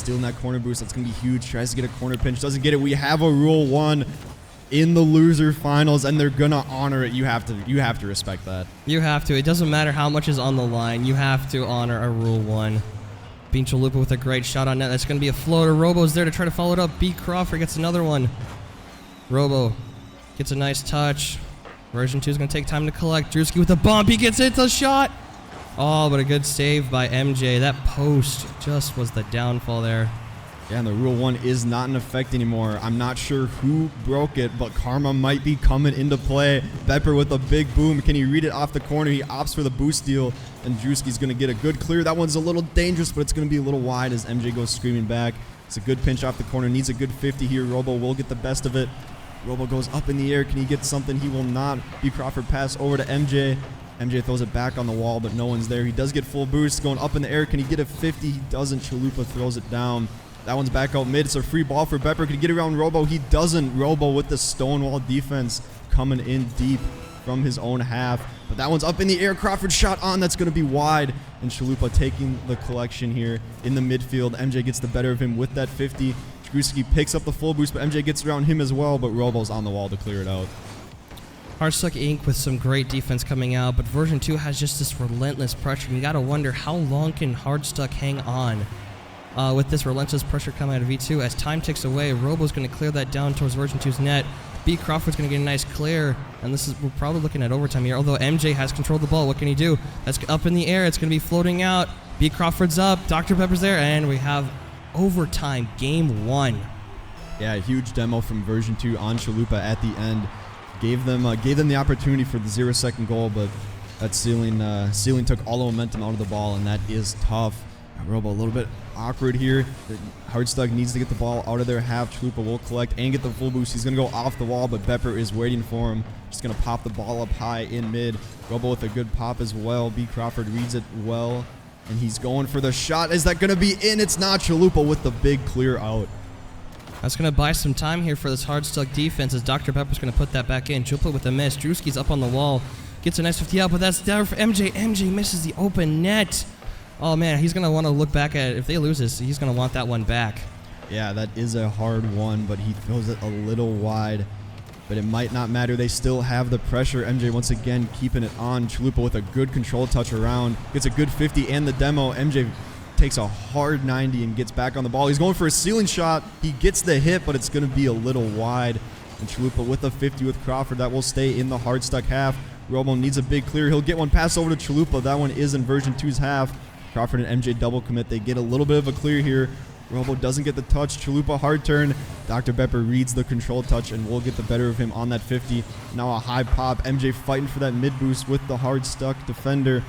stealing that corner boost. That's going to be huge. Tries to get a corner pinch. Doesn't get it. We have a Rule 1 in the loser finals, and they're going to honor it. You have to respect that. You have to. It doesn't matter how much is on the line. You have to honor a Rule 1. Bean Chalupa with a great shot on net. That's going to be a floater. Robo's there to try to follow it up. B. Crawford gets another one. Robo gets a nice touch. Version 2 is going to take time to collect. Drewski with a bump. He gets it. It's a shot. Oh, but a good save by MJ. That post just was the downfall there. Yeah, and the Rule 1 is not in effect anymore. I'm not sure who broke it, but karma might be coming into play. Bepper with a big boom. Can he read it off the corner? He opts for the boost steal, and Drewski's going to get a good clear. That one's a little dangerous, but it's going to be a little wide as MJ goes screaming back. It's a good pinch off the corner. Needs a good 50 here. Robo will get the best of it. Robo goes up in the air. Can he get something? He will not. B. Crawford pass over to MJ. MJ throws it back on the wall, but no one's there. He does get full boost going up in the air. Can he get a 50? He doesn't. Chalupa throws it down. That one's back out mid. It's a free ball for Bepper. Can he get around Robo? He doesn't. Robo with the stonewall defense coming in deep from his own half. But that one's up in the air. Crawford shot on. That's going to be wide. And Chalupa taking the collection here in the midfield. MJ gets the better of him with that 50. Drewski picks up the full boost, but MJ gets around him as well. But Robo's on the wall to clear it out. Hardstuck Inc. with some great defense coming out, but version 2 has just this relentless pressure. And you got to wonder, how long can Hardstuck hang on with this relentless pressure coming out of V2? As time ticks away, Robo's going to clear that down towards version 2's net. B. Crawford's going to get a nice clear, and we're probably looking at overtime here, although MJ has controlled the ball. What can he do? That's up in the air. It's going to be floating out. B. Crawford's up. Dr. Pepper's there, and we have overtime, game 1. Yeah, a huge demo from version 2 on Chalupa at the end. Gave them the opportunity for the 0-second goal, but that ceiling took all the momentum out of the ball, and that is tough. Robo a little bit awkward here. Hardstuck needs to get the ball out of their half. Chalupa will collect and get the full boost. He's going to go off the wall, but Bepper is waiting for him. Just going to pop the ball up high in mid. Robo with a good pop as well. B. Crawford reads it well, and he's going for the shot. Is that going to be in? It's not. Chalupa with the big clear out. That's going to buy some time here for this Hardstuck defense as Dr. Pepper's going to put that back in. Chalupa with a miss. Drewski's up on the wall. Gets a nice 50 out, but that's there for MJ. MJ misses the open net. Oh, man, he's going to want to look back at it. If they lose this, he's going to want that one back. Yeah, that is a hard one, but he throws it a little wide. But it might not matter. They still have the pressure. MJ once again keeping it on. Chalupa with a good control touch around. Gets a good 50 and the demo. MJ takes a hard 90 and gets back on the ball. He's going for a ceiling shot. He gets the hit, but it's going to be a little wide. And Chalupa with a 50 with Crawford. That will stay in the Hardstuck half. Robo needs a big clear. He'll get one pass over to Chalupa. That one is in version 2's half. Crawford and MJ double commit. They get a little bit of a clear here. Robo doesn't get the touch. Chalupa hard turn. Dr. Bepper reads the control touch and will get the better of him on that 50. Now a high pop. MJ fighting for that mid boost with the Hardstuck defender.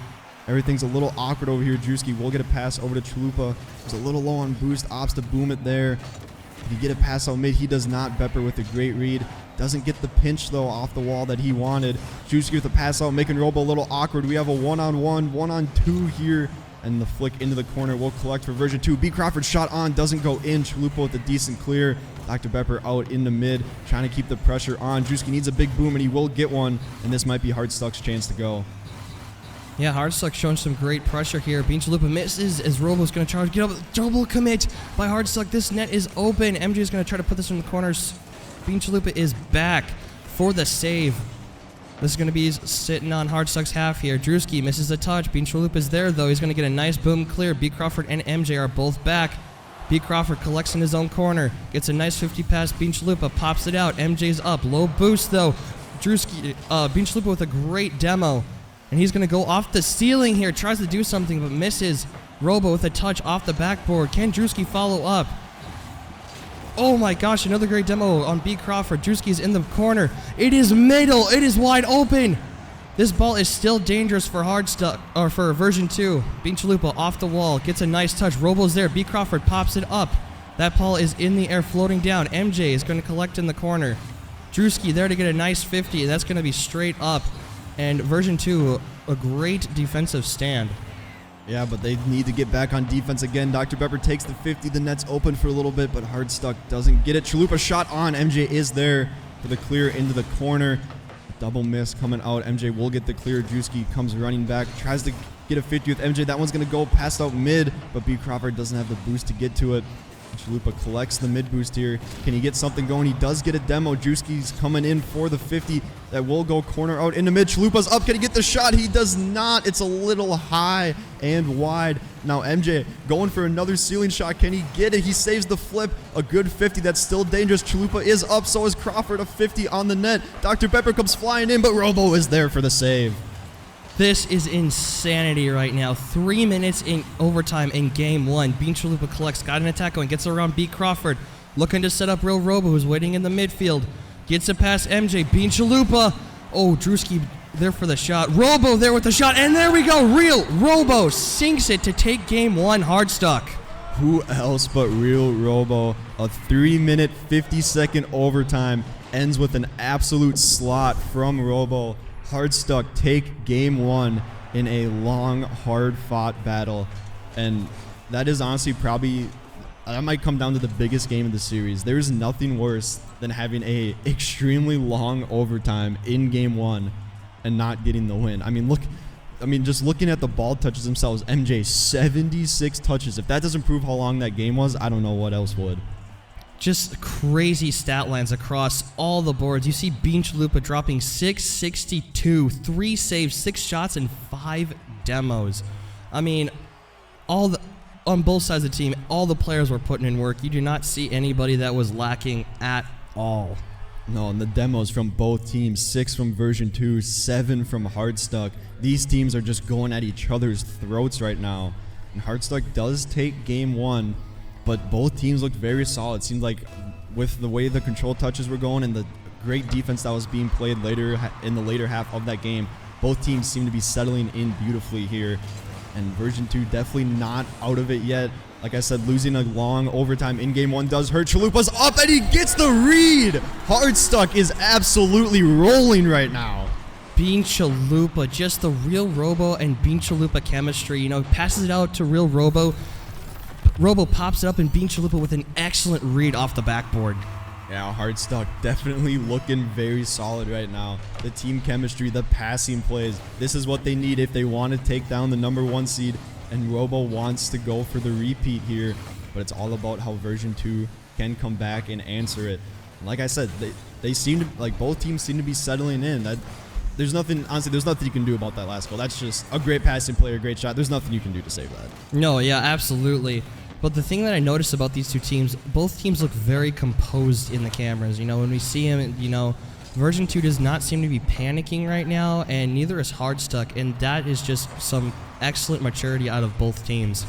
Everything's a little awkward over here. Drewski will get a pass over to Chalupa. He's a little low on boost. Opts to boom it there. Did he get a pass out mid? He does not. Bepper with a great read. Doesn't get the pinch, though, off the wall that he wanted. Drewski with the pass out, making Robo a little awkward. We have a one-on-one, one-on-two here. And the flick into the corner will collect for version 2. B. Crawford shot on, doesn't go in. Chalupa with a decent clear. Dr. Bepper out in the mid, trying to keep the pressure on. Drewski needs a big boom, and he will get one. And this might be Hardstuck's chance to go. Yeah, Hardstuck showing some great pressure here. Bean Chalupa misses as Robo's going to charge. Get up, double commit by Hardstuck. This net is open. MJ is going to try to put this in the corners. Bean Chalupa is back for the save. This is going to be sitting on Hardstuck's half here. Drewski misses the touch. Bean Chalupa is there, though. He's going to get a nice boom clear. B. Crawford and MJ are both back. B. Crawford collects in his own corner. Gets a nice 50 pass. Bean Chalupa pops it out. MJ's up. Low boost, though. Drewski, Bean Chalupa with a great demo. And he's going to go off the ceiling here. Tries to do something, but misses. Robo with a touch off the backboard. Can Drewski follow up? Oh my gosh, another great demo on B. Crawford. Drewski's in the corner. It is middle. It is wide open. This ball is still dangerous for Hardstuck, or for version 2. Bean Chalupa off the wall. Gets a nice touch. Robo's there. B. Crawford pops it up. That ball is in the air floating down. MJ is going to collect in the corner. Drewski there to get a nice 50. That's going to be straight up. And version 2, a great defensive stand. Yeah, but they need to get back on defense again. Dr. Bepper takes the 50. The net's open for a little bit, but Hardstuck doesn't get it. Chalupa shot on. MJ is there for the clear into the corner. A double miss coming out. MJ will get the clear. Drewski comes running back. Tries to get a 50 with MJ. That one's going to go past out mid, but B. Crawford doesn't have the boost to get to it. Chalupa collects the mid boost here. Can he get something going? He does get a demo. Drewski's coming in for the 50. That will go corner out into mid. Chalupa's up. Can he get the shot? He does not. It's a little high and wide. Now MJ going for another ceiling shot. Can he get it? He saves the flip. A good 50. That's still dangerous. Chalupa is up. So is Crawford. A 50 on the net. Dr. Pepper comes flying in, but Robo is there for the save. This is insanity right now. 3 minutes in overtime in game one. Bean Chalupa collects, got an attack going, gets around B. Crawford, looking to set up Real Robo, who's waiting in the midfield. Gets it past MJ. Bean Chalupa. Oh, Drewski there for the shot. Robo there with the shot, and there we go. Real Robo sinks it to take game one. Hard stuck. Who else but Real Robo? A 3-minute, 50-second overtime ends with an absolute slot from Robo. Hardstuck take game one in a long, hard-fought battle. And that is honestly probably, that might come down to the biggest game of the series. There's nothing worse than having a extremely long overtime in game one and not getting the win. Just looking at the ball touches themselves, MJ, 76 touches. If that doesn't prove how long that game was, I don't know what else would. Just crazy stat lines across all the boards. You see Bean Chalupa dropping 662, 3 saves, 6 shots, and 5 demos. I mean, on both sides of the team, all the players were putting in work. You do not see anybody that was lacking at all. No, and the demos from both teams, 6 from version 2, 7 from Hardstuck. These teams are just going at each other's throats right now. And Hardstuck does take game one, but both teams looked very solid. It seemed like with the way the control touches were going and the great defense that was being played later in the later half of that game, both teams seem to be settling in beautifully here. And version 2 definitely not out of it yet. Like I said, losing a long overtime in game one does hurt. Chalupa's up and he gets the read. Hardstuck is absolutely rolling right now. Bean Chalupa, just the Real Robo and Bean Chalupa chemistry. Passes it out to Real Robo. Robo pops it up, and Bean Chalupa with an excellent read off the backboard. Yeah, Hardstuck definitely looking very solid right now. The team chemistry, the passing plays, this is what they need if they want to take down the #1 seed. And Robo wants to go for the repeat here, but it's all about how version 2 can come back and answer it. And like I said, they seem to, like, both teams seem to be settling in. There's nothing you can do about that last goal. That's just a great passing play, a great shot. There's nothing you can do to save that. No, yeah, absolutely. But the thing that I noticed about these two teams, both teams look very composed in the cameras. When we see them, version 2 does not seem to be panicking right now, and neither is Hardstuck, and that is just some excellent maturity out of both teams.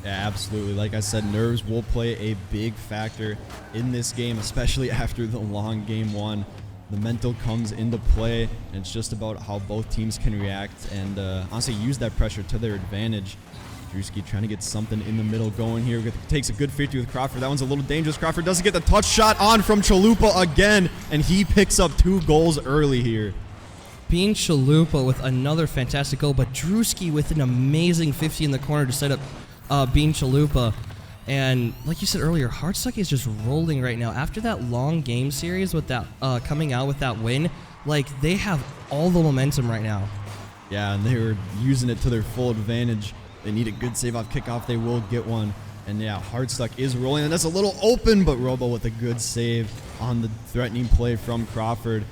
Yeah, absolutely. Like I said, nerves will play a big factor in this game, especially after the long game one. The mental comes into play, and it's just about how both teams can react and honestly use that pressure to their advantage. Drewski trying to get something in the middle going here. Takes a good 50 with Crawford. That one's a little dangerous. Crawford doesn't get the touch shot on from Chalupa again, and he picks up 2 goals early here. Bean Chalupa with another fantastic goal, but Drewski with an amazing 50 in the corner to set up Bean Chalupa. And like you said earlier, Hardstuck is just rolling right now. After that long game series with that coming out with that win, like, they have all the momentum right now. Yeah, and they were using it to their full advantage. They need a good save off kickoff. They will get one. And yeah, Hardstuck is rolling, and that's a little open, but Robo with a good save on the threatening play from Crawford.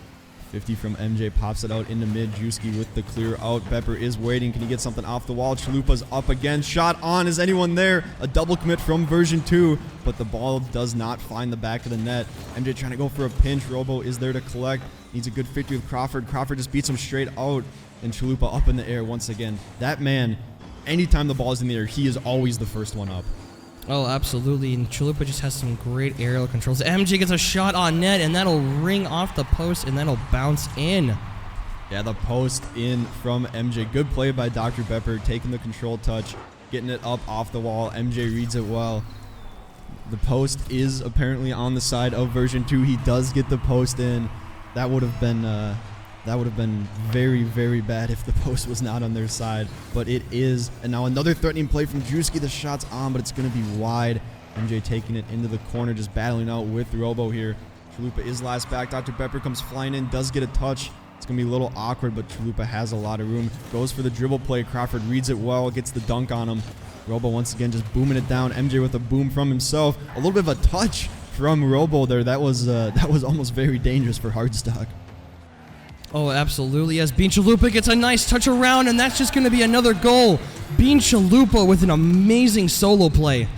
50 from MJ pops it out into mid. Drewski with the clear out. Pepper is waiting. Can he get something off the wall? Chalupa's up again. Shot on. Is anyone there? A double commit from version 2, but the ball does not find the back of the net. MJ trying to go for a pinch. Robo is there to collect. Needs a good 50 with Crawford. Crawford just beats him straight out, and Chalupa up in the air once again. That man, anytime the ball is in the air, he is always the first one up. Oh, absolutely. And Chalupa just has some great aerial controls. MJ gets a shot on net, and that'll ring off the post, and that'll bounce in. Yeah, the post in from MJ. Good play by Dr. Pepper, taking the control touch, getting it up off the wall. MJ reads it well. The post is apparently on the side of version 2. He does get the post in. That would have been very, very bad if the post was not on their side, but it is. And now another threatening play from Drewski. The shot's on, but it's going to be wide. MJ taking it into the corner, just battling out with Robo here. Chalupa is last back. Dr. Pepper comes flying in, does get a touch. It's going to be a little awkward, but Chalupa has a lot of room. Goes for the dribble play. Crawford reads it well, gets the dunk on him. Robo once again just booming it down. MJ with a boom from himself. A little bit of a touch from Robo there. That was almost very dangerous for Hardstock. Oh, absolutely. As Bean Chalupa gets a nice touch around, and that's just going to be another goal. Bean Chalupa with an amazing solo play.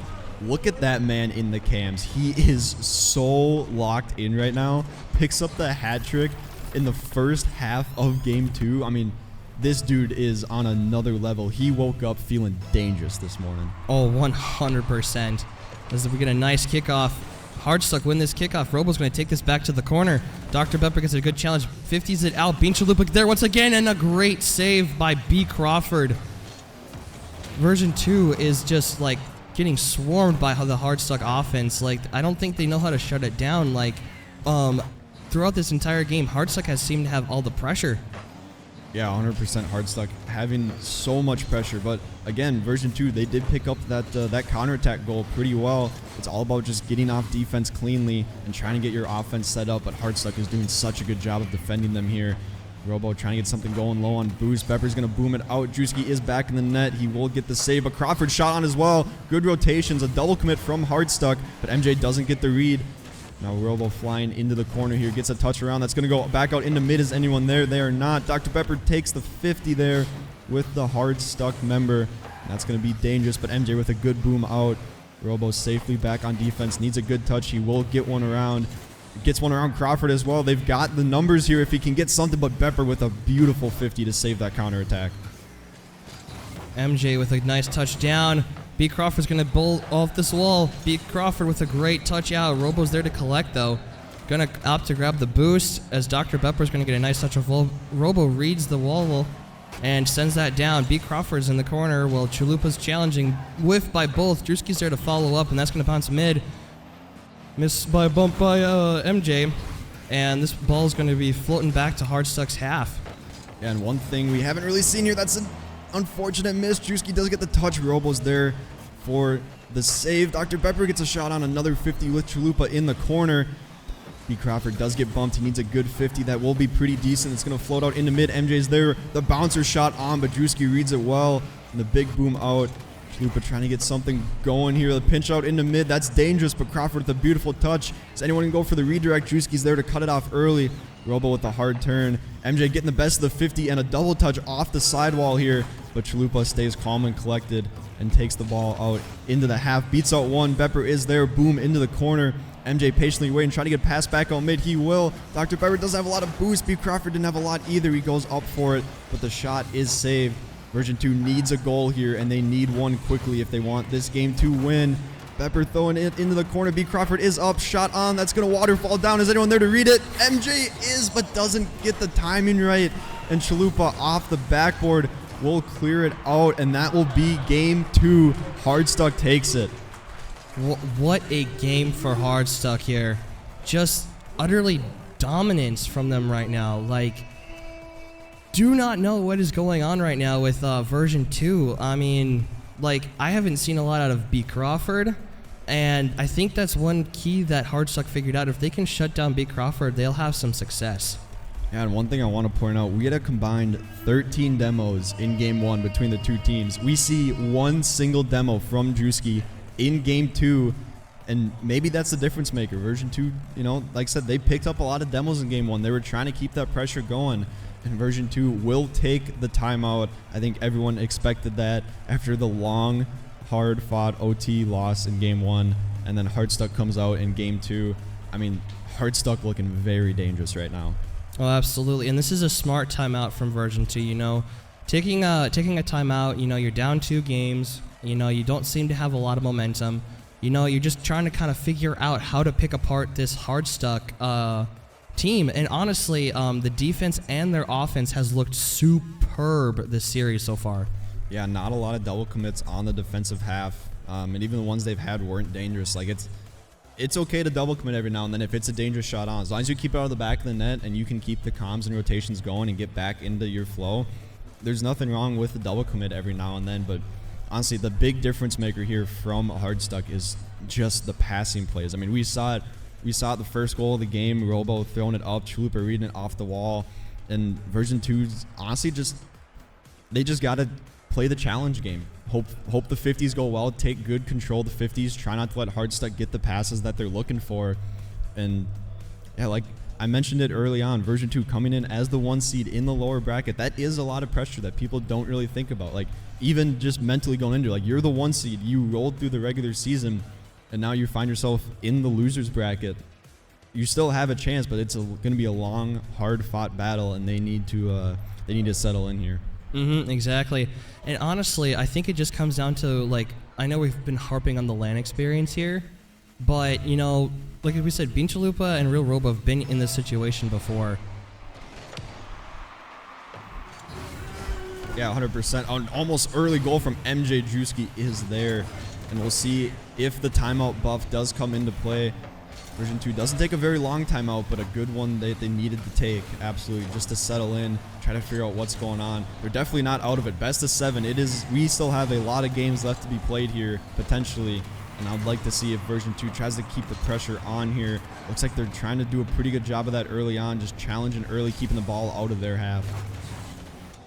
Look at that man in the cams. He is so locked in right now. Picks up the hat trick in the first half of game 2. I mean, this dude is on another level. He woke up feeling dangerous this morning. Oh, 100%. As we get a nice kickoff. Hardstuck win this kickoff. Robo's going to take this back to the corner. Dr. Pepper gets a good challenge. 50s it out. Bean Chalupa there once again, and a great save by B. Crawford. Version 2 is just like getting swarmed by the Hardstuck offense. Like, I don't think they know how to shut it down. Like, throughout this entire game, Hardstuck has seemed to have all the pressure. Yeah, 100% Hardstuck having so much pressure. But again, version 2, they did pick up that counterattack goal pretty well. It's all about just getting off defense cleanly and trying to get your offense set up. But Hardstuck is doing such a good job of defending them here. Robo trying to get something going low on boost. Pepper's going to boom it out. Drewski is back in the net. He will get the save, but Crawford shot on as well. Good rotations, a double commit from Hardstuck, but MJ doesn't get the read. Now Robo flying into the corner here, gets a touch around. That's going to go back out into mid. Is anyone there? They are not. Dr. Pepper takes the 50 there with the Hardstuck member. That's going to be dangerous, but MJ with a good boom out. Robo safely back on defense. Needs a good touch. He will get one around. Gets one around Crawford as well. They've got the numbers here if he can get something, but Pepper with a beautiful 50 to save that counterattack. MJ with a nice touchdown. B. Crawford's going to bowl off this wall. B. Crawford with a great touch out. Robo's there to collect, though. Going to opt to grab the boost as Dr. Pepper's going to get a nice touch of Robo reads the wall and sends that down. B. Crawford's in the corner while Chalupa's challenging. Whiff by both. Drewski's there to follow up, and that's going to bounce mid. Miss by a bump by MJ. And this ball is going to be floating back to Hardstuck's half. Yeah, and one thing we haven't really seen here, that's an unfortunate miss. Drewski does get the touch. Robo's there for the save. Dr. Pepper gets a shot on another 50 with Chalupa in the corner. B. Crawford does get bumped. He needs a good 50. That will be pretty decent. It's going to float out into mid. MJ's there. The bouncer shot on, but Drewski reads it well. And the big boom out. Chalupa trying to get something going here. The pinch out into mid. That's dangerous, but Crawford with a beautiful touch. Does anyone can go for the redirect? Drewski's there to cut it off early. Robo with the hard turn. MJ getting the best of the 50 and a double touch off the sidewall here, but Chalupa stays calm and collected and takes the ball out into the half. Beats out one. Pepper is there. Boom into the corner. MJ patiently waiting, trying to get passed back out mid. He will. Dr. Pepper does have a lot of boost. B. Crawford didn't have a lot either. He goes up for it, but the shot is saved. Version 2 needs a goal here, and they need one quickly if they want this game to win. Pepper throwing it into the corner. B. Crawford is up. Shot on. That's going to waterfall down. Is anyone there to read it? MJ is, but doesn't get the timing right. And Chalupa off the backboard will clear it out, and that will be game 2. Hardstuck takes it. What a game for Hardstuck here. Just utterly dominance from them right now. Like, do not know what is going on right now with version 2. I mean, like, I haven't seen a lot out of B. Crawford, and I think that's one key that Hardstuck figured out. If they can shut down B. Crawford, they'll have some success. Yeah, and one thing I want to point out, we had a combined 13 demos in game 1 between the two teams. We see one single demo from Drewski in game 2, and maybe that's the difference maker. Version 2, you know, like I said, they picked up a lot of demos in game 1. They were trying to keep that pressure going. And version 2 will take the timeout. I think everyone expected that after the long, hard-fought OT loss in game 1, and then Hardstuck comes out in game 2. I mean, Hardstuck looking very dangerous right now. Oh, absolutely. And this is a smart timeout from version 2, you know. Taking a timeout, you know, you're down 2 games, you know, you don't seem to have a lot of momentum. You know, you're just trying to kind of figure out how to pick apart this Hardstuck team. And honestly, the defense and their offense has looked superb this series so far. Yeah, not a lot of double commits on the defensive half, and even the ones they've had weren't dangerous. Like, it's okay to double commit every now and then if it's a dangerous shot on. As long as you keep it out of the back of the net and you can keep the comms and rotations going and get back into your flow, there's nothing wrong with the double commit every now and then. But honestly, the big difference maker here from Hardstuck is just the passing plays. I mean, we saw it the first goal of the game, Robo throwing it up, Chalupa reading it off the wall, and version 2's honestly they just got to play the challenge game. Hope the 50s go well. Take good control of the 50s. Try not to let Hardstuck get the passes that they're looking for. And yeah, like I mentioned it early on, version 2 coming in as the 1 seed in the lower bracket, that is a lot of pressure that people don't really think about. Like even just mentally going into, like, you're the 1 seed, you rolled through the regular season, and now you find yourself in the losers bracket. You still have a chance, but it's going to be a long, hard-fought battle, and they need to settle in here. Exactly. And honestly, I think it just comes down to, like, I know we've been harping on the LAN experience here, but, you know, like we said, Bean Chalupa and Real Robo have been in this situation before. Yeah, 100%. An almost early goal from MJ Drewski is there, and we'll see if the timeout buff does come into play. Version 2 doesn't take a very long timeout, but a good one that they needed to take, absolutely, just to settle in, try to figure out what's going on. They're definitely not out of it. Best of 7. We still have a lot of games left to be played here, potentially, and I'd like to see if version 2 tries to keep the pressure on here. Looks like they're trying to do a pretty good job of that early on, just challenging early, keeping the ball out of their half.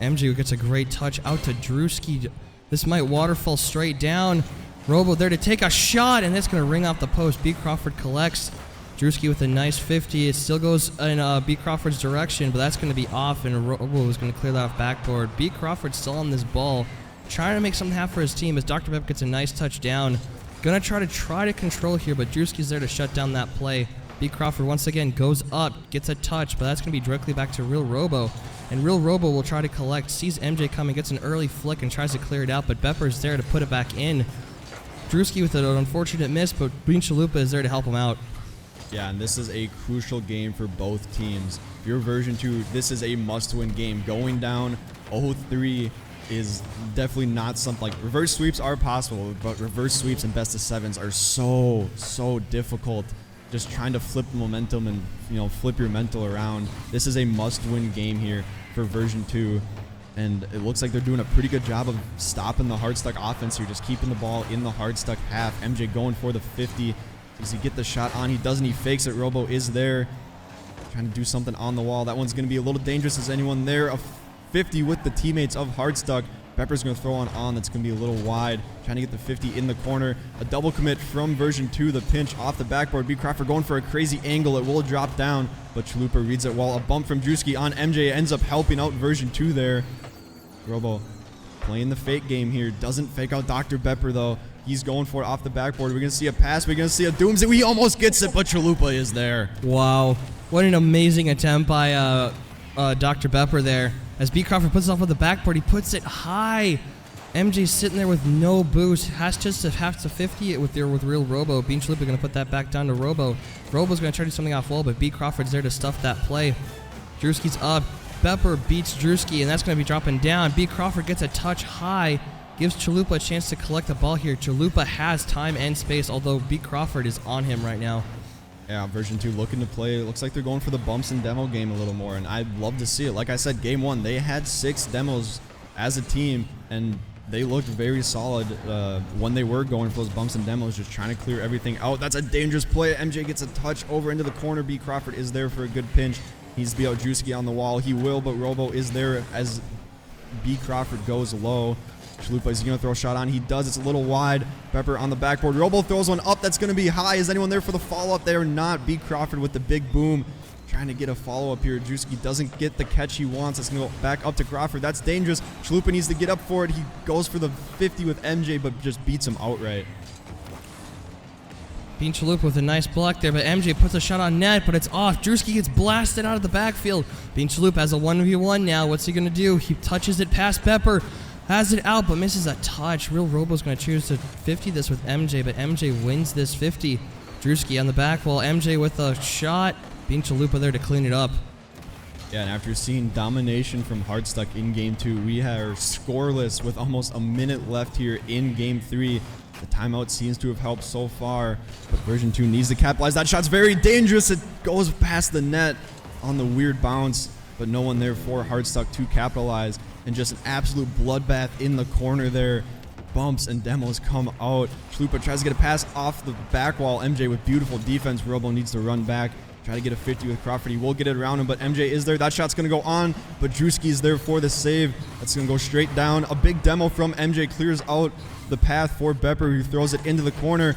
MJ gets a great touch out to Drewski. This might waterfall straight down. Robo there to take a shot, and that's going to ring off the post. B. Crawford collects. Drewski with a nice 50. It still goes in B. Crawford's direction, but that's going to be off, and Robo is going to clear that off backboard. B. Crawford still on this ball, trying to make something happen for his team as Dr. Pep gets a nice touchdown. Going to try to control here, but Drewski's there to shut down that play. B. Crawford once again goes up, gets a touch, but that's going to be directly back to Real Robo. And Real Robo will try to collect, sees MJ coming, gets an early flick and tries to clear it out, but Bepper's there to put it back in. Drewski with an unfortunate miss, but Bean Chalupa is there to help him out. Yeah, and this is a crucial game for both teams. If you're version 2, this is a must-win game. Going down 0-3 is definitely not something like reverse sweeps are possible, but reverse sweeps and best of 7s are so difficult. Just trying to flip the momentum and, you know, flip your mental around. This is a must-win game here for version 2. And it looks like they're doing a pretty good job of stopping the Hardstuck offense here, just keeping the ball in the Hardstuck half. MJ going for the 50. Does he get the shot on? He doesn't. He fakes it. Robo is there, trying to do something on the wall. That one's going to be a little dangerous. Is anyone there? A 50 with the teammates of Hardstuck. Pepper's going to throw one on. That's going to be a little wide. Trying to get the 50 in the corner. A double commit from version 2. The pinch off the backboard. B. Crawford going for a crazy angle. It will drop down, but Chalupa reads it well. A bump from Drewski on MJ ends up helping out version 2 there. Robo playing the fake game here. Doesn't fake out Dr. Bepper, though. He's going for it off the backboard. We're going to see a pass. We're going to see a Doomsday. He almost gets it, but Chalupa is there. Wow. What an amazing attempt by Dr. Bepper there. As B. Crawford puts it off with the backboard, he puts it high. MJ's sitting there with no boost. Has just to have to 50 it with Real Robo. Bean Chalupa going to put that back down to Robo. Robo's going to try to do something off wall, but B. Crawford's there to stuff that play. Drewski's up. Bepper beats Drewski, and that's going to be dropping down. B. Crawford gets a touch high. Gives Chalupa a chance to collect the ball here. Chalupa has time and space, although B. Crawford is on him right now. Yeah, version 2 looking to play. It looks like they're going for the bumps and demo game a little more, and I'd love to see it. Like I said, game 1, they had 6 demos as a team, and they looked very solid when they were going for those bumps and demos, just trying to clear everything out. That's a dangerous play. MJ gets a touch over into the corner. B. Crawford is there for a good pinch. Needs to be out Drewski on the wall. He will, but Robo is there as B. Crawford goes low. Chalupa, is he going to throw a shot on? He does. It's a little wide. Pepper on the backboard. Robo throws one up. That's going to be high. Is anyone there for the follow-up? They are not. B. Crawford with the big boom. Trying to get a follow-up here. Drewski doesn't get the catch he wants. It's going to go back up to Crawford. That's dangerous. Chalupa needs to get up for it. He goes for the 50 with MJ, but just beats him outright. Bean Chalupa with a nice block there, but MJ puts a shot on net, but it's off. Drewski gets blasted out of the backfield. Bean Chalupa has a 1v1 now. What's he going to do? He touches it past Pepper. Has it out, but misses a touch. Real Robo's going to choose to 50 this with MJ, but MJ wins this 50. Drewski on the back wall. MJ with a shot. Bean Chalupa there to clean it up. Yeah, and after seeing domination from Hardstuck in Game 2, we are scoreless with almost a minute left here in Game 3. The timeout seems to have helped so far, but version 2 needs to capitalize. That shot's very dangerous. It goes past the net on the weird bounce, but no one there for Hardstuck to capitalize. And just an absolute bloodbath in the corner there. Bumps and demos come out. Chalupa tries to get a pass off the back wall. MJ with beautiful defense. Robo needs to run back. Try to get a 50 with Crawford. He will get it around him, but MJ is there. That shot's going to go on, but Drewski's there for the save. That's going to go straight down. A big demo from MJ clears out the path for Bepper, who throws it into the corner.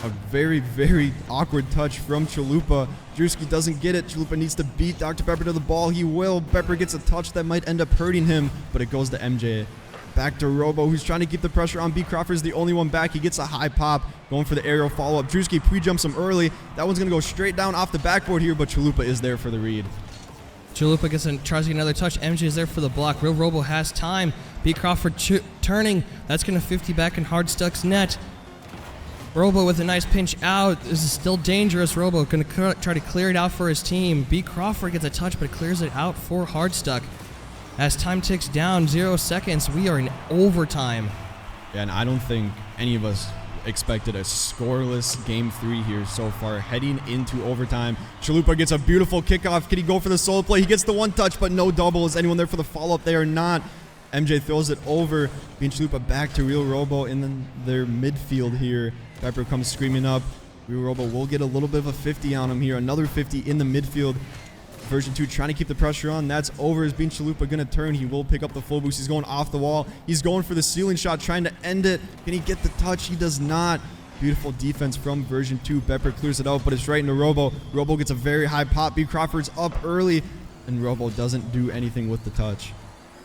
A very, very awkward touch from Chalupa. Drewski doesn't get it. Chalupa needs to beat Dr. Pepper to the ball. He will. Pepper gets a touch that might end up hurting him, but it goes to MJ. Back to Robo, who's trying to keep the pressure on. B. Crawford's the only one back. He gets a high pop, going for the aerial follow-up. Drewski pre-jumps him early. That one's going to go straight down off the backboard here, but Chalupa is there for the read. Chalupa tries to get another touch. MJ is there for the block. Real Robo has time. B. Crawford turning. That's going to 50 back in Hardstuck's net. Robo with a nice pinch out. This is still dangerous. Robo going to try to clear it out for his team. B. Crawford gets a touch, but clears it out for Hardstuck. As time ticks down, 0 seconds, we are in overtime. Yeah, and I don't think any of us expected a scoreless Game 3 here so far. Heading into overtime, Chalupa gets a beautiful kickoff. Can he go for the solo play? He gets the one touch, but no double. Is anyone there for the follow-up? They are not. MJ throws it over. Being Chalupa back to Real Robo in their midfield here. Pepper comes screaming up. Real Robo will get a little bit of a 50 on him here. Another 50 in the midfield. Version 2 trying to keep the pressure on. That's over. Is Bean Chalupa going to turn? He will pick up the full boost. He's going off the wall. He's going for the ceiling shot, trying to end it. Can he get the touch? He does not. Beautiful defense from Version 2. Pepper clears it out, but it's right into Robo. Robo gets a very high pop. B. Crawford's up early, and Robo doesn't do anything with the touch.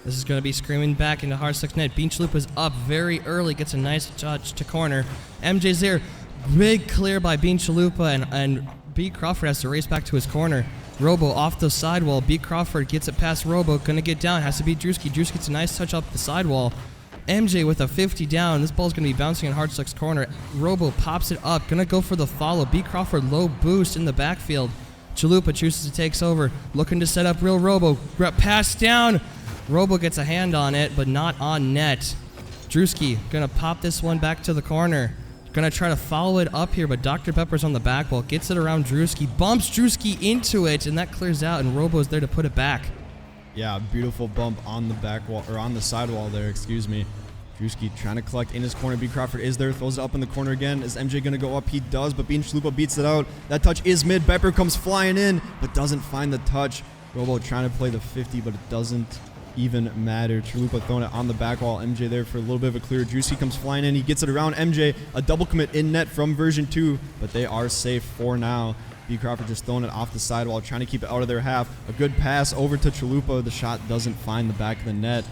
This is going to be screaming back into Hardstuck's net. Bean Chalupa's up very early. Gets a nice touch to corner. MJ's there. Big clear by Bean Chalupa, and B. Crawford has to race back to his corner. Robo off the sidewall. B. Crawford gets it past Robo. Gonna get down. Has to beat Drewski. Drewski gets a nice touch up the sidewall. MJ with a 50 down. This ball's gonna be bouncing in Hardstuck's corner. Robo pops it up. Gonna go for the follow. B. Crawford low boost in the backfield. Chalupa chooses to take over. Looking to set up Real Robo. Pass down. Robo gets a hand on it, but not on net. Drewski gonna pop this one back to the corner. Gonna try to follow it up here, but Dr. Pepper's on the back wall. Gets it around Drewski. Bumps Drewski into it, and that clears out, and Robo's there to put it back. Yeah, beautiful bump on the back wall, or on the sidewall there, excuse me. Drewski trying to collect in his corner. B. Crawford is there, throws it up in the corner again. Is MJ going to go up? He does, but Bean Chalupa beats it out. That touch is mid. Pepper comes flying in, but doesn't find the touch. Robo trying to play the 50, but it doesn't even matter. Chalupa throwing it on the back wall. MJ there for a little bit of a clear. Drewski comes flying in. He gets it around MJ. A double commit in net from Version 2, but they are safe for now. B. Crawford just throwing it off the sidewall, trying to keep it out of their half. A good pass over to Chalupa. The shot doesn't find the back of the net.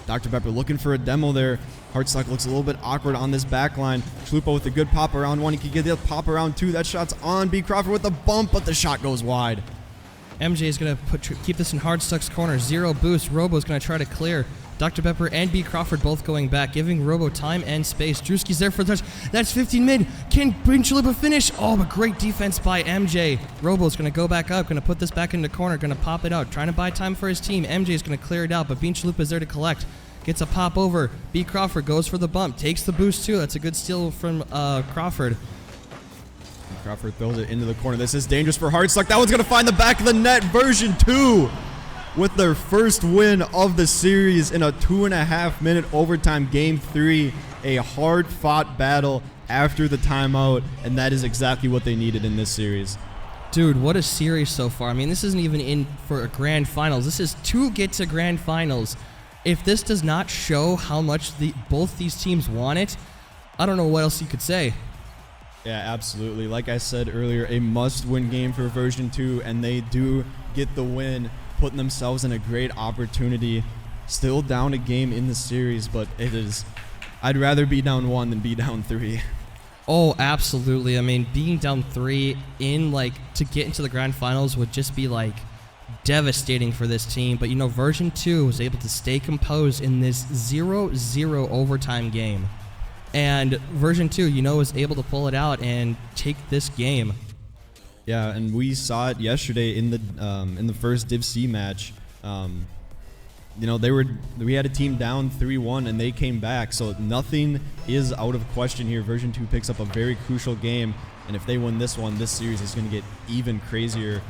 Dr. Pepper looking for a demo there. Hardstuck looks a little bit awkward on this back line. Chalupa with a good pop around one. He can get the pop around two. That shot's on. B. Crawford with a bump, but the shot goes wide. MJ is going to keep this in Hardstuck's corner. 0 boost. Robo is going to try to clear. Dr. Pepper and B. Crawford both going back, giving Robo time and space. Drewski's there for the touch. That's 15 mid. Can Bean Chalupa finish? Oh, but great defense by MJ. Robo's going to go back up, going to put this back in the corner, going to pop it out, trying to buy time for his team. MJ is going to clear it out, but Bean Chalupa is there to collect. Gets a pop over. B. Crawford goes for the bump. Takes the boost, too. That's a good steal from Crawford. Crawford throws it into the corner. This is dangerous for Hardstuck. That one's going to find the back of the net. Version 2 with their first win of the series in a 2.5-minute overtime Game 3. A hard-fought battle after the timeout, and that is exactly what they needed in this series. Dude, what a series so far. I mean, this isn't even in for a grand finals. This is to get to grand finals. If this does not show how much both these teams want it, I don't know what else you could say. Yeah, absolutely. Like I said earlier, a must-win game for Version 2, and they do get the win, putting themselves in a great opportunity. Still down a game in the series, but it is... I'd rather be down 1 than be down 3. Oh, absolutely. I mean, being down 3 to get into the grand finals would just be, devastating for this team. But, Version 2 was able to stay composed in this 0-0 overtime game. And Version 2, was able to pull it out and take this game. Yeah, and we saw it yesterday in the first Div C match. We had a team down 3-1 and they came back, so nothing is out of question here. Version 2 picks up a very crucial game, and if they win this one, this series is going to get even crazier.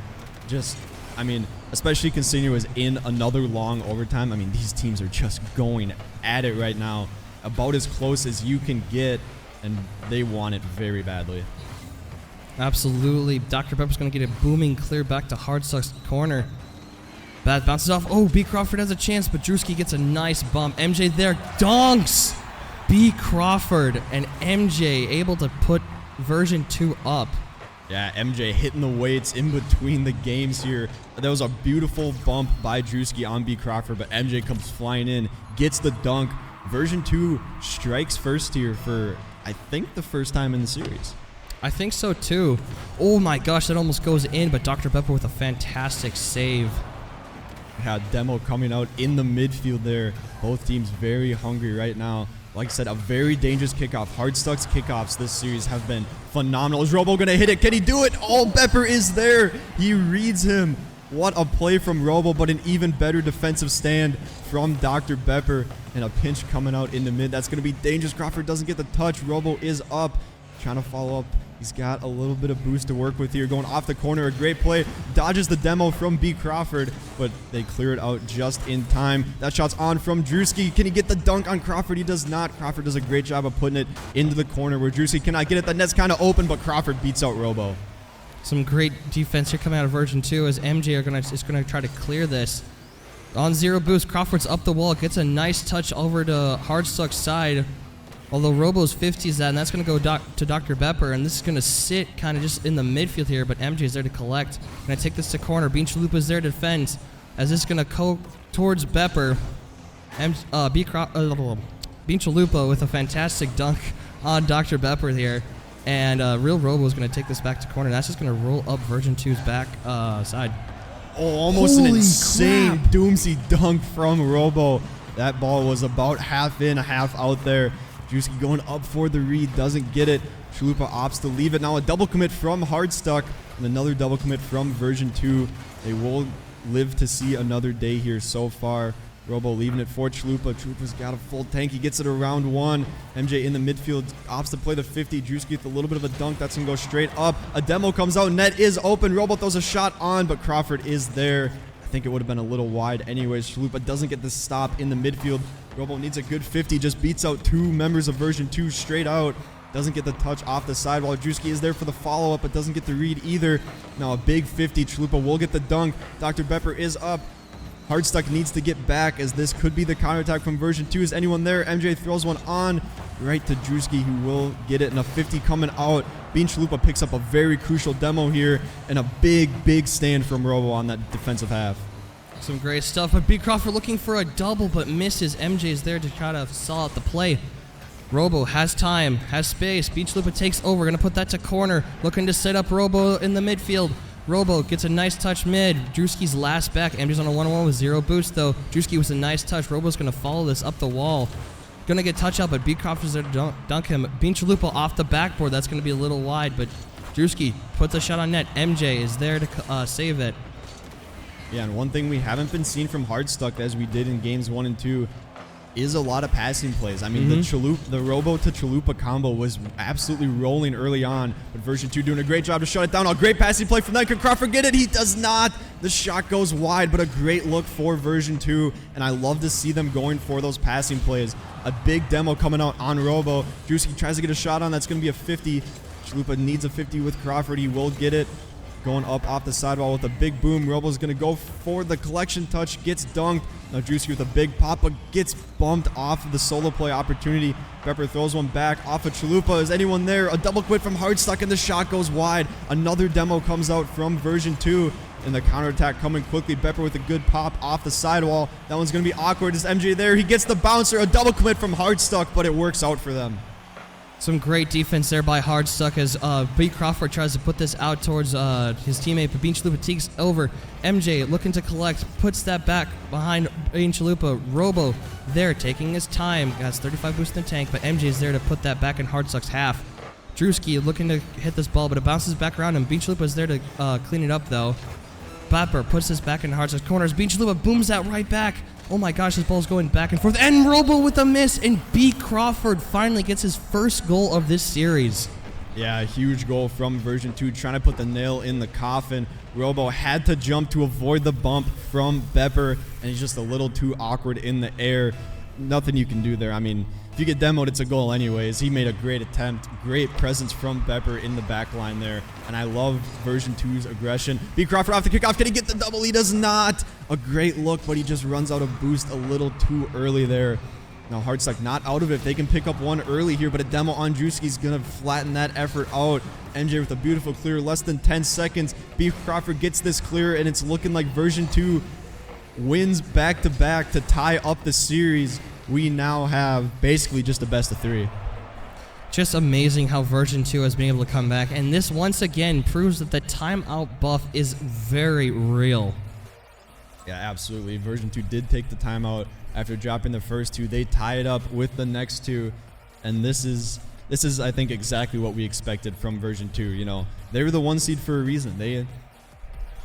Especially considering it was in another long overtime. These teams are just going at it right now, about as close as you can get, and they want it very badly. Absolutely. Dr. Pepper's going to get a booming clear back to Hardsuck's corner. That bounces off. Oh, B. Crawford has a chance, but Drewski gets a nice bump. MJ there donks. B. Crawford and MJ able to put version 2 up. Yeah, MJ hitting the weights in between the games here. That was a beautiful bump by Drewski on B. Crawford, but MJ comes flying in, gets the dunk. Version 2 strikes first here for, I think, the first time in the series. I think so, too. Oh, my gosh, that almost goes in, but Dr. Pepper with a fantastic save. Yeah, Demo coming out in the midfield there. Both teams very hungry right now. Like I said, a very dangerous kickoff. Hardstuck's kickoffs this series have been phenomenal. Is Robo going to hit it? Can he do it? Oh, Pepper is there. He reads him. What a play from Robo, but an even better defensive stand from Dr. Pepper. And a pinch coming out in the mid. That's going to be dangerous. Crawford doesn't get the touch. Robo is up. Trying to follow up. He's got a little bit of boost to work with here. Going off the corner. A great play. Dodges the demo from B. Crawford, but they clear it out just in time. That shot's on from Drewski. Can he get the dunk on Crawford? He does not. Crawford does a great job of putting it into the corner where Drewski cannot get it. The net's kind of open, but Crawford beats out Robo. Some great defense here coming out of version 2 as MJ is going to try to clear this. On 0 boost, Crawford's up the wall. Gets a nice touch over to Hardstuck's side. Although Robo's 50s that, and that's going to go to Dr. Pepper, and this is going to sit kind of just in the midfield here, but MJ is there to collect. Going to take this to corner. Bean Chalupa is there to defend, as this is going to go towards Pepper. Bean Chalupa with a fantastic dunk on Dr. Pepper here, and Real Robo is going to take this back to corner. That's just going to roll up Version 2's back side. Oh, almost Holy an insane crap. doomsy dunk from Robo. That ball was about half in, half out there. Drewski going up for the read, doesn't get it. Chalupa opts to leave it. Now a double commit from Hardstuck and another double commit from Version 2. They will live to see another day here so far. Robo leaving it for Chalupa. Chalupa's got a full tank. He gets it around 1. MJ in the midfield opts to play the 50. Drewski with a little bit of a dunk. That's going to go straight up. A demo comes out. Net is open. Robo throws a shot on, but Crawford is there. I think it would have been a little wide anyways. Chalupa doesn't get the stop in the midfield. Robo needs a good 50. Just beats out 2 members of Version 2 straight out. Doesn't get the touch off the side while Drewski is there for the follow-up, but doesn't get the read either. Now a big 50. Chalupa will get the dunk. Dr. Pepper is up. Hardstuck needs to get back as this could be the counterattack from Version 2. Is anyone there? MJ throws one on right to Drewski, who will get it, and a 50 coming out. Bean Chalupa picks up a very crucial demo here and a big stand from Robo on that defensive half. Some great stuff, but B. Crawford looking for a double but misses. MJ is there to try to saw out the play. Robo has time, has space. Bean Chalupa takes over, going to put that to corner. Looking to set up Robo in the midfield. Robo gets a nice touch mid. Drewski's last back. MJ's on a 1-on-1 with 0 boost, though. Drewski with a nice touch. Robo's going to follow this up the wall. Going to get touch out, but B. Crawford's there to dunk him. Bean Chalupa off the backboard. That's going to be a little wide, but Drewski puts a shot on net. MJ is there to save it. Yeah, and one thing we haven't been seeing from Hardstuck as we did in games 1 and 2 is a lot of passing plays. I mean, the Robo to Chalupa combo was absolutely rolling early on, but Version 2 doing a great job to shut it down. A great passing play from that. Could Crawford get it? He does not. The shot goes wide, but a great look for Version 2, and I love to see them going for those passing plays. A big demo coming out on Robo. Drewski tries to get a shot on. That's going to be a 50. Chalupa needs a 50 with Crawford. He will get it. Going up off the sidewall with a big boom. Robo's going to go for the collection touch. Gets dunked. Now Drewski with a big pop, but gets bumped off of the solo play opportunity. Pepper throws one back off of Chalupa. Is anyone there? A double quit from Hardstuck, and the shot goes wide. Another demo comes out from Version 2. And the counterattack coming quickly. Pepper with a good pop off the sidewall. That one's going to be awkward. Is MJ there? He gets the bouncer. A double commit from Hardstuck, but it works out for them. Some great defense there by Hardstuck as B. Crawford tries to put this out towards his teammate, but Bean Chalupa takes over. MJ looking to collect, puts that back behind Bean Chalupa. Robo there taking his time, has 35 boost in the tank, but MJ is there to put that back in Hardstuck's half. Drewski looking to hit this ball, but it bounces back around him. Bean Chalupa is there to clean it up though. Pepper puts this back in Hardstuck's corners. Bean Chalupa booms that right back. Oh my gosh, this ball's going back and forth. And Robo with a miss. And B. Crawford finally gets his first goal of this series. Yeah, a huge goal from Version 2, trying to put the nail in the coffin. Robo had to jump to avoid the bump from Pepper, and he's just a little too awkward in the air. Nothing you can do there. I mean, if you get demoed, it's a goal anyways. He made a great attempt. Great presence from Bepper in the back line there. And I love version 2's aggression. B. Crawford off the kickoff. Can he get the double? He does not. A great look, but he just runs out of boost a little too early there. Now Hardstuck not out of it. They can pick up one early here, but a demo on Drewski's going to flatten that effort out. MJ with a beautiful clear, less than 10 seconds. B. Crawford gets this clear, and it's looking like version 2 wins back-to-back to tie up the series. We now have basically just a best of 3. Just amazing how version 2 has been able to come back, and this once again proves that the timeout buff is very real. Yeah, absolutely. Version 2 did take the timeout after dropping the first 2. They tie it up with the next 2, and this is I think exactly what we expected from version 2. You know, they were the 1 seed for a reason.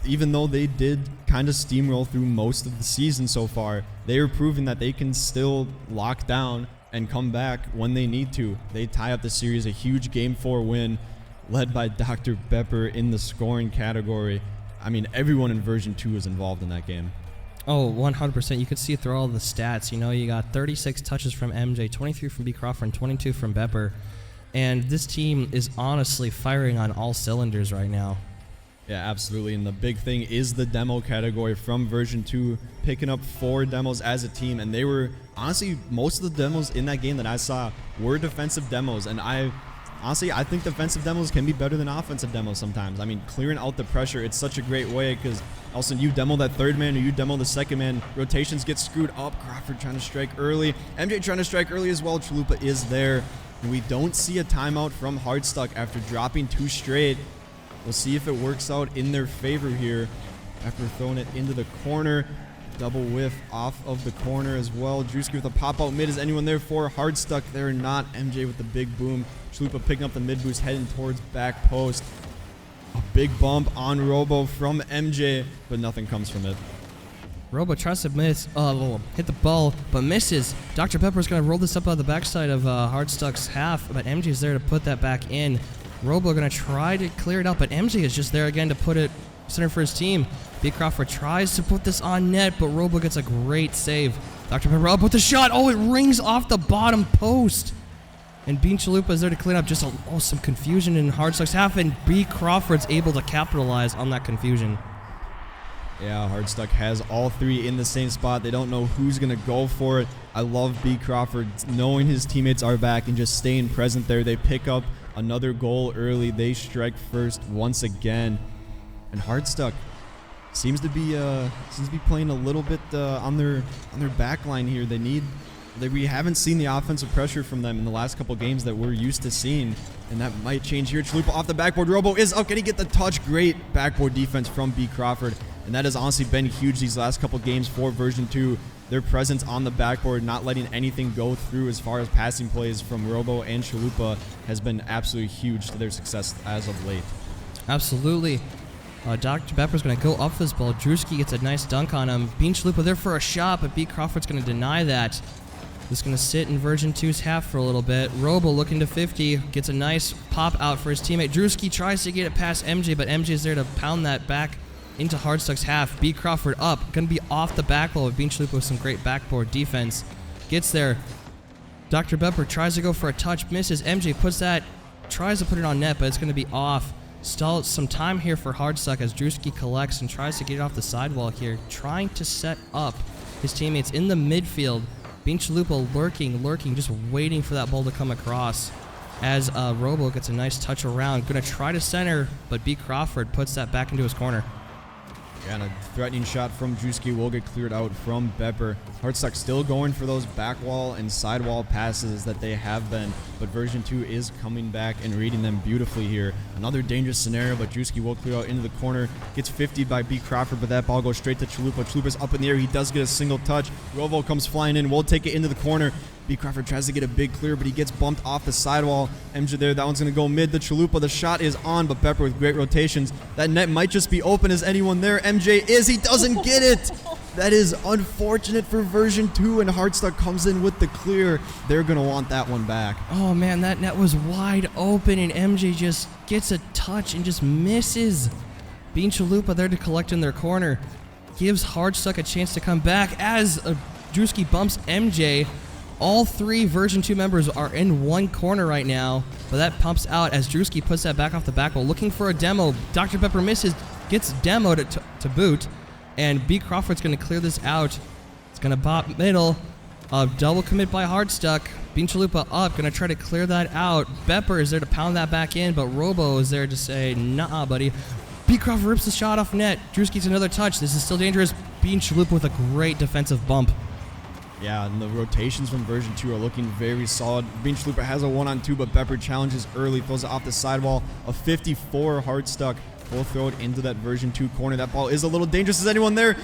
Even though they did kind of steamroll through most of the season so far, they are proving that they can still lock down and come back when they need to. They tie up the series, a huge Game 4 win led by Dr. Bepper in the scoring category. I mean, everyone in version 2 is involved in that game. Oh, 100%. You could see it through all the stats. You know, you got 36 touches from MJ, 23 from B. Crawford, and 22 from Bepper. And this team is honestly firing on all cylinders right now. Yeah, absolutely. And the big thing is the demo category from version 2, picking up 4 demos as a team. And they were, honestly, most of the demos in that game that I saw were defensive demos. And I think defensive demos can be better than offensive demos sometimes. I mean, clearing out the pressure, it's such a great way, because also you demo that third man or you demo the second man, rotations get screwed up. Crawford trying to strike early. MJ trying to strike early as well. Chalupa is there. And we don't see a timeout from Hardstuck after dropping 2 straight. We'll see if it works out in their favor here. After throwing it into the corner. Double whiff off of the corner as well. Drewski with a pop-out mid. Is anyone there for Hardstuck? They're not. MJ with the big boom. Chalupa picking up the mid boost, heading towards back post. A big bump on Robo from MJ, but nothing comes from it. Robo tries to hit the ball, but misses. Dr. Pepper's going to roll this up on the backside of Hardstuck's half, but MJ's there to put that back in. Robo going to try to clear it up, but MJ is just there again to put it center for his team. B. Crawford tries to put this on net, but Robo gets a great save. Dr. Pepper up with the shot. Oh, it rings off the bottom post. And Bean Chalupa is there to clean up just some confusion in Hardstuck's half, and B. Crawford's able to capitalize on that confusion. Yeah, Hardstuck has all 3 in the same spot. They don't know who's going to go for it. I love B. Crawford knowing his teammates are back and just staying present there. They pick up another goal early. They strike first once again. And Hardstuck seems to be playing a little bit on their back line here. We haven't seen the offensive pressure from them in the last couple games that we're used to seeing, and that might change here. Chalupa off the backboard. Robo is up. Can he get the touch? Great backboard defense from B. Crawford, and that has honestly been huge these last couple games for version 2. Their presence on the backboard, not letting anything go through as far as passing plays from Robo and Chalupa, has been absolutely huge to their success as of late. Absolutely. Dr. Pepper's going to go up this ball. Drewski gets a nice dunk on him. Bean Chalupa there for a shot, but B. Crawford's going to deny that. Just going to sit in version 2's half for a little bit. Robo looking to 50. Gets a nice pop out for his teammate. Drewski tries to get it past MJ, but MJ's there to pound that back into Hardstuck's half. B. Crawford up. Going to be off the back wall with Bean Chalupa with some great backboard defense. Gets there. Dr. Pepper tries to go for a touch. Misses. MJ tries to put it on net, but it's going to be off. Still some time here for Hardstuck as Drewski collects and tries to get it off the sidewall here. Trying to set up his teammates in the midfield. Bean Chalupa lurking, just waiting for that ball to come across. As Robo gets a nice touch around. Going to try to center, but B. Crawford puts that back into his corner. Yeah, and a threatening shot from Drewski will get cleared out from Bepper. Hardstuck still going for those back wall and sidewall passes that they have been, but version 2 is coming back and reading them beautifully here. Another dangerous scenario, but Drewski will clear out into the corner. Gets 50'd by B. Crawford, but that ball goes straight to Chalupa. Chalupa's up in the air. He does get a single touch. Rovo comes flying in. We'll take it into the corner. B. Crawford tries to get a big clear, but he gets bumped off the sidewall. MJ there. That one's going to go mid to Chalupa. The shot is on, but Bepper with great rotations. That net might just be open. Is anyone there? MJ is. He doesn't get it. That is unfortunate for version 2, and Hardstuck comes in with the clear. They're going to want that one back. Oh, man, that net was wide open, and MJ just gets a touch and just misses. Bean Chalupa there to collect in their corner. Gives Hardstuck a chance to come back as Drewski bumps MJ. All three version 2 members are in one corner right now, but that pumps out as Drewski puts that back off the back wall, looking for a demo. Dr. Pepper misses, gets demoed to boot, and B. Crawford's going to clear this out. It's going to bop middle. Double commit by Hardstuck. Bean Chalupa up, going to try to clear that out. Bepper is there to pound that back in, but Robo is there to say, nah, buddy. B. Crawford rips the shot off net. Drewski's another touch. This is still dangerous. Bean Chalupa with a great defensive bump. Yeah, and the rotations from version 2 are looking very solid. Bean Chalupa has a 1-on-2, but Bepper challenges early, throws it off the sidewall. A 54 Hardstuck will throw it into that version 2 corner. That ball is a little dangerous. Is anyone there?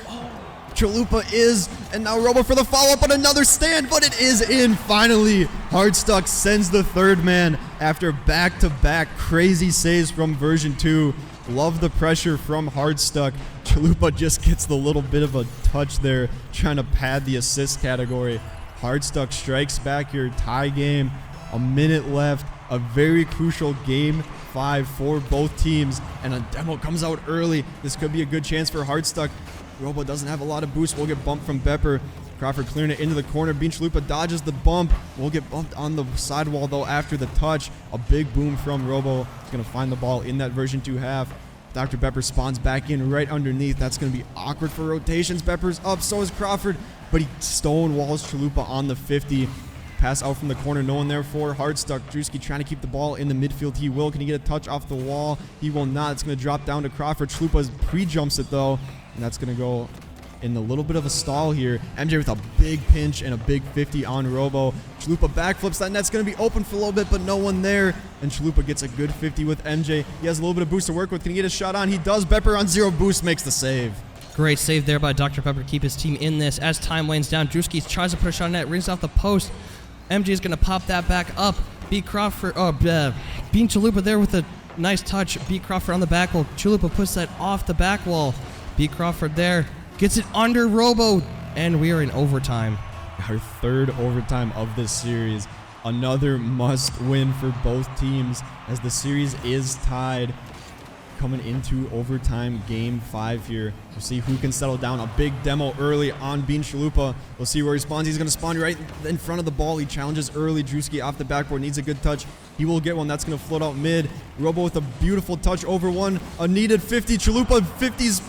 Chalupa is, and now Robo for the follow-up, but another stand, but it is in finally. Hardstuck sends the third man after back-to-back crazy saves from version 2. Love the pressure from Hardstuck. Chalupa just gets the little bit of a touch there, trying to pad the assist category. Hardstuck strikes back your tie game. A minute left. A very crucial game 5 for both teams, and a demo comes out early. This could be a good chance for Hardstuck. Robo doesn't have a lot of boost. We'll get bumped from Bepper. Crawford clearing it into the corner. Bean Chalupa dodges the bump. We'll get bumped on the sidewall, though, after the touch. A big boom from Robo. He's going to find the ball in that version 2 half. Dr. Bepper spawns back in right underneath. That's going to be awkward for rotations. Bepper's up, so is Crawford, but he stonewalls Chalupa on the 50. Pass out from the corner, no one there for Hardstuck. Drewski trying to keep the ball in the midfield. He will. Can he get a touch off the wall? He will not. It's going to drop down to Crawford. Chalupa pre-jumps it, though, and that's going to go in a little bit of a stall here. MJ with a big pinch and a big 50 on Robo. Chalupa backflips. That net's going to be open for a little bit, but no one there. And Chalupa gets a good 50 with MJ. He has a little bit of boost to work with. Can he get a shot on? He does. Bepper on 0 boost makes the save. Great save there by Dr. Pepper to keep his team in this. As time winds down, Drewski tries to put a shot on net, rings off the post. MJ is going to pop that back up. Bean Chalupa there with a nice touch. B. Crawford on the back wall. Chalupa puts that off the back wall. B. Crawford there. Gets it under Robo, and we are in overtime. Our third overtime of this series. Another must win for both teams as the series is tied. Coming into overtime game 5 here. We'll see who can settle down. A big demo early on Bean Chalupa. We'll see where he spawns. He's going to spawn right in front of the ball. He challenges early. Drewski off the backboard. Needs a good touch. He will get one. That's going to float out mid. Robo with a beautiful touch over one. A needed 50. Chalupa 50's.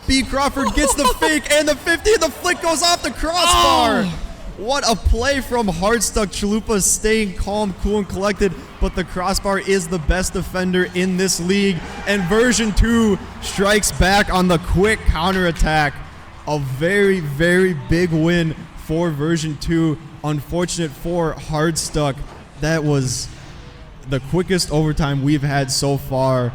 B. Crawford gets the fake and the 50, and the flick goes off the crossbar. Oh. What a play from Hardstuck. Chalupa staying calm, cool, and collected, but the crossbar is the best defender in this league, and version 2 strikes back on the quick counterattack. A very, very big win for version 2. Unfortunate for Hardstuck. That was the quickest overtime we've had so far.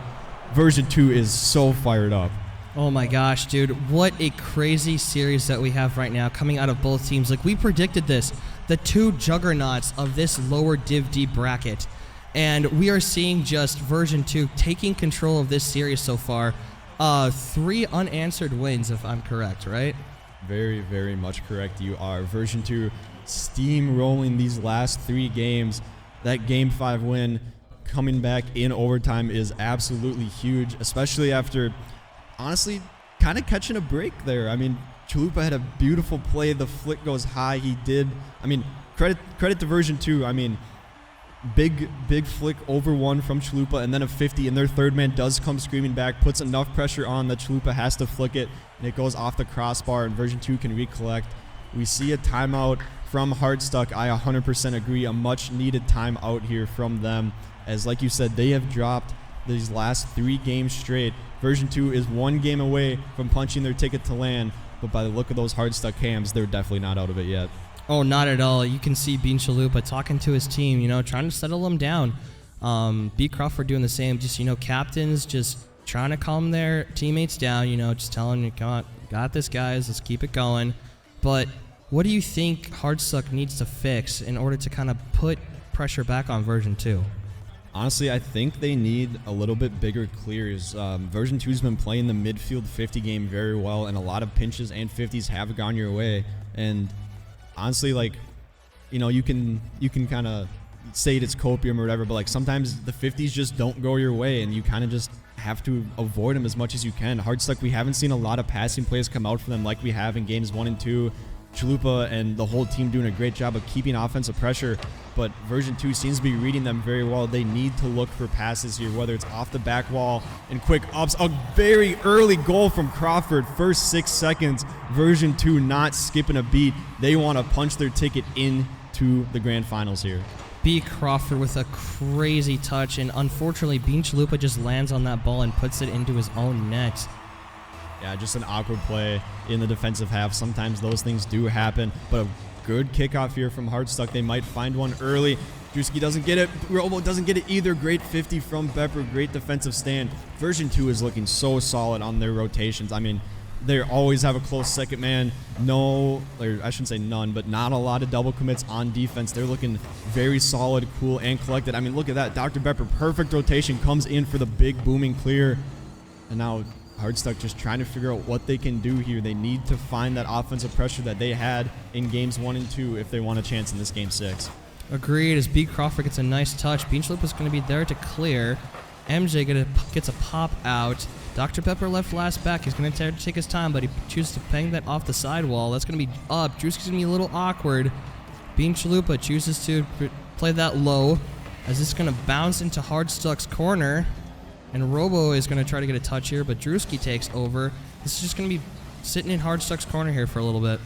Version 2 is so fired up. Oh my gosh, dude. What a crazy series that we have right now coming out of both teams. Like, we predicted this. The two juggernauts of this lower Div D bracket. And we are seeing just version 2 taking control of this series so far. 3 unanswered wins, if I'm correct, right? Very, very much correct. You are. Version 2 steamrolling these last 3 games. That game 5 win coming back in overtime is absolutely huge, especially after, honestly, kind of catching a break there. I mean, Chalupa had a beautiful play. The flick goes high. He did. I mean, credit to version 2. I mean, big flick over one from Chalupa, and then a 50, and their third man does come screaming back, puts enough pressure on that Chalupa has to flick it, and it goes off the crossbar, and version 2 can recollect. We see a timeout from Hardstuck. I 100% agree. A much needed timeout here from them, as like you said, they have dropped these last 3 games straight. Version 2 is 1 game away from punching their ticket to land, but by the look of those Hardstuck cams, they're definitely not out of it yet. Oh, not at all. You can see Bean Chalupa talking to his team, trying to settle them down. B. Crawford doing the same, just, captains just trying to calm their teammates down, just telling them, got this, guys, let's keep it going. But what do you think Hardstuck needs to fix in order to kind of put pressure back on version 2? Honestly, I think they need a little bit bigger clears. Version 2's been playing the midfield 50 game very well, and a lot of pinches and 50s have gone your way. And honestly, you can kind of say it's copium or whatever, but sometimes the 50s just don't go your way, and you kind of just have to avoid them as much as you can. Hardstuck, we haven't seen a lot of passing plays come out for them like we have in games 1 and 2. Chalupa and the whole team doing a great job of keeping offensive pressure, but version 2 seems to be reading them very well. They need to look for passes here, whether it's off the back wall and quick ups. A very early goal from Crawford, first 6 seconds. Version 2 not skipping a beat. They want to punch their ticket into the grand finals here. B. Crawford with a crazy touch, and unfortunately, Bean Chalupa just lands on that ball and puts it into his own net. Yeah, just an awkward play in the defensive half. Sometimes those things do happen, but a good kickoff here from Hardstuck. They might find one early. Drewski doesn't get it. Robo doesn't get it either. Great 50 from Bepper. Great defensive stand. Version 2 is looking so solid on their rotations. I mean, they always have a close second man. No, or I shouldn't say none, but not a lot of double commits on defense. They're looking very solid, cool, and collected. I mean, look at that. Dr. Bepper, perfect rotation, comes in for the big booming clear. And now Hardstuck just trying to figure out what they can do here. They need to find that offensive pressure that they had in games 1 and 2 if they want a chance in this game 6. Agreed. As B. Crawford gets a nice touch, Bean Chalupa is going to be there to clear. MJ gets a pop out. Dr. Pepper left last back. He's going to take his time, but he chooses to bang that off the sidewall. That's going to be up. Drewski's going to be a little awkward. Bean Chalupa chooses to play that low, as this is going to bounce into Hardstuck's corner. And Robo is going to try to get a touch here, but Drewski takes over. This is just going to be sitting in Hardstuck's corner here for a little bit.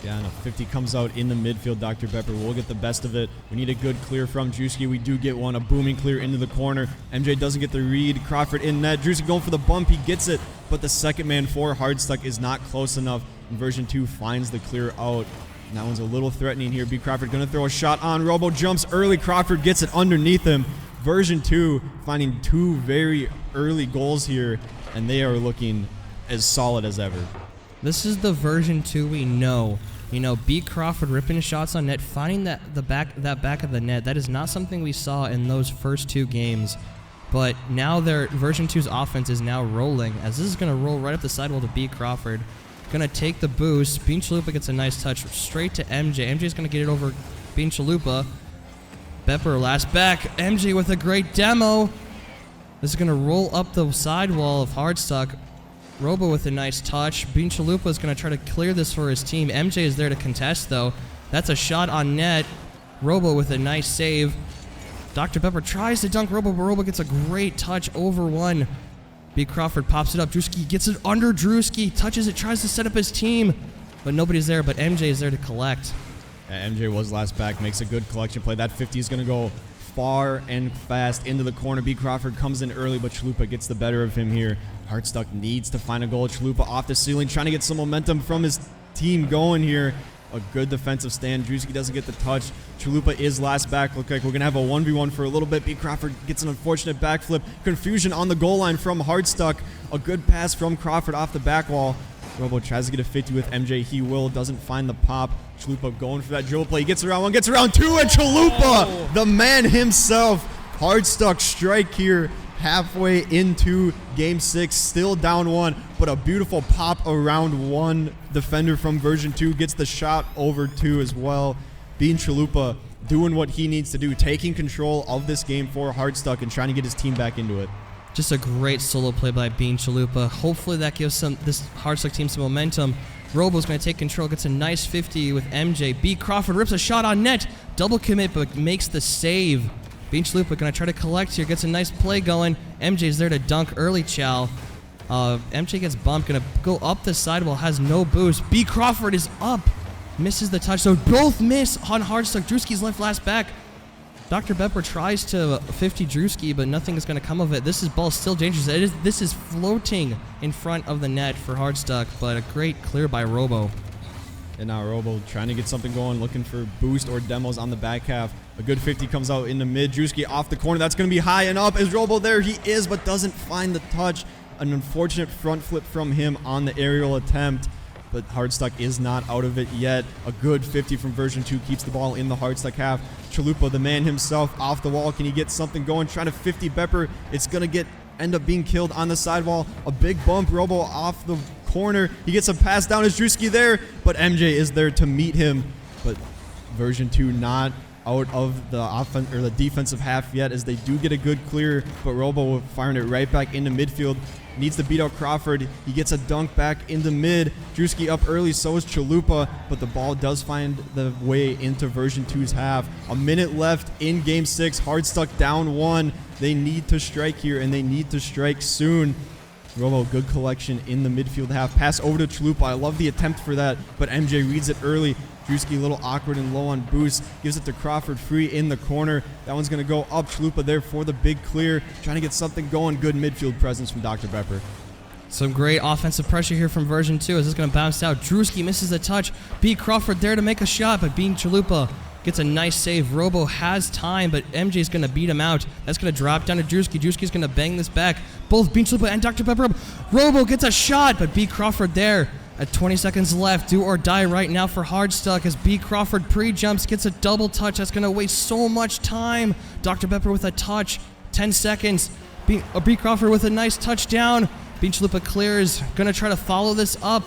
Yeah, and a 50 comes out in the midfield. Dr. Pepper will get the best of it. We need a good clear from Drewski. We do get one, a booming clear into the corner. MJ doesn't get the read. Crawford in net. Drewski going for the bump. He gets it, but the second man for Hardstuck is not close enough. And version 2 finds the clear out. And that one's a little threatening here. B. Crawford going to throw a shot on. Robo jumps early. Crawford gets it underneath him. Version 2 finding 2 very early goals here, and they are looking as solid as ever. This is the version 2 we know. You know, B. Crawford ripping shots on net, finding that back of the net. That is not something we saw in those first 2 games. But now their version 2's offense is now rolling, as this is going to roll right up the sidewall to B. Crawford. Going to take the boost. Bean Chalupa gets a nice touch straight to MJ. MJ's going to get it over Bean Chalupa. Bepper last back. MJ with a great demo. This is going to roll up the sidewall of Hardstuck. Robo with a nice touch. Bean Chalupa is going to try to clear this for his team. MJ is there to contest, though. That's a shot on net. Robo with a nice save. Dr. Pepper tries to dunk Robo, but Robo gets a great touch over one. B. Crawford pops it up. Drewski gets it under Drewski. Touches it, tries to set up his team. But nobody's there, but MJ is there to collect. Yeah, MJ was last back, makes a good collection play. That 50 is going to go far and fast into the corner. B. Crawford comes in early, but Chalupa gets the better of him here. Hardstuck needs to find a goal. Chalupa off the ceiling, trying to get some momentum from his team going here. A good defensive stand. Drewski doesn't get the touch. Chalupa is last back. Look like we're going to have a 1v1 for a little bit. B. Crawford gets an unfortunate backflip. Confusion on the goal line from Hardstuck. A good pass from Crawford off the back wall. Robo tries to get a 50 with MJ. He doesn't find the pop. Chalupa going for that dribble play. He gets around one, gets around two, and Chalupa, the man himself. Hardstuck strike here halfway into game 6, still down 1, but a beautiful pop around one. Defender from version 2 gets the shot over 2 as well. Bean Chalupa doing what he needs to do, taking control of this game for Hardstuck and trying to get his team back into it. Just a great solo play by Bean Chalupa. Hopefully that gives this Hardstuck team some momentum. Robo's going to take control, gets a nice 50 with MJ. B. Crawford rips a shot on net. Double commit, but makes the save. Bean Chalupa going to try to collect here, gets a nice play going. MJ's there to dunk early, Chow. MJ gets bumped, going to go up the sidewall, has no boost. B. Crawford is up, misses the touch. So both miss on Hardstuck. Drewski's left last back. Dr. Bepper tries to 50 Drewski, but nothing is going to come of it. This ball still dangerous. This is floating in front of the net for Hardstuck, but a great clear by Robo. And now Robo trying to get something going, looking for boost or demos on the back half. A good 50 comes out in the mid. Drewski off the corner. That's going to be high and up. Is Robo there? He is, but doesn't find the touch. An unfortunate front flip from him on the aerial attempt. But Hardstuck is not out of it yet. A good 50 from version 2 keeps the ball in the Hardstuck half. Chalupa, the man himself, off the wall. Can he get something going? Trying to 50 Bepper. It's going to end up being killed on the sidewall. A big bump. Robo off the corner. He gets a pass down. Is Drewski there? But MJ is there to meet him. But version 2 not out of the offense or the defensive half yet, as they do get a good clear, but Robo firing it right back into midfield. needs to beat out Crawford. He gets a dunk back into mid. Drewski up early, so is Chalupa, but the ball does find the way into version 2's half. A minute left in game 6. Hard Stuck down 1. They need to strike here, and they need to strike soon. Robo, good collection in the midfield half. Pass over to Chalupa. I love the attempt for that, but MJ reads it early. Drewski a little awkward and low on boost. Gives it to Crawford free in the corner. That one's going to go up. Chalupa there for the big clear. Trying to get something going. Good midfield presence from Dr. Pepper. Some great offensive pressure here from version 2 as this is going to bounce out. Drewski misses a touch. B. Crawford there to make a shot, but Bean Chalupa gets a nice save. Robo has time, but MJ's going to beat him out. That's going to drop down to Drewski. Drewski's going to bang this back. Both Bean Chalupa and Dr. Pepper up. Robo gets a shot, but B. Crawford there. At 20 seconds left, do or die right now for Hard Stuck as B. Crawford pre-jumps, gets a double touch. That's going to waste so much time. Dr. Pepper with a touch, 10 seconds. B. Crawford with a nice touchdown. B. Chalupa clears, going to try to follow this up.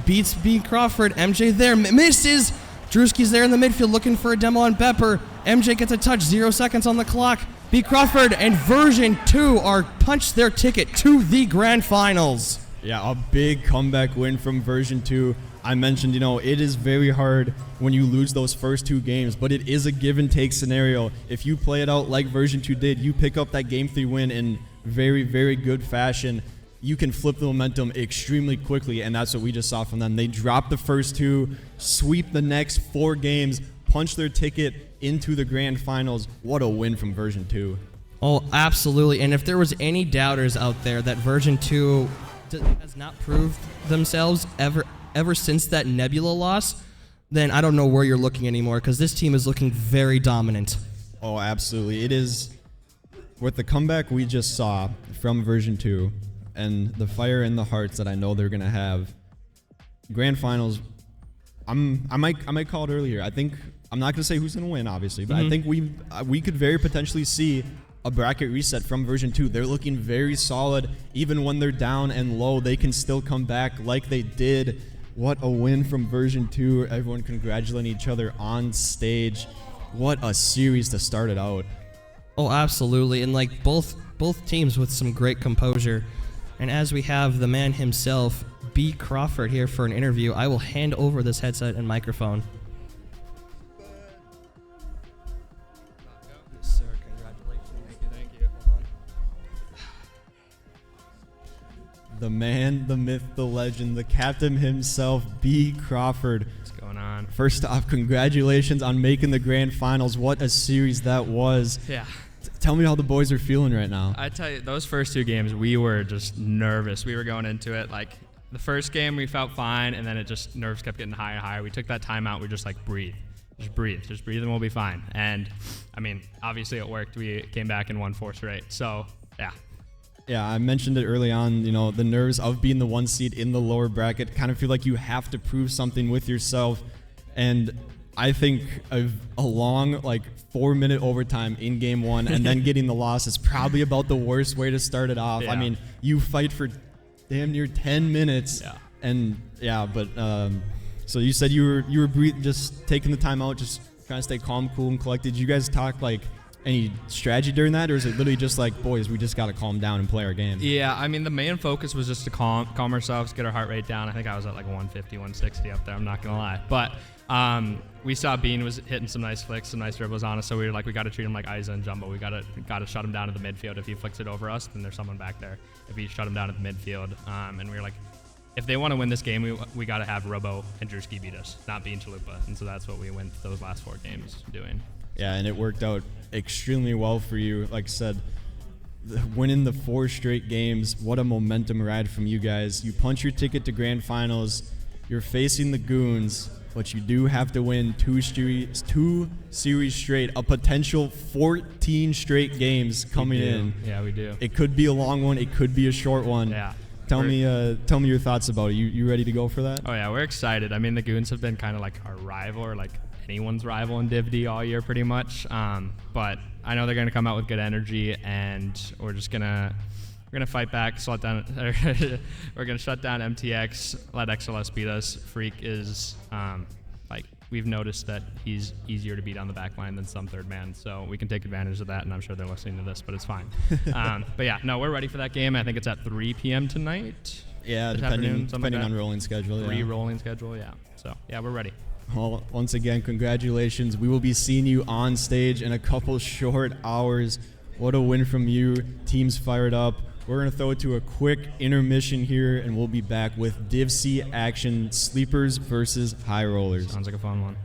Beats B. Crawford. MJ there, misses. Drewski's there in the midfield looking for a demo on Pepper. MJ gets a touch, 0 seconds on the clock. B. Crawford and version 2 are punched their ticket to the grand finals. Yeah, a big comeback win from version 2. I mentioned, it is very hard when you lose those first 2 games, but it is a give and take scenario. If you play it out like version 2 did, you pick up that game 3 win in very, very good fashion. You can flip the momentum extremely quickly, and that's what we just saw from them. They dropped the first 2, sweep the next 4 games, punch their ticket into the grand finals. What a win from version 2. Oh, absolutely. And if there was any doubters out there that version 2 has not proved themselves ever since that Nebula loss, then I don't know where you're looking anymore, because this team is looking very dominant. Oh, absolutely. It is, with the comeback we just saw from version 2 and the fire in the hearts that I know they're going to have, grand finals, I might call it earlier. I think, I'm not going to say who's going to win, obviously, but I think we could very potentially see a bracket reset from version 2. They're looking very solid. Even when they're down and low, they can still come back like they did. What a win from version 2. Everyone congratulating each other on stage. What a series to start it out. Oh, absolutely. And like both teams with some great composure. And as we have the man himself, B. Crawford, here for an interview, I will hand over this headset and microphone. The man, the myth, the legend, the captain himself, B. Crawford. What's going on? First off, congratulations on making the grand finals. What a series that was. Yeah. Tell me how the boys are feeling right now. I tell you, those first 2 games, we were just nervous. We were going into it like the first game we felt fine, and then nerves kept getting higher and higher. We took that time out. We just like breathe and we'll be fine. And I mean, obviously it worked. We came back and won 4 straight. So yeah. Yeah, I mentioned it early on, the nerves of being the 1 seed in the lower bracket, kind of feel like you have to prove something with yourself. And I think a long, 4-minute overtime in game 1 and then getting the loss is probably about the worst way to start it off. Yeah. I mean, you fight for damn near 10 minutes. Yeah. And so you said you were just taking the time out, just trying to stay calm, cool, and collected. Did you guys talk any strategy during that, or is it literally just boys, we just got to calm down and play our game? Yeah, I mean, the main focus was just to calm ourselves, get our heart rate down. I think I was at 150, 160 up there, I'm not going to lie. But we saw Bean was hitting some nice flicks, some nice dribbles on us, so we were like, we got to treat him like Isa and Jumbo. We got to shut him down in the midfield. If he flicks it over us, then there's someone back there. If he shut him down at the midfield, and we were like, if they want to win this game, we got to have Robo and Drewski beat us, not Bean Chalupa. And so that's what we went those last 4 games doing. Yeah, and it worked out extremely well for you. Like I said, winning the 4 straight games, what a momentum ride from you guys. You punch your ticket to grand finals. You're facing the Goons, but you do have to win 2 series straight, a potential 14 straight games coming in. Yeah, we do. It could be a long one. It could be a short one. Yeah. Tell me your thoughts about it. You ready to go for that? Oh, yeah, we're excited. I mean, the Goons have been kind of like our rival, or anyone's rival in Div D all year pretty much. But I know they're going to come out with good energy, and we're gonna fight back, we're gonna shut down MTX, let XLS beat us. Freak is we've noticed that he's easier to beat on the back line than some third man, so we can take advantage of that, and I'm sure they're listening to this, but it's fine. But yeah, no, we're ready for that game. I think it's at 3 p.m. tonight. Yeah, This depending afternoon, something like on that. rolling schedule. Yeah. Re-rolling schedule, yeah. So, yeah, we're ready. Well, once again, congratulations. We will be seeing you on stage in a couple short hours. What a win from you. Team's fired up. We're going to throw it to a quick intermission here, and we'll be back with Div C action, sleepers versus high rollers. Sounds like a fun one.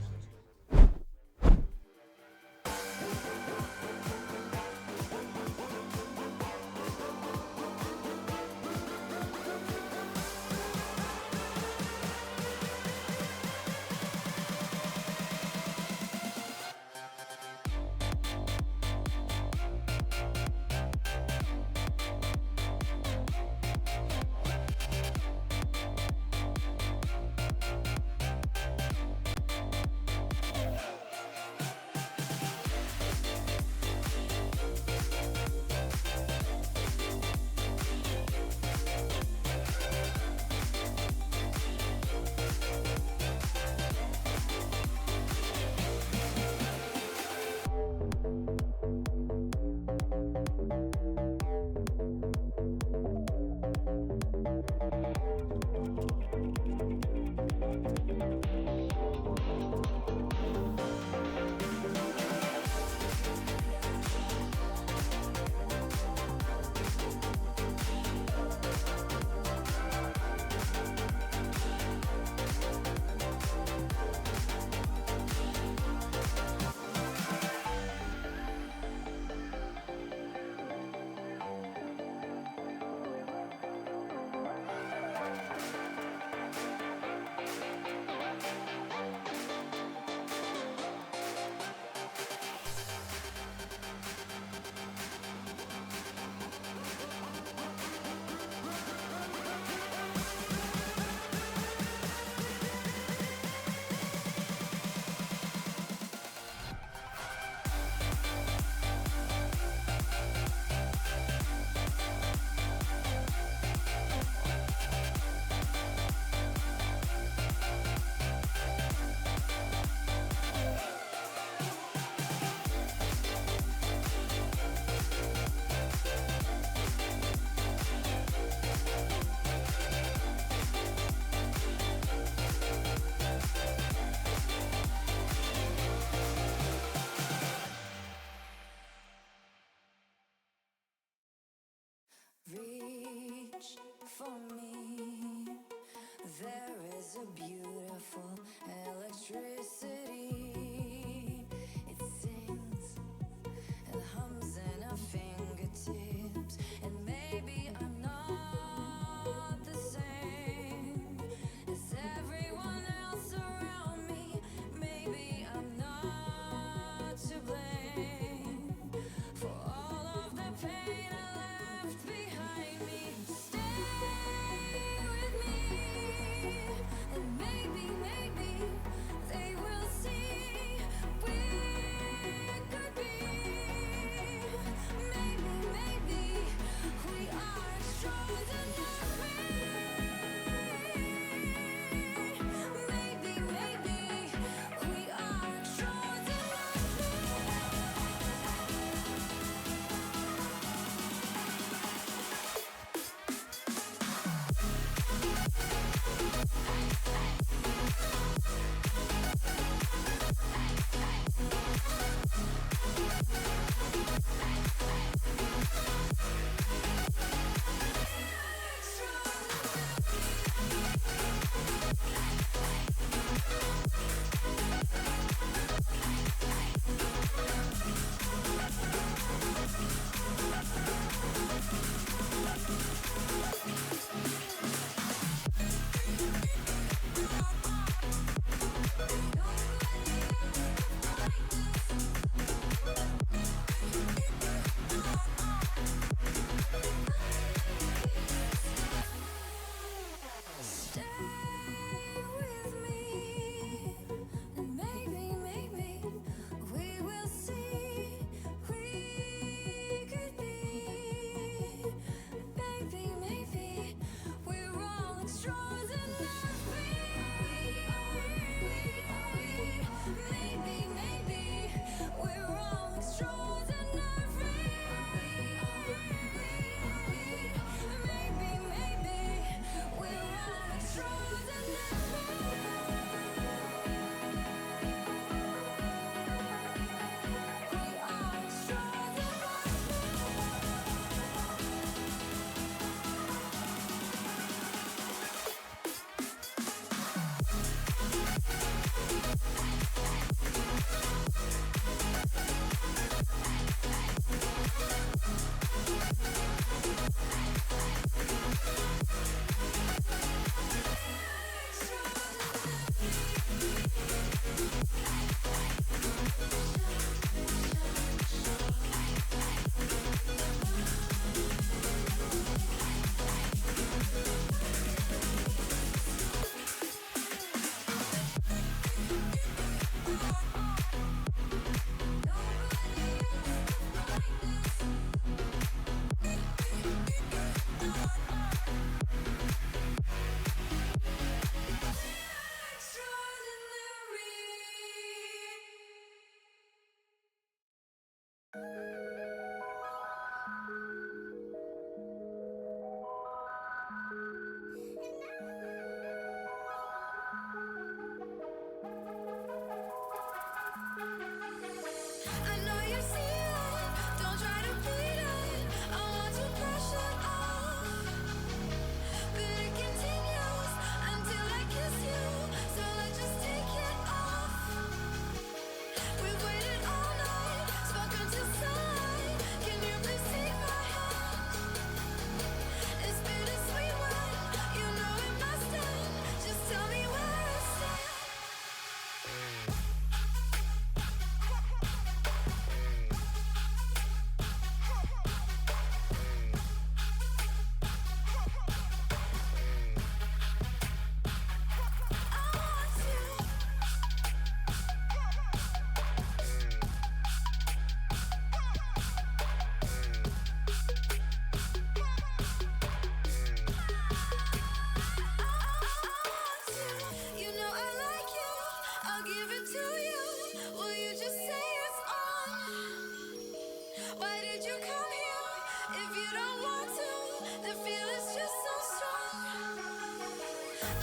Reach for me. There is a beautiful electricity. It sings and hums in our fingertips. And maybe I'm not the same as everyone else around me. Maybe I'm not to blame for all of the pain I left behind me. Stay with me, and maybe they will see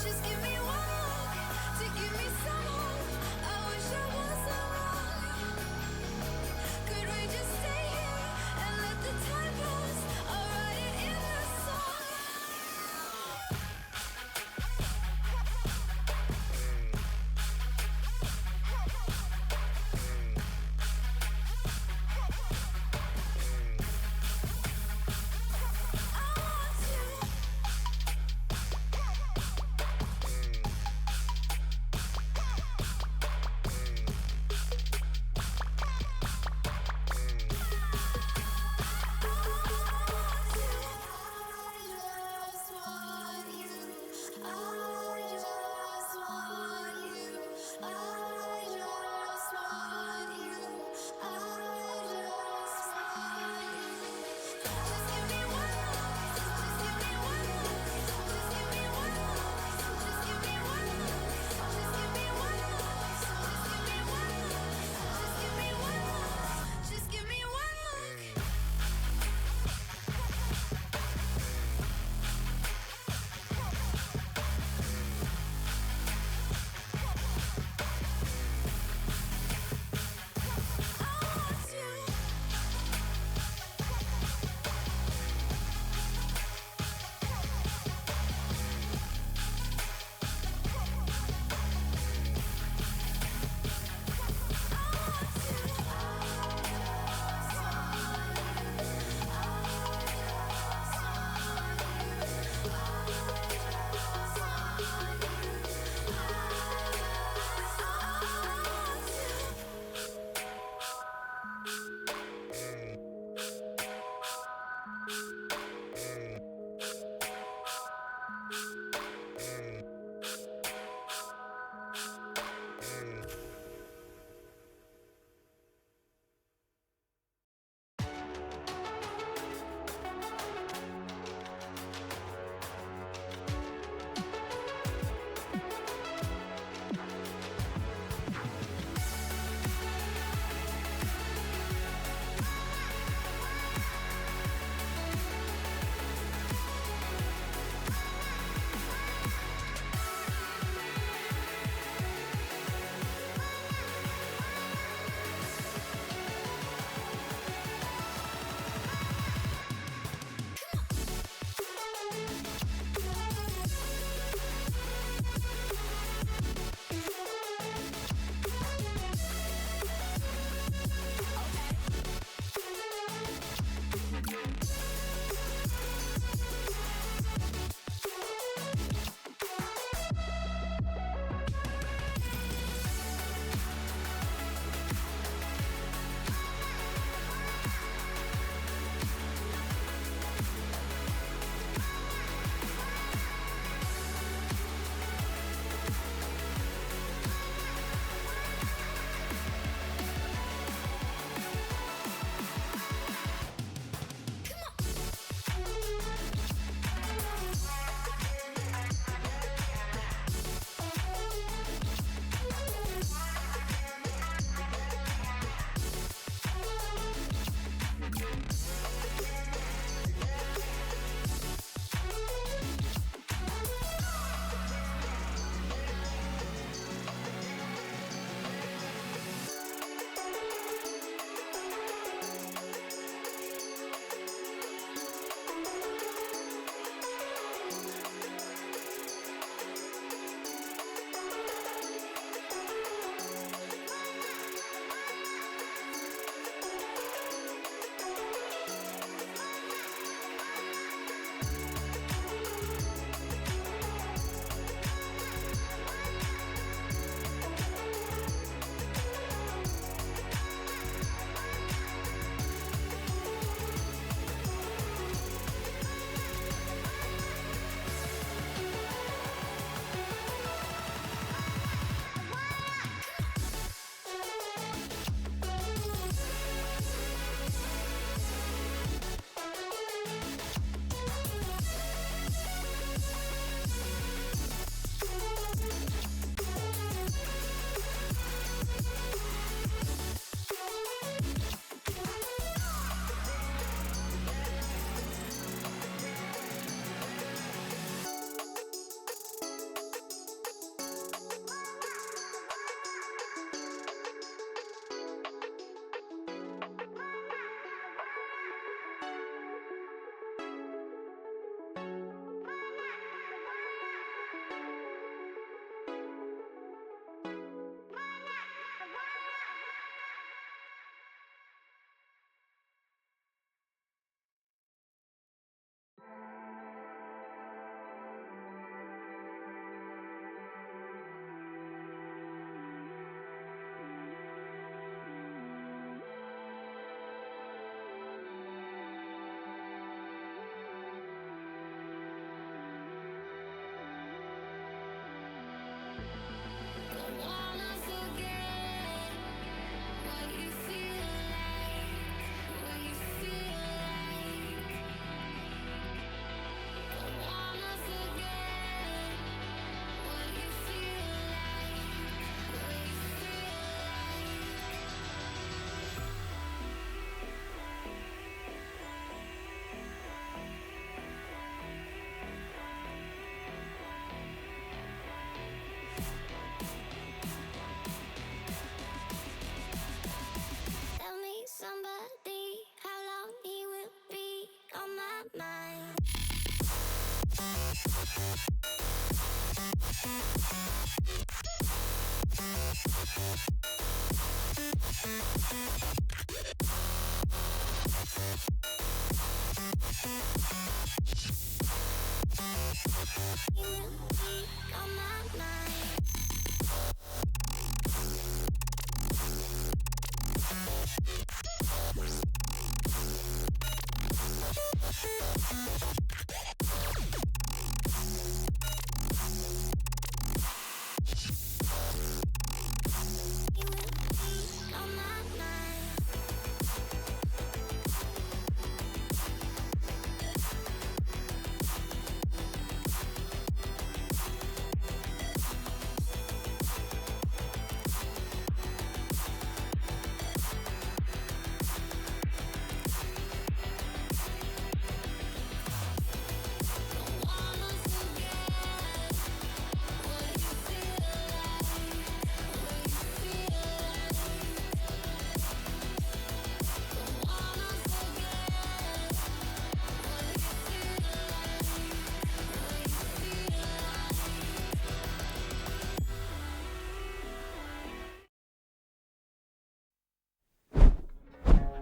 Just give me one more to give me some hope. I wish I wasn't wrong. Could we just stay here and let the time pass? I'll write it in a song. I want you.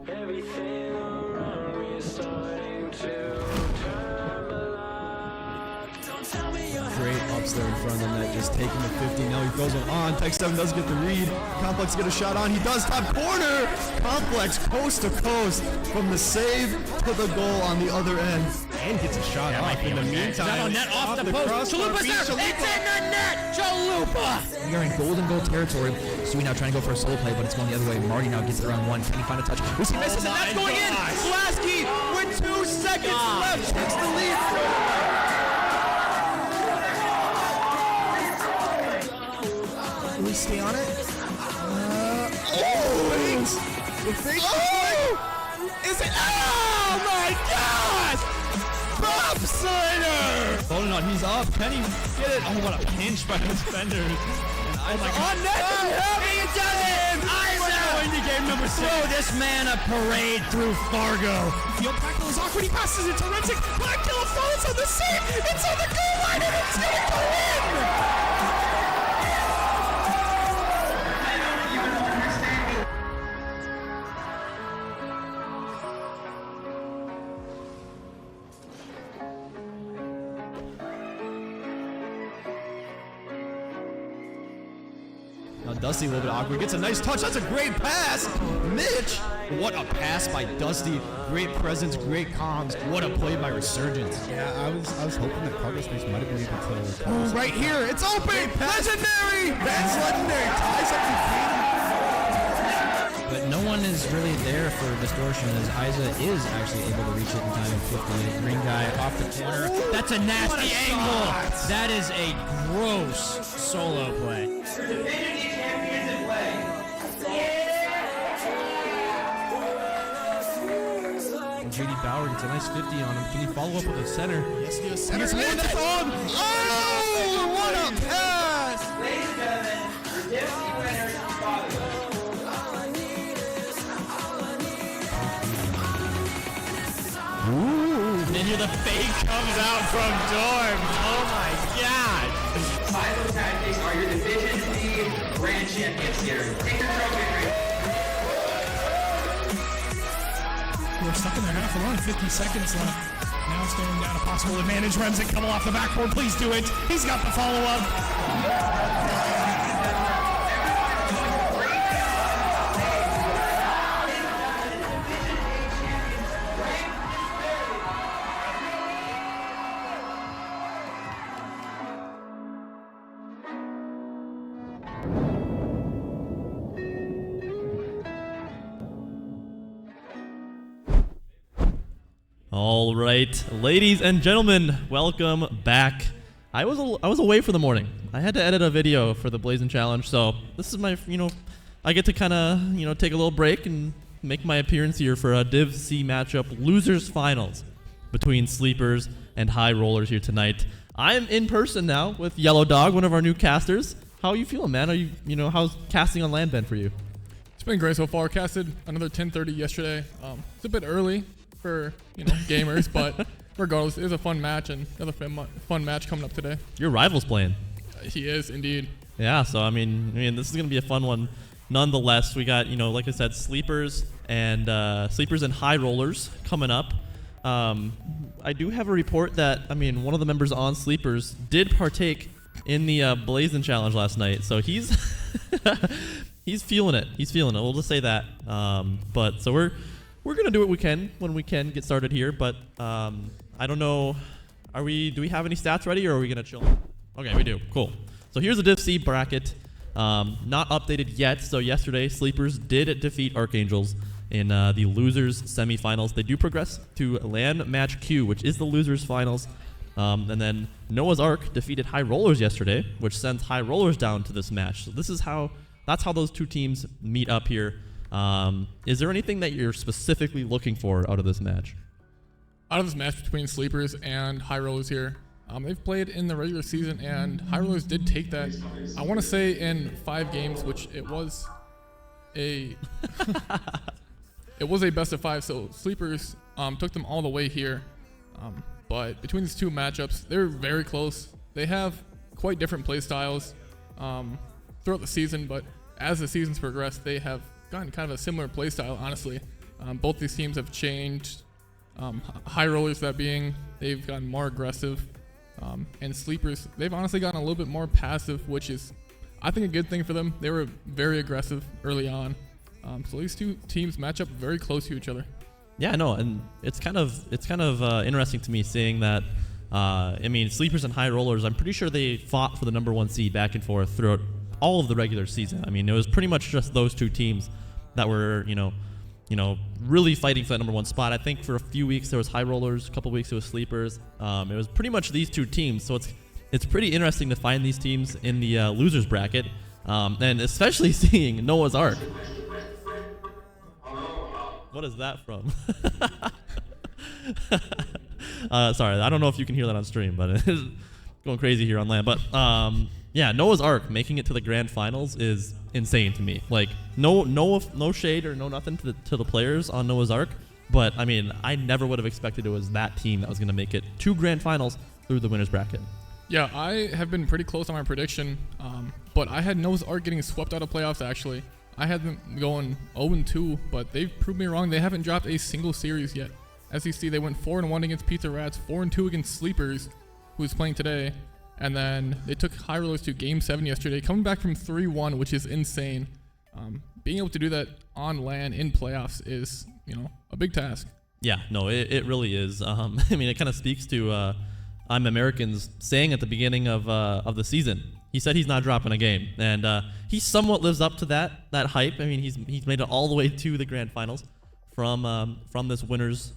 Everything around me is starting to turn black. Don't tell me you're Great ups there in front of the net, just taking the 50. Now he throws one on. Tech 7 does get the read. Complex get a shot on. He does top corner. Complex coast to coast from the save to the goal on the other end. And gets a shot off in the meantime. Is that on net off the post? crossbar, Chalupa's beats there. Chalupa. It's in the net. Chalupa. We are in golden goal territory. Sui now trying to go for a solo play, but it's going the other way. Marty now gets it around one. Can he find a touch? We see misses, and that's going in. Lasky with 2 seconds left takes the lead. Can we stay on it? The fake is it? Oh my gosh! Bob Snyder! Holding on, he's up. Can he get it? Oh, what a pinch by the defenders. On net! He does it! Going to game number 6. Throw this man a parade through Fargo. Field tackle is awkward. He passes it to Rensick. Black Kill falls on the save. It's on the goal line and it's going to go in. Now Dusty a little bit awkward. Gets a nice touch. That's a great pass. Mitch. What a pass by Dusty. Great presence, great comms. What a play by Resurgence. Yeah, I was hoping that Cargo Space might have been able to. Oh, right here. It's open. Legendary. That's legendary. Ties up the But no one is really there for distortion as Isa is actually able to reach it in time in 58. Green guy off the corner. That's a nasty angle. That is a gross solo play. And JD Bauer gets a nice 50 on him. Can he follow up with a center? Yes, he is. Center. It's one that's on. Oh, what a pass. Ladies and gentlemen, your Dipsy winners and fathers. And here the fake comes out from Dorm. Oh my god. Silo Tactics are your Division D Grand Champions here. Take your trophy. We're stuck in their half alone. 50 seconds left. Now staring down a possible advantage. Rensick coming off the backboard. Please do it. He's got the follow-up. All right, ladies and gentlemen, welcome back. I was away for the morning. I had to edit a video for the Blazing Challenge, so this is my, I get to kind of, take a little break and make my appearance here for a Div C matchup, losers finals between sleepers and high rollers here tonight. I'm in person now with Yellow Dog, one of our new casters. How are you feeling, man? Are you, how's casting on land been for you? It's been great so far. Casted another 10:30 yesterday. It's a bit early for gamers, but regardless, it was a fun match and another fun match coming up today. Your rival's playing. He is indeed. Yeah, so I mean, this is gonna be a fun one. Nonetheless, we got like I said, sleepers and high rollers coming up. I do have a report that one of the members on sleepers did partake in the Blazing Challenge last night, so he's he's feeling it. He's feeling it. We'll just say that. But so we're gonna do what we can when we can get started here. But I don't know. Do we have any stats ready, or are we gonna chill? Okay, we do. Cool. So here's the Div C bracket. Not updated yet. So yesterday, Sleepers did defeat Archangels in the losers semifinals. They do progress to LAN Match Q, which is the losers finals. And then Noah's Ark defeated High Rollers yesterday, which sends High Rollers down to this match. So that's how those two teams meet up here. Is there anything that you're specifically looking for out of this match? Out of this match between Sleepers and High Rollers here, they've played in the regular season, and High Rollers did take that, I want to say, in 5 games, which it was a it was a best of 5. So Sleepers took them all the way here. But between these two matchups, they're very close. They have quite different play styles throughout the season, but as the seasons progress, they have gotten kind of a similar play style, honestly. Both these teams have changed. High Rollers, that being, they've gotten more aggressive. And Sleepers, they've honestly gotten a little bit more passive, which is, I think, a good thing for them. They were very aggressive early on. So these two teams match up very close to each other. Yeah, no, and it's kind of interesting to me seeing that. Sleepers and High Rollers, I'm pretty sure they fought for the #1 seed back and forth throughout all of the regular season. It was pretty much just those two teams that were, really fighting for that #1 spot. I think for a few weeks there was High Rollers, a couple weeks it was Sleepers. It was pretty much these two teams. So it's pretty interesting to find these teams in the losers bracket, and especially seeing Noah's Ark. What is that from? Sorry, I don't know if you can hear that on stream, but it's going crazy here on LAN. But yeah, Noah's Ark making it to the grand finals is insane to me. Like no shade or no nothing to the players on Noah's Ark, but I never would have expected it was that team that was going to make it to grand finals through the winners bracket. Yeah, I have been pretty close on my prediction, but I had Noah's Ark getting swept out of playoffs, actually. I had them going 0-2, but they've proved me wrong. They haven't dropped a single series yet. As you see, they went 4-1 against Pizza Rats, 4-2 against Sleepers, who's playing today, and then they took High Rollers to Game 7 yesterday, coming back from 3-1, which is insane. Being able to do that on LAN in playoffs is, a big task. Yeah, no, it really is. It kind of speaks to I'm Americans saying at the beginning of the season. He said he's not dropping a game, and he somewhat lives up to that hype. He's made it all the way to the grand finals from this winners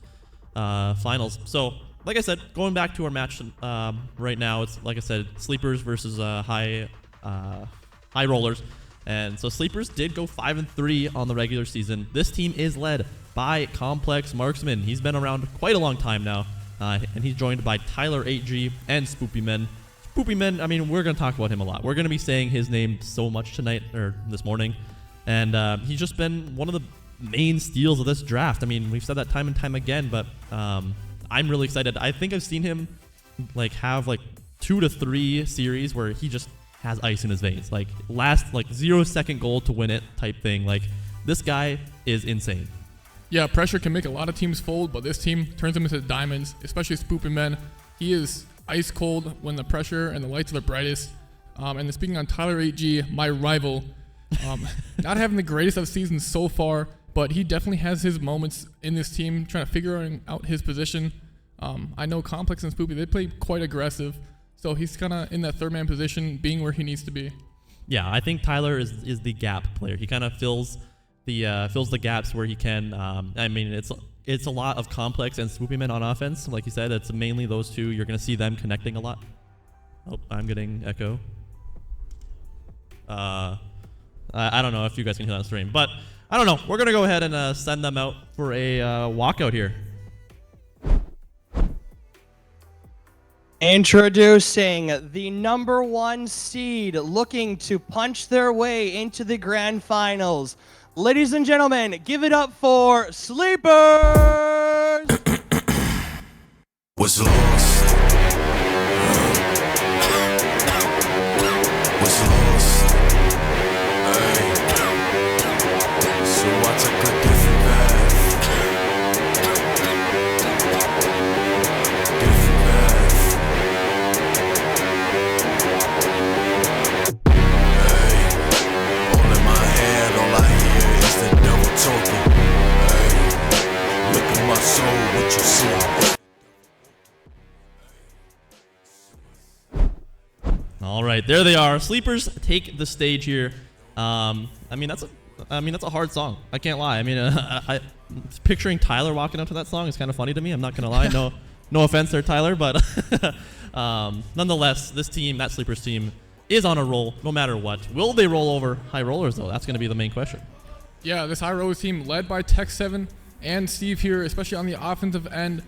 finals. So, like I said, going back to our match right now, it's like I said, Sleepers versus High Rollers, and so Sleepers did go 5-3 on the regular season. This team is led by Complex Marksman. He's been around quite a long time now, and he's joined by Tyler 8G and Spoopy Men. Spoopy Men, we're going to talk about him a lot. We're going to be saying his name so much tonight, or this morning. And he's just been one of the main steals of this draft. We've said that time and time again, but I'm really excited. I think I've seen him have 2 to 3 series where he just has ice in his veins. Last 0-second goal to win it type thing. This guy is insane. Yeah, pressure can make a lot of teams fold, but this team turns them into diamonds, especially Spoopy Men. He is ice cold when the pressure and the lights are the brightest. And then speaking on Tyler 8G, my rival, not having the greatest of seasons so far, but he definitely has his moments in this team trying to figure out his position. I know Complex and Spoopy, they play quite aggressive, so he's kind of in that third man position, being where he needs to be. Yeah, I think Tyler is the gap player. He kind of fills the gaps where he can. It's a lot of Complex and Swoopy Men on offense. Like you said, it's mainly those two. You're going to see them connecting a lot. Oh, I'm getting echo. I don't know if you guys can hear that on stream, but I don't know. We're going to go ahead and send them out for a walkout here. Introducing the #1 seed looking to punch their way into the grand finals. Ladies and gentlemen, give it up for Sleepers! Was lost. Was lost. Hey. So I took a different path. Different path. Hey. All in my head, all I hear is the devil talking. Hey. Look at my soul, what you see? All right, there they are. Sleepers take the stage here. I mean that's a hard song. I can't lie. I mean, I picturing Tyler walking up to that song is kind of funny to me. I'm not gonna lie. No offense there, Tyler, but nonetheless, this team, that Sleepers team, is on a roll no matter what. Will they roll over High Rollers though? That's gonna be the main question. Yeah, this High Rollers team led by Tech 7 and Steve here, especially on the offensive end.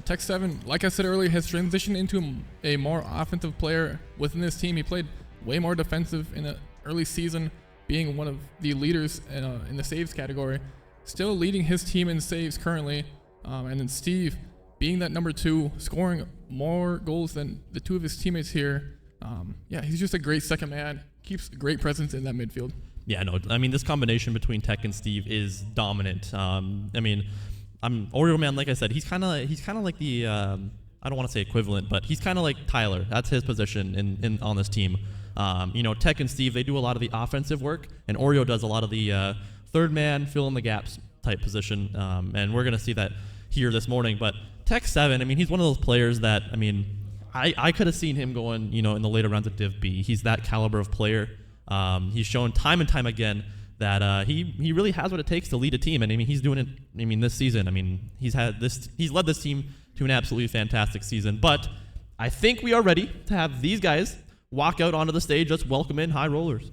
Tech 7, like I said earlier, has transitioned into a more offensive player within this team. He played way more defensive in the early season, being one of the leaders in the saves category. Still leading his team in saves currently. And then Steve, being that number 2, scoring more goals than the 2 of his teammates here. Yeah, he's just a great second man. Keeps a great presence in that midfield. Yeah, no, I mean, this combination between Tech and Steve is dominant. I mean, Oreo Man, like I said, he's kind of like the I don't want to say equivalent, but he's kind of like Tyler. That's his position in on this team. You know, Tech and Steve, they do a lot of the offensive work, and Oreo does a lot of the third man, fill in the gaps type position. And we're gonna see that here this morning. But Tech 7, I mean, he's one of those players that, I mean, I could have seen him going, you know, in the later rounds of Div B. He's that caliber of player. He's shown time and time again that he really has what it takes to lead a team, and I mean he's doing it. I mean this season, I mean he's led this team to an absolutely fantastic season. But I think we are ready to have these guys walk out onto the stage. Let's welcome in High Rollers.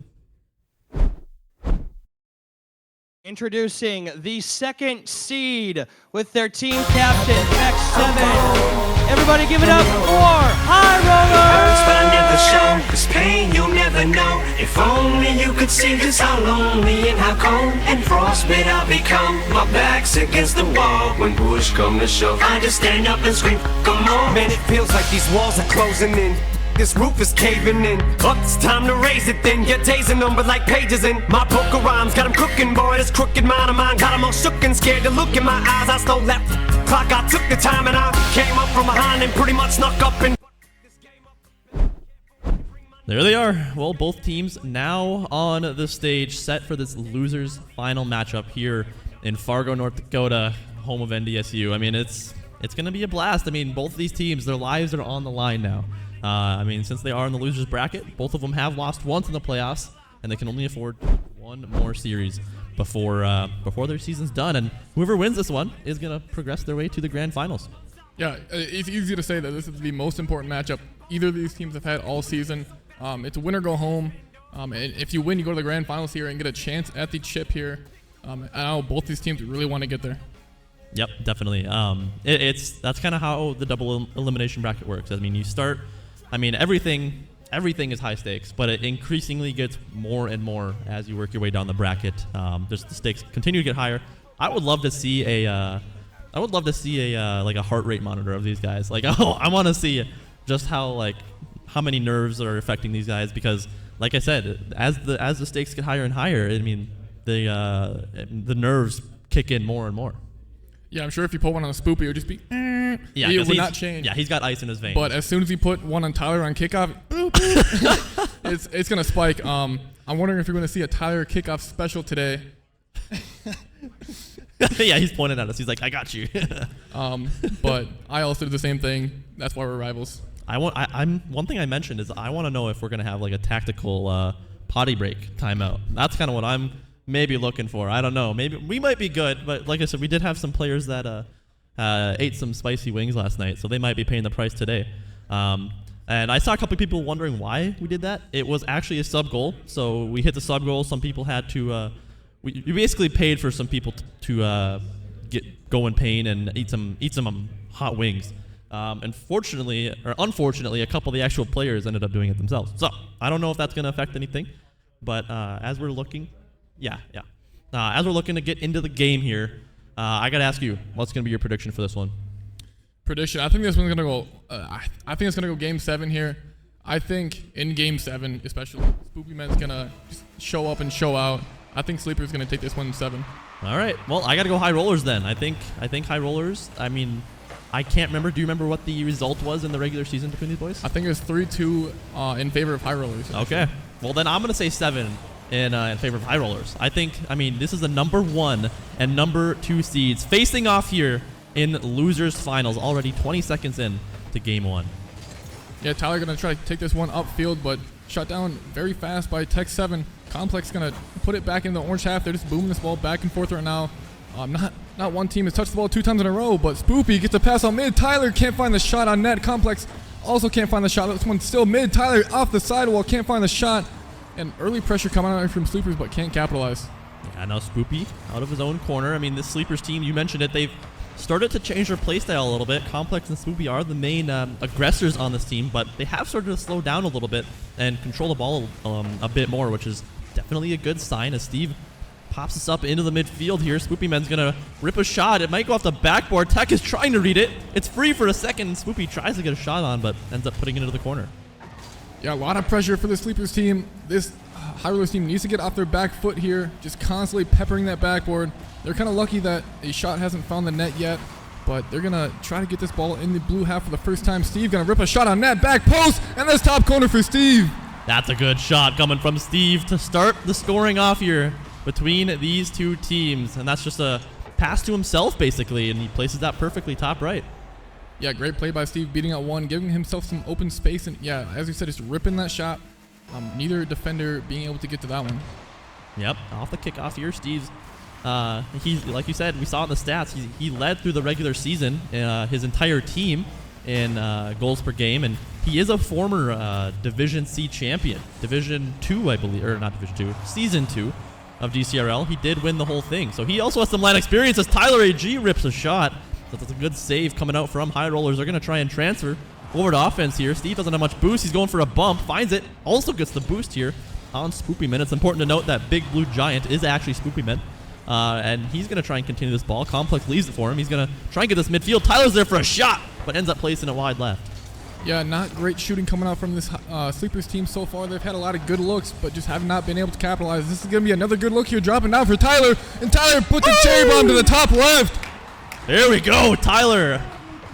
Introducing the second seed with their team captain, Tech 7. Everybody give it up for High Rollers! Never show this pain you'll never know. If only you could see just how lonely and how cold and frostbit I'll become. My back's against the wall when push come to shove. I just stand up and scream, come on. Man, it feels like these walls are closing in. This roof is caving in. Up, it's time to raise it then. Your days are numbered like pages in my book of rhymes. Got 'em cooking, boy, this crooked mind of mine. Got 'em all shook and scared to look in my eyes. I stole that clock, I took the time and I came up from behind and pretty much snuck up and There they are. Well, both teams now on the stage, set for this losers final matchup here in Fargo, North Dakota, home of NDSU. I mean, it's going to be a blast. I mean, both of these teams, their lives are on the line now. I mean, since they are in the losers bracket, both of them have lost once in the playoffs, and they can only afford one more series before their season's done. And whoever wins this one is going to progress their way to the grand finals. Yeah, it's easy to say that this is the most important matchup either of these teams have had all season. It's a win or go home. And if you win, you go to the grand finals here and get a chance at the chip here. I know both these teams really want to get there. Yep, definitely. That's kind of how the double elimination bracket works. I mean, you start. I mean, everything is high stakes, but it increasingly gets more and more as you work your way down the bracket. Just the stakes continue to get higher. I would love to see a like a heart rate monitor of these guys. Like, I want to see just how many nerves are affecting these guys, because, like I said, as the stakes get higher and higher, I mean, the nerves kick in more and more. Yeah, I'm sure if you put one on a Spoopy, it would just be. Yeah, it would not change. Yeah, he's got ice in his veins. But as soon as you put one on Tyler on kickoff, it's gonna spike. I'm wondering if you're gonna see a Tyler kickoff special today. Yeah, he's pointing at us. He's like, "I got you." But I also did the same thing. That's why we're rivals. One thing I mentioned is I want to know if we're gonna have like a tactical potty break timeout. That's kind of what I'm maybe looking for. I don't know. Maybe we might be good, but like I said, we did have some players that ate some spicy wings last night, so they might be paying the price today. And I saw a couple of people wondering why we did that. It was actually a sub goal, so we hit the sub goal. Some people had to. We basically paid for some people to go in pain and eat some hot wings. Unfortunately, a couple of the actual players ended up doing it themselves. So I don't know if that's going to affect anything, but as we're looking, as we're looking to get into the game here, I got to ask you, what's going to be your prediction for this one? Prediction. I think this one's gonna go. I think it's gonna go Game 7 here. I think in Game 7, especially, Spoopy Man's gonna just show up and show out. I think Sleeper's gonna take this one in 7. All right. Well, I gotta go High Rollers then. I think High Rollers. I mean, I can't remember. Do you remember what the result was in the regular season between these boys? I think it was 3-2 in favor of High Rollers. Okay. Well, then I'm gonna say 7 in favor of High Rollers. I mean, this is the number 1 and number 2 seeds facing off here in losers finals. Already 20 seconds in to Game 1. Yeah, Tyler gonna try to take this one upfield, but shut down very fast by Tech 7. Complex gonna put it back in the orange half. They're just booming this ball back and forth right now. Not one team has touched the ball 2 times in a row, but Spoopy gets a pass on mid. Tyler can't find the shot on net. Complex also can't find the shot. This one's still mid. Tyler off the sidewall, can't find the shot. And early pressure coming out from Sleepers, but can't capitalize. Yeah, now Spoopy out of his own corner. I mean, this Sleepers team, you mentioned it, they've started to change their playstyle a little bit. Complex and Spoopy are the main aggressors on this team, but they have started to slow down a little bit and control the ball a bit more, which is definitely a good sign as Steve pops this up into the midfield here. Spoopy Man's going to rip a shot. It might go off the backboard. Tech is trying to read it. It's free for a second. Spoopy tries to get a shot on, but ends up putting it into the corner. Yeah, a lot of pressure for the Sleepers team. This High Rollers team needs to get off their back foot here, just constantly peppering that backboard. They're kind of lucky that a shot hasn't found the net yet, but they're going to try to get this ball in the blue half for the first time. Steve going to rip a shot on net, back post, and this top corner for Steve. That's a good shot coming from Steve to start the scoring off here between these two teams. And that's just a pass to himself, basically, and he places that perfectly top right. Yeah, great play by Steve, beating out one, giving himself some open space. And yeah, as you said, just ripping that shot. Neither defender being able to get to that one. Yep, off the kickoff here, Steve's. He's, like you said, we saw in the stats, he led through the regular season, his entire team in goals per game, and he is a former Division C champion. Division 2, I believe, or not Division 2, Season 2 of DCRL. He did win the whole thing. So he also has some line experience as Tyler AG rips a shot. So that's a good save coming out from High Rollers. They're going to try and transfer over to offense here. Steve doesn't have much boost. He's going for a bump, finds it, also gets the boost here on Spoopy Man. It's important to note that Big Blue Giant is actually Spoopy Man. And he's going to try and continue this ball. Complex leaves it for him. He's going to try and get this midfield. Tyler's there for a shot, but ends up placing it wide left. Yeah, not great shooting coming out from this Sleepers team so far. They've had a lot of good looks, but just have not been able to capitalize. This is going to be another good look here, dropping down for Tyler. And Tyler puts a cherry bomb to the top left. There we go. Tyler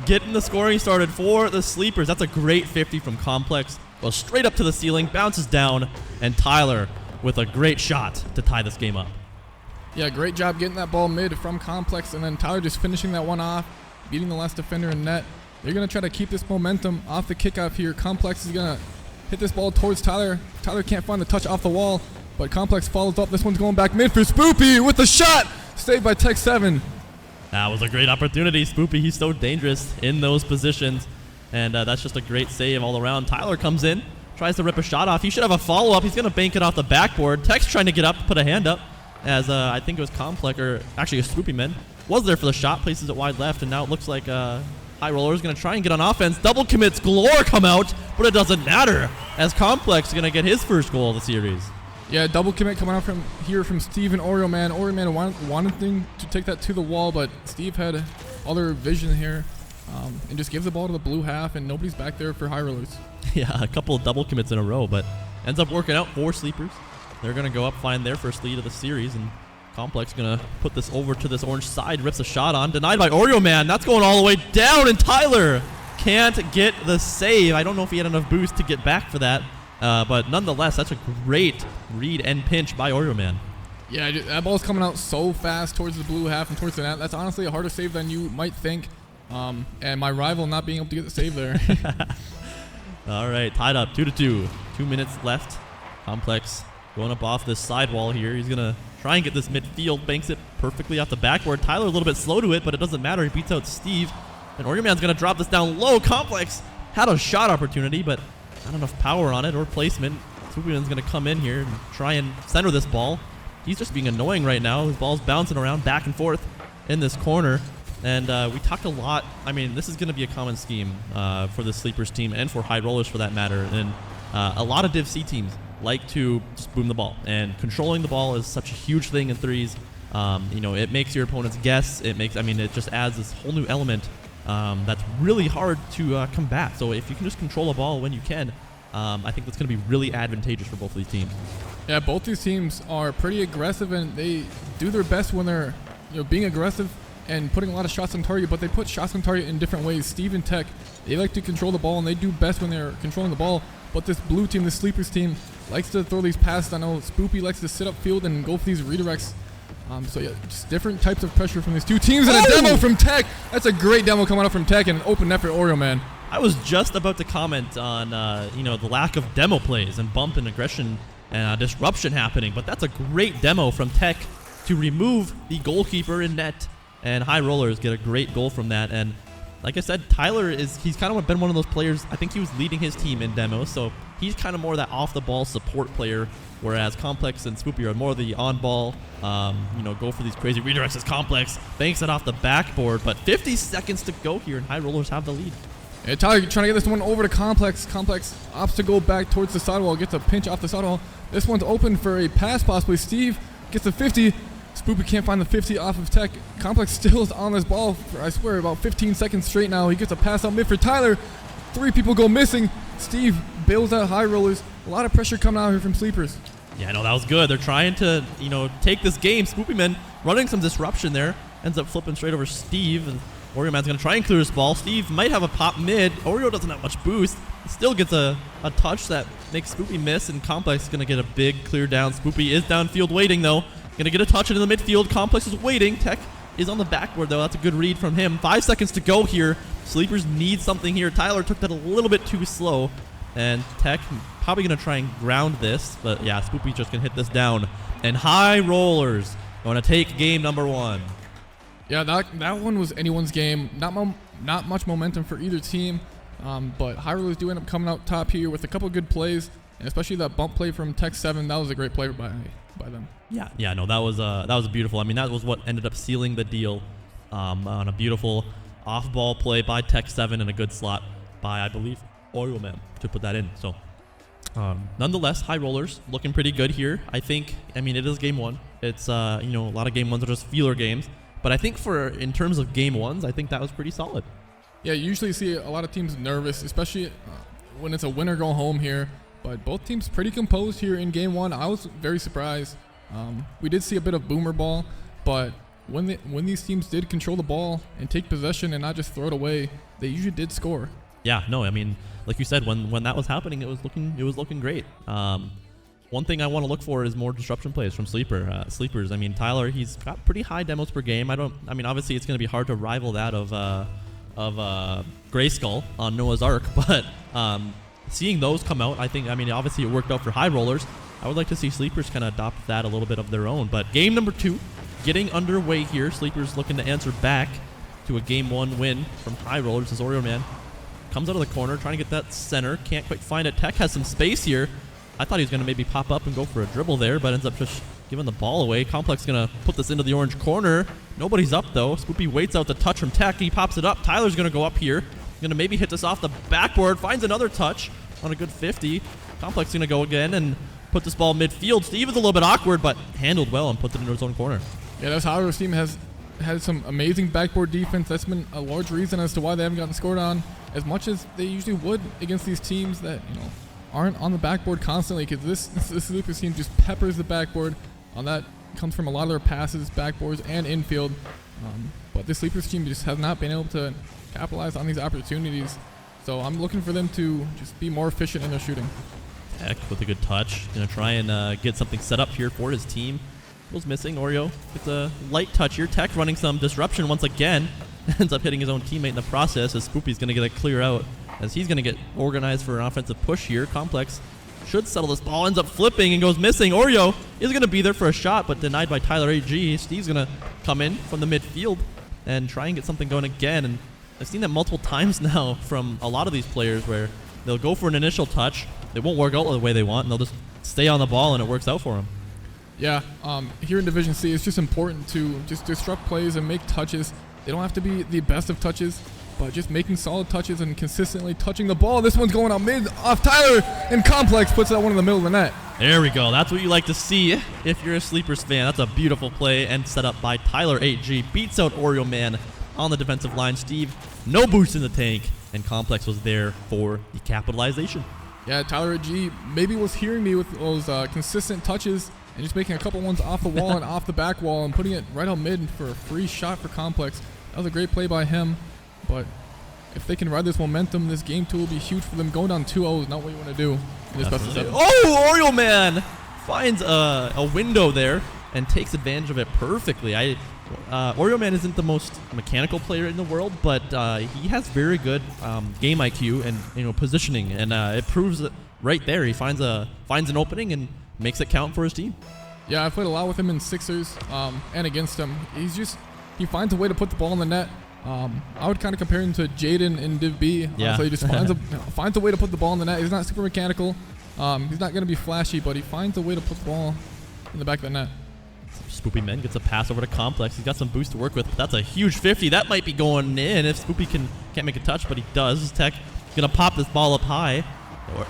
getting the scoring started for the Sleepers. That's a great 50 from Complex. Goes straight up to the ceiling, bounces down, and Tyler with a great shot to tie this game up. Yeah, great job getting that ball mid from Complex, and then Tyler just finishing that one off, beating the last defender in net. They're going to try to keep this momentum off the kickoff here. Complex is going to hit this ball towards Tyler. Tyler can't find the touch off the wall, but Complex follows up. This one's going back mid for Spoopy with the shot. Saved by Tech 7. That was a great opportunity. Spoopy, he's so dangerous in those positions, and that's just a great save all around. Tyler comes in, tries to rip a shot off. He should have a follow-up. He's going to bank it off the backboard. Tech's trying to get up, put a hand up, as I think it was Complex, or actually a Spoopy Man, was there for the shot, places it wide left, and now it looks like High Roller is going to try and get on offense. Double commits galore come out, but it doesn't matter, as Complex is going to get his first goal of the series. Yeah, double commit coming out from here from Steve and Oreo Man. Oreo Man wanted to take that to the wall, but Steve had other vision here and just gives the ball to the blue half, and nobody's back there for High Rollers. Yeah, a couple of double commits in a row, but ends up working out for Sleepers. They're going to go up, find their first lead of the series, and Complex going to put this over to this orange side, rips a shot on, denied by Oreo Man. That's going all the way down, and Tyler can't get the save. I don't know if he had enough boost to get back for that. But nonetheless, that's a great read and pinch by Oreo Man. Yeah, that ball's coming out so fast towards the blue half and towards the net. That's honestly a harder save than you might think. And my rival not being able to get the save there. All right, tied up 2-2. 2 minutes left. Complex going up off this sidewall here. He's going to try and get this midfield. Banks it perfectly off the backboard. Tyler a little bit slow to it, but it doesn't matter. He beats out Steve. And Oreo Man's going to drop this down low. Complex had a shot opportunity, but not enough power on it or placement. Spoopyman's going to come in here and try and center this ball. He's just being annoying right now. His ball's bouncing around back and forth in this corner. And we talked a lot. I mean, this is going to be a common scheme for the Sleepers team and for High Rollers for that matter. And a lot of Div C teams like to just boom the ball. And controlling the ball is such a huge thing in threes. You know, it makes your opponents guess. It just adds this whole new element that's really hard to combat. So if you can just control a ball when you can, I think that's going to be really advantageous for both of these teams. Yeah, both these teams are pretty aggressive, and they do their best when they're being aggressive and putting a lot of shots on target, but they put shots on target in different ways. Steve and Tech, they like to control the ball, and they do best when they're controlling the ball. But this blue team, the Sleepers team, likes to throw these passes. I know Spoopy likes to sit up field and go for these redirects. So yeah, just different types of pressure from these two teams. And a demo from Tech. That's a great demo coming up from Tech, and an open net for Oreo Man. I was just about to comment on the lack of demo plays and bump and aggression and disruption happening, but that's a great demo from Tech to remove the goalkeeper in net, and High Rollers get a great goal from that. And like I said, Tyler he's kind of been one of those players. I think he was leading his team in demos, so he's kind of more that off the ball support player, whereas Complex and Spoopy are more the on ball, go for these crazy redirects as Complex banks it off the backboard. But 50 seconds to go here, and High Rollers have the lead. Yeah, Tyler trying to get this one over to Complex. Complex opts to go back towards the sidewall, gets a pinch off the sidewall. This one's open for a pass possibly. Steve gets the 50. Spoopy can't find the 50 off of Tech. Complex still is on this ball for, I swear, about 15 seconds straight now. He gets a pass out mid for Tyler. 3 people go missing. Steve bails out High Rollers. A lot of pressure coming out here from Sleepers. Yeah, no, that was good. They're trying to, take this game. Spoopy Man running some disruption there. Ends up flipping straight over Steve. And Oreo Man's going to try and clear this ball. Steve might have a pop mid. Oreo doesn't have much boost. Still gets a touch that makes Spoopy miss, and Complex is going to get a big clear down. Spoopy is downfield waiting, though. Going to get a touch into the midfield. Complex is waiting. Tech is on the backboard, though. That's a good read from him. 5 seconds to go here. Sleepers need something here. Tyler took that a little bit too slow, and Tech probably going to try and ground this. But, yeah, Spoopy just going to hit this down. And High Rollers going to take game number 1. Yeah, that one was anyone's game. Not much momentum for either team, but High Rollers do end up coming out top here with a couple good plays, and especially that bump play from Tech 7. That was a great play by them. Yeah, no, that was beautiful. I mean, that was what ended up sealing the deal on a beautiful off-ball play by Tech 7 and a good slot by, I believe, Oreo Man to put that in. So, nonetheless, High Rollers looking pretty good here. I mean, it is game 1. It's, a lot of game 1s are just feeler games. But I think in terms of game 1s, I think that was pretty solid. Yeah, you usually see a lot of teams nervous, especially when it's a win or go home here. But both teams pretty composed here in game 1. I was very surprised. We did see a bit of boomer ball, but when these teams did control the ball and take possession and not just throw it away, they usually did score. Yeah, no, I mean, like you said, when that was happening, it was looking great. One thing I want to look for is more disruption plays from Sleepers. I mean, Tyler, he's got pretty high demos per game. Obviously it's going to be hard to rival that of Grayskull on Noah's Ark, but seeing those come out, obviously it worked out for High Rollers. I would like to see Sleepers kind of adopt that a little bit of their own. But game number 2, getting underway here. Sleepers looking to answer back to a game 1 win from High Rollers as Oreo Man comes out of the corner, trying to get that center. Can't quite find it. Tech has some space here. I thought he was going to maybe pop up and go for a dribble there, but ends up just giving the ball away. Complex going to put this into the orange corner. Nobody's up, though. Spoopy waits out the touch from Tech. He pops it up. Tyler's going to go up here. Going to maybe hit this off the backboard. Finds another touch on a good 50. Complex going to go again and put this ball midfield. Steve is a little bit awkward, but handled well and puts it into his own corner. Yeah, this High Rollers team has had some amazing backboard defense. That's been a large reason as to why they haven't gotten scored on as much as they usually would against these teams that, aren't on the backboard constantly, because this Sleepers team just peppers the backboard. On that comes from a lot of their passes, backboards, and infield. But this Sleepers team just has not been able to capitalize on these opportunities. So I'm looking for them to just be more efficient in their shooting. Tech with a good touch. Going to try and get something set up here for his team. Was missing. Oreo with a light touch here. Tech running some disruption once again. Ends up hitting his own teammate in the process as Spoopy's going to get a clear out, as he's going to get organized for an offensive push here. Complex should settle this ball, ends up flipping and goes missing. Oreo is going to be there for a shot, but denied by Tyler AG. Steve's going to come in from the midfield and try and get something going again. And I've seen that multiple times now from a lot of these players where they'll go for an initial touch. It won't work out the way they want, and they'll just stay on the ball, and it works out for them. Yeah, here in Division C, it's just important to just disrupt plays and make touches. They don't have to be the best of touches, but just making solid touches and consistently touching the ball. This one's going out mid off Tyler, and Complex puts that one in the middle of the net. There we go. That's what you like to see if you're a Sleepers fan. That's a beautiful play and set up by Tyler 8G. Beats out Oreo Man on the defensive line. Steve no boost in the tank, and Complex was there for the capitalization. Yeah, Tyler G maybe was hearing me with those consistent touches and just making a couple ones off the wall and off the back wall and putting it right on mid for a free shot for Complex. That was a great play by him, but if they can ride this momentum, this game 2 will be huge for them. Going down 2-0 is not what you want to do in this best of 7. Oh, Oreo Man finds a window there and takes advantage of it perfectly. Oreo Man isn't the most mechanical player in the world, but he has very good game IQ and positioning, and it proves it right there. He finds an opening and makes it count for his team. Yeah, I played a lot with him in Sixers and against him. He finds a way to put the ball in the net. I would kind of compare him to Jaden in Div B. Yeah. So he just finds a way to put the ball in the net. He's not super mechanical. He's not going to be flashy, but he finds a way to put the ball in the back of the net. Spoopy Men gets a pass over to Complex. He's got some boost to work with, but that's a huge 50. That might be going in if Spoopy can't make a touch, but he does. Tech going to pop this ball up high.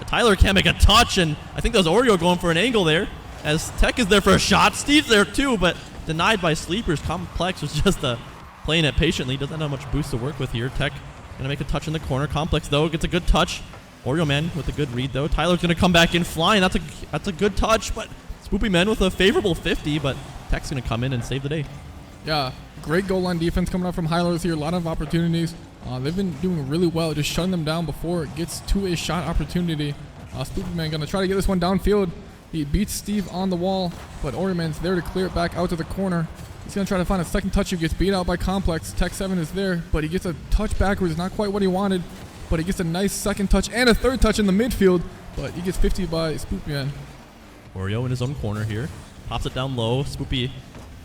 Tyler can't make a touch, and I think that was Oreo going for an angle there as Tech is there for a shot. Steve's there too, but denied by Sleepers. Complex was just playing it patiently. Doesn't have much boost to work with here. Tech going to make a touch in the corner. Complex, though, gets a good touch. Oreo Man with a good read, though. Tyler's going to come back in flying. That's a good touch, but Spoopy Men with a favorable 50, but Tech's going to come in and save the day. Yeah, great goal line defense coming up from High Rollers here. A lot of opportunities. They've been doing really well, just shutting them down before it gets to a shot opportunity. Spoopy Man going to try to get this one downfield. He beats Steve on the wall, but Oreo Man's there to clear it back out to the corner. He's going to try to find a second touch. He gets beat out by Complex. Tech 7 is there, but he gets a touch backwards. Not quite what he wanted, but he gets a nice second touch and a third touch in the midfield, but he gets 50 by Spoopy Man. Oreo in his own corner here. Pops it down low. Spoopy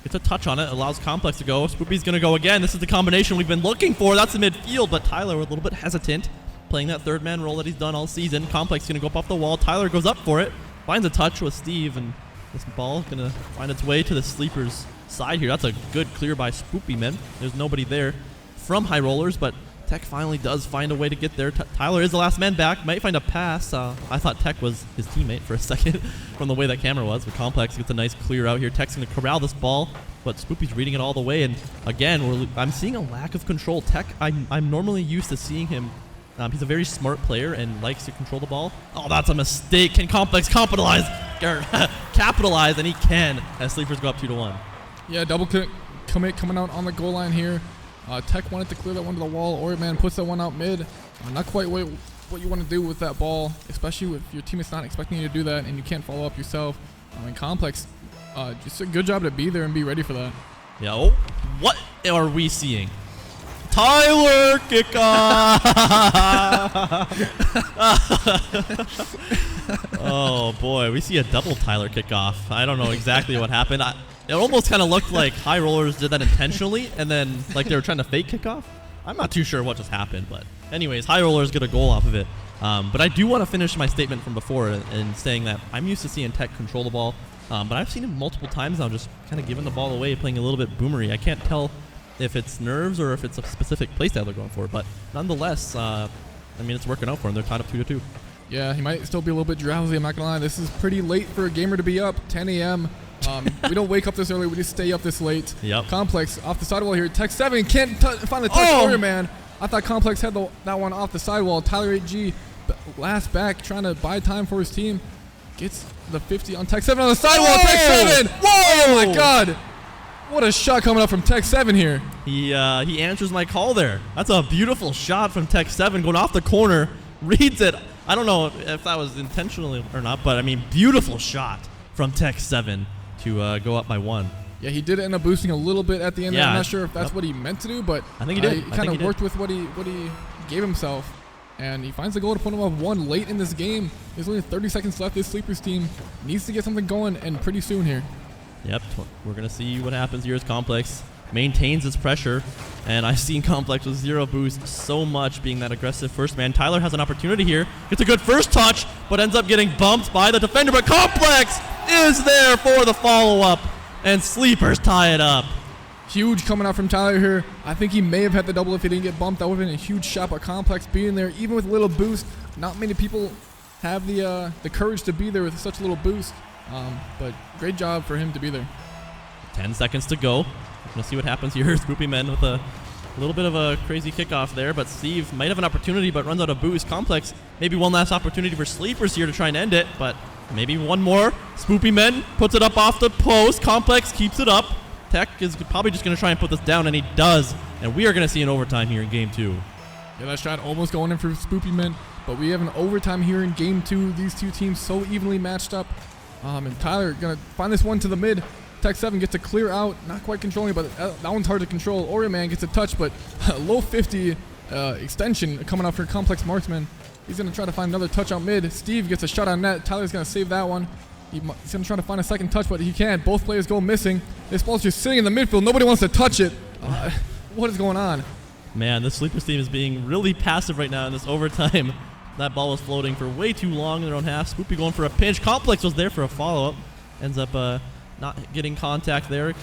gets a touch on it. Allows Complex to go. Spoopy's going to go again. This is the combination we've been looking for. That's the midfield, but Tyler a little bit hesitant. Playing that third man role that he's done all season. Complex going to go up off the wall. Tyler goes up for it. Finds a touch with Steve, and this ball going to find its way to the Sleepers side here. That's a good clear by Spoopy Men. There's nobody there from High Rollers, but Tech finally does find a way to get there. Tyler is the last man back. Might find a pass. I thought Tech was his teammate for a second from the way that camera was. But Complex gets a nice clear out here. Tech's going to corral this ball, but Spoopy's reading it all the way. And again, I'm seeing a lack of control. Tech, I'm normally used to seeing him. He's a very smart player and likes to control the ball. Oh, that's a mistake. Can Complex capitalize? Capitalize, and he can as Sleepers go up 2-1. Yeah, double commit coming out on the goal line here. Tech wanted to clear that one to the wall. Oreo Man puts that one out mid. Not quite what you want to do with that ball, especially if your teammate's not expecting you to do that and you can't follow up yourself. Complex, just a good job to be there and be ready for that. Yeah, oh, what are we seeing? Tyler kickoff! Oh boy, we see a double Tyler kickoff. I don't know exactly what happened. It almost kind of looked like High Rollers did that intentionally, and then like they were trying to fake kickoff. I'm not too sure what just happened, but anyways, High Rollers get a goal off of it. But I do want to finish my statement from before in saying that I'm used to seeing Tech control the ball, but I've seen him multiple times now just kind of giving the ball away, playing a little bit boomery. I can't tell if it's nerves or if it's a specific playstyle they're going for, but nonetheless, I mean, it's working out for him. They're tied up 2-2. Yeah, he might still be a little bit drowsy, I'm not going to lie. This is pretty late for a gamer to be up, 10 a.m. We don't wake up this early, we just stay up this late. Yep. Complex off the sidewall here. Tech 7 can't find the touch Oreo Man. I thought Complex had that one off the sidewall. Tyler 8G, last back, trying to buy time for his team. Gets the 50 on Tech 7 on the sidewall. Tech 7! Whoa! Oh my god! What a shot coming up from Tech 7 here. He answers my call there. That's a beautiful shot from Tech 7 going off the corner. Reads it. I don't know if that was intentional or not, but I mean, beautiful shot from Tech 7 to go up by 1. Yeah, he did end up boosting a little bit at the end. Yeah, I'm not sure if that's what he meant to do, but I think he did. He kind of worked with what he gave himself, and he finds the goal to put him up 1 late in this game. There's only 30 seconds left. This Sleepers team needs to get something going, and pretty soon here. Yep, we're going to see what happens here as Complex maintains its pressure. And I've seen Complex with 0 boost so much being that aggressive first man. Tyler has an opportunity here. Gets a good first touch, but ends up getting bumped by the defender. But Complex is there for the follow-up, and Sleepers tie it up. Huge coming out from Tyler here. I think he may have had the double if he didn't get bumped. That would have been a huge shot, but Complex being there, even with a little boost. Not many people have the courage to be there with such a little boost. But great job for him to be there. 10 seconds to go. We're going to see what happens here. Spoopy Men with a A little bit of a crazy kickoff there, but Steve might have an opportunity, but runs out of boost. Complex, maybe one last opportunity for Sleepers here to try and end it, but maybe one more. Spoopy Men puts it up off the post. Complex keeps it up. Tech is probably just going to try and put this down, and he does. And we are going to see an overtime here in Game 2. Yeah, that shot almost going in for Spoopy Men, but we have an overtime here in Game 2. These two teams so evenly matched up. And Tyler going to find this one to the mid. Tech 7 gets a clear out, not quite controlling, but that one's hard to control. Oreo Man gets a touch, but low 50 extension coming out for Complex Marksman. He's going to try to find another touch out mid. Steve gets a shot on net. Tyler's going to save that one. He's going to try to find a second touch, but he can't. Both players go missing. This ball's just sitting in the midfield. Nobody wants to touch it. What is going on? Man, this Sleepers team is being really passive right now in this overtime. That ball was floating for way too long in their own half. Spoopy going for a pinch. Complex was there for a follow-up. Ends up not getting contact there.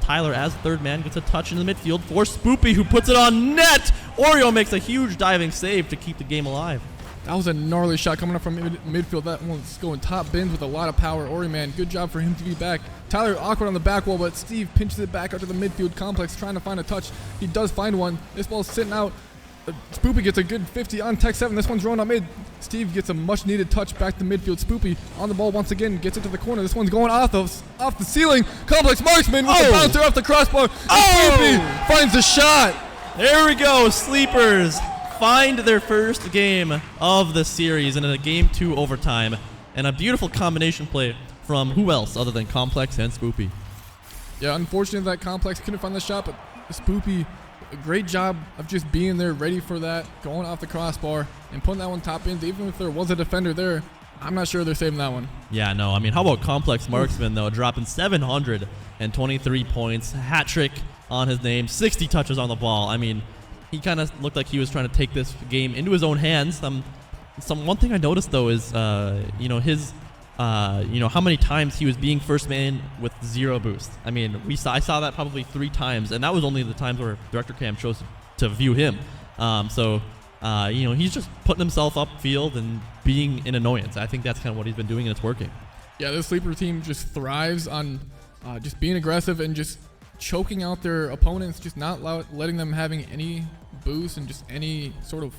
Tyler, as third man, gets a touch in the midfield for Spoopy, who puts it on net. Oreo makes a huge diving save to keep the game alive. That was a gnarly shot coming up from midfield. That one's going top bins with a lot of power. Oreo Man, good job for him to be back. Tyler awkward on the back wall, but Steve pinches it back out to the midfield. Complex trying to find a touch. He does find one. This ball's sitting out. Spoopy gets a good 50 on Tech 7. This one's thrown out mid. Steve gets a much needed touch back to midfield. Spoopy on the ball once again, gets it to the corner. This one's going off the ceiling. Complex Marksman with the bouncer off the crossbar. Spoopy finds the shot. There we go. Sleepers find their first game of the series in a Game 2 overtime. And a beautiful combination play from who else other than Complex and Spoopy. Yeah, unfortunate that Complex couldn't find the shot, but Spoopy, a great job of just being there ready for that, going off the crossbar and putting that one top in. Even if there was a defender there, I'm not sure they're saving that one. Yeah, no. I mean, how about Complex Marksman, though, dropping 723 points, hat trick on his name, 60 touches on the ball. I mean, he kind of looked like he was trying to take this game into his own hands. One thing I noticed, though, is his how many times he was being first man with 0 boost. I mean, I saw that probably 3 times, and that was only the times where Director Cam chose to view him. He's just putting himself upfield and being an annoyance. I think that's kind of what he's been doing, and it's working. Yeah, this Sleeper team just thrives on just being aggressive and just choking out their opponents, just not letting them having any boost and just any sort of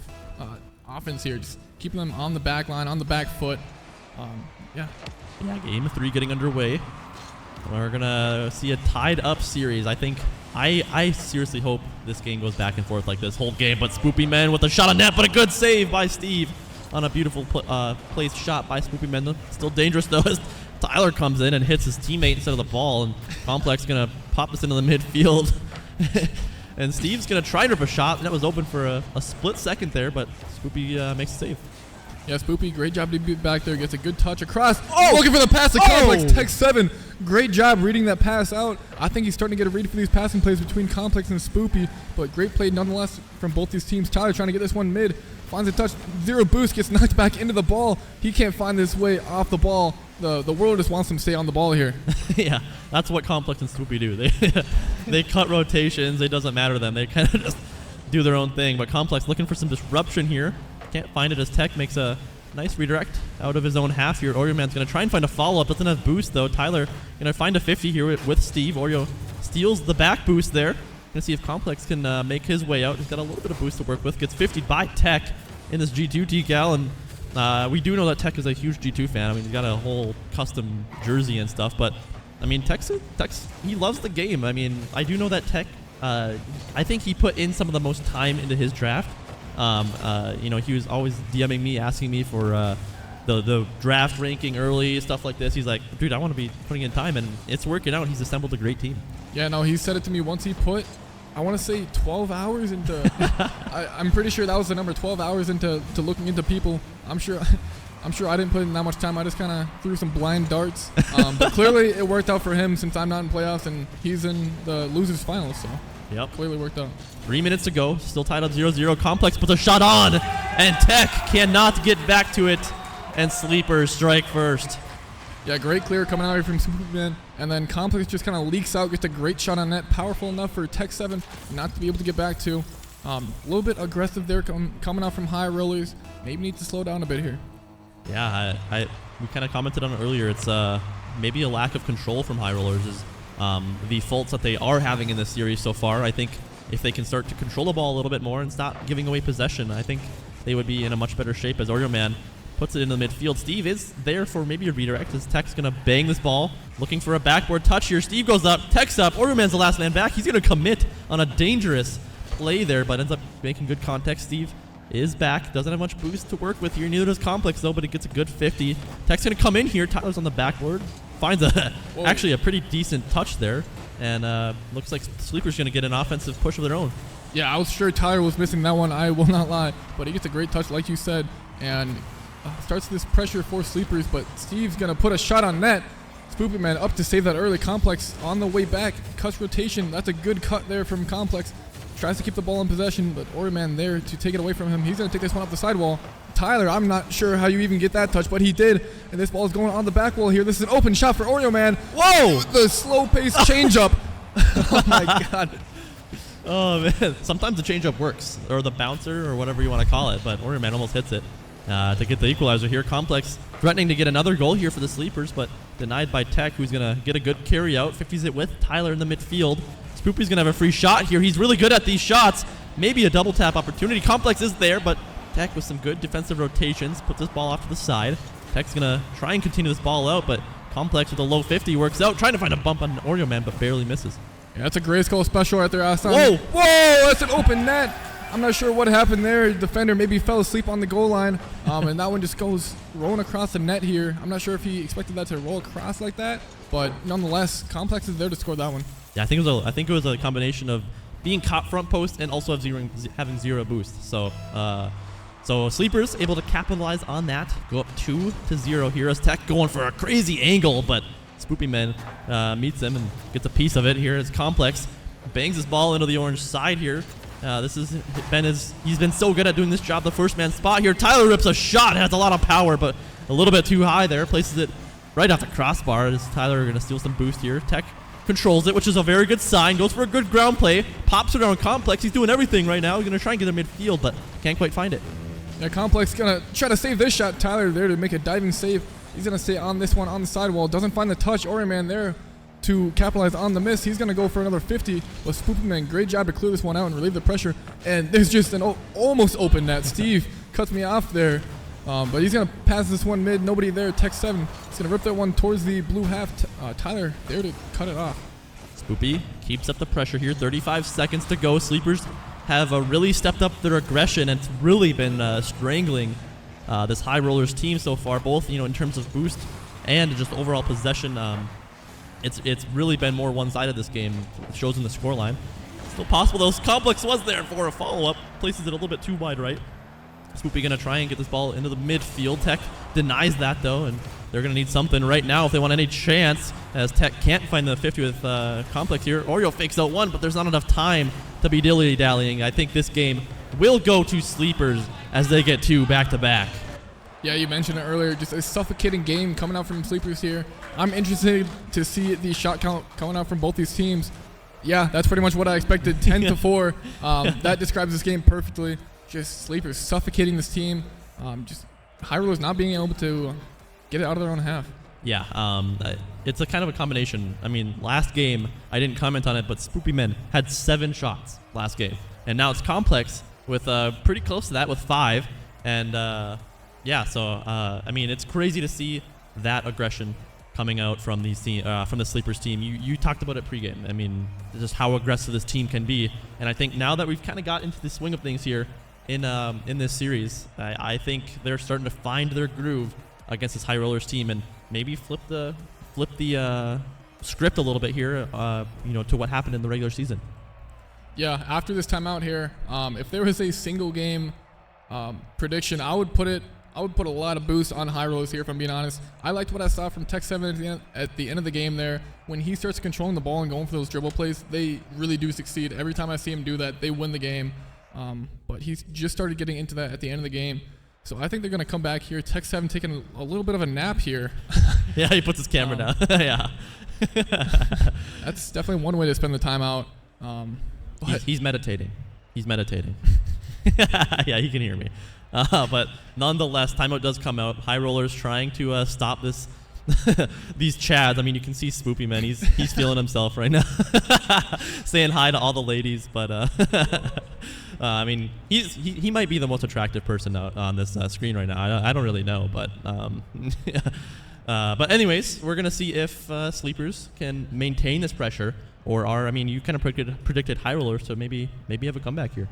offense here, just keeping them on the back line, on the back foot. Yeah, Game 3 getting underway. We're going to see a tied up series. I think I seriously hope this game goes back and forth like this whole game, but Spoopy Men with a shot on net, but a good save by Steve on a beautiful placed shot by Spoopy Men. Still dangerous, though, as Tyler comes in and hits his teammate instead of the ball, and Complex is going to pop this into the midfield. And Steve's going to try and rip a shot, and that was open for a split second there, but Spoopy makes a save. Yeah, Spoopy, great job to be back there. Gets a good touch across. Looking for the pass to Complex. Tech 7, great job reading that pass out. I think he's starting to get a read for these passing plays between Complex and Spoopy, but great play nonetheless from both these teams. Tyler trying to get this one mid. Finds a touch. 0 boost. Gets knocked back into the ball. He can't find his way off the ball. The world just wants him to stay on the ball here. Yeah, that's what Complex and Spoopy do. They cut rotations. It doesn't matter to them. They kind of just do their own thing. But Complex looking for some disruption here. Can't find it as Tech makes a nice redirect out of his own half here. Oreo Man's going to try and find a follow-up. Doesn't have boost, though. Tyler going to find a 50 here with Steve. Oreo steals the back boost there. Going to see if Complex can make his way out. He's got a little bit of boost to work with. Gets 50 by Tech in this G2 decal. And we do know that Tech is a huge G2 fan. I mean, he's got a whole custom jersey and stuff. But, I mean, Tech's he loves the game. I mean, I do know that Tech, I think he put in some of the most time into his draft. He was always DMing me, asking me for the draft ranking early, stuff like this. He's like, dude, I want to be putting in time, and it's working out. He's assembled a great team. Yeah, no, he said it to me once. He put, I want to say 12 hours into, I'm pretty sure that was the number, 12 hours into looking into people. I'm sure I didn't put in that much time. I just kind of threw some blind darts. But clearly it worked out for him since I'm not in playoffs and he's in the losers finals. So yep, clearly worked out. 3 minutes to go, still tied up 0-0. Complex puts a shot on, and Tech cannot get back to it, and Sleepers strike first. Yeah, great clear coming out here from Superman, and then Complex just kind of leaks out, gets a great shot on net, powerful enough for Tech 7 not to be able to get back to. A little bit aggressive there coming out from high rollers. Maybe need to slow down a bit here. Yeah, we kind of commented on it earlier. It's maybe a lack of control from high rollers is the faults that they are having in this series so far. I think if they can start to control the ball a little bit more and stop giving away possession, I think they would be in a much better shape as Oreo Man puts it into the midfield. Steve is there for maybe a redirect as Tech's going to bang this ball, looking for a backboard touch here. Steve goes up, Tech's up, Oreo Man's the last man back. He's going to commit on a dangerous play there, but ends up making good contact. Steve is back, doesn't have much boost to work with here. Neither does Complex though, but it gets a good 50. Tech's going to come in here. Tyler's on the backboard, finds actually a pretty decent touch there, and looks like Sleeper's going to get an offensive push of their own. Yeah, I was sure Tyler was missing that one. I will not lie, but he gets a great touch, like you said, and starts this pressure for Sleepers, but Steve's going to put a shot on net. Spoopy Man up to save that early. Complex on the way back, cuts rotation. That's a good cut there from Complex. Tries to keep the ball in possession, but Oreo Man there to take it away from him. He's going to take this one off the sidewall. Tyler, I'm not sure how you even get that touch, but he did, and this ball is going on the back wall here. This is an open shot for Oreo Man. Whoa! The slow-paced changeup. Oh, my God. Oh, man. Sometimes the changeup works, or the bouncer, or whatever you want to call it, but Oreo Man almost hits it. To get the equalizer here. Complex threatening to get another goal here for the Sleepers, but denied by Tech, who's going to get a good carry out. 50s it with Tyler in the midfield. Spoopy's going to have a free shot here. He's really good at these shots. Maybe a double tap opportunity. Complex is there, but Tech with some good defensive rotations puts this ball off to the side. Tech's going to try and continue this ball out, but Complex with a low 50 works out, trying to find a bump on Oreo Man, but barely misses. Yeah, that's a Gray Skull special right there. Whoa! Whoa, that's an open net. I'm not sure what happened there. Defender maybe fell asleep on the goal line, and that one just goes rolling across the net here. I'm not sure if he expected that to roll across like that, but nonetheless, Complex is there to score that one. Yeah, I think it was a combination of being caught front post and also having zero boost. So Sleepers able to capitalize on that, go up 2-0 here as Tech going for a crazy angle, but Spoopy Man meets him and gets a piece of it here as Complex bangs his ball into the orange side here. He's been so good at doing this job, the first man spot here. Tyler rips a shot, has a lot of power, but a little bit too high there. Places it right off the crossbar. Is Tyler going to steal some boost here? Tech controls it, which is a very good sign. Goes for a good ground play, pops it around Complex. He's doing everything right now. He's going to try and get a midfield, but can't quite find it. Yeah, Complex going to try to save this shot. Tyler there to make a diving save. He's going to stay on this one on the sidewall. Doesn't find the touch. Oreo Man there to capitalize on the miss. He's going to go for another 50. But Spoopy Man, great job to clear this one out and relieve the pressure. And there's just an almost open net. Steve cuts me off there. But he's going to pass this one mid. Nobody there. Tech 7. He's going to rip that one towards the blue half. Tyler there to cut it off. Spoopy keeps up the pressure here. 35 seconds to go. Sleepers have really stepped up their aggression, and it's really been strangling this High Rollers team so far, both in terms of boost and just overall possession. It's really been more one-sided this game. It shows in the scoreline. Still possible though. Complex was there for a follow-up. Places it a little bit too wide right. Spoopy gonna try and get this ball into the midfield. Tech denies that though, and they're gonna need something right now if they want any chance, as Tech can't find the 50 with Complex here. Oreo fakes out one, but there's not enough time to be dilly-dallying. I think this game will go to Sleepers as they get two back-to-back. Yeah, you mentioned it earlier. Just a suffocating game coming out from Sleepers here. I'm interested to see the shot count coming out from both these teams. Yeah, that's pretty much what I expected. 10-4. That describes this game perfectly. Just Sleepers suffocating this team. Just High Rollers not being able to get it out of their own half. Yeah, it's a kind of a combination. I mean, last game, I didn't comment on it, but Spoopy Men had 7 shots last game. And now it's Complex with pretty close to that with 5. And yeah, so I mean, it's crazy to see that aggression coming out from these from the Sleepers team. You talked about it pregame. I mean, just how aggressive this team can be. And I think now that we've kind of got into the swing of things here in this series, I think they're starting to find their groove against this High Rollers team, and maybe flip the script a little bit here, to what happened in the regular season. Yeah, after this timeout here, if there was a single game prediction, I would put a lot of boost on High Rollers here, if I'm being honest. I liked what I saw from Tech 7 at the end of the game there. When he starts controlling the ball and going for those dribble plays, they really do succeed. Every time I see him do that, they win the game. But he's just started getting into that at the end of the game. So I think they're going to come back here. Tech 7 taking a little bit of a nap here. Yeah, he puts his camera down. Yeah. That's definitely one way to spend the timeout. He's meditating. He's meditating. Yeah, he can hear me. But nonetheless, timeout does come out. High Rollers trying to stop this these chads. I mean, you can see Spoopy Man. He's feeling himself right now, saying hi to all the ladies. But I mean, he might be the most attractive person out on this screen right now. I don't really know, but but anyways, we're gonna see if Sleepers can maintain this pressure, or are, I mean, you kind of predicted high rollers, so maybe have a comeback here.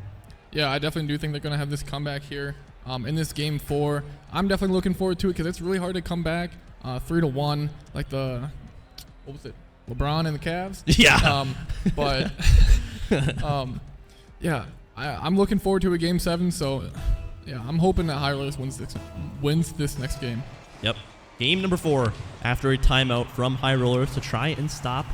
Yeah, I definitely do think they're going to have this comeback here in this game 4. I'm definitely looking forward to it because it's really hard to come back 3-1 like the, what was it, LeBron and the Cavs? Yeah. But, yeah, I'm looking forward to a Game 7, so, yeah, I'm hoping that High Rollers wins this next game. Yep. Game number 4, after a timeout from High Rollers to try and stop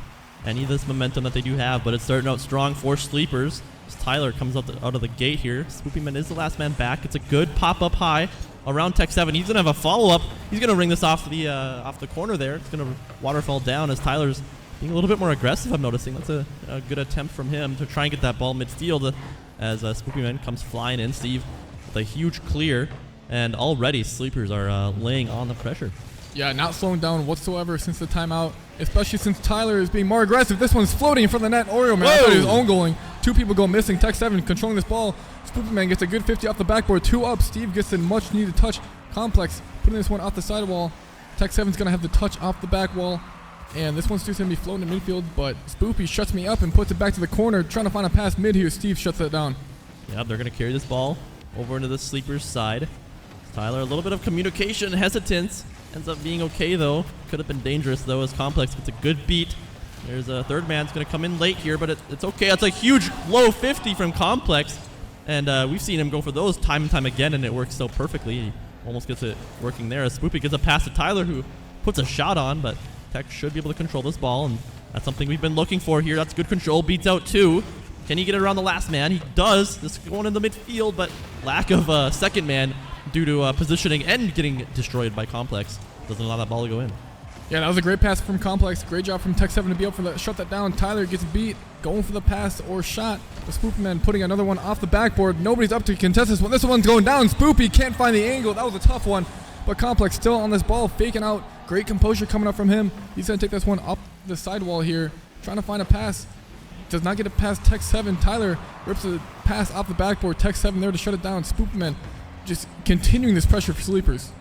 any of this momentum that they do have, but it's starting out strong for Sleepers. As Tyler comes out of the gate here. Spoopy Man is the last man back. It's a good pop-up high around Tech 7. He's going to have a follow-up. He's going to ring this off the corner there. It's going to waterfall down as Tyler's being a little bit more aggressive, I'm noticing. That's a good attempt from him to try and get that ball midfield as Spoopy Man comes flying in. Steve with a huge clear, and already Sleepers are laying on the pressure. Yeah, not slowing down whatsoever since the timeout, especially since Tyler is being more aggressive. This one's floating in front of the net. Oreo Man, I thought he was own goaling. 2 people go missing. Tech 7 controlling this ball. Spoopy Man gets a good 50 off the backboard. 2 up. Steve gets a much needed touch. Complex putting this one off the sidewall. Tech 7's going to have the touch off the back wall. And this one's just going to be floating in midfield, but Spoopy shuts me up and puts it back to the corner, trying to find a pass mid here. Steve shuts that down. Yeah, they're going to carry this ball over into the Sleepers side. Tyler, a little bit of communication hesitance. Ends up being okay, though. Could have been dangerous, though, as Complex gets a good beat. There's a third man's going to come in late here, but it's okay. It's a huge low 50 from Complex. And we've seen him go for those time and time again, and it works so perfectly. He almost gets it working there. As Spoopy gets a pass to Tyler, who puts a shot on, but Tech should be able to control this ball, and that's something we've been looking for here. That's good control. Beats out 2. Can he get it around the last man? He does. This is going in the midfield, but lack of second man due to positioning and getting destroyed by Complex. Doesn't allow that ball to go in. Yeah, that was a great pass from Complex. Great job from Tech 7 to be able to shut that down. Tyler gets beat, going for the pass or shot. The Spoopy Man putting another one off the backboard. Nobody's up to contest this one. This one's going down. Spoopy can't find the angle. That was a tough one. But Complex still on this ball, faking out. Great composure coming up from him. He's going to take this one up the sidewall here, trying to find a pass. Does not get it past Tech 7. Tyler rips a pass off the backboard. Tech 7 there to shut it down. Spoopy Man just continuing this pressure for Sleepers.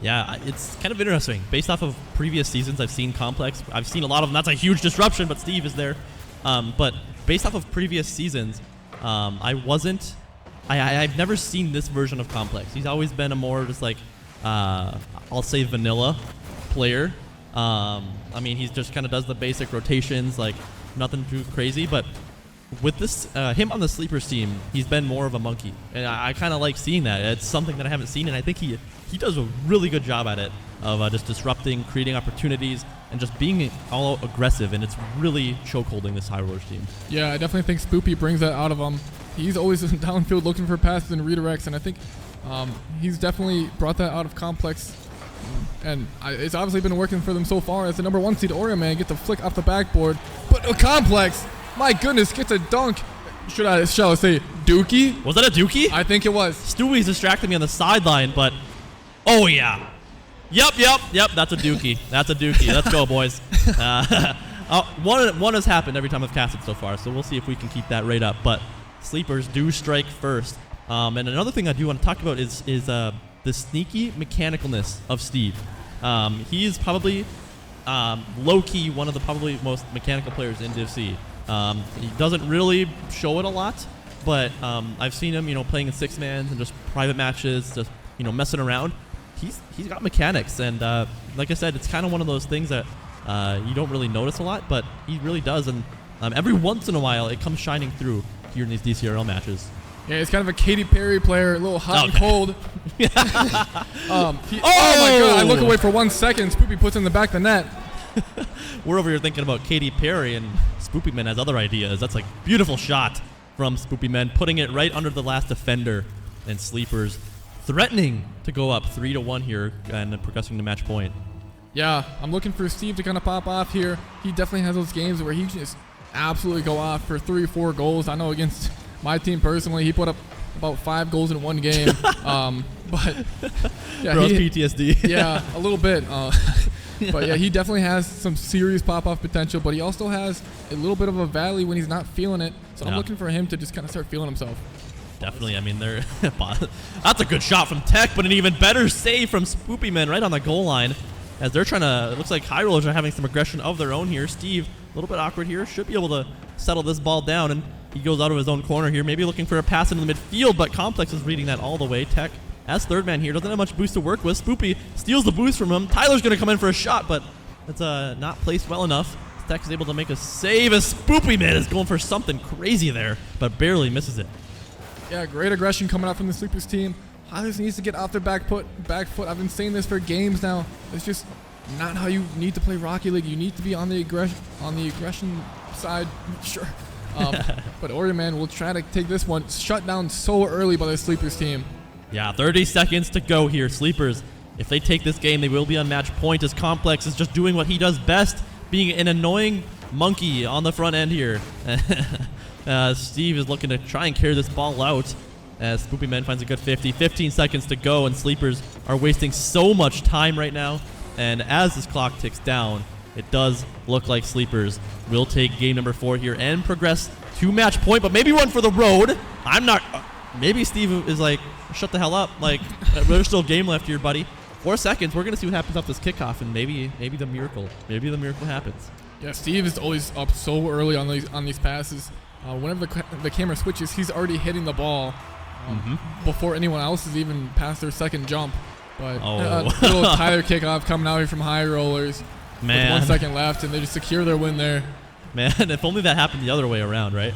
Yeah, it's kind of interesting. Based off of previous seasons, I've seen Complex. I've seen a lot of them. That's a huge disruption, but Steve is there. But based off of previous seasons, I've never seen this version of Complex. He's always been a more just like, I'll say vanilla player. I mean, he just kind of does the basic rotations, like nothing too crazy. But with this, him on the Sleepers team, he's been more of a monkey. And I kind of like seeing that. It's something that I haven't seen, and I think he does a really good job at it of just disrupting, creating opportunities, and just being all aggressive, and it's really chokeholding this High Rollers team. Yeah, I definitely think Spoopy brings that out of him. He's always downfield looking for passes and redirects, and I think he's definitely brought that out of Complex. And it's obviously been working for them so far as the number 1 seed Oreo Man gets a flick off the backboard. But a Complex, my goodness, gets a dunk. Shall I say dookie? Was that a dookie? I think it was. Stewie's distracting me on the sideline, but oh yeah. Yep, that's a dookie. That's a dookie. Let's go, boys. One has happened every time I've casted so far, so we'll see if we can keep that rate up. But Sleepers do strike first. And another thing I do want to talk about is the sneaky mechanicalness of Steve. He is probably low-key one of the probably most mechanical players in Div C. He doesn't really show it a lot, but I've seen him, playing in 6-mans and just private matches, just messing around. He's got mechanics, and like I said, it's kind of one of those things that you don't really notice a lot, but he really does, and every once in a while it comes shining through here in these DCRL matches. Yeah, he's kind of a Katy Perry player, a little hot and cold. Oh my God! I look away for 1 second. Spoopy puts in the back of the net. We're over here thinking about Katy Perry, and Spoopy Man has other ideas. That's like beautiful shot from Spoopy Man, putting it right under the last defender, and Sleepers threatening to go up 3-1 here and progressing to match point. Yeah, I'm looking for Steve to kind of pop off here. He definitely has those games where he just absolutely go off for 3 or 4 goals. I know against my team personally, he put up about 5 goals in 1 game. But yeah, PTSD. Yeah, a little bit. But yeah, he definitely has some serious pop-off potential, but he also has a little bit of a valley when he's not feeling it. So I'm looking for him to just kind of start feeling himself. Definitely. I mean, that's a good shot from Tech, but an even better save from Spoopyman right on the goal line. As they're trying to, it looks like High Rollers are having some aggression of their own here. Steve, a little bit awkward here, should be able to settle this ball down, and he goes out of his own corner here, maybe looking for a pass into the midfield, but Complex is reading that all the way. Tech, as third man here, doesn't have much boost to work with. Spoopy steals the boost from him. Tyler's going to come in for a shot, but it's not placed well enough. Tech is able to make a save as Spoopyman is going for something crazy there, but barely misses it. Yeah, great aggression coming out from the Sleepers team. Highlanders needs to get off their back foot. I've been saying this for games now. It's just not how you need to play Rocket League. You need to be on the aggression side. Sure. But Oreo Man will try to take this one. Shut down so early by the Sleepers team. Yeah, 30 seconds to go here. Sleepers, if they take this game, they will be on match point as Complex is just doing what he does best, being an annoying monkey on the front end here. Steve is looking to try and carry this ball out as Spoopyman finds a good 50. 15 seconds to go, and Sleepers are wasting so much time right now. And as this clock ticks down, it does look like Sleepers will take game number 4 here and progress to match point, but maybe one for the road. I'm not... maybe Steve is like, shut the hell up. Like, there's still game left here, buddy. 4 seconds. We're going to see what happens off this kickoff, and maybe the miracle happens. Yeah, Steve is always up so early on these passes. Whenever the camera switches, he's already hitting the ball before anyone else has even passed their second jump. But little Tyler kickoff coming out here from High Rollers. Man. With 1 second left, and they just secure their win there. Man, if only that happened the other way around, right?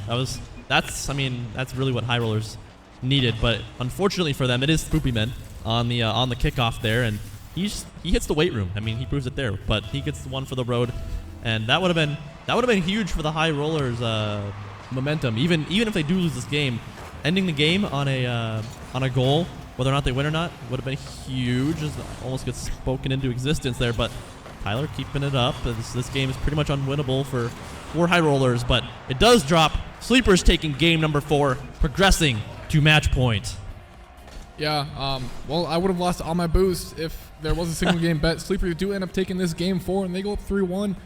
That's really what High Rollers needed. But unfortunately for them, it is Spoopyman on the kickoff there, and he hits the weight room. I mean, he proves it there, but he gets the one for the road, and that would have been huge for the High Rollers momentum. Even if they do lose this game, ending the game on a goal, whether or not they win or not, would have been huge. It almost gets spoken into existence there, but Tyler keeping it up. This game is pretty much unwinnable for High Rollers, but it does drop. Sleepers taking game number 4, progressing to match point. Yeah, well, I would have lost all my boost if there was a single game bet. Sleepers do end up taking this game 4, and they go up 3-1.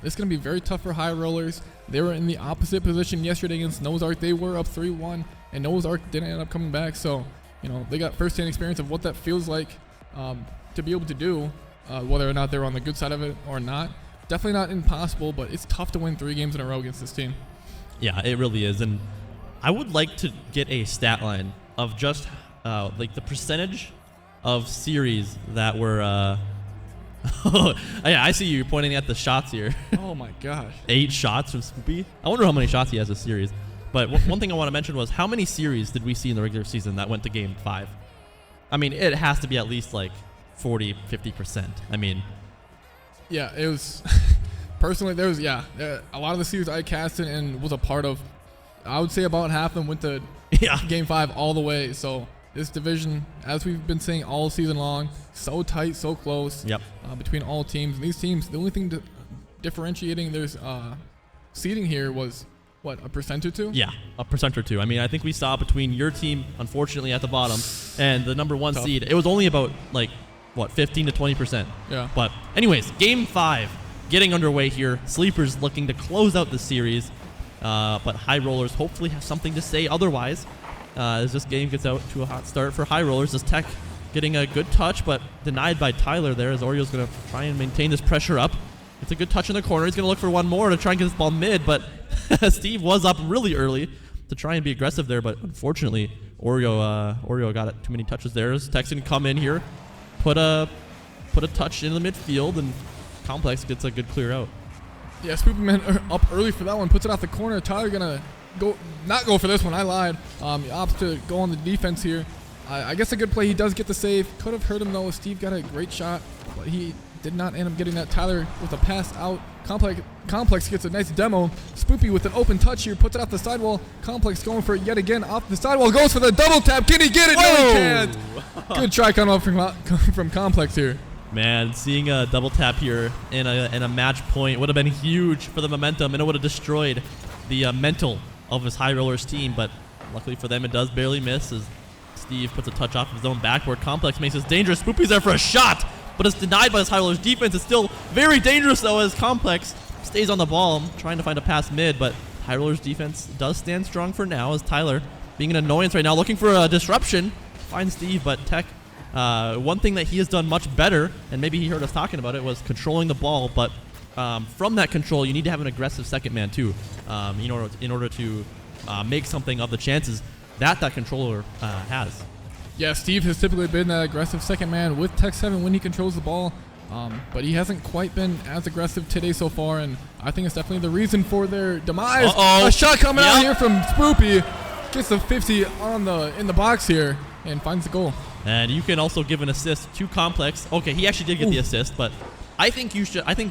It's going to be very tough for High Rollers. They were in the opposite position yesterday against Noah's Ark. They were up 3-1, and Noah's Ark didn't end up coming back. So, they got first-hand experience of what that feels like to be able to do, whether or not they're on the good side of it or not. Definitely not impossible, but it's tough to win 3 games in a row against this team. Yeah, it really is. And I would like to get a stat line of just like the percentage of series that were... yeah, I see you pointing at the shots here. Oh my gosh. 8 shots from Spoopy. I wonder how many shots he has this series. But one thing I want to mention was how many series did we see in the regular season that went to game 5? I mean, it has to be at least like 40, 50%. I mean... Yeah, it was... Personally, there was, a lot of the series I casted and was a part of, I would say about half of them went to game 5 all the way. So this division, as we've been saying all season long, so tight, so close between all teams. And these teams, the only thing differentiating their seeding here was, what, a percent or 2? Yeah, a percent or 2. I mean, I think we saw between your team, unfortunately, at the bottom, and the number 1 seed, it was only about, like, what, 15 to 20%. Yeah. But anyways, game 5 getting underway here. Sleepers looking to close out the series, but High Rollers hopefully have something to say otherwise as this game gets out to a hot start for High Rollers. As Tech getting a good touch, but denied by Tyler there, as Oreo's going to try and maintain this pressure up. It's a good touch in the corner. He's going to look for one more to try and get this ball mid, but Steve was up really early to try and be aggressive there, but unfortunately, Oreo got too many touches there. As Tech's going to come in here, put a touch in the midfield, and Complex gets a good clear out. Yeah, Spoopyman up early for that one, puts it off the corner. Tyler gonna not go for this one. I lied. He opts to go on the defense here. I guess a good play. He does get the save. Could have hurt him though. Steve got a great shot, but he did not end up getting that. Tyler with a pass out. Complex gets a nice demo. Spoopy with an open touch here, puts it off the sidewall. Complex going for it yet again off the sidewall. Goes for the double tap. Can he get it? No, he can't. Good try coming up from Complex here. Man, seeing a double tap here in a match point would have been huge for the momentum, and it would have destroyed the mental of his High Rollers team. But luckily for them, it does barely miss as Steve puts a touch off his own backward. Complex makes this dangerous. Spoopy's there for a shot. but it's denied by this High Rollers defense. It's still very dangerous, though, as Complex stays on the ball, trying to find a pass mid, but High Rollers defense does stand strong for now, as Tyler, being an annoyance right now, looking for a disruption, finds Steve, but Tech, one thing that he has done much better, and maybe he heard us talking about it, was controlling the ball, but from that control, you need to have an aggressive second man, too, in order to make something of the chances that controller has. Yeah, Steve has typically been that aggressive second man with Tech 7 when he controls the ball, but he hasn't quite been as aggressive today so far, and I think it's definitely the reason for their demise. A shot coming out here from Spoopy, gets the 50 in the box here, and finds the goal. And you can also give an assist to Complex. Okay, he actually did get the assist, but I think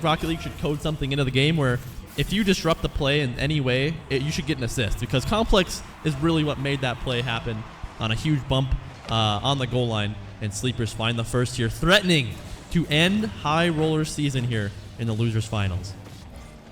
Rocket League should code something into the game where if you disrupt the play in any way, you should get an assist, because Complex is really what made that play happen on a huge bump on the goal line, and Sleepers find the first here, threatening to end High Rollers season here in the losers finals.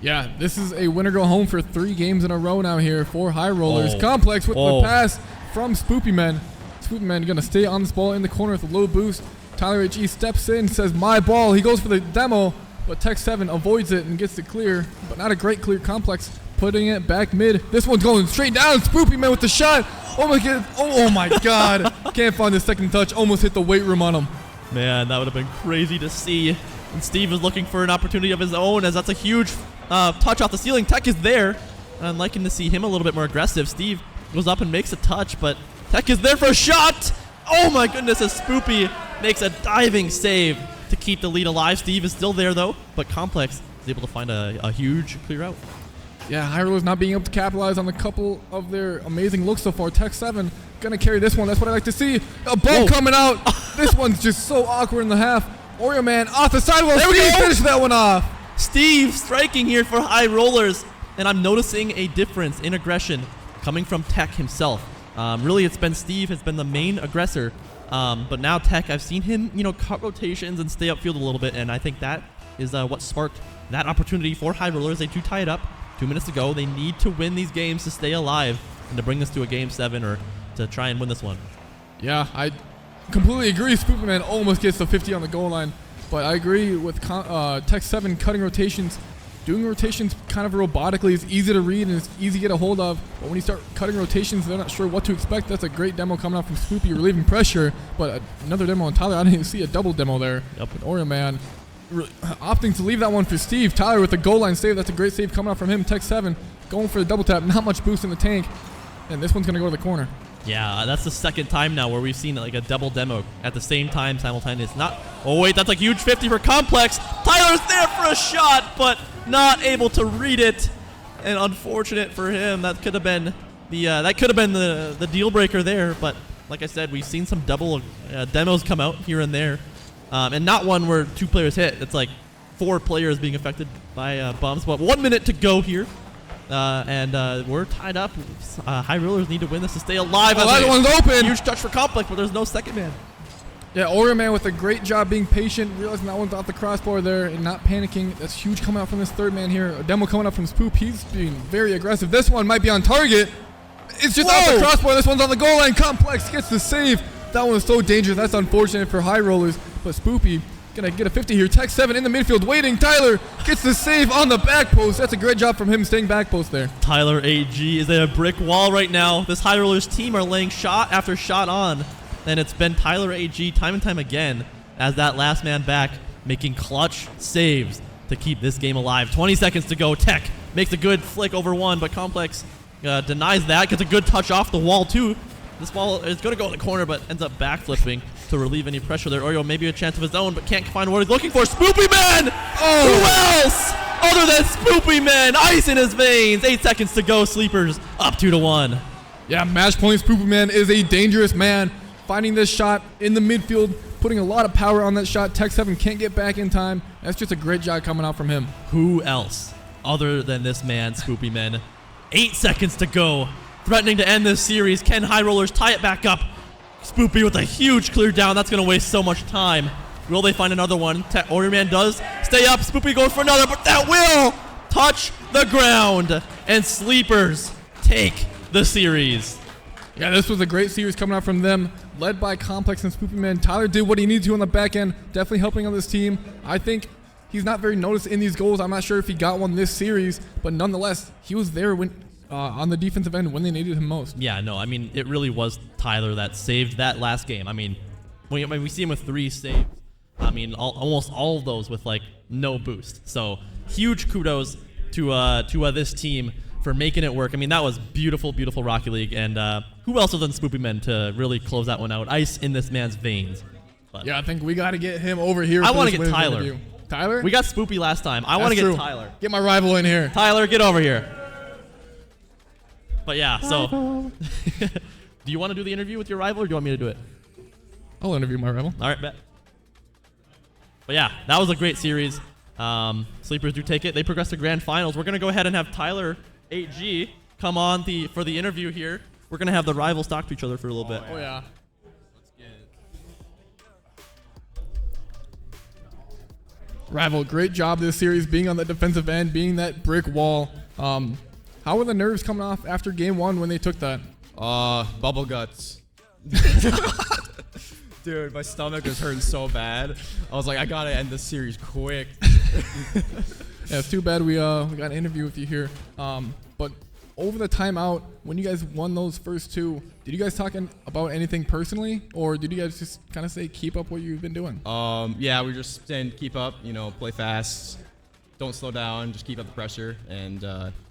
Yeah, this is a winner go home for 3 games in a row now here for High Rollers. Complex with the pass from Spoopy Men. Spoopy Men going to stay on this ball in the corner with a low boost. Tyler H.E. steps in, says my ball. He goes for the demo, but Tech 7 avoids it and gets it clear, but not a great clear. Complex putting it back mid. This one's going straight down. Spoopy Man with the shot. Oh my God. Can't find the second touch. Almost hit the weight room on him. Man, that would have been crazy to see. And Steve is looking for an opportunity of his own, as that's a huge touch off the ceiling. Tech is there. I'm liking to see him a little bit more aggressive. Steve goes up and makes a touch, but Tech is there for a shot. Oh my goodness, as Spoopy makes a diving save to keep the lead alive. Steve is still there though, but Complex is able to find a huge clear out. Yeah, High Rollers not being able to capitalize on a couple of their amazing looks so far. Tech 7 gonna carry this one. That's what I like to see. A ball coming out. This one's just so awkward in the half. Oreo Man off the sidewall. Steve finished that one off. Steve striking here for High Rollers, and I'm noticing a difference in aggression coming from Tech himself. Really, it's been Steve has been the main aggressor, but now Tech, I've seen him, cut rotations and stay upfield a little bit, and I think that is what sparked that opportunity for High Rollers. They do tie it up 2 minutes to go. They need to win these games to stay alive and to bring this to a game 7 or to try and win this one. Yeah, I completely agree. Spoopy Man almost gets the 50 on the goal line, but I agree with Tech 7 cutting rotations. Doing rotations kind of robotically is easy to read and it's easy to get a hold of, but when you start cutting rotations, they're not sure what to expect. That's a great demo coming out from Spoopy, relieving pressure, but another demo on Tyler. I didn't even see a double demo there. Yep. And Oreo Man opting to leave that one for Steve. Tyler with the goal line save. That's a great save coming out from him. Tech 7 going for the double tap. Not much boost in the tank, and this one's going to go to the corner. Yeah, that's the second time now where we've seen like a double demo at the same time simultaneous. Oh wait, that's a huge 50 for Complex. Tyler's there for a shot, but not able to read it, and unfortunate for him. That could have been the deal breaker there. But like I said, we've seen some double demos come out here and there, and not one where 2 players hit. It's like 4 players being affected by bumps. But 1 minute to go here. And we're tied up. High Rollers need to win this to stay alive. Oh, that one's open. Huge touch for Complex, but there's no second man. Yeah, Oreo Man with a great job being patient, realizing that one's off the crossbar there and not panicking. That's huge coming out from this third man here. A demo coming up from Spoop. He's being very aggressive. This one might be on target. It's just off the crossbar. This one's on the goal line. Complex gets the save. That one was so dangerous. That's unfortunate for High Rollers, but Spoopy gonna get a 50 here. Tech 7 in the midfield waiting. Tyler gets the save on the back post. That's a great job from him staying back post there. Tyler AG is at a brick wall right now. This High Rollers team are laying shot after shot on, and it's been Tyler AG time and time again as that last man back making clutch saves to keep this game alive. 20 seconds to go. Tech makes a good flick over one, but Complex denies that. Gets a good touch off the wall too. This ball is going to go in the corner, but ends up backflipping to relieve any pressure there. Oreo maybe a chance of his own, but can't find what he's looking for. Spoopy Man! Oh! Who else other than Spoopy Man? Ice in his veins. 8 seconds to go. Sleepers up 2-1. Yeah, match point. Spoopy Man is a dangerous man. Finding this shot in the midfield, putting a lot of power on that shot. Tech 7 can't get back in time. That's just a great job coming out from him. Who else other than this man, Spoopy Man? 8 seconds to go. Threatening to end this series. Can High Rollers tie it back up? Spoopy with a huge clear down. That's going to waste so much time. Will they find another one? Oreo Man does stay up. Spoopy goes for another, but that will touch the ground. And Sleepers take the series. Yeah, this was a great series coming out from them. led by Complex and Spoopy Man. Tyler did what he needed to on the back end, definitely helping on this team. I think he's not very noticed in these goals. I'm not sure if he got one this series, but nonetheless, he was there when on the defensive end when they needed him most. Yeah, no, I mean, it really was Tyler that saved that last game. I mean, when we see him with 3 saves, I mean, almost all of those with like no boost. So huge kudos to this team for making it work. I mean, that was beautiful, beautiful Rocket League. And who else other than Spoopy Men to really close that one out? Ice in this man's veins. But yeah, I think we got to get him over here. I want to get Tyler. Interview. Tyler? We got Spoopy last time. I want to get Tyler. Get my rival in here. Tyler, get over here. But yeah, so do you want to do the interview with your rival, or do you want me to do it? I'll interview my rival. All right, bet. But yeah, that was a great series. Sleepers do take it. They progress to grand finals. We're going to go ahead and have Tyler 8G come on for the interview here. We're going to have the rivals talk to each other for a little bit. Oh, yeah. Let's get it. Rival, great job this series, being on the defensive end, being that brick wall. How were the nerves coming off after game 1 when they took that? Bubble guts. Dude, my stomach was hurting so bad. I was like, I gotta end this series quick. Yeah, it's too bad we got an interview with you here. But over the timeout, when you guys won those first 2, did you guys talk about anything personally, or did you guys just kind of say keep up what you've been doing? Yeah, we were just saying keep up, play fast, don't slow down, just keep up the pressure, and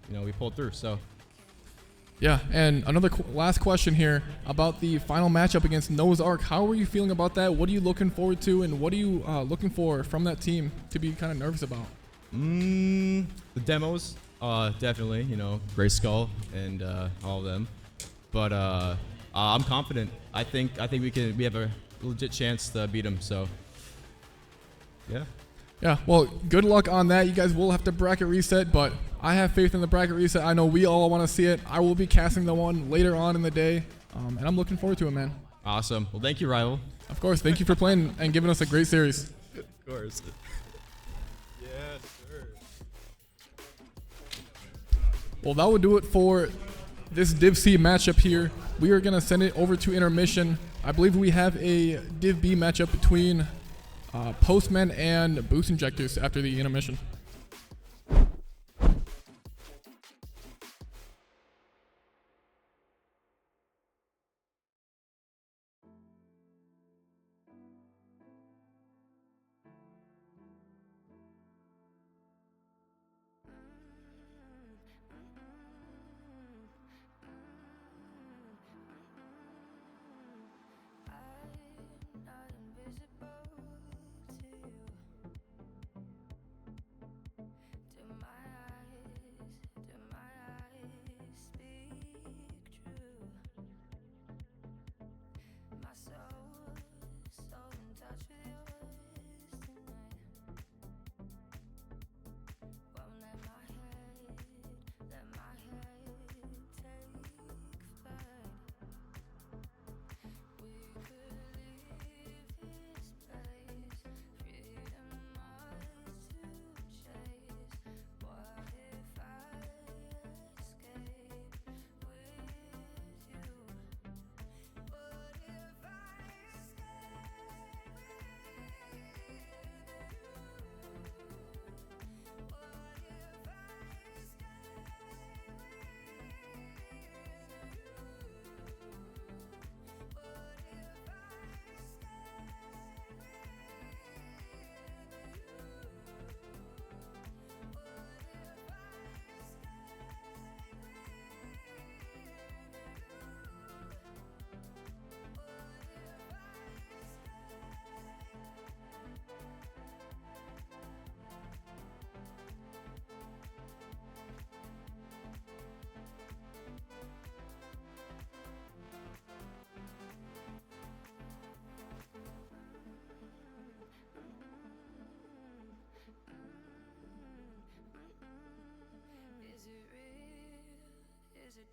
we pulled through. So. Yeah, and another last question here about the final matchup against Noah's Ark. How are you feeling about that? What are you looking forward to, and what are you looking for from that team to be kind of nervous about? The demos, definitely, Gray Skull and all of them. But I'm confident. I think we have a legit chance to beat them. So, yeah. Yeah, well, good luck on that. You guys will have to bracket reset, but I have faith in the bracket reset. I know we all want to see it. I will be casting the one later on in the day, and I'm looking forward to it, man. Awesome. Well, thank you, Rival. Of course. Thank you for playing and giving us a great series. Of course. Yes, sir. Well, that would do it for this Div C matchup here. We are going to send it over to intermission. I believe we have a Div B matchup between Postmen and Boost Injectors after the intermission.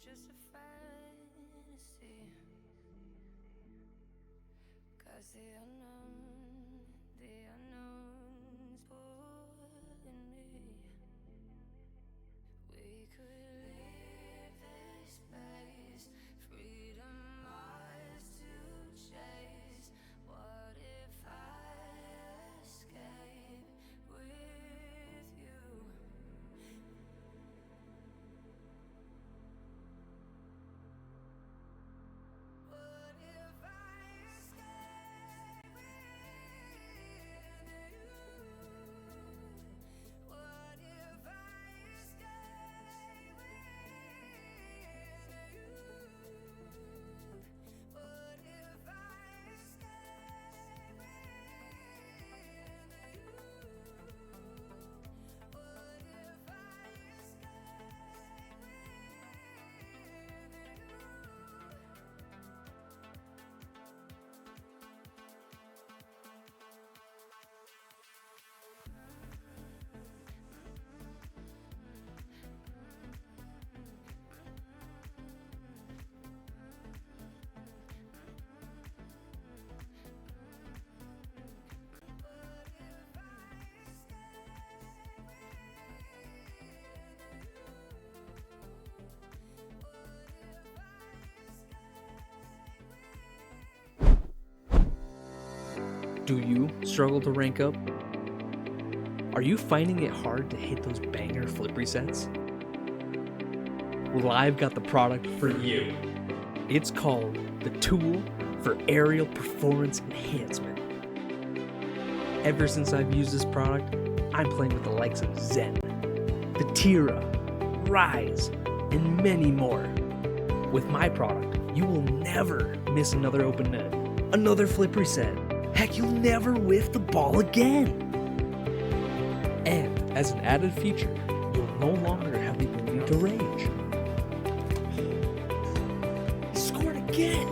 Just a fantasy, 'cause the unknown's pulling me. We could leave this place, freedom ours to chase. Do you struggle to rank up? Are you finding it hard to hit those banger flip resets? Well, I've got the product for you. It's called the Tool for Aerial Performance Enhancement. Ever since I've used this product, I'm playing with the likes of Zen, the Tira, Rise, and many more. With my product, you will never miss another open net, another flip reset. Heck, you'll never whiff the ball again. And as an added feature, you'll no longer have the ability to rage. He scored again.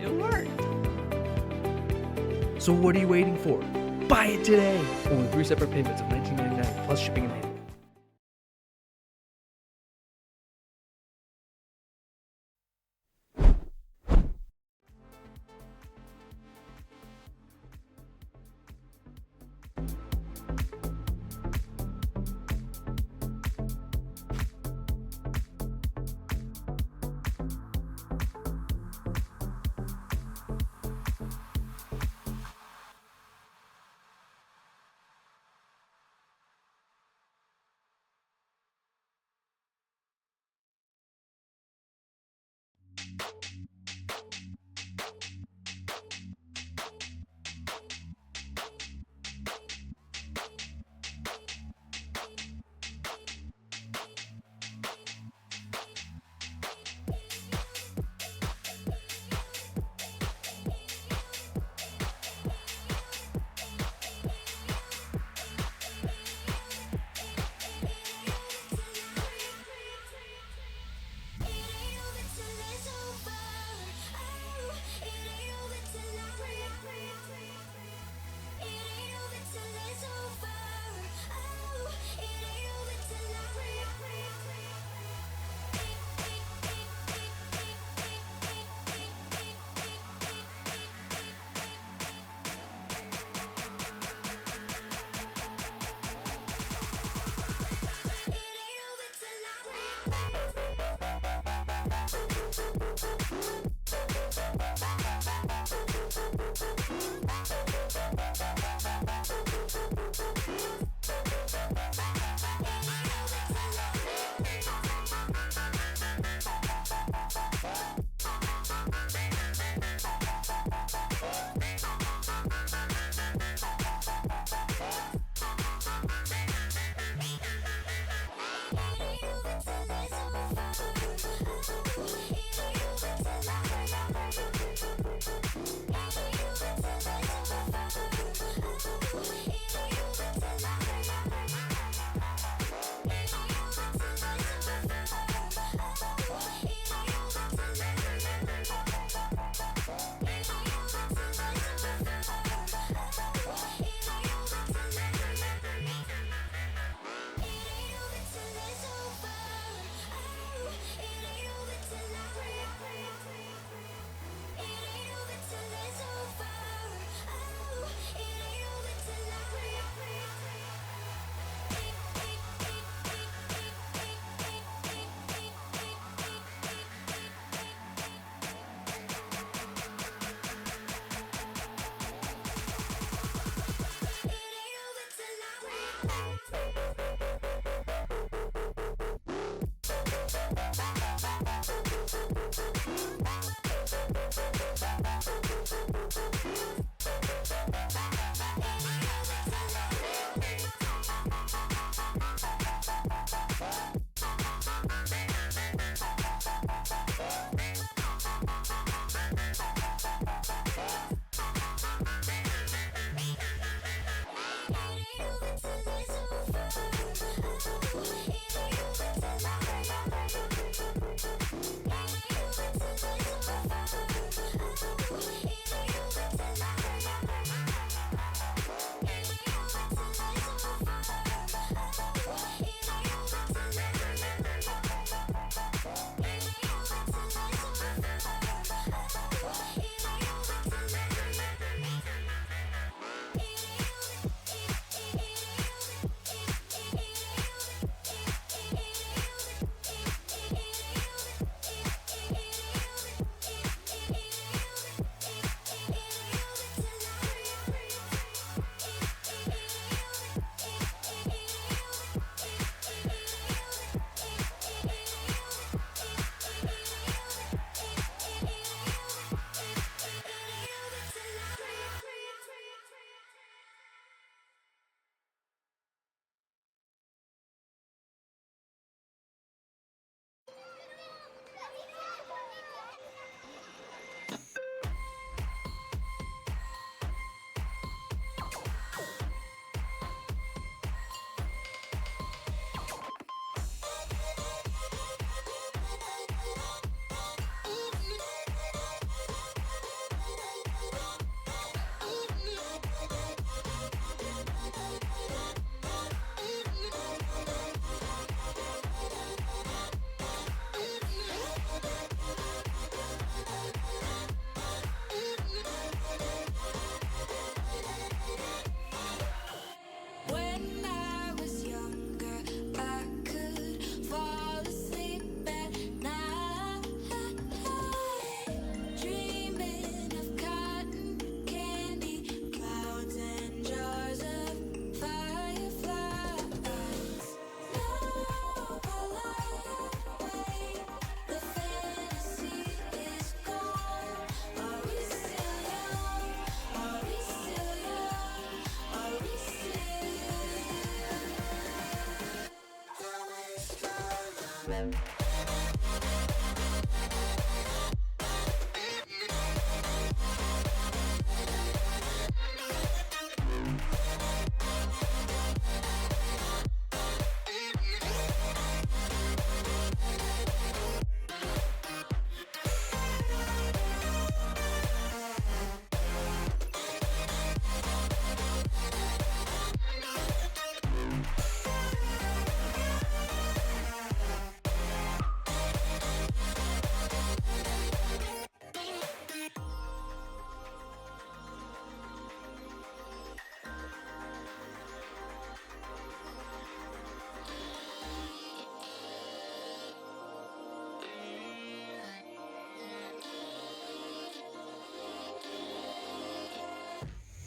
It worked. So what are you waiting for? Buy it today. Only 3 separate payments of $19.99 plus shipping and handling.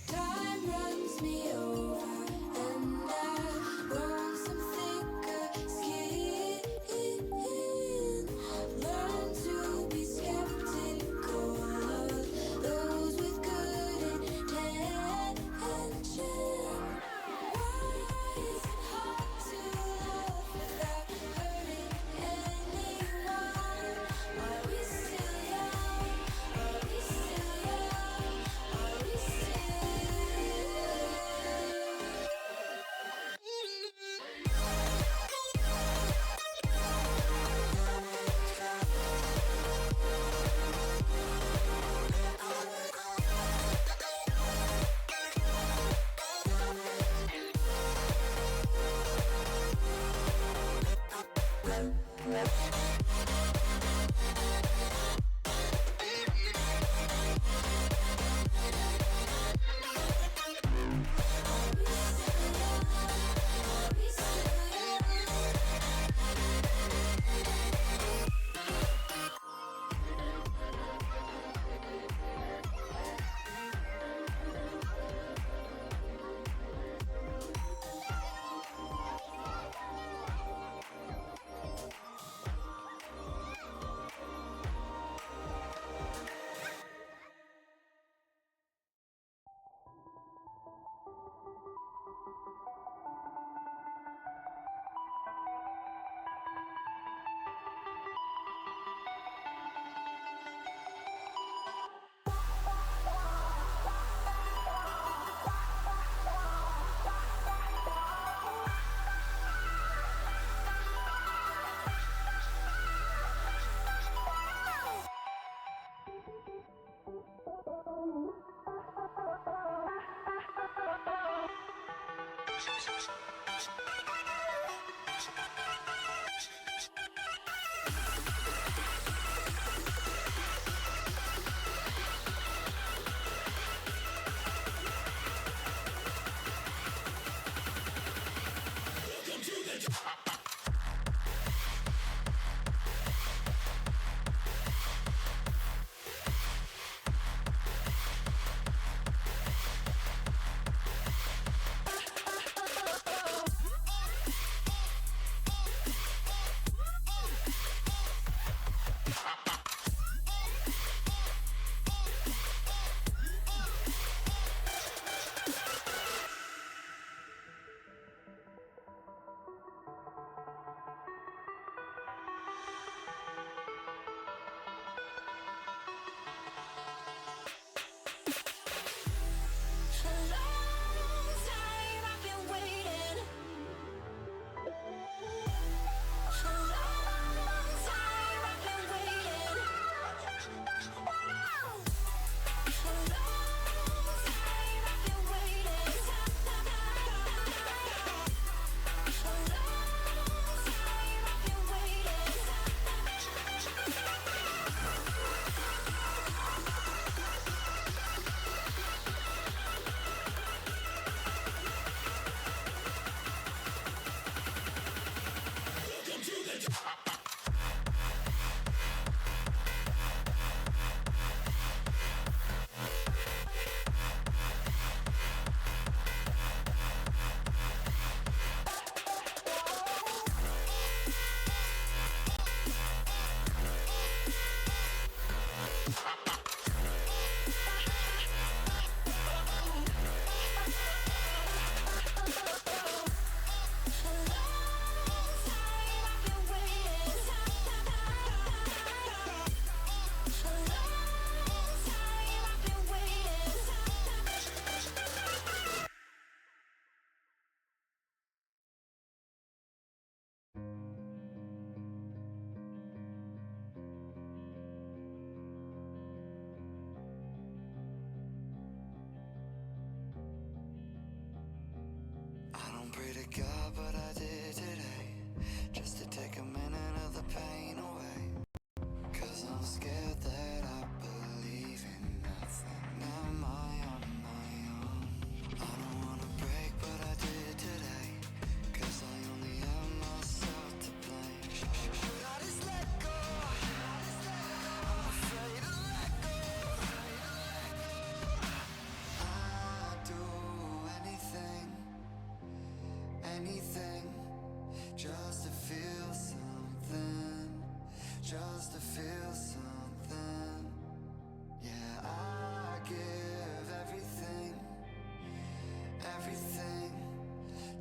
Time runs me over, and I've grown some thicker skin. Learn to be skeptical of those with good intention. Why is it hard to love without hurting anyone? Are we still young? Are we still young? Are we still?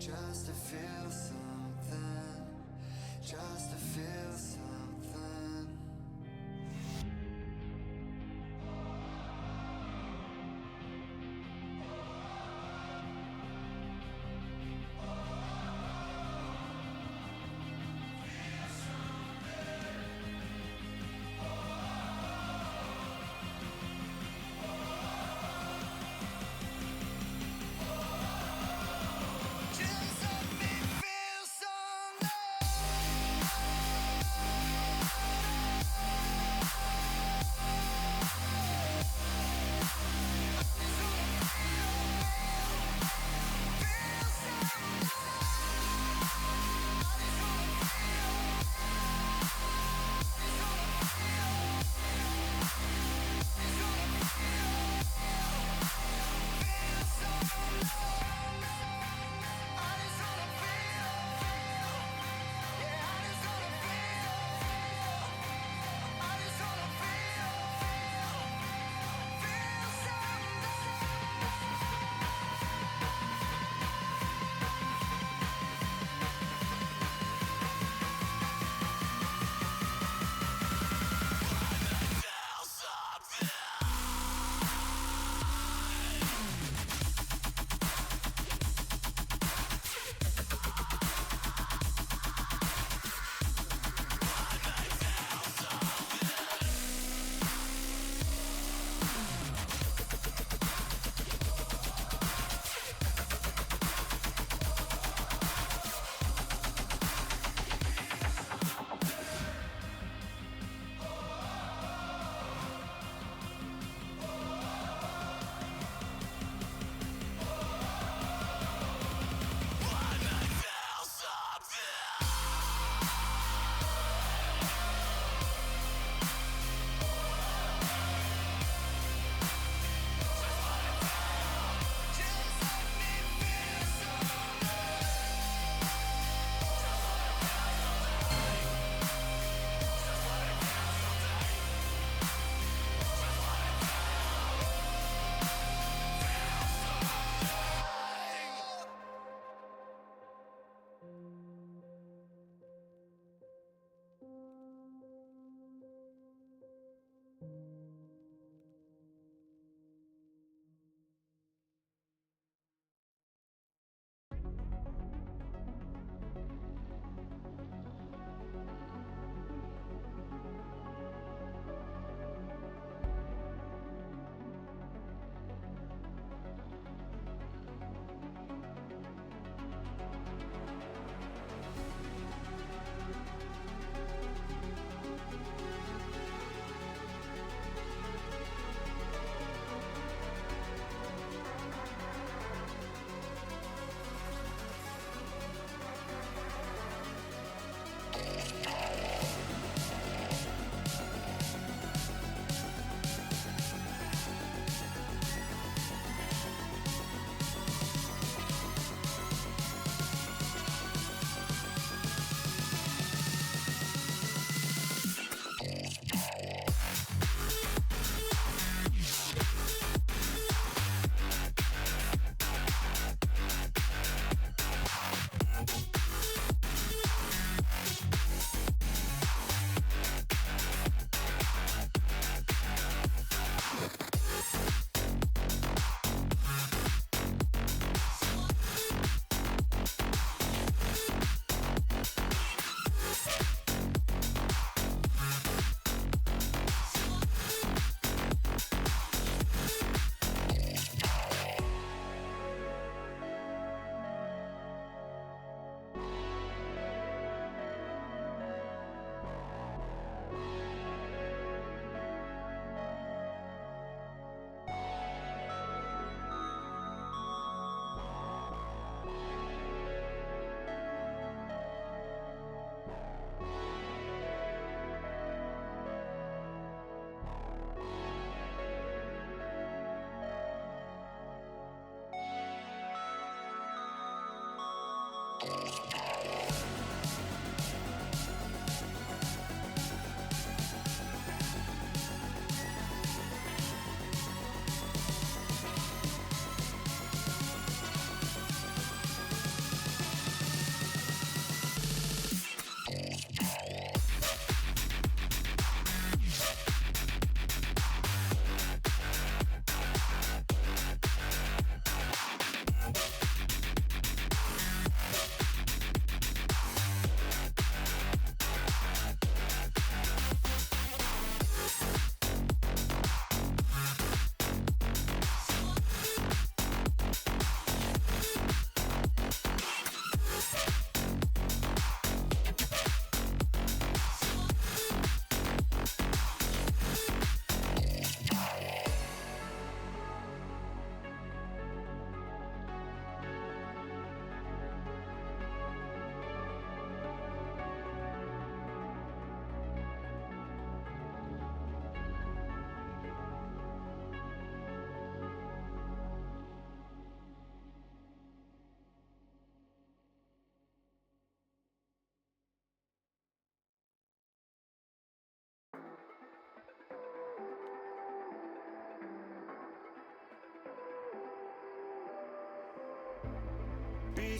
just to feel something, just to feel something. Just let me feel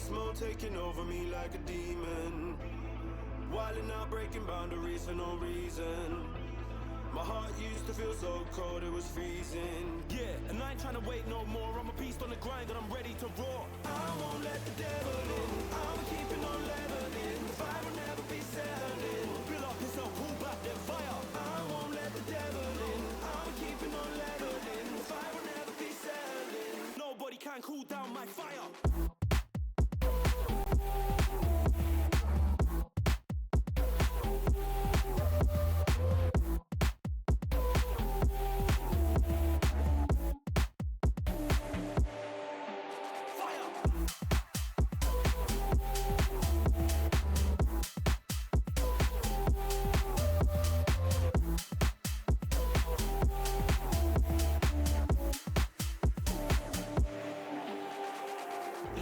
Beast mode taking over me like a demon. Wilding out, breaking boundaries for no reason. My heart used to feel so cold, it was freezing. Yeah, and I ain't trying to wait no more. I'm a beast on the grind and I'm ready to roar. I won't let the devil in. I'm keeping on leveling. The fire will never be settling. Build up yourself, pull back that fire. I won't let the devil in. I'm keeping on leveling. The fire will never be settling. Nobody can cool down my fire.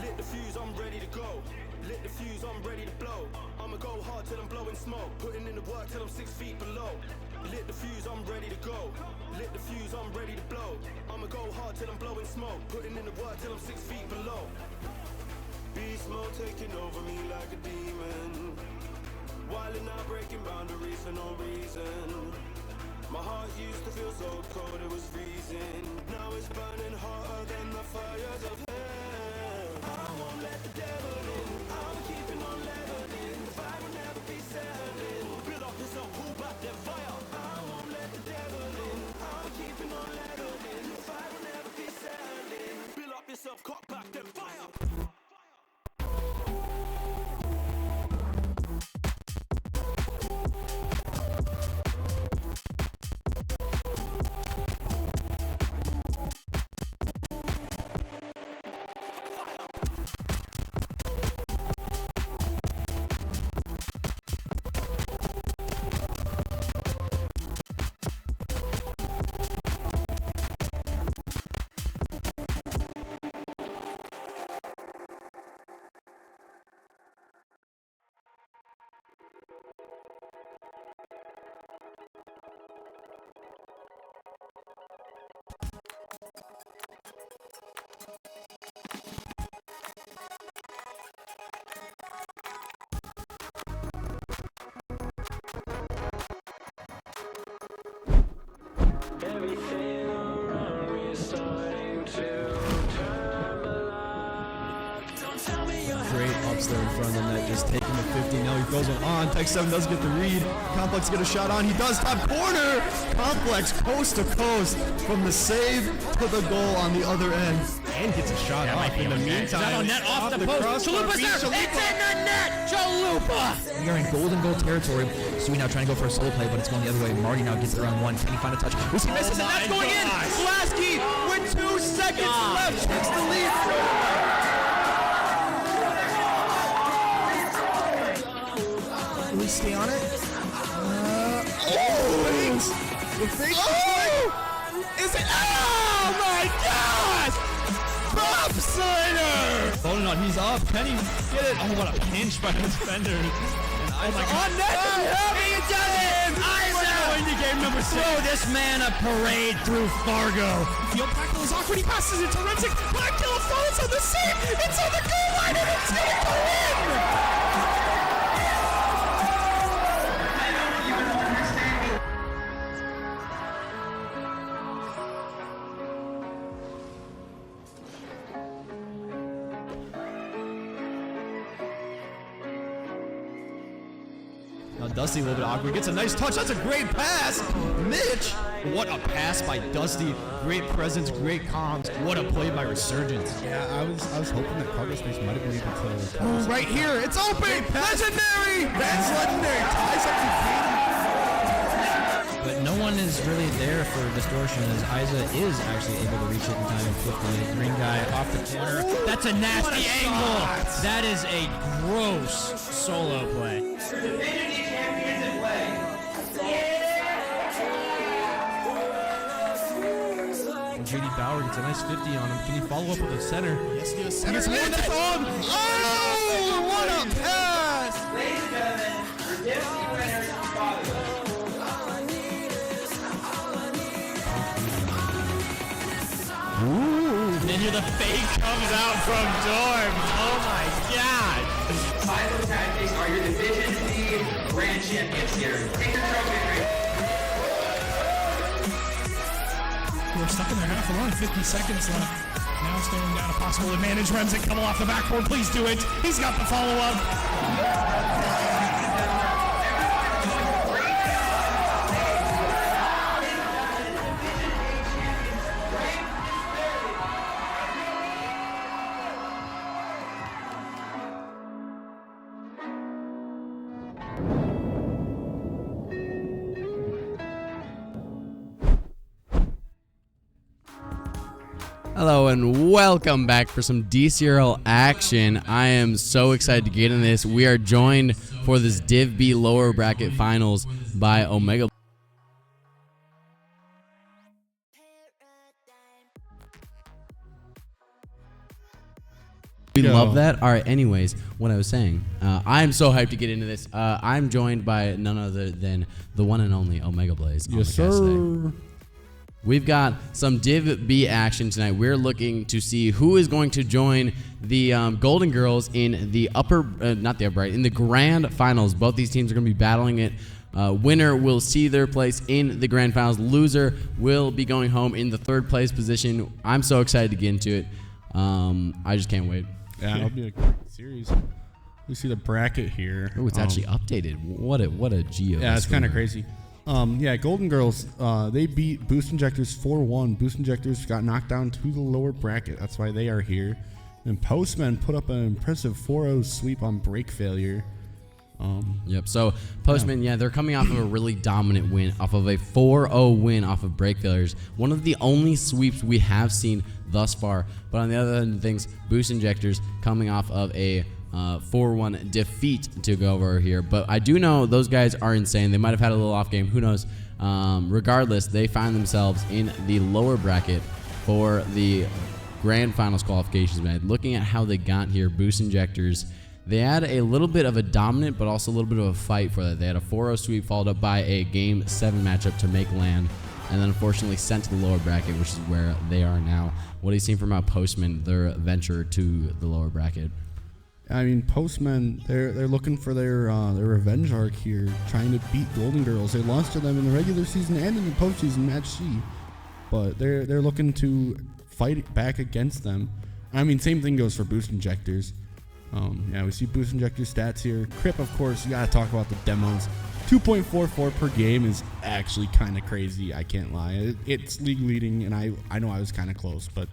Lit the fuse, I'm ready to go. Lit the fuse, I'm ready to blow. I'ma go hard till I'm blowing smoke. Putting in the work till I'm 6 feet below. Lit the fuse, I'm ready to go. Lit the fuse, I'm ready to blow. I'ma go hard till I'm blowing smoke. Putting in the work till I'm 6 feet below. Beast mode taking over me like a demon. Wilding out, breaking boundaries for no reason. My heart used to feel so cold, it was freezing. Now it's burning hotter than the fires of hell. I won't let the devil in. I'm keeping on leveling. The fire will never be settling. Build up yourself, pull back that fire. I won't let the devil in. I'm keeping on leveling. The fire will never be settling. Build up yourself, cut back that fire. Everything around me is starting to turn black. Don't tell me you're Great ups there in front of the net, just taking the 50. Now he throws one on. Tech 7 does get the read. Complex get a shot on. He does top corner. Complex coast to coast from the save to the goal on the other end. And gets a shot off in the meantime. Is that on net off the post? Chalupa's there! It's in the net! Chalupa! We are in golden goal territory. Sui now trying to go for a solo play, but it's going the other way. Marty now gets it around one. Can he find a touch? We see misses, and that's going in! Lasky with 2 seconds left takes the lead. Can we stay on it? The fake! Is it? Oh my gosh! Bob Slider! Holding on, he's up. Can he get it? Oh, what a pinch by the defenders. On net! He does it! Going to game number 6. Throw this man a parade through Fargo. Field tackle is awkward. He passes it to Rensick. Black Kill falls on the save. It's on the goal line and it's going to go in! Now Dusty a little bit awkward. Gets a nice touch. That's a great pass. Mitch. What a pass by Dusty. Great presence, great comms. What a play by Resurgence. Yeah, I was hoping that Cargo Space might have been able to. Oh, right here. It's open. Legendary. That's legendary. Ties up to But no one is really there for distortion as Isa is actually able to reach it in time in 58. Green guy off the corner. That's a nasty angle. That is a gross solo play. Divinity champions in play. And JD Bauer gets a nice 50 on him. Can he follow up with a center? Yes, he is. Center. That's on. Oh, what a pass. Ladies and gentlemen, your Disney winners and fathers. And after the fake comes out from Dorms. Oh my god. Silo Tactics are your Division D Grand Champions here. Take your trophy. We're stuck in their half run, 50 seconds left. Now staring down a possible advantage. Remzik coming off the backboard. Please do it. He's got the follow-up. Hello and welcome back for some DCRL action. I am so excited to get in this. We are joined for this Div B lower bracket finals by Omega. We love that. All right, anyways, what I was saying, I'm so hyped to get into this. I'm joined by none other than the one and only Omega Blaze. Yes, sir. We've got some Div B action tonight. We're looking to see who is going to join the Golden Girls in the in the grand finals. Both these teams are going to be battling it. Winner will see their place in the grand finals. Loser will be going home in the third place position. I'm so excited to get into it. I just can't wait. Yeah, it'll be a great series. We see the bracket here. Oh, it's actually updated. What a geo. Yeah, it's kind of crazy. Yeah, Golden Girls, they beat Boost Injectors 4-1. Boost Injectors got knocked down to the lower bracket. That's why they are here. And Postmen put up an impressive 4-0 sweep on break failure. Yep, so Postmen, yeah, they're coming off of a really dominant win, off of a 4-0 win off of break failures. One of the only sweeps we have seen thus far. But on the other end of things, Boost Injectors coming off of a 4-1 defeat to go over here. But I do know those guys are insane. They might have had a little off game. Who knows? Regardless, they find themselves in the lower bracket for the grand finals qualifications, man. Looking at how they got here, Boost Injectors, they had a little bit of a dominant but also a little bit of a fight for that. They had a 4-0 sweep followed up by a Game 7 matchup to make land, and then unfortunately sent to the lower bracket, which is where they are now. What do you see from Postmen, their venture to the lower bracket? I mean, Postmen, they're looking for their revenge arc here, trying to beat Golden Girls. They lost to them in the regular season and in the postseason match C, but they're looking to fight back against them. I mean, same thing goes for Boost Injectors. Yeah, we see Boost Injector stats here. Crip, of course, you gotta talk about the demos. 2.44 per game is actually kind of crazy. I can't lie. It's league leading, and I know I was kind of close, but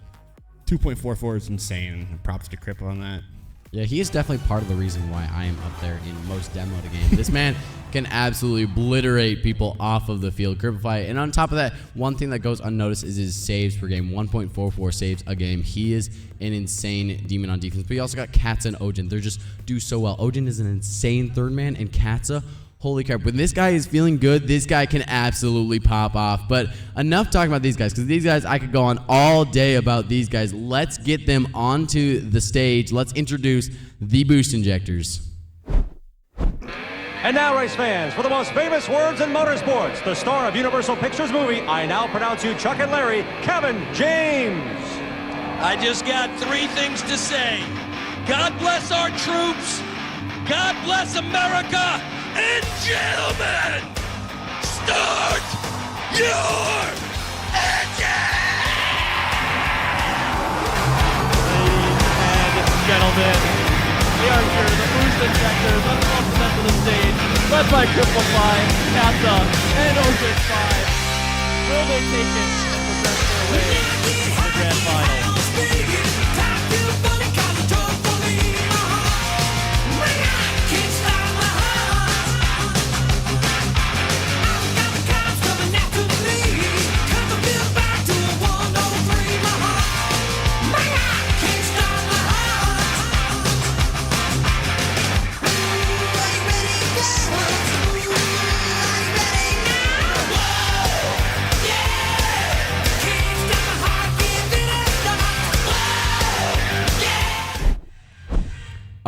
2.44 is insane. Props to Crip on that. Yeah, he is definitely part of the reason why I am up there in most demoed games. This man can absolutely obliterate people off of the field, Cripify. And on top of that, one thing that goes unnoticed is his saves per game, 1.44 saves a game. He is an insane demon on defense. But you also got Katza and Ojin. They just do so well. Ojin is an insane third man, and Katza, holy crap. When this guy is feeling good, this guy can absolutely pop off. But enough talking about these guys, because these guys, I could go on all day about these guys. Let's get them onto the stage. Let's introduce the Boost Injectors. And now, race fans, for the most famous words in motorsports, the star of Universal Pictures movie, I now pronounce you Chuck and Larry, Kevin James. I just got three things to say. God bless our troops. God bless America. And gentlemen, start your engine! Ladies and gentlemen, we are here, the Boost Injectors. Let's welcome them to the stage, led by Cripify, Katza, and Ocean 5. Will they take it and possess their way to the grand final?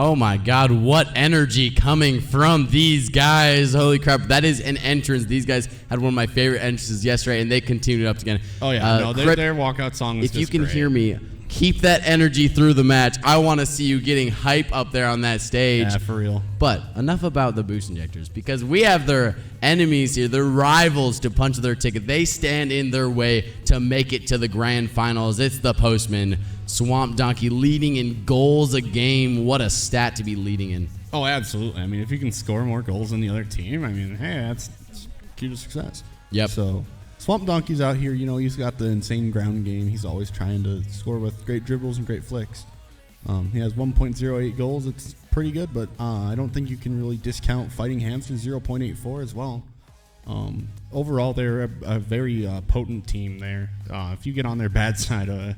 Oh my God, what energy coming from these guys. Holy crap, that is an entrance. These guys had one of my favorite entrances yesterday, and they continued up again. Oh yeah, their walkout song was if you can great. hear me, Keep that energy through the match. I want to see you getting hype up there on that stage. Yeah, for real. But enough about the boost injectors, because we have their enemies here, their rivals to punch their ticket. They stand in their way to make it to the grand finals. It's the Postman, Swamp Donkey, leading in goals a game. What a stat to be leading in. Oh, absolutely. I mean, if you can score more goals than the other team, I mean, hey, that's key to success. Yep. So Swamp Donkey's out here. You know, he's got the insane ground game. He's always trying to score with great dribbles and great flicks. He has 1.08 goals. It's pretty good, but I don't think you can really discount Fighting Hamster's 0.84 as well. Overall, they're a very potent team there. If you get on their bad side,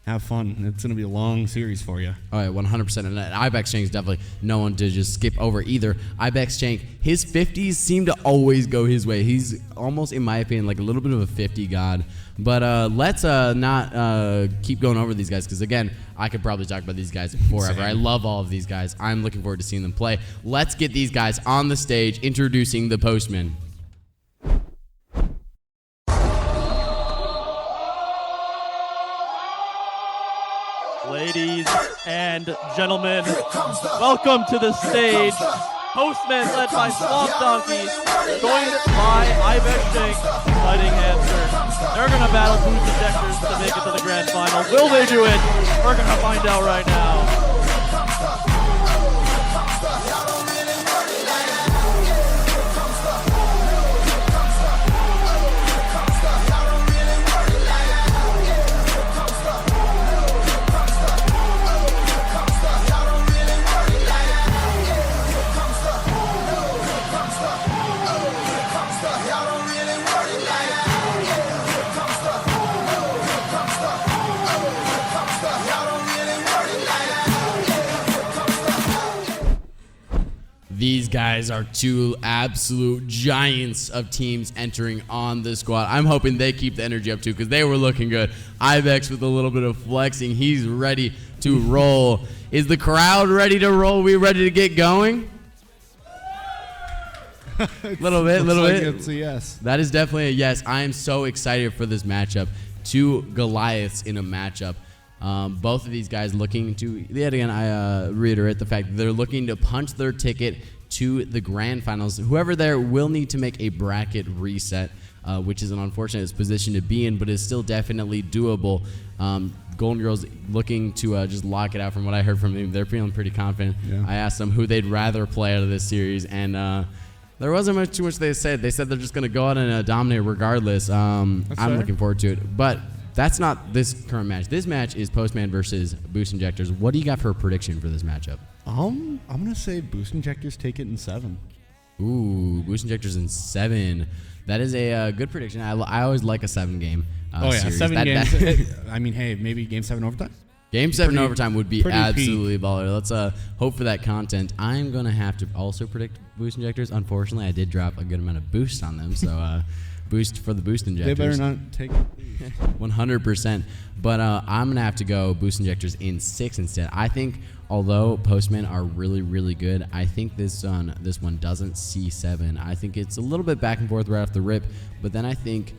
have fun. It's going to be a long series for you. All right, 100%. And Ibex Shank is definitely no one to just skip over either. Ibex Shank, his 50s seem to always go his way. He's almost, in my opinion, like a little bit of a 50 god. But let's not keep going over these guys, because, again, I could probably talk about these guys forever. Same. I love all of these guys. I'm looking forward to seeing them play. Let's get these guys on the stage introducing the Postman. Ladies and gentlemen, welcome to the stage. Postman led by Swamp Donkey, joined by Ibex Shank, Fighting Hamster. They're going to battle boost injectors to make it to the grand final. Will they do it? We're going to find out right now. These guys are two absolute giants of teams entering on the squad. I'm hoping they keep the energy up too, because they were looking good. Ibex with a little bit of flexing. He's ready to roll. Is the crowd ready to roll? We ready to get going? Little bit. It's a yes. That is definitely a yes. I am so excited for this matchup. Two Goliaths in a matchup. Both of these guys looking to, yet again, I reiterate the fact that they're looking to punch their ticket to the grand finals. Whoever there will need to make a bracket reset, which is an unfortunate position to be in, but is still definitely doable. Golden Girls looking to just lock it out. From what I heard from them, they're feeling pretty confident. Yeah. I asked them who they'd rather play out of this series, and there wasn't too much they said. They said they're just going to go out and dominate regardless. I'm looking forward to it. But that's not this current match. This match is Postman versus Boost Injectors. What do you got for a prediction for this matchup? I'm going to say Boost Injectors take it in 7. Ooh, Boost Injectors in 7. That is a good prediction. I always like a 7 game series. 7 games. I mean, hey, maybe Game 7 overtime? Game 7 overtime would be absolutely baller. Let's hope for that content. I'm going to have to also predict Boost Injectors. Unfortunately, I did drop a good amount of boost on them, so boost for the Boost Injectors. They better not take it. 100%. But I'm going to have to go Boost Injectors in 6 instead. I think, although Postmen are really, really good, I think this one doesn't see 7. I think it's a little bit back and forth right off the rip, but then I think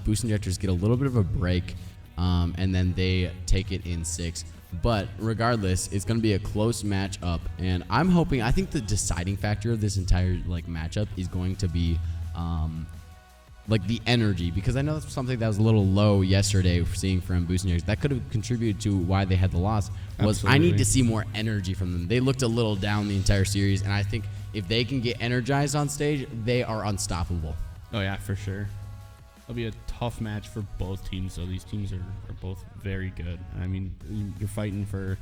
Boost Injectors get a little bit of a break, and then they take it in 6. But regardless, it's going to be a close matchup, and I think the deciding factor of this entire matchup is going to be the energy, because I know that's something that was a little low yesterday seeing from Boost Injectors. That could have contributed to why they had the loss. I need to see more energy from them. They looked a little down the entire series, and I think if they can get energized on stage, they are unstoppable. Oh yeah, for sure. It'll be a tough match for both teams, so these teams are both very good. I mean, you're fighting for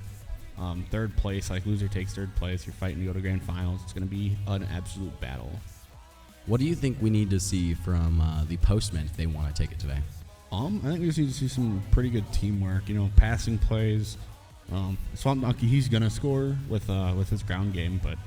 third place, loser takes third place. You're fighting to go to grand finals. It's going to be an absolute battle. What do you think we need to see from the Postmen if they want to take it today? I think we just need to see some pretty good teamwork. Passing plays. Swamp Donkey, he's gonna score with his ground game, but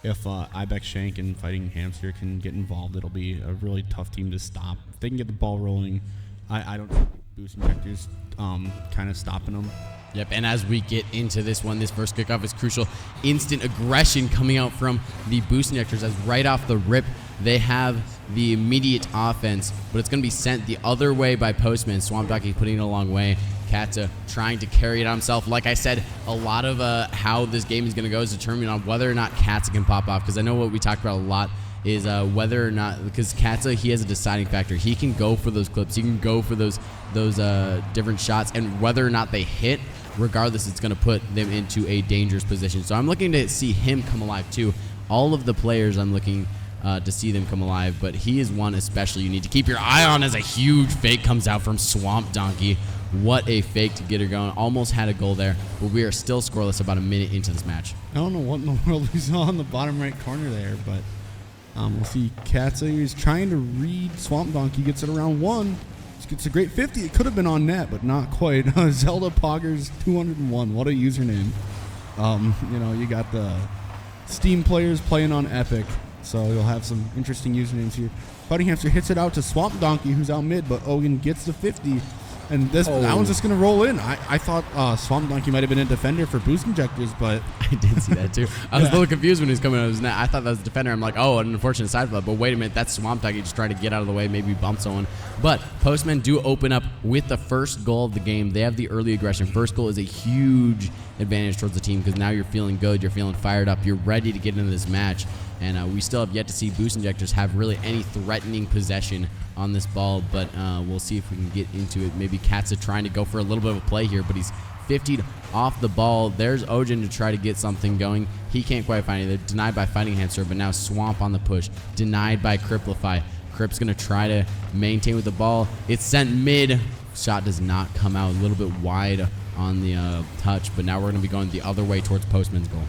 if Ibex Shank and Fighting Hamster can get involved, it'll be a really tough team to stop. If they can get the ball rolling, I don't think Boost Injectors kind of stopping them. Yep, and as we get into this one, this first kickoff is crucial. Instant aggression coming out from the Boost Injectors, as right off the rip, they have the immediate offense, but it's going to be sent the other way by Postman. Swamp Donkey putting it a long way, Katza trying to carry it on himself. Like I said, a lot of how this game is going to go is determined on whether or not Katza can pop off, because I know what we talked about a lot is whether or not, because Katza, he has a deciding factor. He can go for those clips. He can go for those different shots, and whether or not they hit, regardless, it's going to put them into a dangerous position. So I'm looking to see him come alive too. All of the players I'm looking to see them come alive, but he is one especially you need to keep your eye on, as a huge fake comes out from Swamp Donkey. What a fake to get her going. Almost had a goal there, but we are still scoreless about a minute into this match. I don't know what in the world we saw in the bottom right corner there, but we'll see Katza. He's trying to read Swamp Donkey, gets it around one. Gets a great 50. It could have been on net, but not quite. Zelda Poggers 201. What a username. You got the Steam players playing on Epic, so you'll have some interesting usernames here. Fighting Hamster hits it out to Swamp Donkey, who's out mid, but Ogun gets the 50. And that one's just going to roll in. I thought Swamp Donkey might have been a defender for boost injectors, but... I did see that too. I was a little confused when he was coming out of his net. I thought that was a defender. I'm like, oh, an unfortunate side flip. But wait a minute, that's Swamp Donkey just trying to get out of the way, maybe bump someone. But Postmen do open up with the first goal of the game. They have the early aggression. First goal is a huge advantage towards the team, because now you're feeling good, you're feeling fired up, you're ready to get into this match. And we still have yet to see boost injectors have really any threatening possession on this ball, but we'll see if we can get into it. Maybe Katza trying to go for a little bit of a play here, but he's 50'd off the ball. There's Ojin to try to get something going. He can't quite find it. They're denied by Fighting Hamster, but now Swamp on the push. Denied by Criplify. Crip's going to try to maintain with the ball. It's sent mid. Shot does not come out. A little bit wide on the touch, but now we're going to be going the other way towards Postman's goal.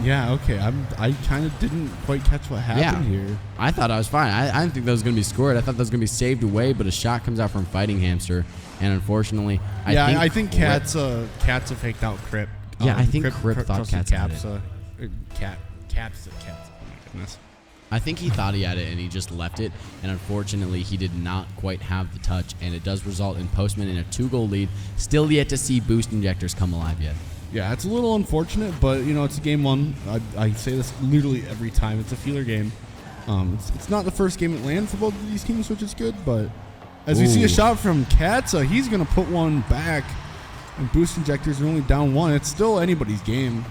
Yeah, okay. I kind of didn't quite catch what happened here. I thought I was fine. I didn't think that was going to be scored. I thought that was going to be saved away, but a shot comes out from Fighting Hamster, and unfortunately, I think Katza faked out Crip. Yeah, I think Crip thought Katza had it. Katza. Goodness. I think he thought he had it, and he just left it, and unfortunately, he did not quite have the touch, and it does result in Postman in a 2-goal lead. Still yet to see boost injectors come alive yet. Yeah, it's a little unfortunate, but it's a game one. I say this literally every time. It's a feeler game. It's not the first game it lands for both of these teams, which is good, but as we see a shot from Katza, he's going to put one back, and boost injectors are only down one. It's still anybody's game.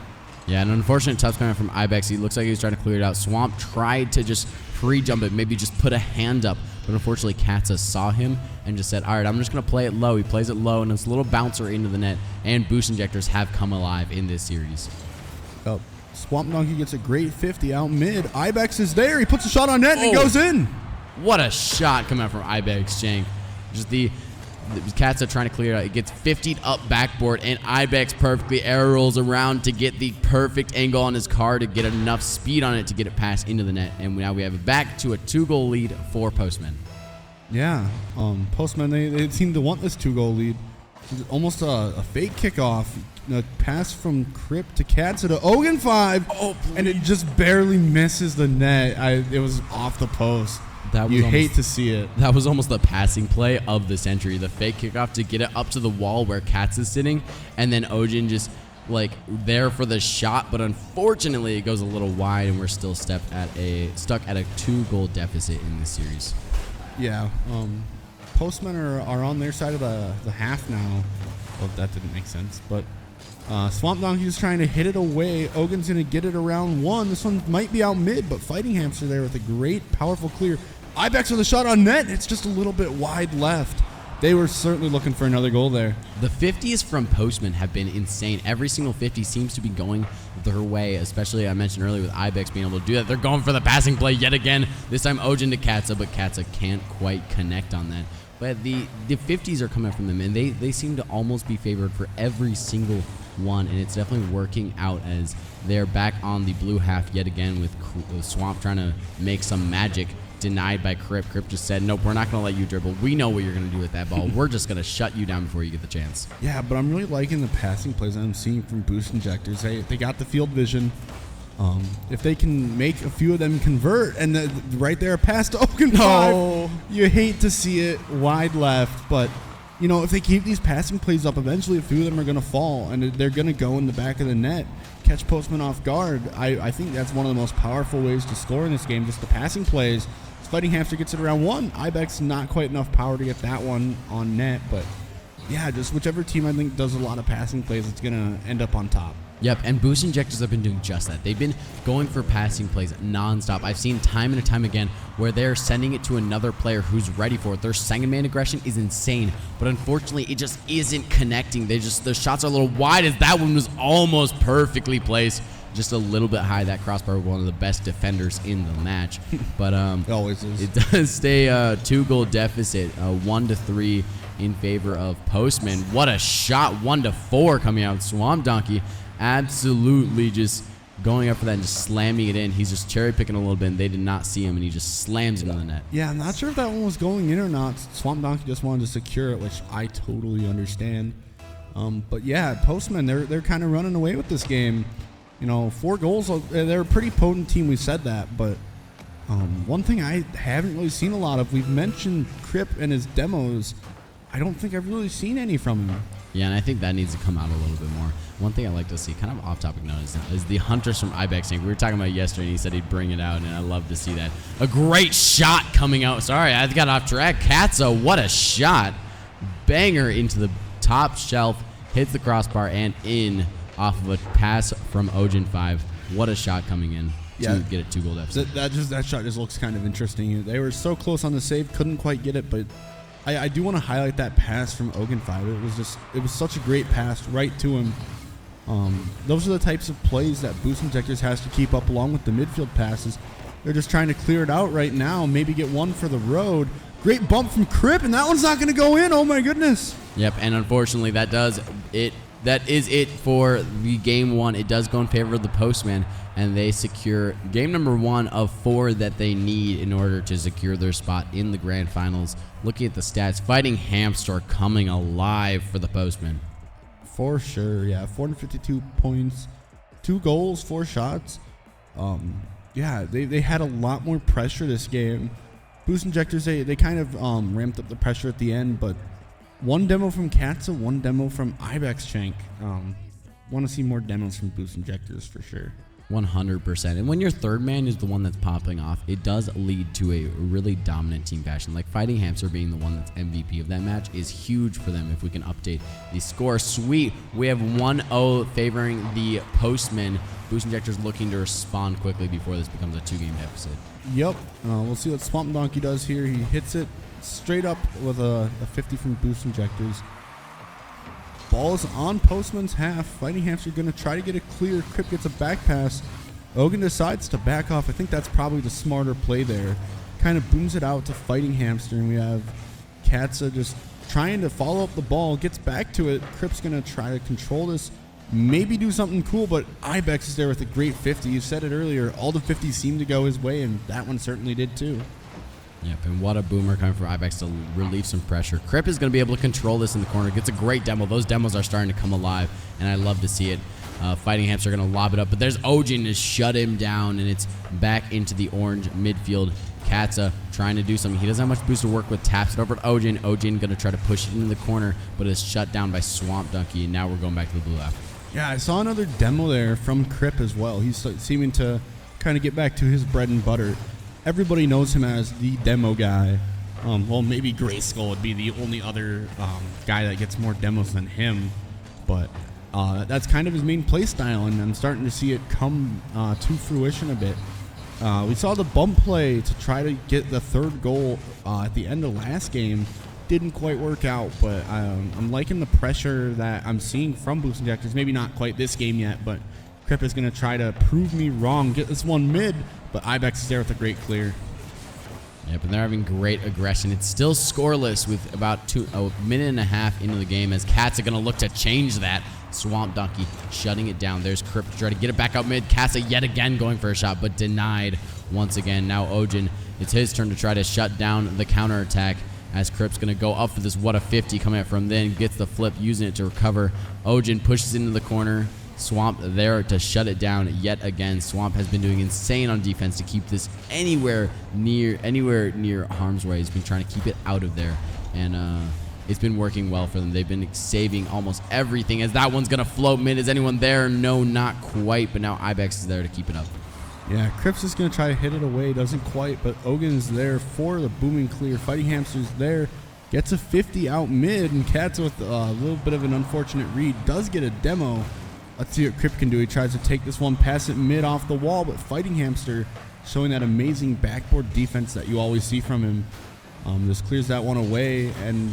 Yeah, an unfortunate touch coming from Ibex. He looks like he was trying to clear it out. Swamp tried to just free jump it, maybe just put a hand up, but unfortunately Katza saw him and just said, all right, I'm just going to play it low. He plays it low, and it's a little bouncer into the net, and boost injectors have come alive in this series. Oh, Swamp Donkey gets a great 50 out mid. Ibex is there. He puts a shot on net, and it goes in. What a shot coming out from Ibex Shank. Just the Katza trying to clear it out. It gets 50'd up backboard, and Ibex perfectly arrow rolls around to get the perfect angle on his car to get enough speed on it to get it past into the net. And now we have it back to a 2-goal lead for Postman. Yeah, Postman, they seem to want this 2-goal lead. Almost a fake kickoff. A pass from Crip to Katza to Ogun 5, and it just barely misses the net. It was off the post. You hate to see it. That was almost the passing play of the century. The fake kickoff to get it up to the wall where Katz is sitting, and then Ojin just there for the shot, but unfortunately it goes a little wide, and we're still stuck at a 2-goal deficit in this series. Yeah, Postmen are on their side of the half now. Well, that didn't make sense, but Swamp Donkey is trying to hit it away. Ogun's going to get it around one. This one might be out mid, but Fighting Hamster there with a great, powerful clear. Ibex with a shot on net. It's just a little bit wide left. They were certainly looking for another goal there. The 50s from Postman have been insane. Every single 50 seems to be going their way, especially I mentioned earlier with Ibex being able to do that. They're going for the passing play yet again. This time Ojin to Katza, but Katza can't quite connect on that. But the 50s are coming from them, and they seem to almost be favored for every single one, and it's definitely working out as they're back on the blue half yet again with Swamp trying to make some magic. Denied by Crip. Crip just said, nope, we're not going to let you dribble. We know what you're going to do with that ball. We're just going to shut you down before you get the chance. Yeah, but I'm really liking the passing plays I'm seeing from boost injectors. They got the field vision. If they can make a few of them convert, and right there past Ogun 5, you hate to see it wide left, but if they keep these passing plays up, eventually a few of them are going to fall, and they're going to go in the back of the net, catch Postman off guard. I think that's one of the most powerful ways to score in this game, just the passing plays. Fighting Hamster gets it around one. Ibex not quite enough power to get that one on net, but yeah, just whichever team I think does a lot of passing plays, it's going to end up on top. Yep, and boost injectors have been doing just that. They've been going for passing plays nonstop. I've seen time and time again where they're sending it to another player who's ready for it. Their second man aggression is insane, but unfortunately, it just isn't connecting. The shots are a little wide as that one was almost perfectly placed. Just a little bit high. That crossbar was one of the best defenders in the match. But it always is. It does stay a 2-goal deficit, 1-3 in favor of Postman. What a shot, 1-4 coming out. Swamp Donkey absolutely just going up for that and just slamming it in. He's just cherry picking a little bit, and they did not see him, and he just slams it in the net. Yeah, I'm not sure if that one was going in or not. Swamp Donkey just wanted to secure it, which I totally understand. But yeah, Postman, they're kind of running away with this game. 4 goals. They're a pretty potent team. We said that, but one thing I haven't really seen a lot of. We've mentioned Crip and his demos. I don't think I've really seen any from him. Yeah, and I think that needs to come out a little bit more. One thing I like to see, kind of off-topic note, is the Hunters from Ibex tank. We were talking about it yesterday, and he said he'd bring it out, and I love to see that. A great shot coming out. Sorry, I got off track. Katza, what a shot. Banger into the top shelf, hits the crossbar, and in off of a pass from Ojin 5. What a shot coming in to get a 2-goal deficit. That shot just looks kind of interesting. They were so close on the save, couldn't quite get it, but I do want to highlight that pass from Ogun 5. It was such a great pass right to him. Those are the types of plays that Boost Injectors has to keep up along with the midfield passes. They're just trying to clear it out right now, maybe get one for the road. Great bump from Crip, and that one's not going to go in. Oh my goodness. Yep, and unfortunately that is it for the game 1. It does go in favor of the Postman, and they secure game number 1 of 4 that they need in order to secure their spot in the grand finals. Looking at the stats, Fighting Hamster coming alive for the Postman. For sure, yeah. 452 points, 2 goals, 4 shots. Yeah, they had a lot more pressure this game. Boost Injectors, they kind of ramped up the pressure at the end, but 1 demo from Katza, 1 demo from Ibex Shank. Want to see more demos from Boost Injectors for sure. 100%. And when your third man is the one that's popping off, it does lead to a really dominant team fashion. Like Fighting Hamster being the one that's MVP of that match is huge for them if we can update the score. Sweet. We have 1-0 favoring the Postman. Boost Injectors looking to respond quickly before this becomes a 2-game deficit. Yep. We'll see what Swamp Donkey does here. He hits it straight up with a 50 from Boost Injectors. Ball is on Postman's half. Fighting Hamster going to try to get it clear. Crip gets a back pass. Ogun decides to back off. I think that's probably the smarter play there. Kind of booms it out to Fighting Hamster, and we have Katza just trying to follow up the ball. Gets back to it. Crip's going to try to control this. Maybe do something cool, but Ibex is there with a great 50. You said it earlier. All the 50s seem to go his way, and that one certainly did too. Yep, and what a boomer coming from Ibex to relieve some pressure. Crip is going to be able to control this in the corner. Gets a great demo. Those demos are starting to come alive, and I love to see it. Fighting Hamster are going to lob it up, but there's Ojin to shut him down, and it's back into the orange midfield. Katza trying to do something. He doesn't have much boost to work with. Taps it over to Ojin. Ojin going to try to push it into the corner, but is shut down by Swamp Donkey, and now we're going back to the blue half. Yeah, I saw another demo there from Crip as well. He's seeming to kind of get back to his bread and butter. Everybody knows him as the demo guy. Well, maybe Grayskull would be the only other guy that gets more demos than him. But that's kind of his main play style, and I'm starting to see it come to fruition a bit. We saw the bump play to try to get the 3rd goal at the end of last game. Didn't quite work out, but I'm liking the pressure that I'm seeing from Boost Injectors. Maybe not quite this game yet, but Crip is going to try to prove me wrong, get this one mid, but Ibex is there with a great clear. Yep, and they're having great aggression. It's still scoreless with about a minute and a half into the game as Cats are going to look to change that. Swamp Donkey shutting it down. There's Crip to try to get it back out mid. Casa yet again going for a shot, but denied once again. Now Ojin, it's his turn to try to shut down the counterattack as Crip's going to go up for this what a 50 coming out from then. Gets the flip, using it to recover. Ojin pushes into the corner. Swamp there to shut it down yet again. Swamp has been doing insane on defense to keep this anywhere near harm's way. He's been trying to keep it out of there, and it's been working well for them. They've been saving almost everything as that one's gonna float mid. Is anyone there? No, not quite, but now Ibex is there to keep it up. Yeah, Crips is gonna try to hit it away, doesn't quite, but Ogun's there for the booming clear. Fighting Hamster's there Gets a 50 out mid, and Katza with a little bit of an unfortunate read does get a demo. Let's see what Crip can do. He tries to take this one, pass it mid off the wall, but Fighting Hamster showing that amazing backboard defense that you always see from him. Just clears that one away, and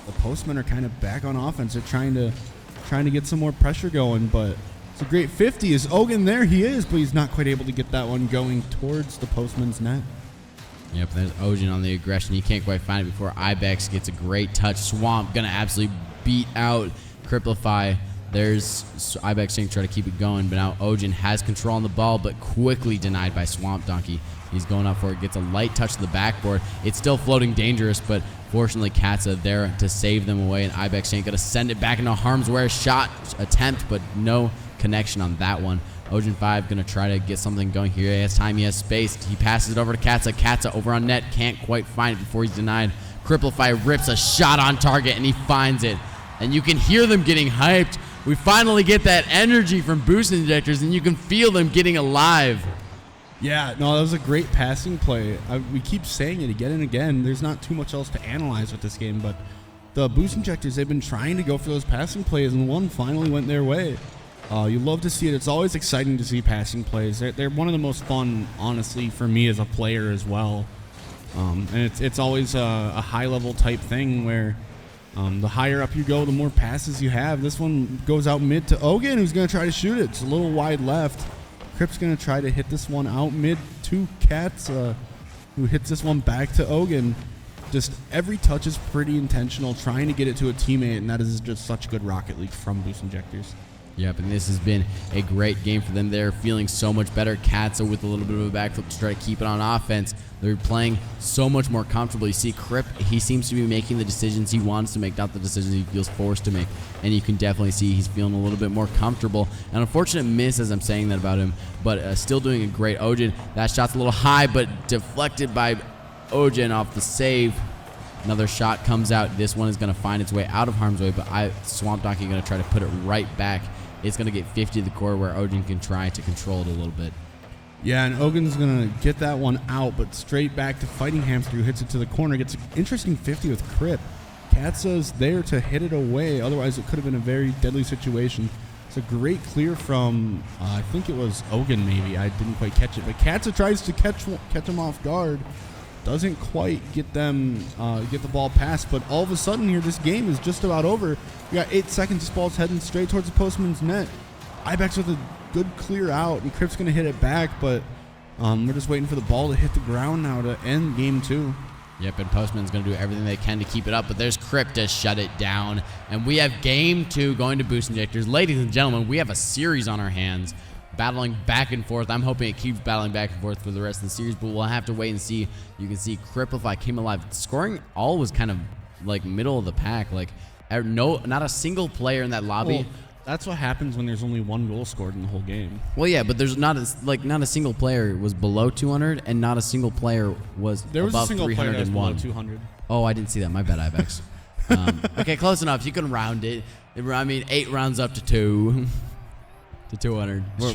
the Postmen are kind of back on offense. They're trying to get some more pressure going, but it's a great 50. Is Ogun there? He is, but he's not quite able to get that one going towards the Postman's net. Yep, there's Ogun on the aggression. He can't quite find it before Ibex gets a great touch. Swamp gonna absolutely beat out Cripplify. There's Ibex going to try to keep it going, but now Ogun has control on the ball, but quickly denied by Swamp Donkey. He's going up for it, gets a light touch to the backboard. It's still floating dangerous, but fortunately Katza there to save them away, and Ibex ain't going to send it back into harm's way. Shot attempt, but no connection on that one. Ogun 5 going to try to get something going here. He has time, he has space. He passes it over to Katza. Katza over on net, can't quite find it before he's denied. Cripplify rips a shot on target, and he finds it. And you can hear them getting hyped. We finally get that energy from boost injectors, and you can feel them getting alive. Yeah, no, that was a great passing play. We keep saying it again and again. There's not too much else to analyze with this game, but the boost injectors, they've been trying to go for those passing plays, and one finally went their way. You love to see it. It's always exciting to see passing plays. They're one of the most fun, honestly, for me as a player as well. And it's always a high-level type thing where the higher up you go, the more passes you have. This one goes out mid to Ogun, who's going to try to shoot it. It's a little wide left. Crip's going to try to hit this one out mid to Katza, who hits this one back to Ogun. Just every touch is pretty intentional, trying to get it to a teammate, and that is just such good Rocket League from boost injectors. Yep, and this has been a great game for them. They're feeling so much better. Katza with a little bit of a backflip to try to keep it on offense. They're playing so much more comfortable. You see Crip, he seems to be making the decisions he wants to make, not the decisions he feels forced to make. And you can definitely see he's feeling a little bit more comfortable. An unfortunate miss as I'm saying that about him, but still doing a great Ogun. That shot's a little high, but deflected by Ogun off the save. Another shot comes out. This one is going to find its way out of harm's way, but Swamp Donkey going to try to put it right back. It's going to get 50 to the core where Ogun can try to control it a little bit. Yeah, and Ogun's going to get that one out, but straight back to Fighting Hamster, who hits it to the corner. Gets an interesting 50 with Crip. Katza's there to hit it away. Otherwise, it could have been a very deadly situation. It's a great clear from, I think it was Ogun maybe. I didn't quite catch it. But Katza tries to catch him off guard. Doesn't quite get them get the ball passed, but all of a sudden here, this game is just about over. We got 8 seconds. This ball's heading straight towards the Postman's net. Ibex with a good clear out, and Crip's going to hit it back, but we're just waiting for the ball to hit the ground now to end game 2. Yep, and Postman's going to do everything they can to keep it up, but there's Crip to shut it down. And we have game 2 going to boost injectors. Ladies and gentlemen, we have a series on our hands. Battling back and forth. I'm hoping it keeps battling back and forth for the rest of the series, but we'll have to wait and see. You can see Cripplify came alive. Scoring all was kind of like middle of the pack. Like not a single player in that lobby. Well, that's what happens when there's only one goal scored in the whole game. Well, yeah, but there's not a single player was below 200, and not a single player was there was above a single 301. player that was below 200. Oh, I didn't see that. My bad, Ibex. Okay, close enough. You can round it. I mean, 8 rounds up to 2. To 200. We'll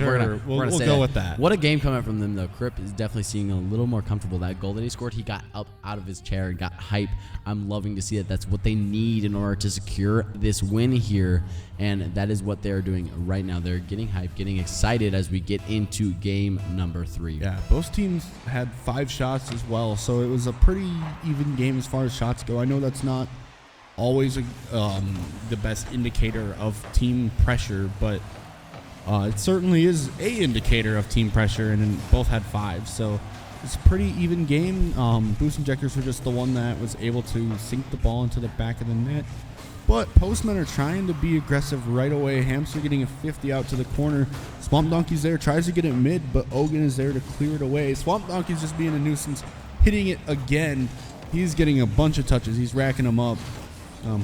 go with that. What a game coming out from them, though. Crip is definitely seeing a little more comfortable. That goal that he scored, he got up out of his chair and got hype. I'm loving to see that. That's what they need in order to secure this win here, and that is what they're doing right now. They're getting hype, getting excited as we get into game number 3. Yeah, both teams had 5 shots as well, so it was a pretty even game as far as shots go. I know that's not always the best indicator of team pressure, but it certainly is a indicator of team pressure, and both had 5. So it's a pretty even game. Boost injectors were just the one that was able to sink the ball into the back of the net. But Postmen are trying to be aggressive right away. Hamster getting a 50 out to the corner. Swamp Donkey's there, tries to get it mid, but Ogun is there to clear it away. Swamp Donkey's just being a nuisance, hitting it again. He's getting a bunch of touches. He's racking them up.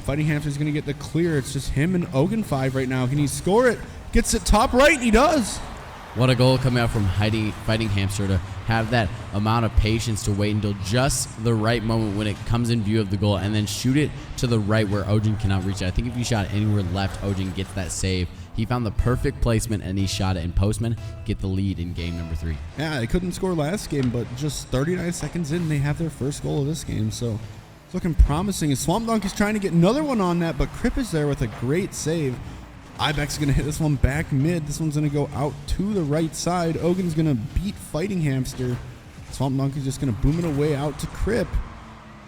Fighting Hamster's going to get the clear. It's just him and Ogun 5 right now. Can he score it? Gets it top right, and he does. What a goal coming out from Fighting Hamster to have that amount of patience to wait until just the right moment when it comes in view of the goal and then shoot it to the right where Ogun cannot reach it. I think if you shot anywhere left, Ogun gets that save. He found the perfect placement, and he shot it, and Postmen get the lead in game number 3. Yeah, they couldn't score last game, but just 39 seconds in, they have their first goal of this game, so It's looking promising. And Swamp Donkey's trying to get another one on that, but Crip is there with a great save. Ibex is going to hit this one back mid. This one's going to go out to the right side. Ogun's going to beat Fighting Hamster. Swamp Donkey's just going to boom it away out to Crip.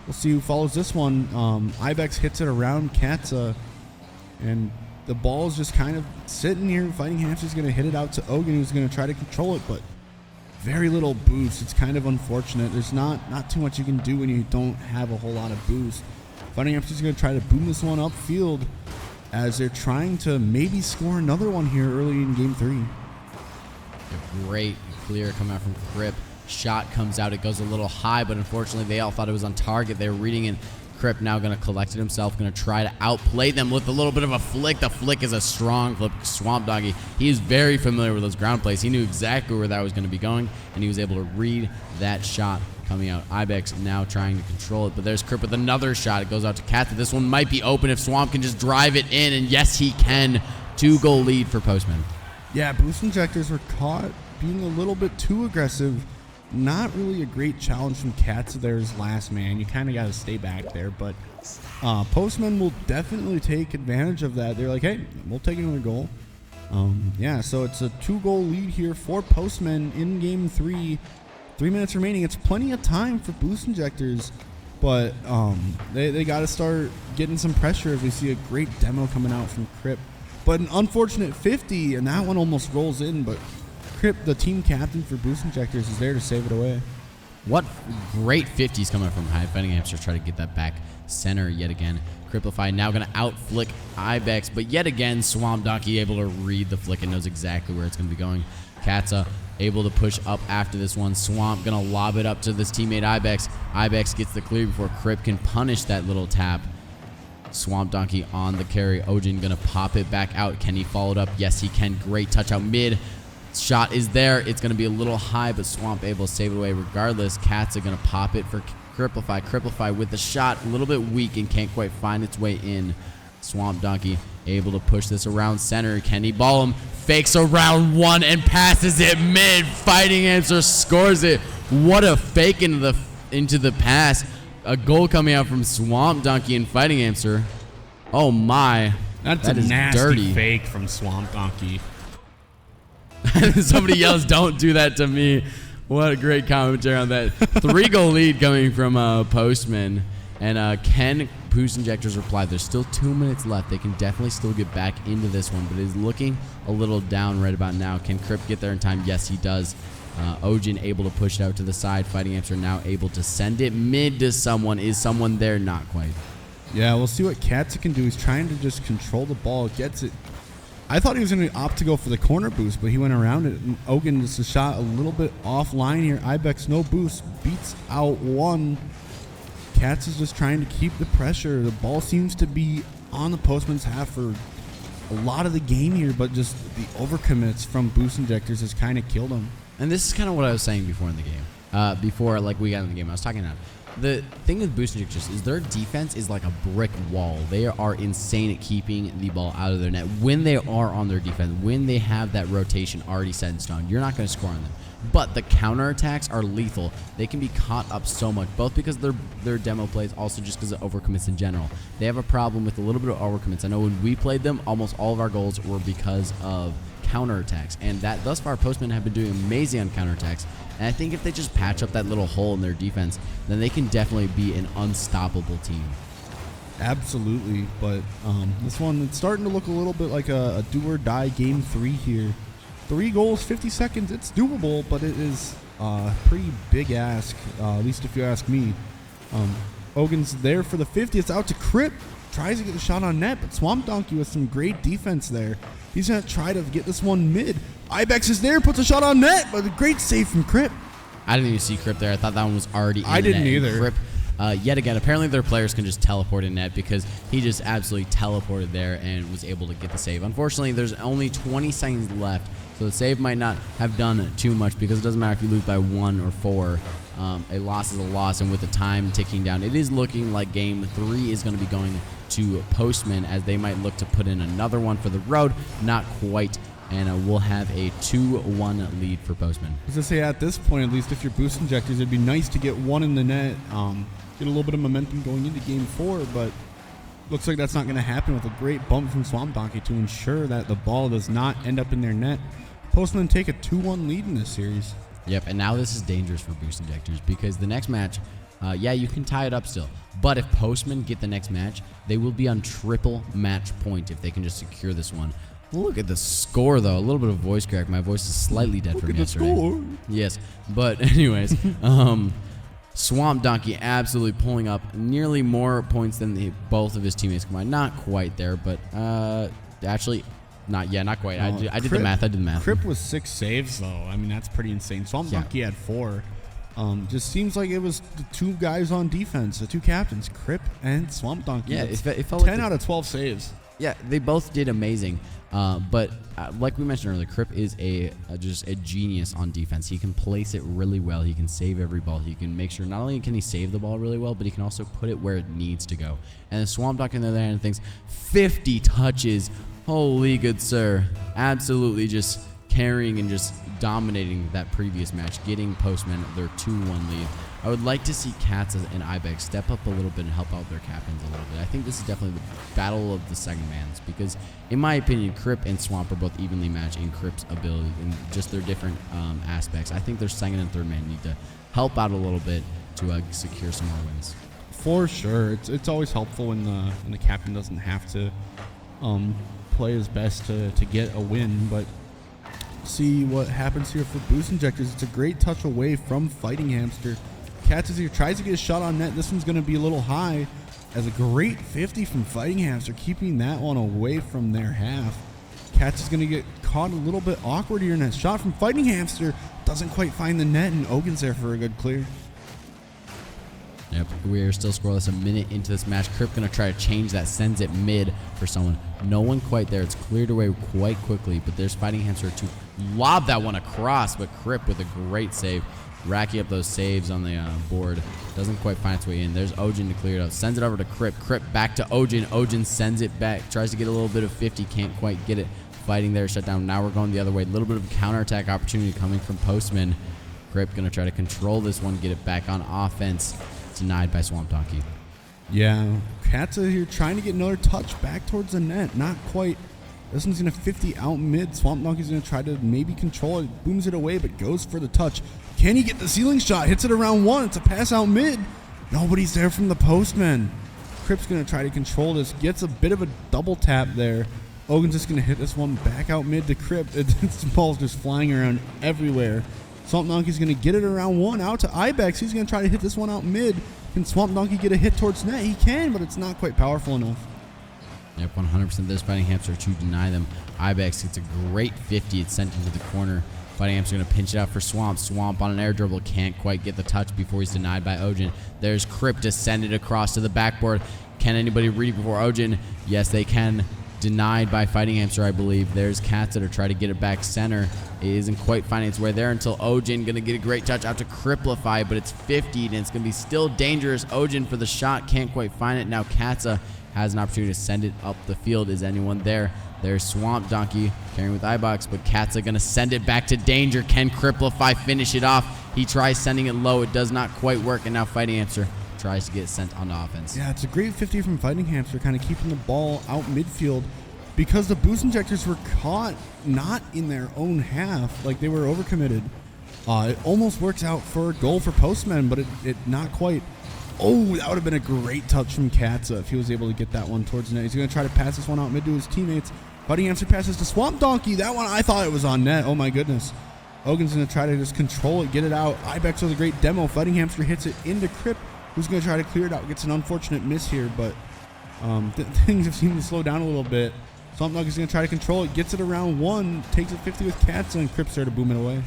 We'll see who follows this one. Ibex hits it around Katza, and the ball is just kind of sitting here. Fighting Hamster's going to hit it out to Ogun, who's going to try to control it, but very little boost. It's kind of unfortunate. There's not too much you can do when you don't have a whole lot of boost. Fighting Hamster's going to try to boom this one upfield as they're trying to maybe score another one here early in game 3. A great clear coming out from Crip. Shot comes out. It goes a little high, but unfortunately they all thought it was on target. They were reading it. Crip now going to collect it himself, going to try to outplay them with a little bit of a flick. The flick is a strong flip. Swamp Doggy, he is very familiar with those ground plays. He knew exactly where that was going to be going, and he was able to read that shot coming out. Ibex now trying to control it, but there's Crip with another shot. It goes out to Katha. This one might be open if Swamp can just drive it in, and yes, he can. 2-goal lead for Postman. Yeah, boost injectors were caught being a little bit too aggressive. Not really a great challenge from Katza. There's last man. You kind of got to stay back there, but Postman will definitely take advantage of that. They're like, hey, we'll take another goal. Yeah, so it's a 2-goal lead here for Postman in game 3. 3 minutes remaining. It's plenty of time for boost injectors, but they got to start getting some pressure as we see a great demo coming out from Crip. But an unfortunate 50, and that one almost rolls in, but Crip, the team captain for boost injectors, is there to save it away. What great 50s coming from High Fighting Hamster. Try to get that back center yet again. Cripplify now going to outflick Ibex, but yet again, Swamp Donkey able to read the flick and knows exactly where it's going to be going. Katza able to push up after this one. Swamp going to lob it up to this teammate Ibex. Ibex gets the clear before Crip can punish that little tap. Swamp Donkey on the carry. Ojin going to pop it back out. Can he follow it up? Yes, he can. Great touch out mid. Shot is there. It's going to be a little high, but Swamp able to save it away regardless. Cats are going to pop it for Cripplify. Cripplify with the shot. A little bit weak and can't quite find its way in. Swamp Donkey able to push this around center. Can he ball him? Fakes around one and passes it mid. Fighting Hamster scores it. What a fake into the pass. A goal coming out from Swamp Donkey and Fighting Hamster. Oh my. That's that a is nasty dirty. fake from Swamp Donkey. Somebody yells, "Don't do that to me." What a great commentary on that. 3-goal lead coming from Postman. And can boost injectors reply? There's still 2 minutes left. They can definitely still get back into this one, but it is looking a little down right about now. Can Crip get there in time? Yes, he does. Ojin able to push it out to the side. Fighting Hamster now able to send it mid to someone. Is someone there? Not quite. Yeah, we'll see what Katza can do. He's trying to just control the ball. Gets it. I thought he was going to opt to go for the corner boost, but he went around it. And Ogun just a shot a little bit offline here. Ibex no boost. Beats out one. Katz is just trying to keep the pressure. The ball seems to be on the Postman's half for a lot of the game here, but just the overcommits from boost injectors has kind of killed him. And this is kind of what I was saying before in the game. Before like we got in the game, I was talking about the thing with boost injectors is their defense is like a brick wall. They are insane at keeping the ball out of their net. When they are on their defense, when they have that rotation already set in stone, you're not going to score on them. But the counterattacks are lethal. They can be caught up so much, both because their demo plays, also just because of overcommits in general. They have a problem with a little bit of overcommits. I know when we played them, almost all of our goals were because of counterattacks, and that thus far Postmen have been doing amazing on counterattacks. And I think if they just patch up that little hole in their defense, then they can definitely be an unstoppable team. Absolutely, but this one, it's starting to look a little bit like a do or die game 3 here. 3 goals, 50 seconds, it's doable, but it is a pretty big ask, at least if you ask me. Ogun's there for the 50, it's out to Crip, tries to get the shot on net, but Swamp Donkey with some great defense there. He's going to try to get this one mid. Ibex is there, puts a shot on net, but a great save from Crip. I didn't even see Crip there. I thought that one was already in I the didn't net. either. Crip, yet again, apparently their players can just teleport in net because he just absolutely teleported there and was able to get the save. Unfortunately, there's only 20 seconds left, so the save might not have done too much because it doesn't matter if you lose by 1 or 4. A loss is a loss, and with the time ticking down, it is looking like game 3 is going to be going to Postman as they might look to put in another one for the road. Not quite and we'll have a 2-1 lead for Postman. I was going to say, at this point, at least if you're boost injectors, it'd be nice to get one in the net, get a little bit of momentum going into game 4, but looks like that's not going to happen with a great bump from Swamp Donkey to ensure that the ball does not end up in their net. Postman take a 2-1 lead in this series. Yep, and now this is dangerous for boost injectors because the next match, yeah, you can tie it up still. But if Postmen get the next match, they will be on triple match point if they can just secure this one. Look at the score, though. A little bit of voice crack. My voice is slightly dead from yesterday. Score. Yes, but anyways, Swamp Donkey absolutely pulling up nearly more points than both of his teammates combined. Not quite there, but actually, not quite. I did the math. Crip was 6 saves, though. I mean, that's pretty insane. Swamp Donkey had 4. Just seems like it was the 2 guys on defense, the 2 captains, Crip and Swamp Donkey. Yeah, it felt 10 out of 12 saves. Yeah, they both did amazing. But like we mentioned earlier, Crip is just a genius on defense. He can place it really well. He can save every ball. He can make sure not only can he save the ball really well, but he can also put it where it needs to go. And the Swamp Donkey on the other hand thinks 50 touches. Holy good sir. Absolutely just carrying and just dominating that previous match, getting Postmen their 2-1 lead. I would like to see Katza and Ibex step up a little bit and help out their captains a little bit. I think this is definitely the battle of the second mans because, in my opinion, Crip and Swamp are both evenly matched in Crip's ability and just their different aspects. I think their second and third man need to help out a little bit to secure some more wins. For sure. It's always helpful when the captain doesn't have to play his best to get a win, but see what happens here for boost injectors. It's a great touch away from Fighting Hamster. Catches here, tries to get a shot on net. This one's going to be a little high as a great 50 from Fighting Hamster, keeping that one away from their half. Catch is going to get caught a little bit awkward here in that shot from Fighting Hamster. Doesn't quite find the net, and Ogun's there for a good clear. Yep, we are still scoreless a minute into this match. Crip going to try to change that, sends it mid for someone. No one quite there. It's cleared away quite quickly, but there's Fighting Hamster to lob that one across, but Crip with a great save. Racking up those saves on the board. Doesn't quite find its way in. There's Ojin to clear it out. Sends it over to Crip. Crip back to Ojin. Ojin sends it back. Tries to get a little bit of 50. Can't quite get it. Fighting there. Shut down. Now we're going the other way. A little bit of a counterattack opportunity coming from Postman. Crip going to try to control this one. Get it back on offense. Denied by Swamp Donkey. Yeah. Katza here trying to get another touch back towards the net. Not quite. This one's going to 50 out mid. Swamp Donkey's going to try to maybe control it. Booms it away, but goes for the touch. Can he get the ceiling shot? Hits it around 1. It's a pass out mid. Nobody's there from the Postman. Crip's going to try to control this. Gets a bit of a double tap there. Ogun's just going to hit this one back out mid to Crip. This ball's just flying around everywhere. Swamp Donkey's going to get it around 1 out to Ibex. He's going to try to hit this one out mid. Can Swamp Donkey get a hit towards net? He can, but it's not quite powerful enough. Yep, 100% this Fighting Hamster to deny them. Ibex gets a great 50. It's sent into the corner. Fighting Hamster going to pinch it out for Swamp. Swamp on an air dribble. Can't quite get the touch before he's denied by Ojin. There's Crip to send it across to the backboard. Can anybody read it before Ojin? Yes, they can. Denied by Fighting Hamster, I believe. There's Katza to try to get it back center. It isn't quite finding its way there until Ojin going to get a great touch out to Criplify, but it's 50 and it's going to be still dangerous. Ojin for the shot. Can't quite find it. Now Katza has an opportunity to send it up the field. Is anyone there? There's Swamp Donkey carrying with Ibox, but Katza going to send it back to danger. Can Criplify finish it off? He tries sending it low. It does not quite work, and now Fighting Hamster tries to get it sent on offense. Yeah, it's a great 50 from Fighting Hamster, kind of keeping the ball out midfield because the boost injectors were caught not in their own half, like they were overcommitted. It almost works out for a goal for Postman, but it not quite. Oh, that would have been a great touch from Katza if he was able to get that one towards the net. He's going to try to pass this one out mid to his teammates. Fighting Hamster passes to Swamp Donkey. That one, I thought it was on net. Oh, my goodness. Ogun's going to try to just control it, get it out. Ibex with a great demo. Fighting Hamster hits it into Crip, who's going to try to clear it out. Gets an unfortunate miss here, but things have seemed to slow down a little bit. Swamp Donkey's going to try to control it. Gets it around 1. Takes it 50 with Katza, and Crip's there to boom it away.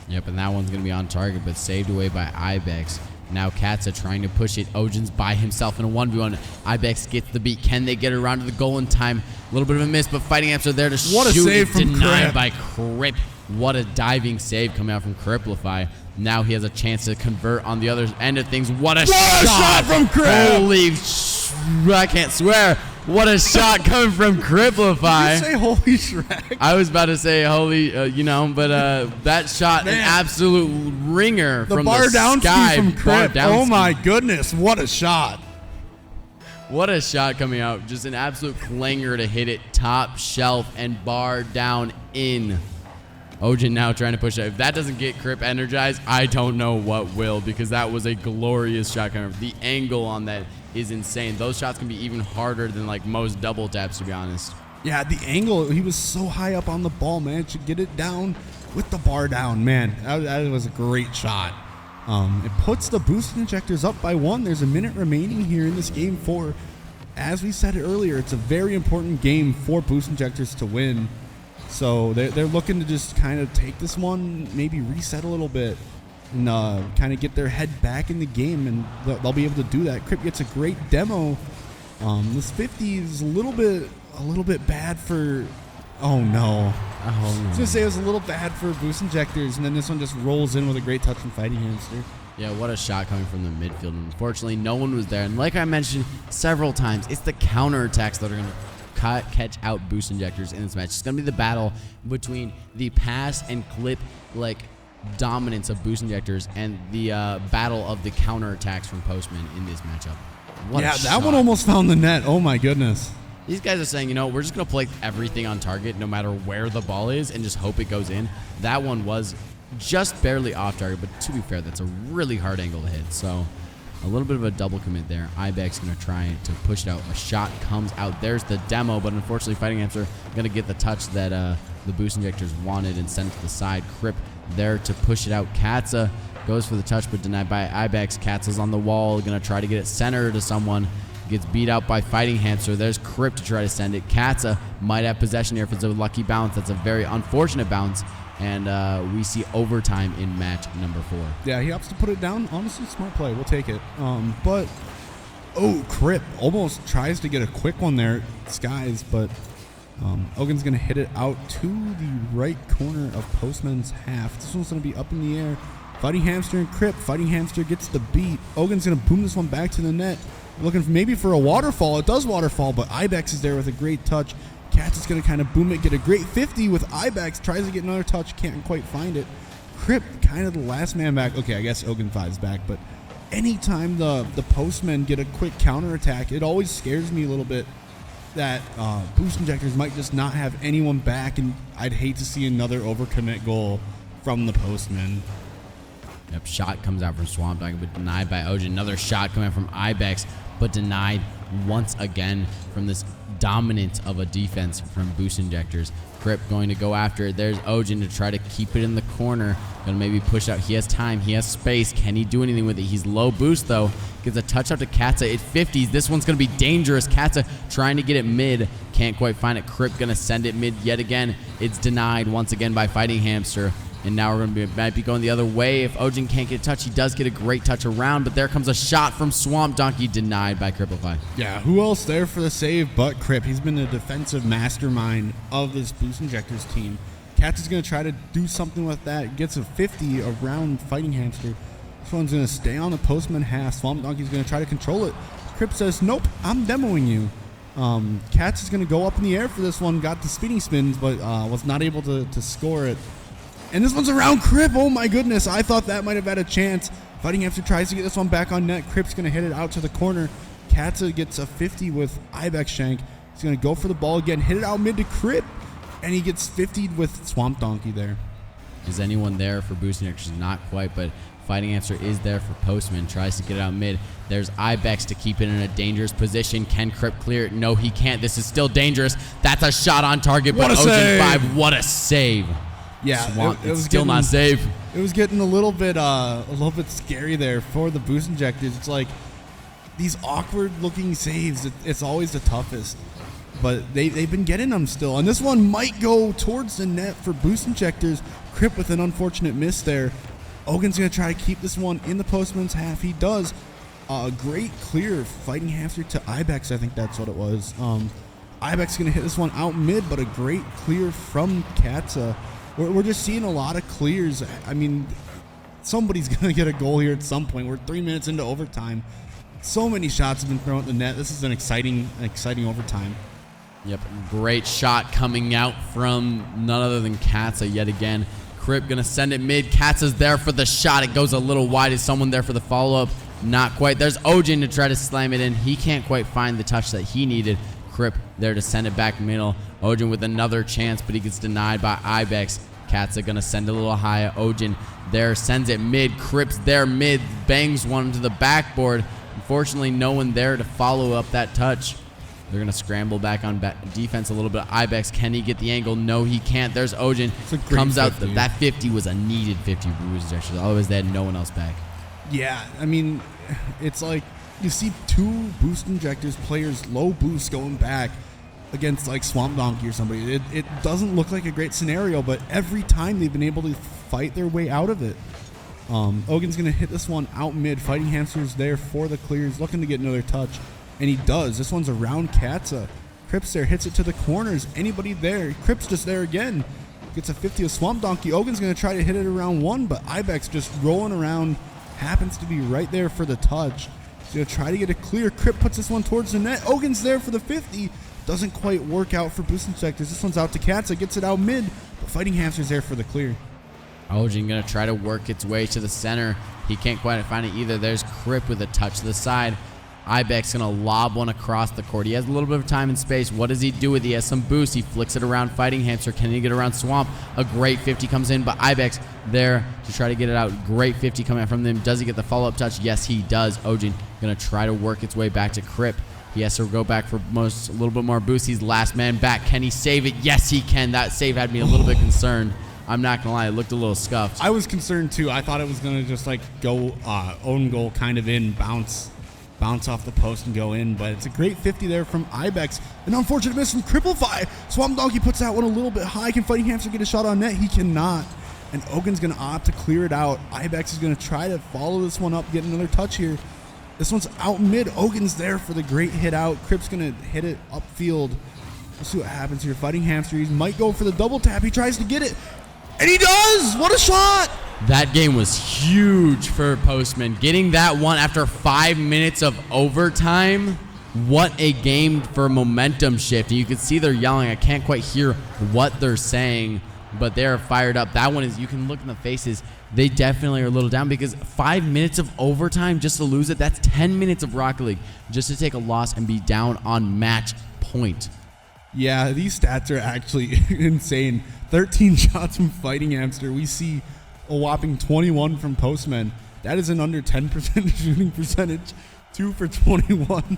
Yep, and that one's going to be on target, but saved away by Ibex. Now Katza trying to push it. Ojin's by himself in a 1v1. Ibex gets the beat. Can they get it around to the goal in time? A little bit of a miss, but Fighting Hamster there to what shoot. A save from denied Crip. by Crip. What a diving save coming out from Criplify. Now he has a chance to convert on the other end of things. What a shot from Crip. Holy, I can't swear. What a shot coming from Cripplify. Did you say holy Shrek? I was about to say holy, but that shot, Man. an absolute ringer The from bar the down sky. ski from Bar Crip. down Oh ski. my goodness, what a shot. What a shot coming out. Just an absolute clanger to hit it top shelf and bar down in. Ojin now trying to push it. If that doesn't get Crip energized, I don't know what will, because that was a glorious shot coming. The angle on that is insane. Those shots can be even harder than like most double taps, to be honest. Yeah, the angle, he was so high up on the ball, managed to get it down with the bar down. Man, that was a great shot. It puts the boost injectors up by 1. There's a minute remaining here in this game 4. As we said earlier, it's a very important game for boost injectors to win. So they're looking to just kind of take this one, maybe reset a little bit, and kind of get their head back in the game, and they'll be able to do that. Crip gets a great demo. This 50 is a little bit bad for. Oh no! I was gonna say it was a little bad for boost injectors, and then this one just rolls in with a great touch from Fighting Hamster. Yeah, what a shot coming from the midfield. Unfortunately, no one was there, and like I mentioned several times, it's the counterattacks that are gonna catch out boost injectors in this match. It's gonna be the battle between the pass and clip dominance of boost injectors and the battle of the counterattacks from Postman in this matchup. What a that shot. one almost found the net. Oh my goodness. These guys are saying, we're just going to play everything on target no matter where the ball is and just hope it goes in. That one was just barely off target, but to be fair, that's a really hard angle to hit. So a little bit of a double commit there. Ibex going to try to push it out. A shot comes out. There's the demo, but unfortunately, Fighting Hamster going to get the touch that the boost injectors wanted and send it to the side. Crip there to push it out. Katza goes for the touch, but denied by Ibex. Katza's on the wall, going to try to get it centered to someone. Gets beat out by Fighting Hamster. There's Crip to try to send it. Katza might have possession here if it's a lucky bounce. That's a very unfortunate bounce. And we see overtime in match number 4. Yeah, he opts to put it down. Honestly, smart play. We'll take it. But Crip almost tries to get a quick one there, Skies, but Ogan's going to hit it out to the right corner of Postman's half. This one's going to be up in the air. Fighting Hamster and Crip. Fighting Hamster gets the beat. Ogan's going to boom this one back to the net. Looking maybe for a waterfall. It does waterfall, but Ibex is there with a great touch. Katz is going to kind of boom it, get a great 50 with Ibex. Tries to get another touch, can't quite find it. Crip, kind of the last man back. Okay, I guess Ogan 5's back, but anytime the postmen get a quick counterattack, it always scares me a little bit that boost injectors might just not have anyone back, and I'd hate to see another overcommit goal from the postmen. Yep, shot comes out from Swamp Dog, but denied by Ojin. Another shot coming from Ibex, but denied once again from this dominance of a defense from boost injectors. Crip going to go after it. There's Ojin to try to keep it in the corner. Gonna maybe push out. He has time. He has space. Can he do anything with it? He's low boost though. Gets a touch up to Katza. It 50s. This one's gonna be dangerous. Katza trying to get it mid. Can't quite find it. Crip gonna send it mid yet again. It's denied once again by Fighting Hamster. And now we're going to might be going the other way. If Ojin can't get a touch, he does get a great touch around, but there comes a shot from Swamp Donkey, denied by Cripplify. Yeah, who else there for the save but Crip? He's been the defensive mastermind of this boost injectors team. Katz is going to try to do something with that. Gets a 50 around Fighting Hamster. This one's going to stay on the postman half. Swamp Donkey's going to try to control it. Crip says, nope, I'm demoing you. Katz is going to go up in the air for this one. Got the spinning spins, but was not able to score it. And this one's around Crip. Oh my goodness. I thought that might have had a chance. Fighting Hamster tries to get this one back on net. Crip's going to hit it out to the corner. Katza gets a 50 with Ibex Shank. He's going to go for the ball again. Hit it out mid to Crip. And he gets 50'd with Swamp Donkey there. Is anyone there for boosting injectors? Not quite, but Fighting Hamster is there for Postman. Tries to get it out mid. There's Ibex to keep it in a dangerous position. Can Crip clear it? No, he can't. This is still dangerous. That's a shot on target, but Ocean 5, what a save. Yeah, it was still not safe. It was getting a little bit scary there for the boost injectors. It's like these awkward looking saves. It's always the toughest, but they've been getting them still. And this one might go towards the net for boost injectors. Crip with an unfortunate miss there. Ogan's gonna try to keep this one in the postman's half. He does. A great clear Fighting Hamster to Ibex. I think that's what it was. Ibex gonna hit this one out mid, but a great clear from Katza. We're just seeing a lot of clears. I mean, somebody's going to get a goal here at some point. We're 3 minutes into overtime. So many shots have been thrown at the net. This is an exciting overtime. Yep, great shot coming out from none other than Katza yet again. Kripp gonna send it mid. Katza's there for the shot. It goes a little wide. Is someone there for the follow-up? Not quite. There's Ojin to try to slam it in. He can't quite find the touch that he needed. Kripp there to send it back middle. Ojin with another chance, but he gets denied by Ibex. Katza gonna send it a little higher. Ojin there sends it mid. Kripp's there mid. Bangs one to the backboard. Unfortunately, no one there to follow up that touch. They're going to scramble back on defense a little bit. Ibex, can he get the angle? No, he can't. There's Ojin. Comes out. That 50 was a needed 50 for Boost Injectors. Otherwise, they had no one else back. Yeah, I mean, it's like you see two Boost Injectors players low boost going back against like Swamp Donkey or somebody. It doesn't look like a great scenario, but every time they've been able to fight their way out of it. Ogan's going to hit this one out mid. Fighting Hamster's there for the clears, looking to get another touch. And he does. This one's around Katza. Kripp's there, hits it to the corners. Anybody there? Kripp's just there again. Gets a 50 of Swamp Donkey. Ogan's going to try to hit it around one, but Ibex just rolling around. Happens to be right there for the touch. He's going to try to get a clear. Kripp puts this one towards the net. Ogan's there for the 50. Doesn't quite work out for Boost Injectors. This one's out to Katza. Gets it out mid, but Fighting Hamster's there for the clear. Ojin gonna try to work its way to the center. He can't quite find it either. There's Kripp with a touch to the side. Ibex gonna lob one across the court. He has a little bit of time and space. What does he do with it? He has some boost. He flicks it around Fighting Hamster. Can he get around Swamp? A great 50 comes in, but Ibex there to try to get it out. Great 50 coming out from them. Does he get the follow-up touch? Yes, he does. Ojin gonna try to work its way back to Kripp. He has to go back for a little bit more boost. He's last man back. Can he save it? Yes, he can. That save had me a little bit concerned. I'm not gonna lie, it looked a little scuffed. I was concerned too. I thought it was gonna just like go own goal kind of in, bounce off the post and go in, but it's a great 50 there from Ibex. An unfortunate miss from Cripplefy. Swamp Donkey puts that one a little bit high. Can Fighting Hamster get a shot on net? He cannot. And Ogan's gonna opt to clear it out. Ibex is gonna try to follow this one up, get another touch here. This one's out mid. Ogan's there for the great hit out. Kripp's gonna hit it upfield. We'll see what happens here. Fighting Hamster, he might go for the double tap. He tries to get it. And he does! What a shot! That game was huge for Postman. Getting that one after 5 minutes of overtime. What a game for momentum shift. And you can see they're yelling. I can't quite hear what they're saying, but they're fired up. That one is, you can look in the faces. They definitely are a little down because 5 minutes of overtime just to lose it, that's 10 minutes of Rocket League just to take a loss and be down on match point. Yeah, these stats are actually insane. 13 shots from Fighting Hamster. We see a whopping 21 from Postman. That is an under 10% shooting percentage. 2 for 21.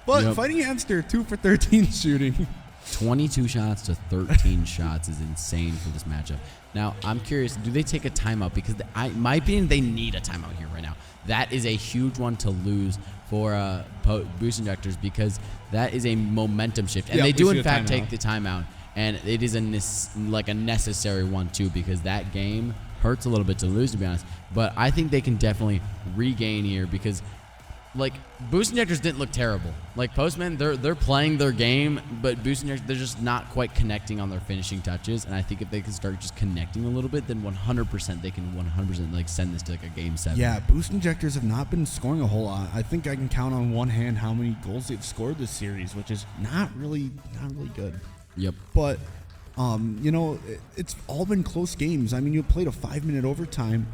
But Yep. Fighting Hamster, 2 for 13 shooting. 22 shots to 13 shots is insane for this matchup. Now, I'm curious, do they take a timeout? Because in my opinion, they need a timeout here right now. That is a huge one to lose for Boost Injectors because that is a momentum shift. And Yeah, they do, we see in a fact, timeout. take the timeout. And it is a necessary one, too, because that game hurts a little bit to lose, to be honest. But I think they can definitely regain here because, like, Boost Injectors didn't look terrible. Like, Postman, they're playing their game, but Boost Injectors, they're just not quite connecting on their finishing touches. And I think if they can start just connecting a little bit, then 100% they can 100% like send this to like a game 7. Yeah, Boost Injectors have not been scoring a whole lot. I think I can count on one hand how many goals they've scored this series, which is not really good. Yep. But, you know, it's all been close games. I mean, you played a 5-minute overtime.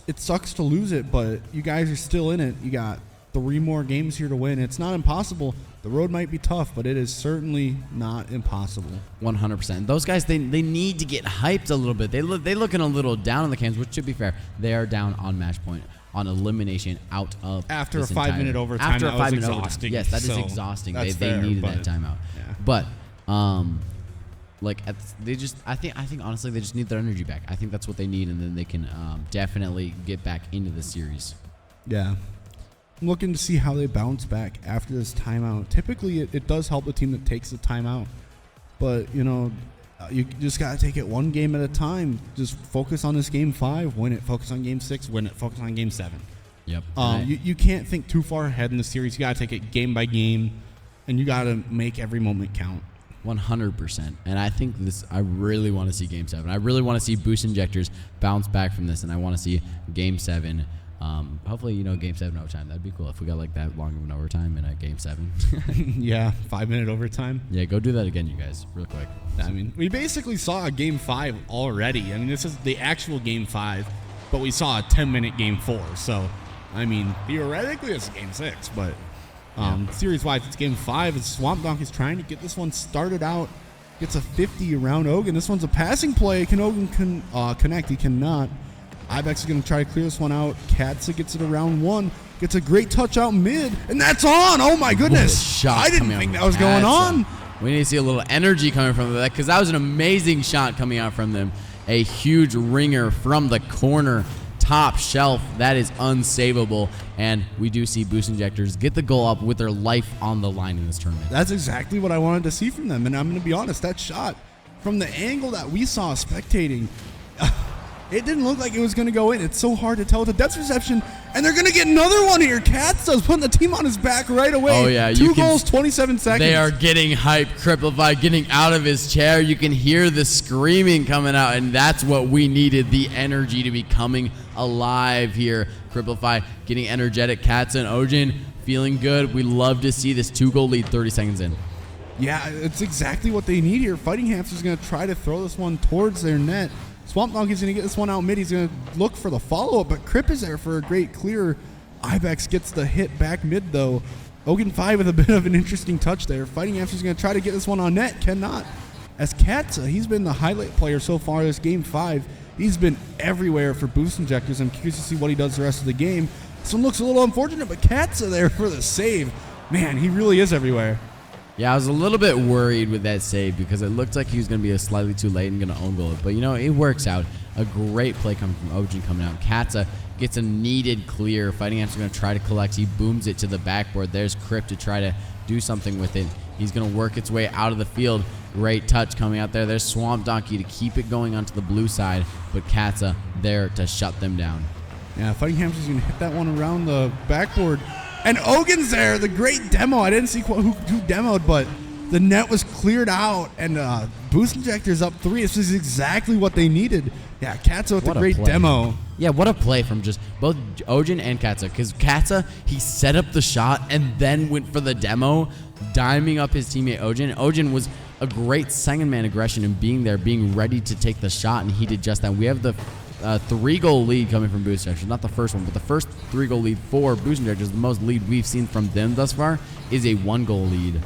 It sucks to lose it, but you guys are still in it. You got 3 more games here to win. It's not impossible. The road might be tough, but it is certainly not impossible. 100%. Those guys, they need to get hyped a little bit. They looking a little down on the cans, which, to be fair, they are down on match point, on elimination out of After this a 5-minute overtime, After a that was 5-minute overtime. exhausting. Yes, that is So exhausting. that's They fair, needed but- that timeout. Yeah. But I think honestly they just need their energy back. I think that's what they need, and then they can definitely get back into the series. Yeah. I'm looking to see how they bounce back after this timeout. Typically, it does help the team that takes the timeout. But, you know, you just got to take it one game at a time. Just focus on this game 5, win it. Focus on game 6, win it. Focus on game 7. Yep. You can't think too far ahead in the series. You got to take it game by game, and you got to make every moment count. 100%. And I think I really want to see Game 7. I really want to see Boost Injectors bounce back from this, and I want to see Game 7 Hopefully, game 7 overtime. That'd be cool if we got like that long of an overtime in a game 7. Yeah, 5-minute overtime. Yeah, go do that again, you guys, real quick. I mean, we basically saw a game 5 already. I mean, this is the actual game 5, but we saw a 10-minute game 4. So, I mean, theoretically it's game 6, but series-wise it's game 5. And Swamp Donkey's trying to get this one started out. Gets a 50 around Ogun. This one's a passing play. Can Ogun connect? He cannot. Ibex is going to try to clear this one out. Katza gets it around 1. Gets a great touch out mid. And that's on. Oh, my goodness. Shot I didn't think that was going on. We need to see a little energy coming from that because that was an amazing shot coming out from them. A huge ringer from the corner. Top shelf. That is unsavable. And we do see Boost Injectors get the goal up with their life on the line in this tournament. That's exactly what I wanted to see from them. And I'm going to be honest, that shot from the angle that we saw spectating, it didn't look like it was going to go in. It's so hard to tell with the depth perception. And they're going to get another one here. Katza's putting the team on his back right away. Oh, yeah. 2 goals, 27 seconds. They are getting hyped. Cripplify getting out of his chair. You can hear the screaming coming out, and that's what we needed, the energy to be coming alive here. Cripplify getting energetic. Katza and Ojin feeling good. We love to see this 2-goal lead 30 seconds in. Yeah, it's exactly what they need here. Fighting Hamster's going to try to throw this one towards their net. Swamp Donkey's going to get this one out mid. He's going to look for the follow-up, but Crip is there for a great clear. Ibex gets the hit back mid, though. Ogun 5 with a bit of an interesting touch there. Fighting Hamster's going to try to get this one on net. Cannot. As Katza, he's been the highlight player so far this game 5. He's been everywhere for Boost Injectors. I'm curious to see what he does the rest of the game. This one looks a little unfortunate, but Katza there for the save. Man, he really is everywhere. Yeah, I was a little bit worried with that save because it looked like he was going to be slightly too late and going to own goal it. But, it works out. A great play coming from Ojin coming out. Katza gets a needed clear. Fighting Hamster going to try to collect. He booms it to the backboard. There's Crip to try to do something with it. He's going to work its way out of the field. Great touch coming out there. There's Swamp Donkey to keep it going onto the blue side, but Katza there to shut them down. Yeah, Fighting Hamster's going to hit that one around the backboard. And Ogun's there, the great demo. I didn't see who demoed, but the net was cleared out, and Boost Injector's up 3. This is exactly what they needed. Yeah, Katza with the great demo. Yeah, what a play from just both Ojin and Katza. Because Katza, he set up the shot and then went for the demo, diming up his teammate Ojin. Ojin was a great second man aggression and being there, being ready to take the shot, and he did just that. We have the 3-goal lead coming from Boost Injectors. Not the first one, but the first 3-goal lead for Boost Injectors. The most lead we've seen from them thus far is a 1-goal lead.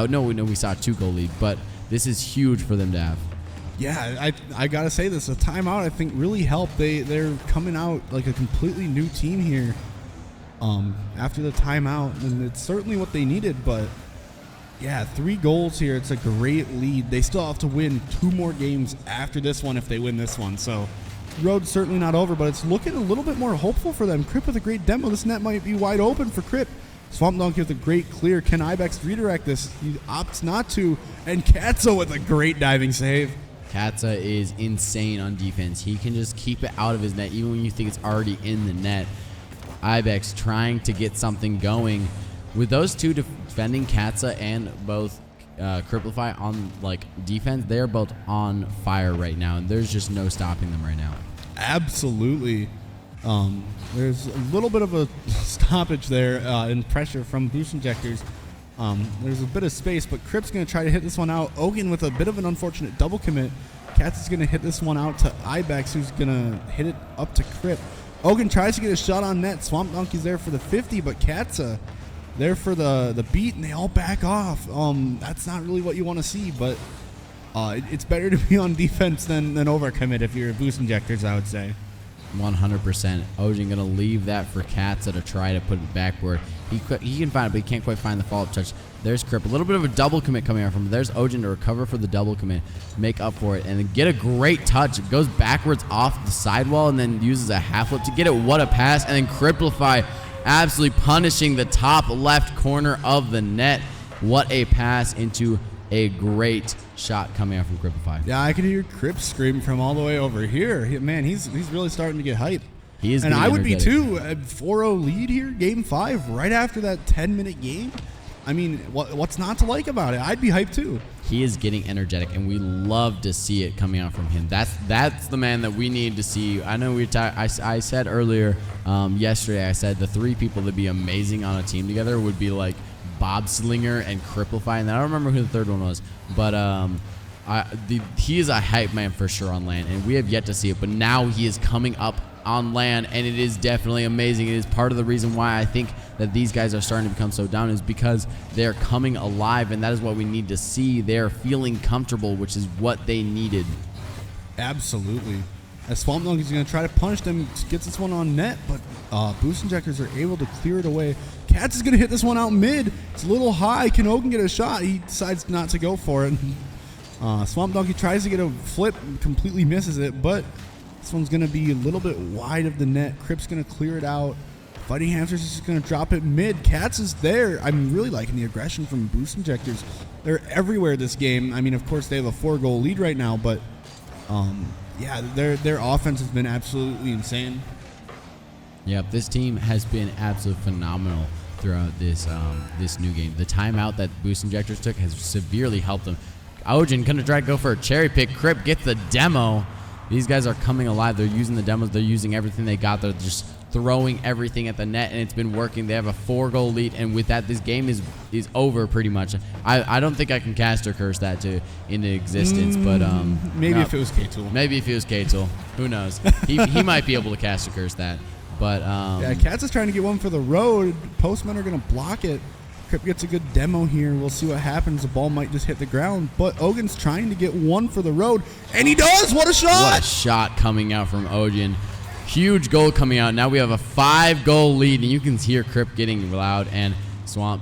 No, we saw a 2-goal lead, but this is huge for them to have. Yeah, I gotta say this. A timeout I think really helped. They're coming out like a completely new team here after the timeout, and it's certainly what they needed. But yeah, 3 goals here. It's a great lead. They still have to win 2 more games after this one if they win this one. So road's certainly not over, but it's looking a little bit more hopeful for them. Crip with a great demo. This net might be wide open for Crip. Swamp Donkey with a great clear. Can Ibex redirect this? He opts not to. And Katza with a great diving save. Katza is insane on defense. He can just keep it out of his net even when you think it's already in the net. Ibex trying to get something going. With those two defending Katza and both Cripplify on defense, they're both on fire right now, and there's just no stopping them right now. Absolutely. There's a little bit of a stoppage there in pressure from Boost Injectors. There's a bit of space, but Crip's going to try to hit this one out. Ogun with a bit of an unfortunate double commit. Katz is going to hit this one out to Ibex, who's going to hit it up to Crip. Ogun tries to get a shot on net. Swamp Donkey's there for the 50, but Katza there for the beat, and they all back off. That's not really what you want to see, but it's better to be on defense than overcommit if you're Boost Injectors, I would say. 100%. Ojin going to leave that for Katza to try to put it backward. He can find it, but he can't quite find the follow-up touch. There's Crip. A little bit of a double commit coming out from him. There's Ojin to recover for the double commit, make up for it, and then get a great touch. It goes backwards off the sidewall and then uses a half flip to get it. What a pass. And then Cripplify absolutely punishing the top left corner of the net. What a pass into a great shot coming out from Cripplify. Yeah, I can hear Crip scream from all the way over here. Man, he's really starting to get hype. He is, and I would energetic. be too. A 4-0 lead here, game 5, right after that 10-minute game. I mean, what's not to like about it? I'd be hyped too. he is getting energetic, and we love to see it coming out from him. That's the man that we need to see. I know I said earlier yesterday, I said the 3 people that'd be amazing on a team together would be like Bob Slinger and Cripplify, and I don't remember who the third one was, but he is a hype man for sure on land, and we have yet to see it, but now he is coming up on land, and it is definitely amazing. It is part of the reason why I think that these guys are starting to become so down, is because they're coming alive, and that is what we need to see. They're feeling comfortable, which is what they needed. Absolutely. As Swamp Donkey's going to try to punish them, gets this one on net, but Boost Injectors are able to clear it away. Cats is going to hit this one out mid. It's a little high. Can Ogun get a shot? He decides not to go for it. Swamp Donkey tries to get a flip, completely misses it, but this one's going to be a little bit wide of the net. Crip's going to clear it out. Fighting Hamsters is just going to drop it mid. Cats is there. I'm really liking the aggression from Boost Injectors. They're everywhere this game. I mean, of course, they have a 4-goal lead right now, but yeah, their offense has been absolutely insane. Yep, this team has been absolutely phenomenal throughout this new game. The timeout that Boost Injectors took has severely helped them. Ojin gonna try to go for a cherry pick. Crip gets the demo. These guys are coming alive. They're using the demos. They're using everything they got. They're just throwing everything at the net, and it's been working. They have a 4-goal lead, and with that, this game is over pretty much. I don't think I can cast or curse that into existence, but maybe no. if it was K-Tool. Maybe if it was K-Tool. Who knows? He might be able to cast or curse that. But yeah, Cats is trying to get one for the road. Postmen are going to block it. Crip gets a good demo here. We'll see what happens. The ball might just hit the ground, but Ogun's trying to get one for the road, and he does. What a shot! What a shot coming out from Ojin. Huge goal coming out. Now we have a 5-goal lead, and you can hear Crip getting loud, and Swamp,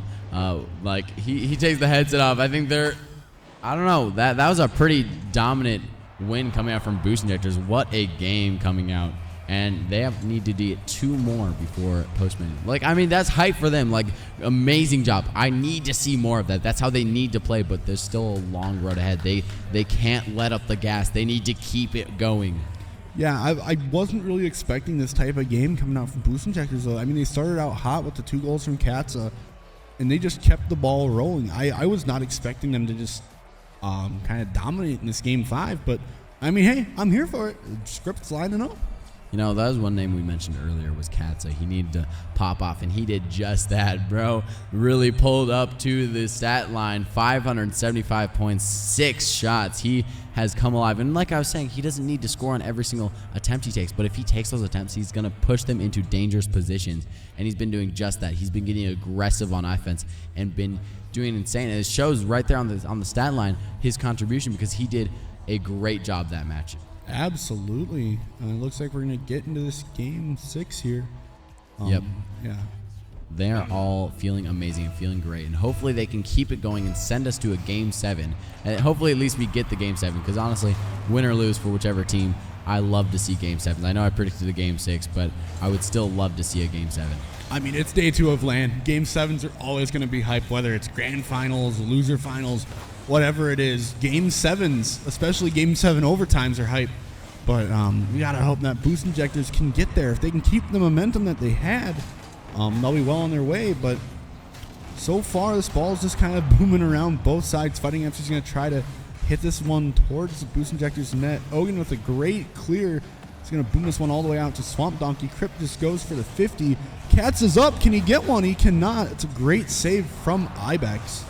like he takes the headset off. I think I don't know. That was a pretty dominant win coming out from Boost Injectors. What a game coming out. And they need to do it 2 more before Postman. Like, I mean, that's hype for them. Like, amazing job. I need to see more of that. That's how they need to play, but there's still a long road ahead. They can't let up the gas. They need to keep it going. Yeah, I wasn't really expecting this type of game coming out from Boost Injectors, though. I mean, they started out hot with the 2 goals from Katza, and they just kept the ball rolling. I was not expecting them to just kind of dominate in this Game 5, but, I mean, hey, I'm here for it. Script's lining up. You know, that was one name we mentioned earlier was Katza. He needed to pop off, and he did just that, bro. Really pulled up to the stat line, 575 points, 6 shots. He has come alive. And like I was saying, he doesn't need to score on every single attempt he takes, but if he takes those attempts, he's going to push them into dangerous positions, and he's been doing just that. He's been getting aggressive on offense and been doing insane. And it shows right there on the stat line his contribution because he did a great job that match. Absolutely. It looks like we're going to get into this Game 6 here. Yep. Yeah. They're all feeling amazing and feeling great. And hopefully they can keep it going and send us to a Game 7. And hopefully at least we get the Game 7. Because honestly, win or lose for whichever team, I love to see Game 7s. I know I predicted a Game 6, but I would still love to see a Game 7. I mean, it's day 2 of LAN. Game 7s are always going to be hype, whether it's grand finals, loser finals, whatever it is. Game 7s, especially Game 7 overtimes, are hype. But we got to hope that Boost Injectors can get there. If they can keep the momentum that they had, they'll be well on their way. But so far, this ball is just kind of booming around both sides. Fighting Hamster's going to try to hit this one towards the Boost Injectors net. Ogun with a great clear. He's going to boom this one all the way out to Swamp Donkey. Crip just goes for the 50. Katz is up. Can he get one? He cannot. It's a great save from Ibex.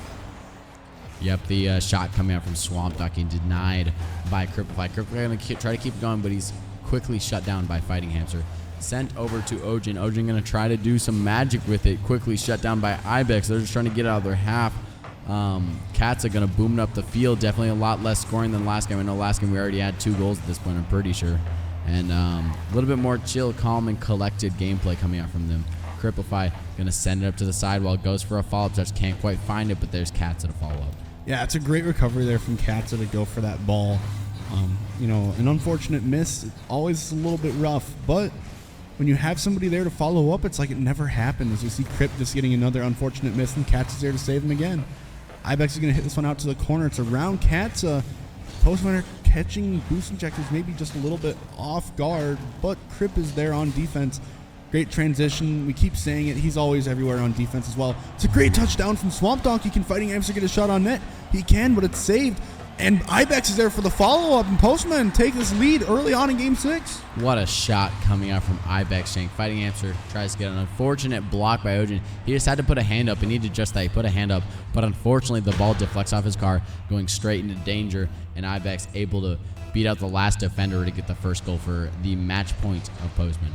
Yep, the shot coming out from Swamp Donkey denied by Cripplify. Cripplify going to try to keep it going, but he's quickly shut down by Fighting Hamster. Sent over to Ojin. Ojin going to try to do some magic with it. Quickly shut down by Ibex. They're just trying to get out of their half. Cats are going to boom it up the field. Definitely a lot less scoring than last game. I know last game we already had 2 goals at this point, I'm pretty sure. And a little bit more chill, calm, and collected gameplay coming out from them. Cripplify going to send it up to the sidewall. Goes for a follow-up touch. Can't quite find it, but there's Cats at a follow-up. Yeah, it's a great recovery there from Katza to go for that ball. You know, an unfortunate miss, it's always a little bit rough, but when you have somebody there to follow up, it's like it never happened. As you see Crip just getting another unfortunate miss, and Katz is there to save him again. Ibex is going to hit this one out to the corner. It's around Katza. Postman catching Boost Injectors maybe just a little bit off guard, but Crip is there on defense. Great transition. We keep saying it. He's always everywhere on defense as well. It's a great touchdown from Swamp Donkey. Can Fighting Hamster get a shot on net? He can, but it's saved. And Ibex is there for the follow-up, and Postman take this lead early on in Game 6. What a shot coming out from Ibex Shank. Fighting Hamster tries to get an unfortunate block by Ojin. He just had to put a hand up. He needed just that. He put a hand up, but unfortunately the ball deflects off his car, going straight into danger, and Ibex able to beat out the last defender to get the first goal for the match point of Postman.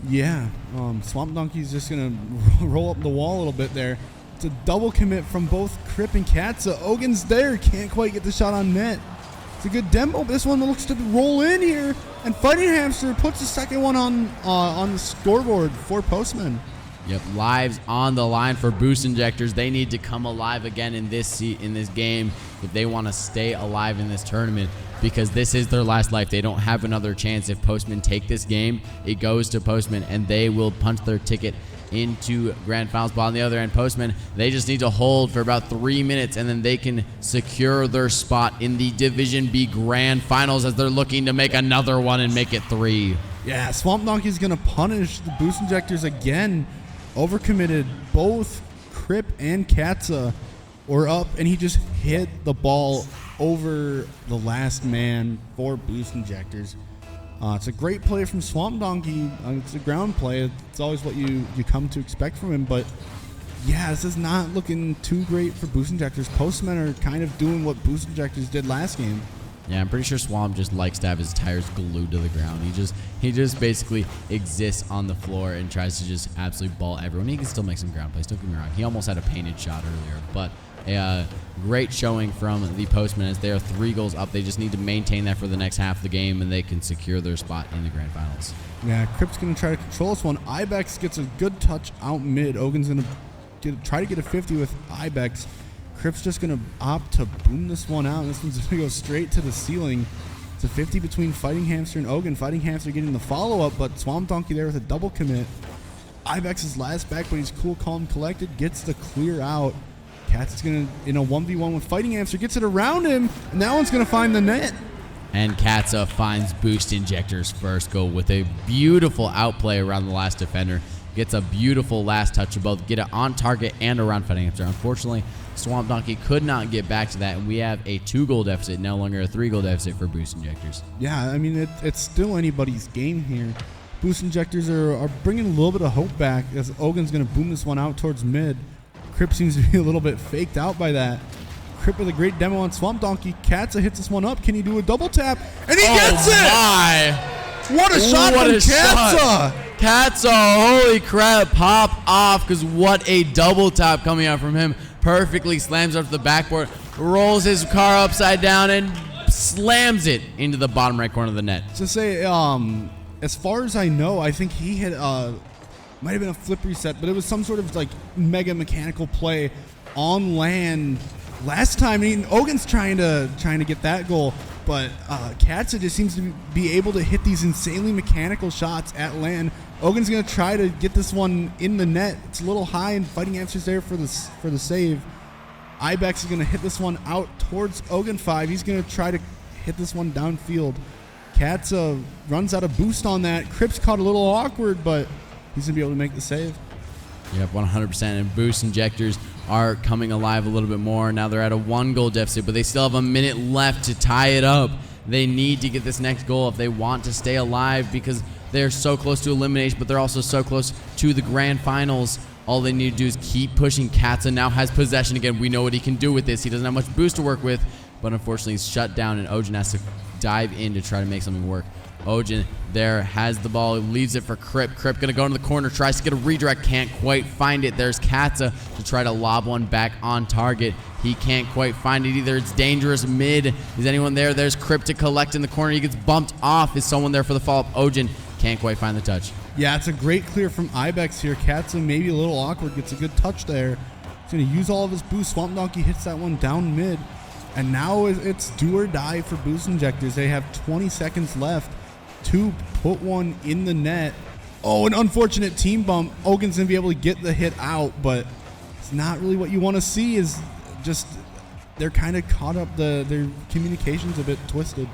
Yeah, Swamp Donkey's just going to roll up the wall a little bit there. It's a double commit from both Crip and Katza. Ogun's there, can't quite get the shot on net. It's a good demo, but this one looks to roll in here. And Fighting Hamster puts the second one on the scoreboard for Postman. Yep, lives on the line for Boost Injectors. They need to come alive again in this game if they want to stay alive in this tournament, because this is their last life. They don't have another chance. If Postman take this game, it goes to Postman, and they will punch their ticket into Grand Finals. But on the other end, Postman, they just need to hold for about 3 minutes, and then they can secure their spot in the Division B Grand Finals as they're looking to make another one and make it 3. Yeah, Swamp Donkey's going to punish the Boost Injectors again. Overcommitted. Both Crip and Katza were up, and he just hit the ball over the last man for Boost Injectors. It's a great play from Swamp Donkey. It's a ground play. It's always what you come to expect from him. But, yeah, this is not looking too great for Boost Injectors. Postmen are kind of doing what Boost Injectors did last game. Yeah, I'm pretty sure Swamp just likes to have his tires glued to the ground. He just basically exists on the floor and tries to just absolutely ball everyone. He can still make some ground plays. Don't get me wrong. He almost had a painted shot earlier, but a great showing from the Postmen as they are 3 goals up. They just need to maintain that for the next half of the game, and they can secure their spot in the Grand Finals. Yeah, Crip's going to try to control this one. Ibex gets a good touch out mid. Ogun's going to try to get a 50 with Ibex. Crip's just going to opt to boom this one out. This one's going to go straight to the ceiling. It's a 50 between Fighting Hamster and Ogun. Fighting Hamster getting the follow-up, but Swamp Donkey there with a double commit. Ibex is last back, but he's cool, calm, collected. Gets the clear out. Katz is going to, in a 1v1 with Fighting Hamster, gets it around him, and that one's going to find the net. And Katza finds Boost Injector's first goal with a beautiful outplay around the last defender. Gets a beautiful last touch to both get it on target and around Fighting Hamster. Unfortunately, Swamp Donkey could not get back to that, and we have a 2-goal deficit, no longer a 3-goal deficit for Boost Injectors. Yeah, I mean, it's still anybody's game here. Boost Injectors are bringing a little bit of hope back as Ogun's going to boom this one out towards mid. Crip seems to be a little bit faked out by that. Crip with a great demo on Swamp Donkey. Katza hits this one up. Can he do a double tap? And he gets it! My. What a shot from Katza! Katza, holy crap, pop off, because what a double tap coming out from him. Perfectly slams up the backboard, rolls his car upside down, and slams it into the bottom right corner of the net. To say, as far as I know, I think he had, might have been a flip reset, but it was some sort of like mega mechanical play on land last time. I mean, Ogun's trying to get that goal, but Katza just seems to be able to hit these insanely mechanical shots at land. Ogun's going to try to get this one in the net. It's a little high, and Fighting Hamster's there for the save. Ibex is going to hit this one out towards Ogun 5. He's going to try to hit this one downfield. Katza runs out of boost on that. Crip's caught a little awkward, but he's going to be able to make the save. Yep, 100%. And Boost Injectors are coming alive a little bit more. Now they're at a 1-goal deficit, but they still have a minute left to tie it up. They need to get this next goal if they want to stay alive, because they're so close to elimination, but they're also so close to the Grand Finals. All they need to do is keep pushing. Katza now has possession again. We know what he can do with this. He doesn't have much boost to work with, but unfortunately he's shut down, and Ojin has to dive in to try to make something work. Ojin there has the ball, leaves it for Crip. Crip going to go into the corner, tries to get a redirect, can't quite find it. There's Katza to try to lob one back on target. He can't quite find it either. It's dangerous mid. Is anyone there? There's Crip to collect in the corner. He gets bumped off. Is someone there for the follow-up? Ojin can't quite find the touch. Yeah, it's a great clear from Ibex here. Katza maybe a little awkward, gets a good touch there. He's going to use all of his boost. Swamp Donkey hits that one down mid. And now it's do or die for Boost Injectors. They have 20 seconds left to put one in the net. Oh, an unfortunate team bump. Ogun's going to be able to get the hit out, but it's not really what you want to see. Is just they're kind of caught up. Their communication's a bit twisted.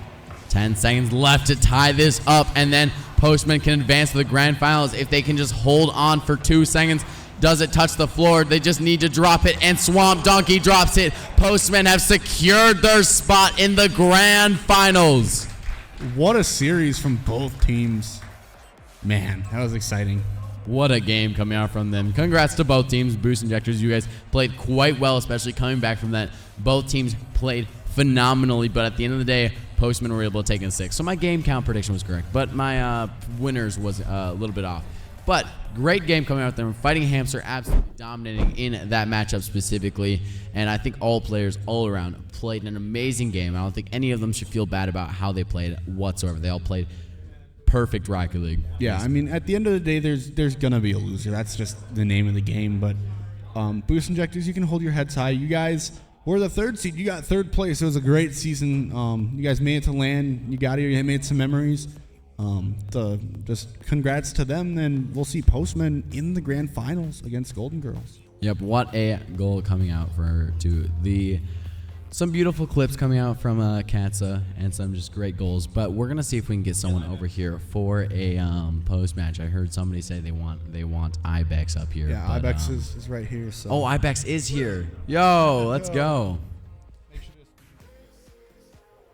10 seconds left to tie this up, and then Postman can advance to the grand finals if they can just hold on for 2 seconds. Does it touch the floor? They just need to drop it, and Swamp Donkey drops it. Postmen have secured their spot in the grand finals. What a series from both teams. Man, that was exciting. What a game coming out from them. Congrats to both teams. Boost Injectors, you guys played quite well, especially coming back from that. Both teams played phenomenally, but at the end of the day, Postmen were able to take in 6. So my game count prediction was correct, but my winners was a little bit off. But great game coming out there. Fighting Hamster absolutely dominating in that matchup specifically. And I think all players all around played an amazing game. I don't think any of them should feel bad about how they played whatsoever. They all played perfect Rocket League. Yeah, I mean, at the end of the day, there's going to be a loser. That's just the name of the game. But Boost Injectors, you can hold your heads high. You guys were the 3rd seed. You got 3rd place. It was a great season. You guys made it to land. You got here. You made some memories. Just congrats to them, and we'll see Postmen in the grand finals against Golden Girls. Yep, what a goal coming out some beautiful clips coming out from Katza and some just great goals. But we're gonna see if we can get someone over here for a post match. I heard somebody say they want Ibex up here. Yeah, but, Ibex is right here. So. Oh, Ibex is here. Yo, let's go.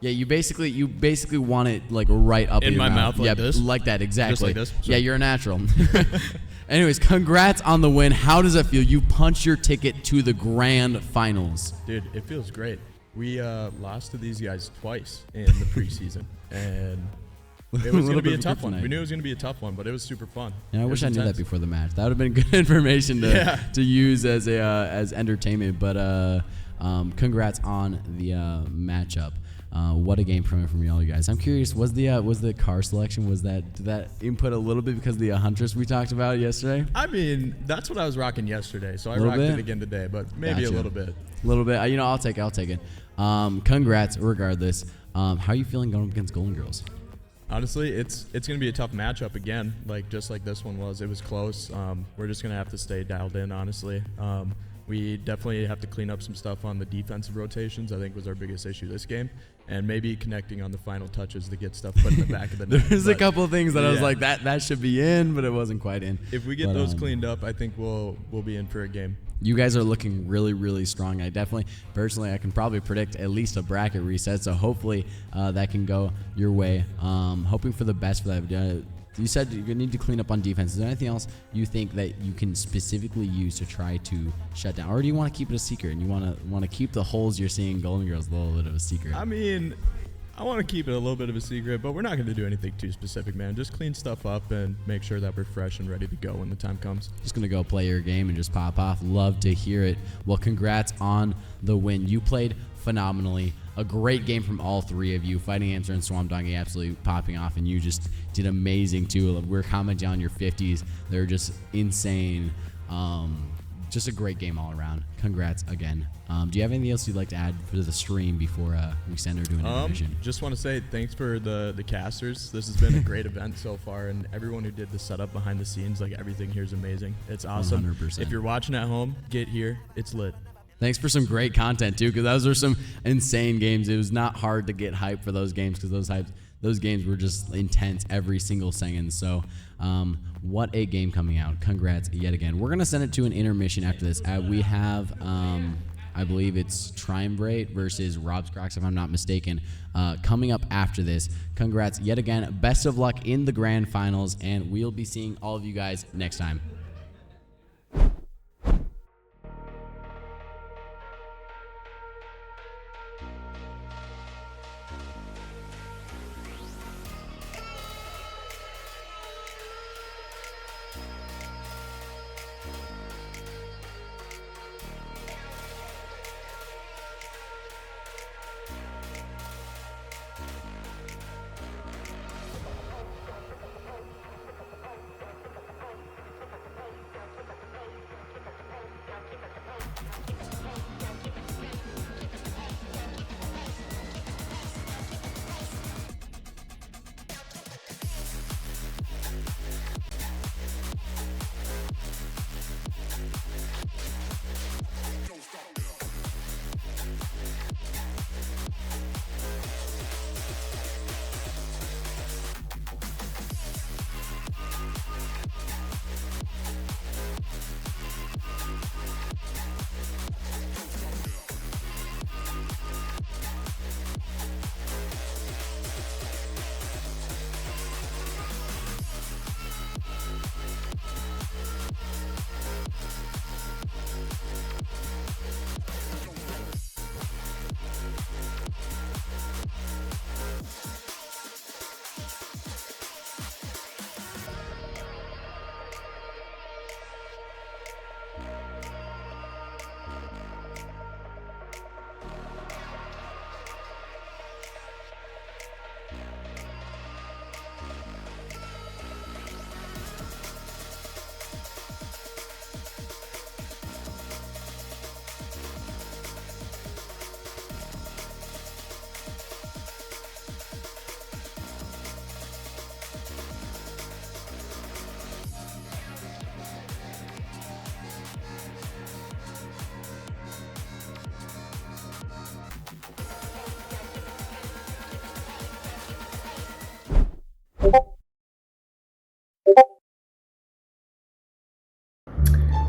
Yeah, you basically want it like right up in my your mouth like this? like that, exactly. Just like this? Yeah, you're a natural. Anyways, congrats on the win. How does it feel? You punched your ticket to the grand finals. Dude, it feels great. We lost to these guys twice in the preseason, and it was going to be a tough one. We knew it was going to be a tough one, but it was super fun. Yeah, I wish I knew that before the match. That would have been good information to use as entertainment. But congrats on the matchup. What a game from y'all, you guys. I'm curious, was the car selection, did that input a little bit because of the Huntress we talked about yesterday? I mean, that's what I was rocking yesterday, so I rocked it again today, but maybe a little bit. A little bit. I'll take it. Congrats, regardless. How are you feeling going up against Golden Girls? Honestly, it's going to be a tough matchup again, just like this one was. It was close. We're just going to have to stay dialed in, honestly. We definitely have to clean up some stuff on the defensive rotations, I think was our biggest issue this game. And maybe connecting on the final touches to get stuff put in the back of the net. There's a couple of things that I was like, that should be in, but it wasn't quite in. If we get those cleaned up, I think we'll be in for a game. You guys are looking really, really strong. I can probably predict at least a bracket reset, so hopefully that can go your way. Hoping for the best for that. You said you need to clean up on defense. Is there anything else you think that you can specifically use to try to shut down? Or do you want to keep it a secret and you want to keep the holes you're seeing Golden Girls a little bit of a secret? I mean, I want to keep it a little bit of a secret, but we're not going to do anything too specific, man. Just clean stuff up and make sure that we're fresh and ready to go when the time comes. Just going to go play your game and just pop off. Love to hear it. Well, congrats on the win. You played phenomenally. A great game from all 3 of you. Fighting Hamster and Swamp Donkey absolutely popping off, and you just did amazing too. We're commenting on your 50s. They're just insane. Just a great game all around. Congrats again. Do you have anything else you'd like to add for the stream before we send her to an intermission? Just want to say thanks for the casters. This has been a great event so far, and everyone who did the setup behind the scenes, everything here is amazing. It's awesome. 100%. If you're watching at home, get here. It's lit. Thanks for some great content too, because those were some insane games. It was not hard to get hype for those games because those games were just intense every single second. So what a game coming out. Congrats yet again. We're going to send it to an intermission after this. We have, I believe it's Triumvirate versus Rob's Crocs, if I'm not mistaken, coming up after this. Congrats yet again. Best of luck in the grand finals, and we'll be seeing all of you guys next time.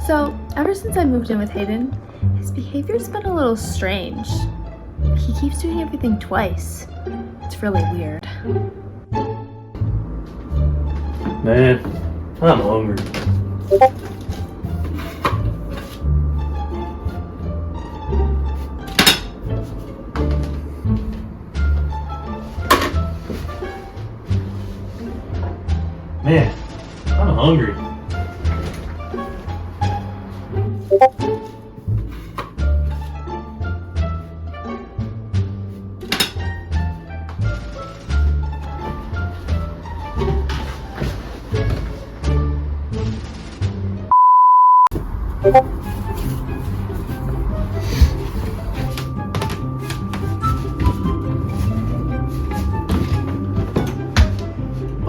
So, ever since I moved in with Hayden, his behavior's been a little strange. He keeps doing everything twice. It's really weird. Man, I'm hungry. Man, I'm hungry.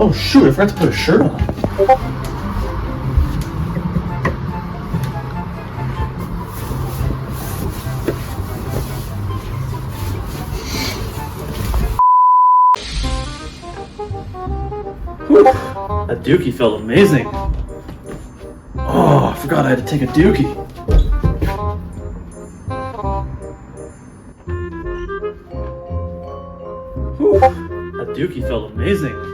Oh shoot, I forgot to put a shirt on. Whew, that dookie felt amazing. Oh, I forgot I had to take a dookie. Whew, that dookie felt amazing.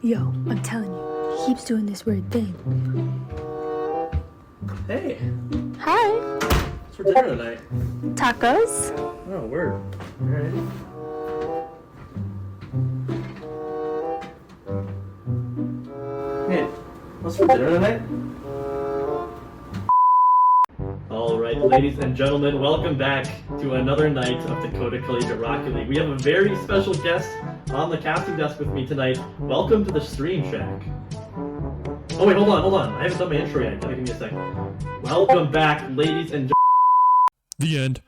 Yo, I'm telling you, he keeps doing this weird thing. Hey, Hi. what's for dinner tonight? Tacos? Oh, word. Alright. Hey, what's for dinner tonight? Alright, ladies and gentlemen, welcome back to another night of Dakota Collegiate Rocket League. We have a very special guest on the casting desk with me tonight. Welcome to the Stream Shack. Oh wait, hold on. I haven't done my intro yet. Give me a second. Welcome back, ladies and gentlemen. The end.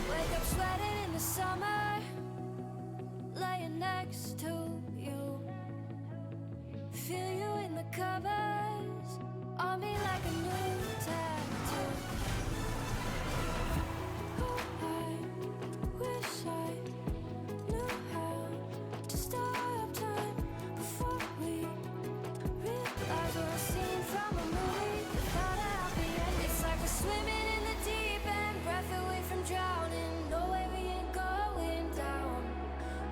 Wake up sweating in the summer, laying next to you. Feel you in the covers, on me like a new tattoo. Oh, I wish I knew how to stop time before we realize we're a scene from a movie without a happy end. It's like we're swimming in the deep end, breath away from drowning. No way we ain't going down,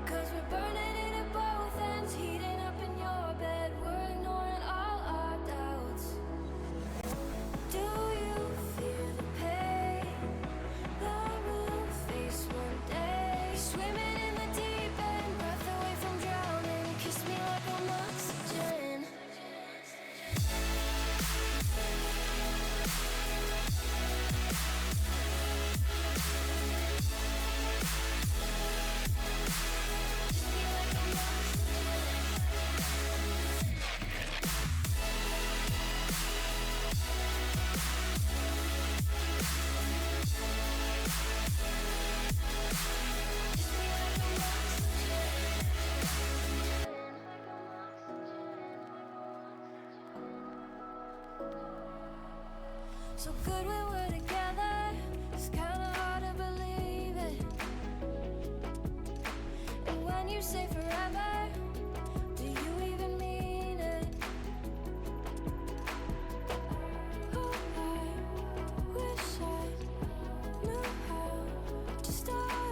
'cause we're burning it at both ends, heating up in your bed. We're ignoring all our doubts. Do you feel the pain that we'll face one day? Swimming in the deep end, breath away from drowning. Kiss me like I'm oxygen. So good we were together, it's kinda hard to believe it. And when you say forever, do you even mean it? Oh, I wish I knew how to stop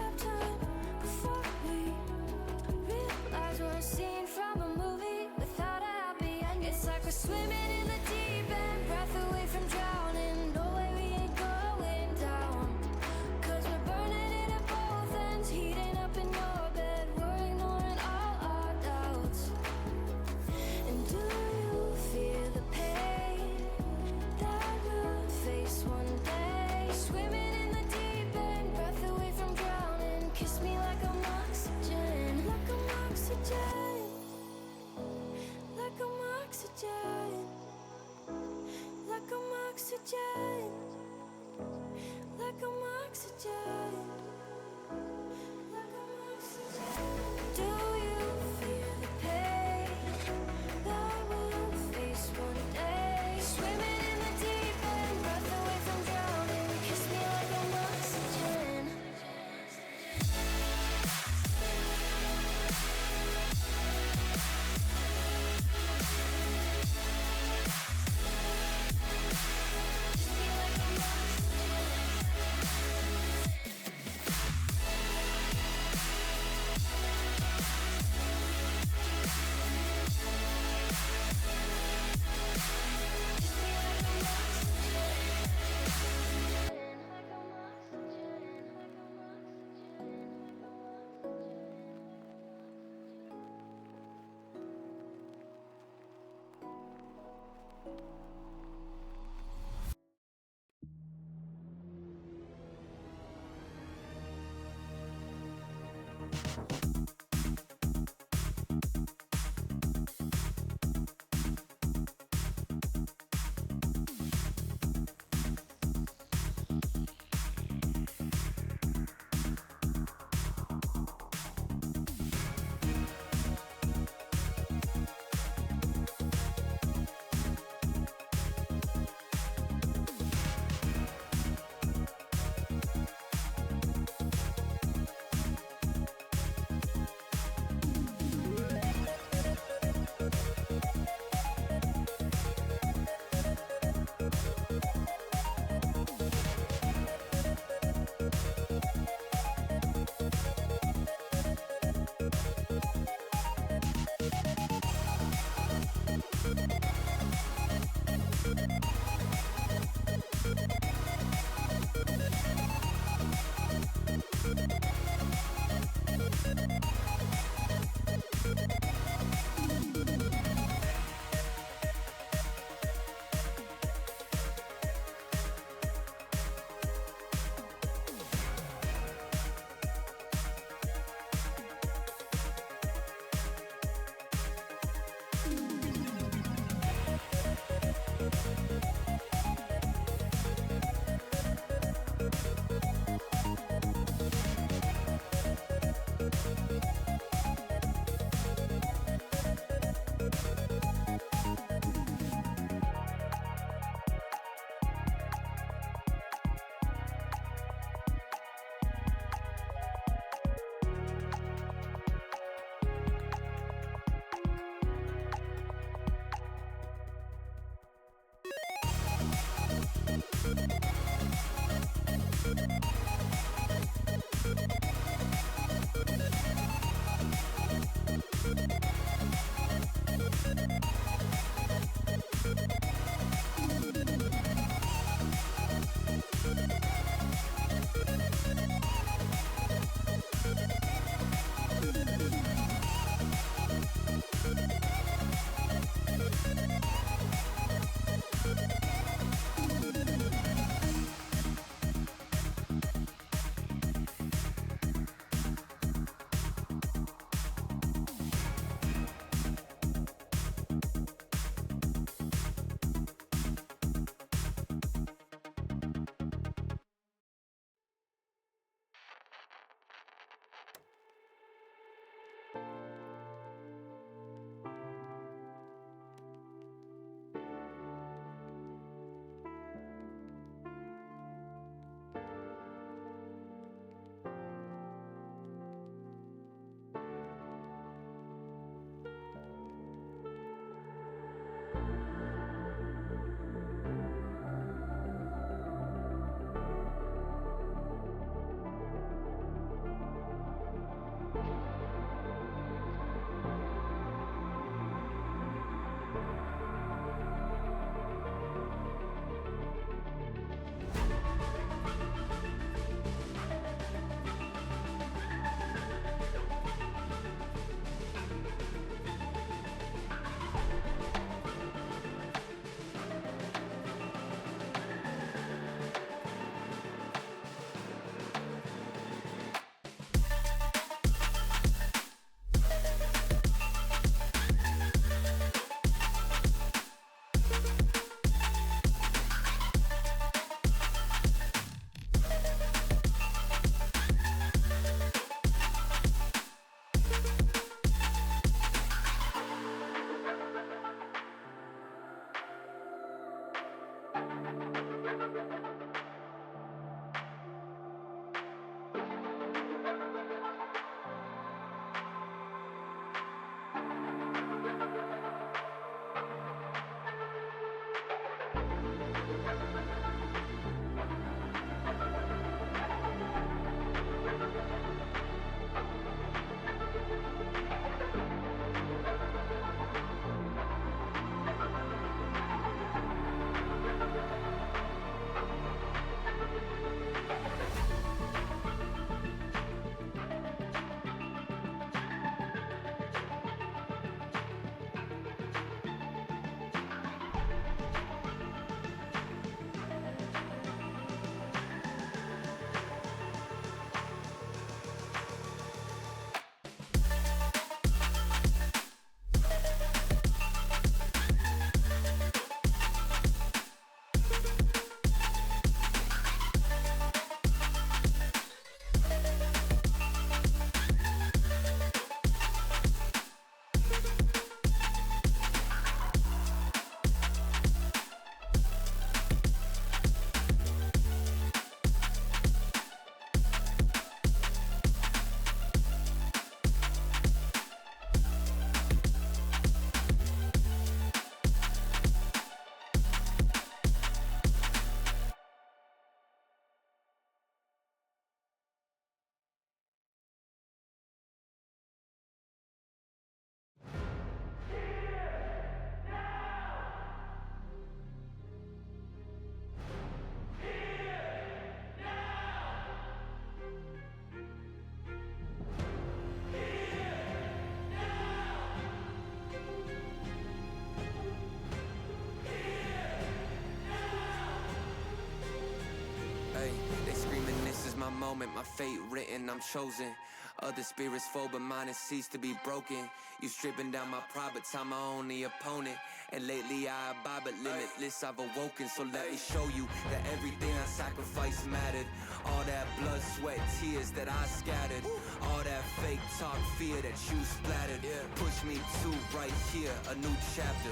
my moment, my fate written, I'm chosen. Other spirits fall, but mine has ceased to be broken. You stripping down my pride, but I'm my only opponent. And lately I abide, but limitless I've awoken. So let me show you that everything outside sacrifice mattered. All that blood, sweat, tears that I scattered. All that fake talk, fear that you splattered. Push me to right here, a new chapter.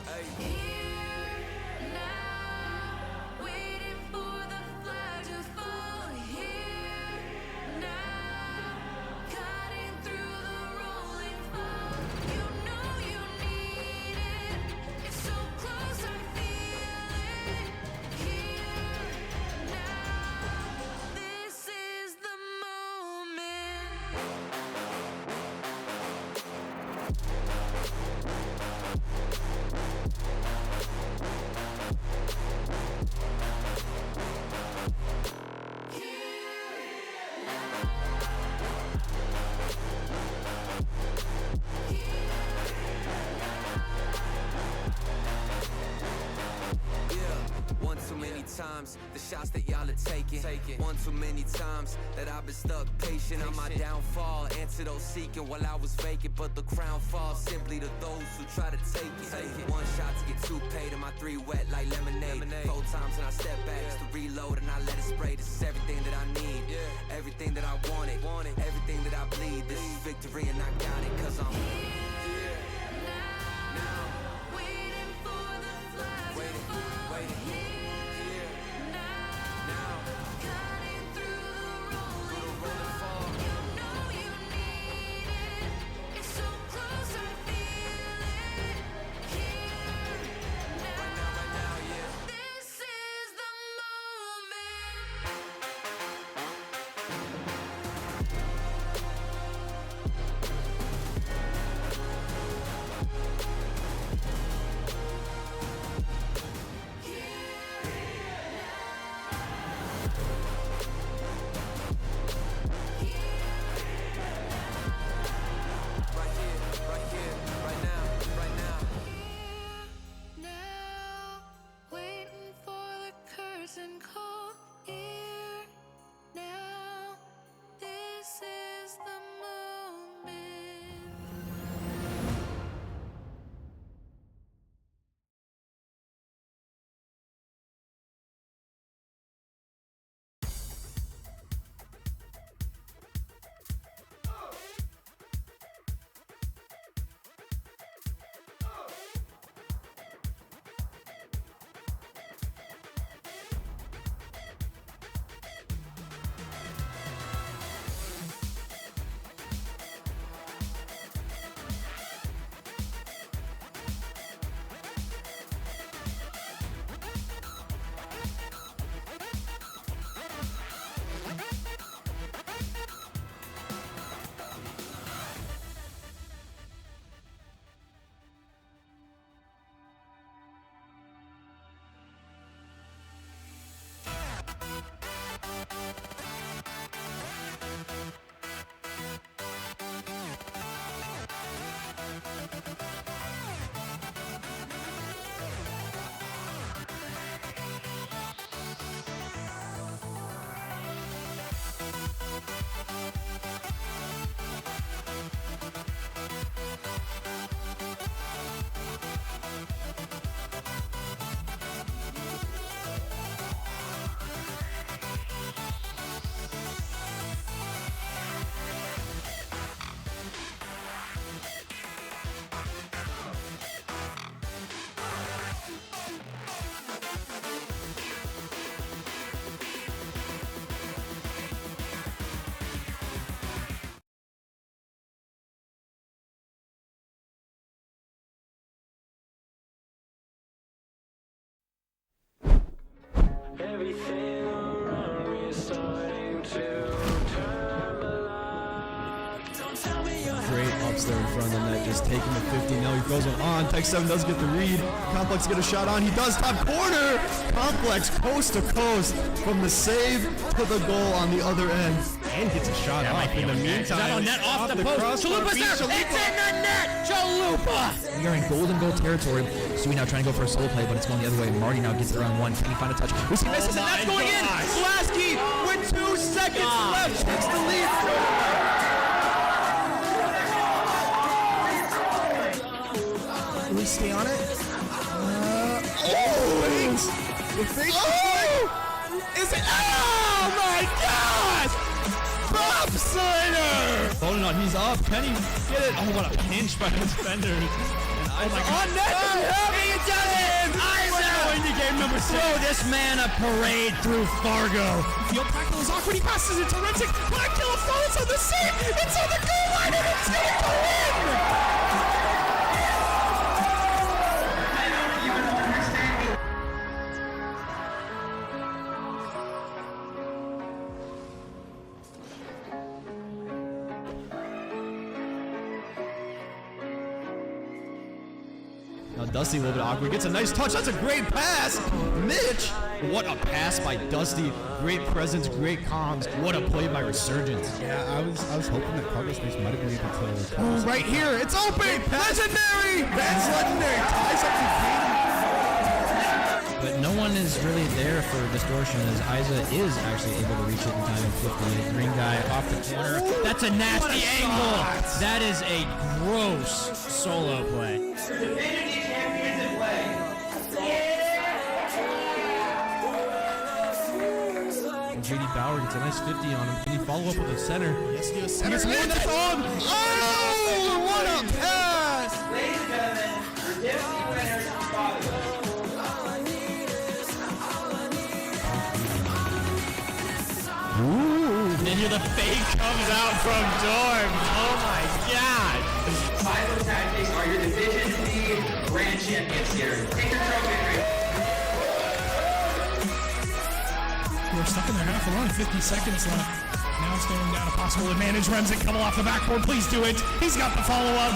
Waiting for the flag to fall here now, cutting through the rolling fog. You know you need it. It's so close, I feel it. Here now, this is the moment. One too many times, the shots that y'all are taking. One too many times that I've been stuck patient on my downfall. Antidote seeking while I was vacant, but the crown falls simply to those who try to take it. One shot to get two paid, and my three wet like lemonade. 4 times and I step back just to reload and I let it spray. This is everything that I need, everything that I wanted, everything that I bleed. This is victory and I got it, cause I'm here now. Waiting for the flag to fall here now, cutting through the rolling fog. You know you need it. It's so close, I feel it. Here now, this is the moment. Now, waiting for the curtain call. Here now, this is the moment. Everything around me is starting to turn black. Don't tell me you're Great ups there in front of the net, just taking the 50. Now he throws one on. Tech 7 does get the read. Complex get a shot on. He does top corner. Complex coast to coast from the save to the goal on the other end. And gets a shot off in the meantime. Is that on net off the post? Chalupa's there. It's in the net. Chalupa. We are in golden goal territory. Sui now trying to go for a solo play, but it's going the other way. Marty now gets it around one. Can he find a touch? We see misses, and that's going in. Lasky with 2 seconds left takes the lead. Will we stay on it? The fake. Is it? He's up. Can he get it? Oh, what a pinch by the defenders. And Isaac On net! He done it! going to game number 6. Throw this man a parade through Fargo. Field tackle is awkward. He passes it to Rensick. Black Killer falls on the save. It's on the goal line and it's going to go in. Now Dusty a little bit awkward. Gets a nice touch. That's a great pass. Mitch. What a pass by Dusty. Great presence, great comms. What a play by Resurgence. Yeah, I was hoping that cargo space might have been able to. Right here. It's open. Legendary. That's legendary. Ties up to Kaden. But no one is really there for distortion as Isa is actually able to reach it in time in 58. Green guy off the corner. That's a nasty angle. That is a gross solo play. JD Bauer gets a nice 50 on him. Can he follow up with a center? Yes, he does. Center. One that's on. Oh, what a pass. Ladies and gentlemen, your Dipsy winners follow. And then here the fake comes out from Dorm. Oh my god. Silo Tactics are your Division lead grand champions here. Take your trophy. We're stuck in their half a run, 50 seconds left. Now staring down a possible advantage. Rensick coming off the backboard. Please do it. He's got the follow-up.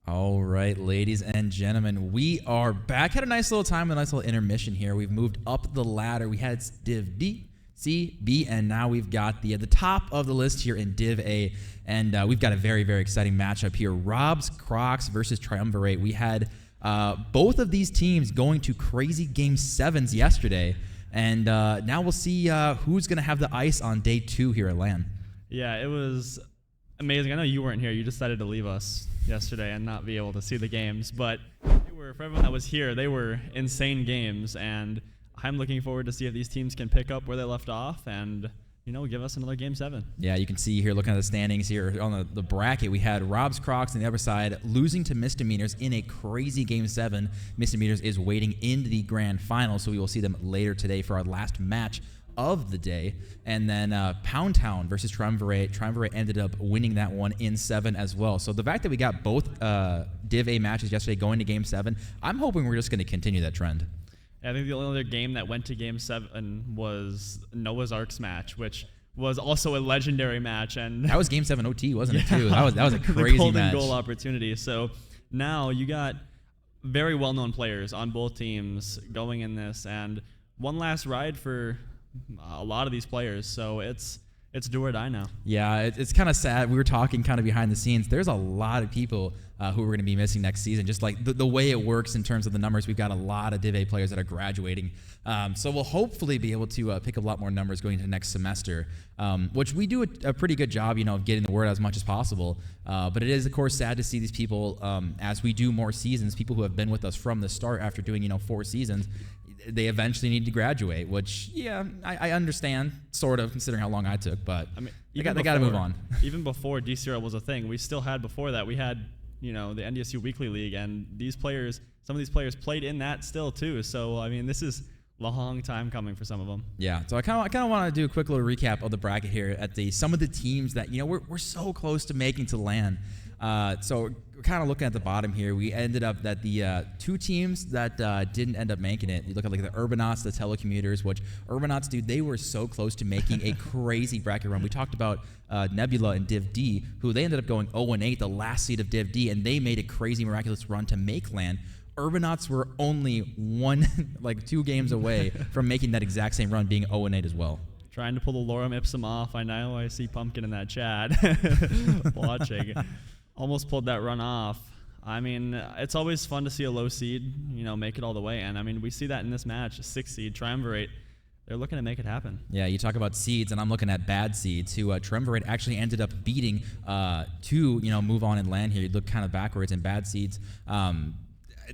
All right, ladies and gentlemen, we are back. Had a nice little time, a nice little intermission here. We've moved up the ladder. We had Div D, C, B, and now we've got the top of the list here in Div A. And we've got a very, very exciting matchup here. Rob's Crocs versus Triumvirate. We had both of these teams going to crazy Game 7s yesterday. And now we'll see who's going to have the ice on day 2 here at LAN. Yeah, it was amazing. I know you weren't here. You decided to leave us yesterday and not be able to see the games. But for everyone that was here, they were insane games. And I'm looking forward to see if these teams can pick up where they left off and, give us another Game 7. Yeah, you can see here, looking at the standings here on the bracket, we had Rob's Crocs on the other side losing to Misdemeanors in a crazy Game 7. Misdemeanors is waiting in the grand final, so we will see them later today for our last match of the day. And then Pound Town versus Triumvirate. Triumvirate ended up winning that one in 7 as well. So the fact that we got both Div A matches yesterday going to Game 7, I'm hoping we're just going to continue that trend. I think the only other game that went to Game 7 was Noah's Ark's match, which was also a legendary match. And that was Game 7 OT, wasn't it, too? That was a the crazy golden match. goal opportunity. So now you got very well-known players on both teams going in this, and one last ride for a lot of these players. So it's do or die now. Yeah, it's kind of sad. We were talking kind of behind the scenes. There's a lot of people who are going to be missing next season. Just like the way it works in terms of the numbers, we've got a lot of Div A players that are graduating. So we'll hopefully be able to pick up a lot more numbers going into next semester, which we do a pretty good job, of getting the word out as much as possible. But it is, of course, sad to see these people, as we do more seasons, people who have been with us from the start after doing, 4 seasons, they eventually need to graduate, which, yeah, I understand, sort of, considering how long I took, but they got to move on. Even before DCRL was a thing, we still had, before that, we had, the NDSU Weekly League, and some of these players played in that still, too. So, this is a long time coming for some of them. Yeah, so I kind of want to do a quick little recap of the bracket here at some of the teams that, we're so close to making to LAN. So we're kind of looking at the bottom here. We ended up that the 2 teams that didn't end up making it. You look at the Urbonauts, the Telecommuters, which Urbonauts, dude, they were so close to making a crazy bracket run. We talked about Nebula and Div D, who they ended up going 0-8, the last seed of Div D, and they made a crazy miraculous run to make LAN. Urbonauts were only 2 games away from making that exact same run, being 0-8 as well. Trying to pull the Lorem Ipsum off. I see Pumpkin in that chat watching. Almost pulled that run off. I mean, it's always fun to see a low seed, make it all the way. And I mean, we see that in this match, a 6 seed, Triumvirate. They're looking to make it happen. Yeah, you talk about seeds, and I'm looking at bad seeds who Triumvirate actually ended up beating to move on and land here. You look kind of backwards in bad seeds.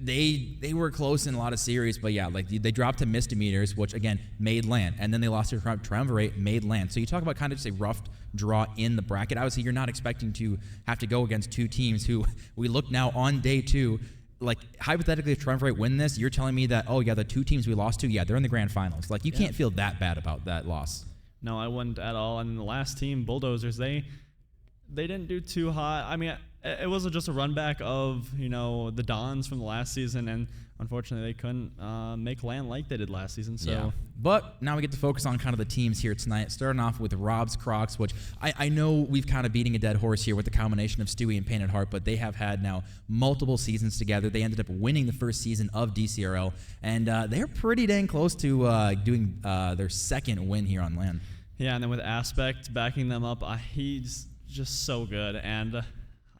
They were close in a lot of series, but yeah, like they dropped to misdemeanors, which again made land, and then they lost to Triumvirate, made land. So you talk about kind of just a rough draw in the bracket. Obviously, you're not expecting to have to go against two teams who we look now on day 2. Like, hypothetically, if Triumvirate win this, you're telling me that, oh, yeah, the 2 teams we lost to, yeah, they're in the grand finals. Like, you can't feel that bad about that loss. No, I wouldn't at all. And the last team, Bulldozers, they didn't do too hot. I mean, it was just a run back of, the Dons from the last season, and unfortunately they couldn't make land like they did last season. So. Yeah. But now we get to focus on kind of the teams here tonight, starting off with Rob's Crocs, which I know we've kind of beating a dead horse here with the combination of Stewie and Painted Heart, but they have had now multiple seasons together. They ended up winning the first season of DCRL, and they're pretty dang close to doing their second win here on land. Yeah, and then with Aspect backing them up, he's just so good, and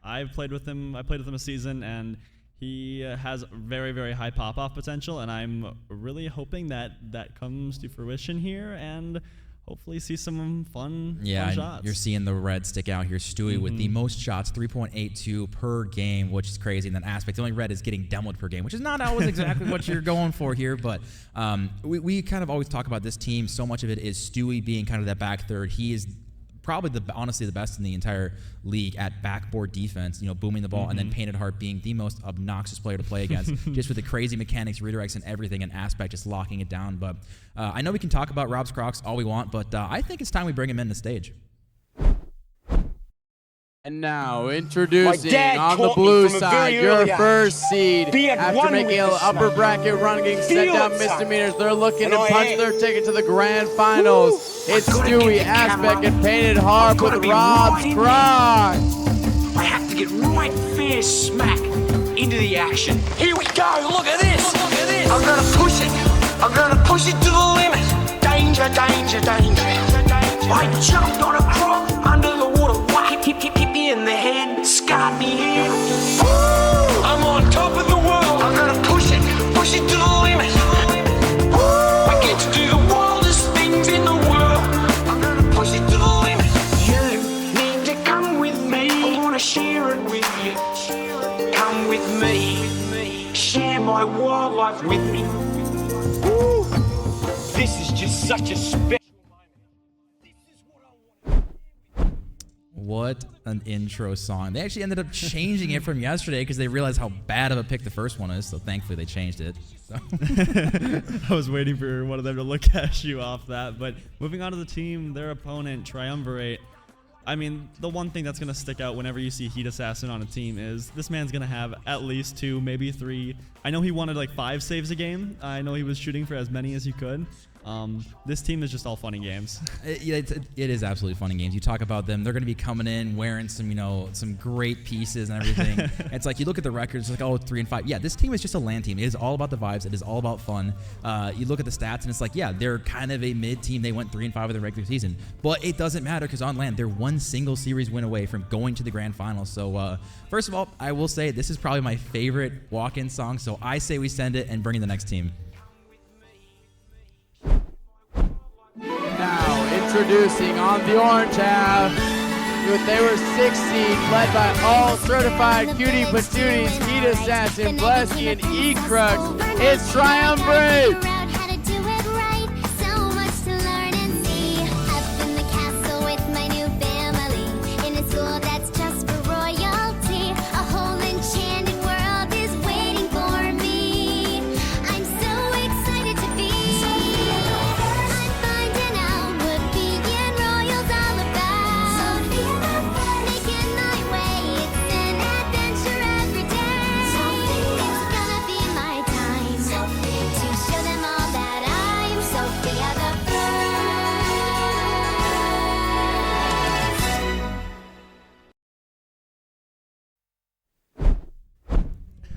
I've played with him. I played with him a season, and he has very, very high pop-off potential, and I'm really hoping that comes to fruition here, and hopefully see some fun shots. You're seeing the red stick out here. Stewie with the most shots, 3.82 per game, which is crazy. And then Aspect, the only red is getting demoed per game, which is not always exactly what you're going for here. But we kind of always talk about this team. So much of it is Stewie being kind of that back third. He is probably honestly the best in the entire league at backboard defense, booming the ball, and then Painted Heart being the most obnoxious player to play against, just with the crazy mechanics, redirects, and everything, and Aspect just locking it down. But I know we can talk about Rob's Crocs all we want, but I think it's time we bring him in the stage. And now, introducing on the blue side, your first seed. After making an upper bracket run, getting sent down misdemeanors, they're looking to punch their ticket to the grand finals. It's Stewie, Aspect, and Painted Heart with Rob's Crocs. I have to get right fair smack into the action. Here we go, look at this. Look at this. I'm gonna push it. I'm gonna push it to the limit. Danger, danger, danger. I jumped on a croc under the water. Whack, hip, hip, hip in the head. Scarred me head. Woo! I'm on top of the world. I'm gonna push it to the limit. Woo! I get to do the wildest things in the world. I'm gonna push it to the limit. You need to come with me. I wanna share it with you. Come with me. Share my wildlife with me. Woo! This is just such a special. What an intro song. They actually ended up changing it from yesterday because they realized how bad of a pick the first one is, so thankfully they changed it. So. I was waiting for one of them to look at you off that, but moving on to the team, their opponent, Triumvirate. I mean, the one thing that's going to stick out whenever you see Heat Assassin on a team is this man's going to have at least 2, maybe 3. I know he wanted like 5 saves a game. I know he was shooting for as many as he could. This team is just all fun and games. It is absolutely fun and games. You talk about them; they're going to be coming in wearing some great pieces and everything. It's like you look at the records, it's like 3 and 5. Yeah, this team is just a LAN team. It is all about the vibes. It is all about fun. You look at the stats, and it's like, yeah, they're kind of a mid team. They went 3 and 5 in the regular season, but it doesn't matter because on LAN, they're one single series win away from going to the grand finals. So, first of all, I will say this is probably my favorite walk-in song. So I say we send it and bring in the next team. Now, introducing on the orange half, they were 6 seed, led by all certified cutie patooties, Heat Assassin, Blesky, and E-Crux. It's Triumvirate!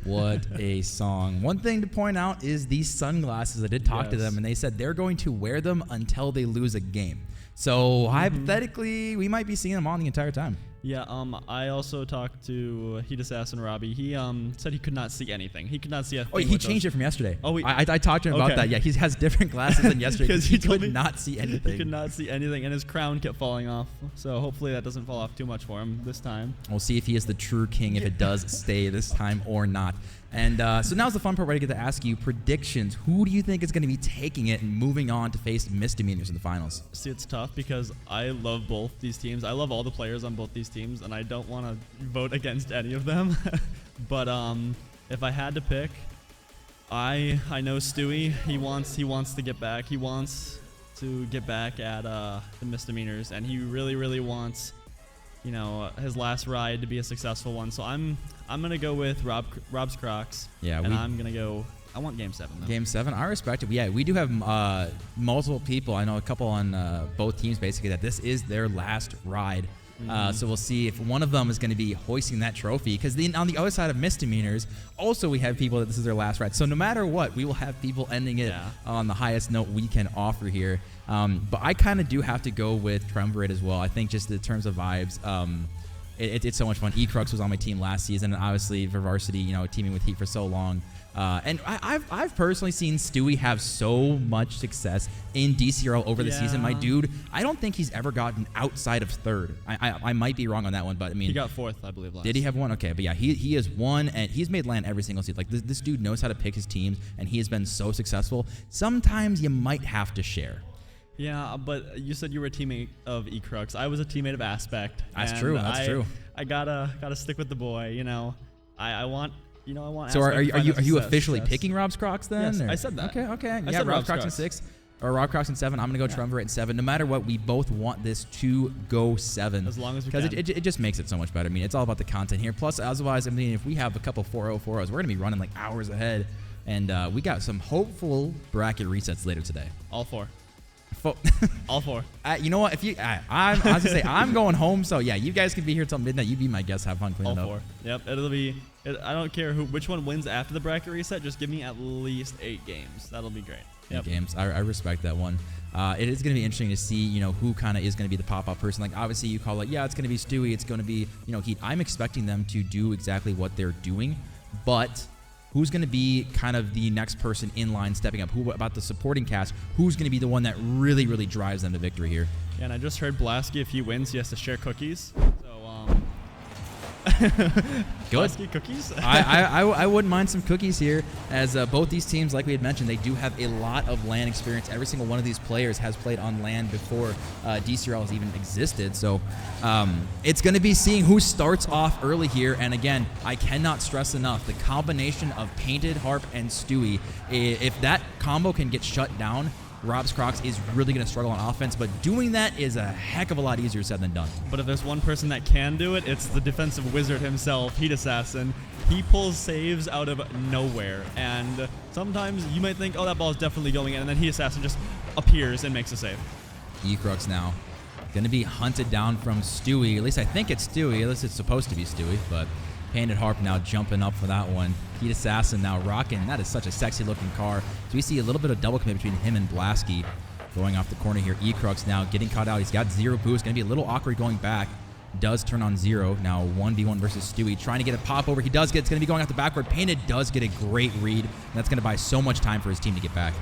What a song. One thing to point out is these sunglasses. I did talk to them, and they said they're going to wear them until they lose a game. So hypothetically, we might be seeing them on the entire time. Yeah, I also talked to Heat Assassin Robbie. He said he could not see anything. He could not see a thing. Oh, he changed it from yesterday. Oh, I talked to him about that. Yeah, he has different glasses than yesterday because he told could me not see anything. He could not see anything, and his crown kept falling off. So hopefully that doesn't fall off too much for him this time. We'll see if he is the true king, if it does stay this time or not. And so now's the fun part where I get to ask you predictions. Who do you think is going to be taking it and moving on to face misdemeanors in the finals? See, it's tough because I love both these teams. I love all the players on both these teams, and I don't want to vote against any of them. But if I had to pick, I know Stewie. He wants to get back. He wants to get back at the misdemeanors, and he really wants, his last ride to be a successful one. So I'm gonna go with Rob's Crocs. Yeah, and I'm gonna go. I want Game 7 though. Game 7, I respect it. Yeah, we do have multiple people. I know a couple on both teams basically that this is their last ride. So we'll see if one of them is going to be hoisting that trophy. Because on the other side of misdemeanors, also we have people that this is their last ride. So no matter what, we will have people ending it on the highest note we can offer here. But I kind of do have to go with Triumvirate as well. I think just in terms of vibes, it's so much fun. E-Crux was on my team last season, and obviously for varsity, teaming with Heat for so long. And I've personally seen Stewie have so much success in DCRL over the season. My dude, I don't think he's ever gotten outside of third. I might be wrong on that one, but I mean, he got fourth, I believe. Last. Did he have one? Okay, but yeah, he has won, and he's made land every single season. Like this dude knows how to pick his teams, and he has been so successful. Sometimes you might have to share. Yeah, but you said you were a teammate of E-Crux. I was a teammate of Aspect. That's true. That's true. I gotta stick with the boy. I want. So are you success, officially picking Rob's Crocs then? Yes, or? I said that. Okay. I Yeah, said Rob's Crocs in 6. Or Rob Crocs in 7. I'm going to go Triumvirate in 7. No matter what, we both want this to go 7. As long as we can. Because it just makes it so much better. I mean, it's all about the content here. Plus, otherwise, I mean, if we have a couple 4-0-4-0s, we're going to be running like hours ahead. And we got some hopeful bracket resets later today. All 4. All 4. You know what? If you, I was gonna say I'm going home. So yeah, you guys can be here till midnight. You be my guest. Have fun cleaning All up. 4. Yep. It'll be. I don't care which one wins after the bracket reset. Just give me at least 8 games. That'll be great. 8 games. I respect that one. It is going to be interesting to see, who kind of is going to be the pop-up person. Like obviously you call it, yeah, it's going to be Stewie. It's going to be, Heat. I'm expecting them to do exactly what they're doing, but who's going to be kind of the next person in line stepping up? Who about the supporting cast? Who's going to be the one that really, really drives them to victory here? Yeah, and I just heard Blasky, if he wins, he has to share cookies. So, Good. Blasky cookies? I wouldn't mind some cookies here, as both these teams, like we had mentioned, they do have a lot of LAN experience. Every single one of these players has played on LAN before DCRL has even existed. So it's going to be seeing who starts off early here. And again, I cannot stress enough, the combination of Painted, Harp, and Stewie, if that combo can get shut down, Rob's Crocs is really going to struggle on offense, but doing that is a heck of a lot easier said than done. But if there's one person that can do it, it's the defensive wizard himself, Heat Assassin. He pulls saves out of nowhere, and sometimes you might think, oh, that ball is definitely going in, and then Heat Assassin just appears and makes a save. E-Crux now going to be hunted down from Stewie. At least I think it's Stewie. At least it's supposed to be Stewie, but Painted Harp now jumping up for that one. Heat Assassin now rocking. That is such a sexy looking car. So we see a little bit of double commit between him and Blasky. Going off the corner here. E-Crux now getting caught out. He's got 0 boost. Going to be a little awkward going back. Does turn on 0. Now 1v1 versus Stewie. Trying to get a pop over. He does get. It's going to be going off the backward. Painted does get a great read. And that's going to buy so much time for his team to get back.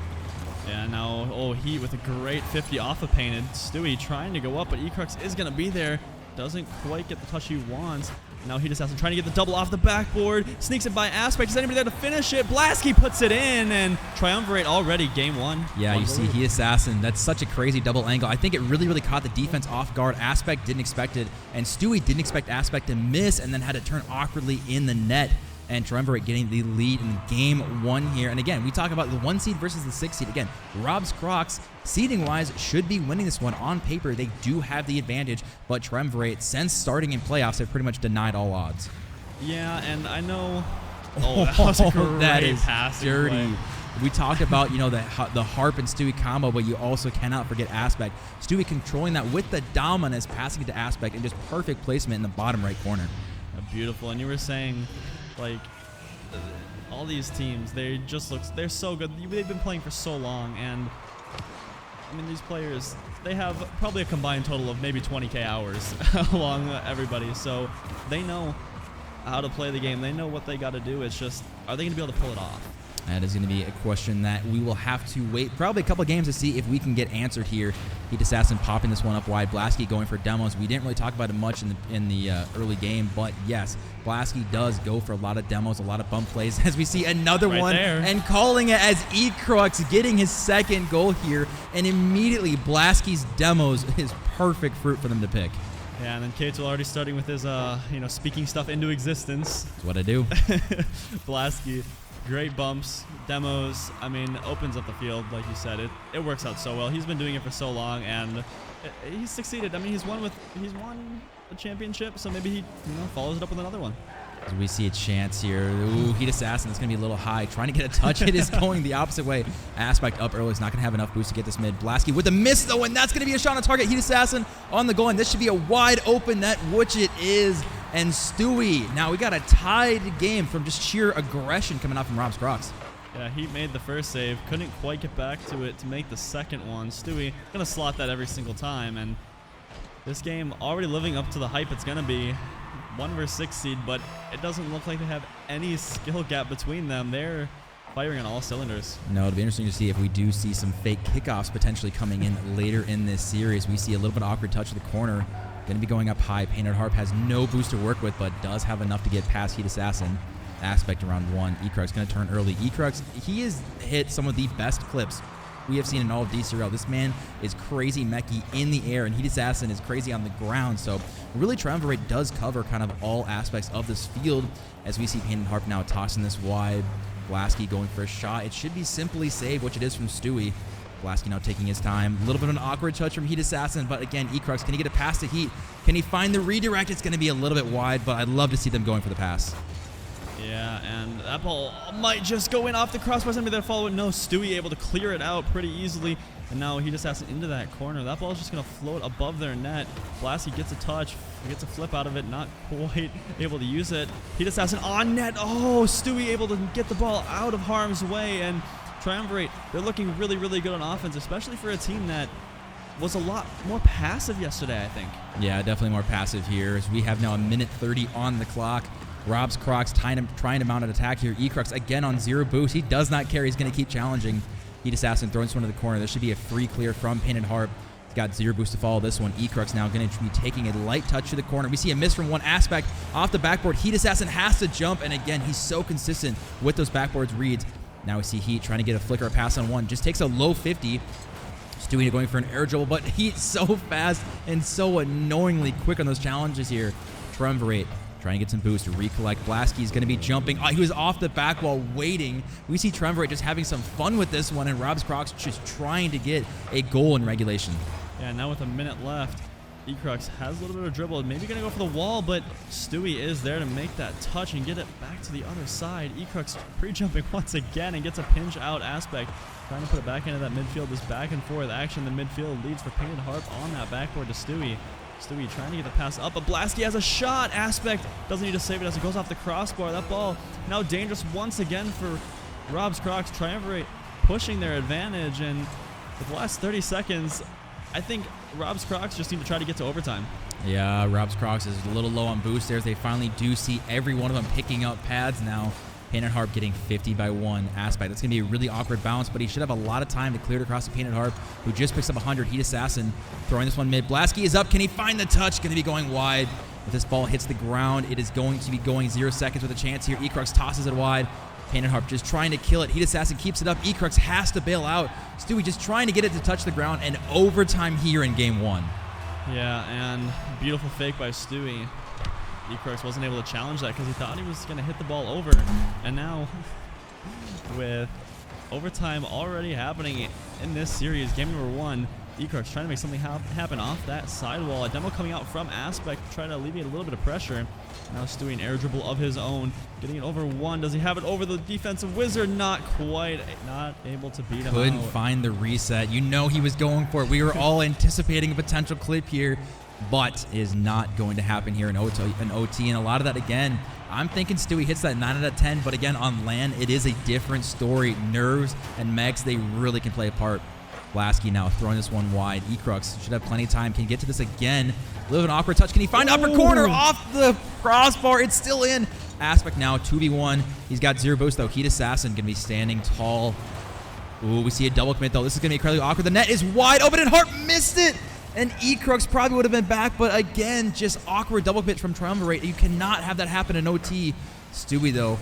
Yeah, now, Heat with a great 50 off of Painted. Stewie trying to go up, but E-Crux is going to be there. Doesn't quite get the touch he wants. Now Heat Assassin trying to get the double off the backboard. Sneaks it by Aspect. Is anybody there to finish it? Blasky puts it in, and Triumvirate already game 1. Yeah, you see Heat Assassin. That's such a crazy double angle. I think it really, really caught the defense off guard. Aspect didn't expect it, and Stewie didn't expect Aspect to miss, and then had it turn awkwardly in the net. And Triumvirate getting the lead in game 1 here. And again, we talk about the 1 seed versus the 6 seed. Again, Rob's Crocs, seeding-wise, should be winning this one. On paper, they do have the advantage, but Triumvirate, since starting in playoffs, have pretty much denied all odds. Yeah, and I know... Oh, that was a great that is passing dirty. play. We talked about, the Harp and Stewie combo, but you also cannot forget Aspect. Stewie controlling that with the dominance, passing it to Aspect, and just perfect placement in the bottom right corner. Beautiful. And you were saying... all these teams, they're so good. They've been playing for so long, and I mean, these players, they have probably a combined total of maybe 20K hours along everybody. So they know how to play the game. They know what they got to do. It's just, are they going to be able to pull it off? That is going to be a question that we will have to wait probably a couple games to see if we can get answered here. Heat Assassin popping this one up wide. Blaski going for demos. We didn't really talk about it much in the early game, but yes, Blaski does go for a lot of demos, a lot of bump plays, as we see another one there. and calling it as E-Crux getting his second goal here, and immediately Blaski's demos is perfect fruit for them to pick. Yeah, and then Katel already starting with his, speaking stuff into existence. That's what I do. Blaski. Great bumps, demos, I mean, opens up the field, like you said. It works out so well. He's been doing it for so long, and he's succeeded. I mean, he's won a championship, so maybe he follows it up with another one. As we see a chance here. Ooh, Heat Assassin is going to be a little high. Trying to get a touch. It is going the opposite way. Aspect up early. He's not going to have enough boost to get this mid. Blaski with a miss, though, and that's going to be a shot on target. Heat Assassin on the goal, and this should be a wide open net, which it is. And Stewie, now we got a tied game from just sheer aggression coming out from Rob's Crocs. Yeah, he made the first save. Couldn't quite get back to it to make the second one. Stewie going to slot that every single time, and this game already living up to the hype it's going to be. 1 versus 6 seed, but it doesn't look like they have any skill gap between them. They're firing on all cylinders. No, it'll be interesting to see if we do see some fake kickoffs potentially coming in later in this series. We see a little bit of awkward touch to the corner. Going to be going up high. Painted Harp has no boost to work with, but does have enough to get past Heat Assassin. Aspect around 1. E-Crux going to turn early. E-Crux, he has hit some of the best clips we have seen in all of DCRL. This man is crazy mechy in the air, and Heat Assassin is crazy on the ground. So really, Triumvirate does cover kind of all aspects of this field, as we see Painted Harp now tossing this wide. Blaski going for a shot. It should be simply saved, which it is from Stewie. Blaski now taking his time. A little bit of an awkward touch from Heat Assassin, but again, E-Crux, can he get a pass to Heat? Can he find the redirect? It's going to be a little bit wide, but I'd love to see them going for the pass. Yeah, and that ball might just go in off the crossbar. Somebody that followed. No, Stewie able to clear it out pretty easily. And now Heat Assassin into that corner. That ball is just going to float above their net. Blaski gets a touch. Gets a flip out of it. Not quite able to use it. Heat Assassin on net. Oh, Stewie able to get the ball out of harm's way. And Triumvirate, they're looking really, really good on offense, especially for a team that was a lot more passive yesterday, I think. Yeah, definitely more passive here, as we have now a minute 30 on the clock. Rob's Crocs trying to mount an attack here. E-Crux again on 0 boost. He does not care. He's going to keep challenging. Heat Assassin throwing this one to the corner. There should be a free clear from Painted Harp. He's got 0 boost to follow this one. E-Crux now going to be taking a light touch to the corner. We see a miss from 1 Aspect off the backboard. Heat Assassin has to jump, and again, he's so consistent with those backboards reads. Now we see Heat trying to get a flicker or pass on 1. Just takes a low 50. Stewie going for an air dribble, but Heat so fast and so annoyingly quick on those challenges here. Triumvirate trying to get some boost to recollect. Blaski is going to be jumping. Oh, he was off the back wall waiting. We see Triumvirate just having some fun with this one, and Rob's Crocs just trying to get a goal in regulation. Yeah, now with a minute left, E-Crux has a little bit of dribble. Maybe going to go for the wall, but Stewie is there to make that touch and get it back to the other side. E-Crux pre-jumping once again and gets a pinch out Aspect. Trying to put it back into that midfield. This back and forth action in the midfield leads for Painted Harp on that backboard to Stewie. Stewie trying to get the pass up, but Blaski has a shot. Aspect doesn't need to save it as it goes off the crossbar. That ball now dangerous once again for Rob's Crocs. Triumvirate pushing their advantage, and with the last 30 seconds, I think Rob's Crocs just need to try to get to overtime. Yeah, Rob's Crocs is a little low on boost there. They finally do see every one of them picking up pads now. Painted Harp getting 50 by 1 Aspect. That's going to be a really awkward bounce, but he should have a lot of time to clear it across the Painted Harp, who just picks up 100. Heat Assassin throwing this one mid. Blaski is up. Can he find the touch? Going to be going wide. If this ball hits the ground, it is going to be going 0 seconds with a chance here. E-Crux tosses it wide. Painted Harp just trying to kill it. Heat Assassin keeps it up. E-Crux has to bail out. Stewie just trying to get it to touch the ground, and overtime here in game 1. Yeah, and beautiful fake by Stewie. E-Crux wasn't able to challenge that because he thought he was going to hit the ball over. And now, with overtime already happening in this series, game number 1, E-Crux trying to make something happen off that sidewall. A demo coming out from Aspect, trying to alleviate a little bit of pressure. Now Stewie an air dribble of his own, getting it over 1. Does he have it over the defensive wizard? Not quite. Not able to beat him Couldn't out. find the reset. You know he was going for it. We were all anticipating a potential clip here, but is not going to happen here in OT. And a lot of that, again, I'm thinking Stewie hits that 9 out of 10, but again, on land, it is a different story. Nerves and megs, they really can play a part. Blaski now throwing this one wide. Ecrux should have plenty of time. Can get to this again. A little bit of an awkward touch. Can he find upper corner off the crossbar? It's still in. Aspect now 2v1. He's got 0 boost though. Heat Assassin gonna be standing tall. Ooh, we see a double commit though. This is gonna be incredibly awkward. The net is wide open and Hart missed it. And Ecrux probably would have been back, but again, just awkward double commit from Triumvirate. You cannot have that happen in OT. Stewie though,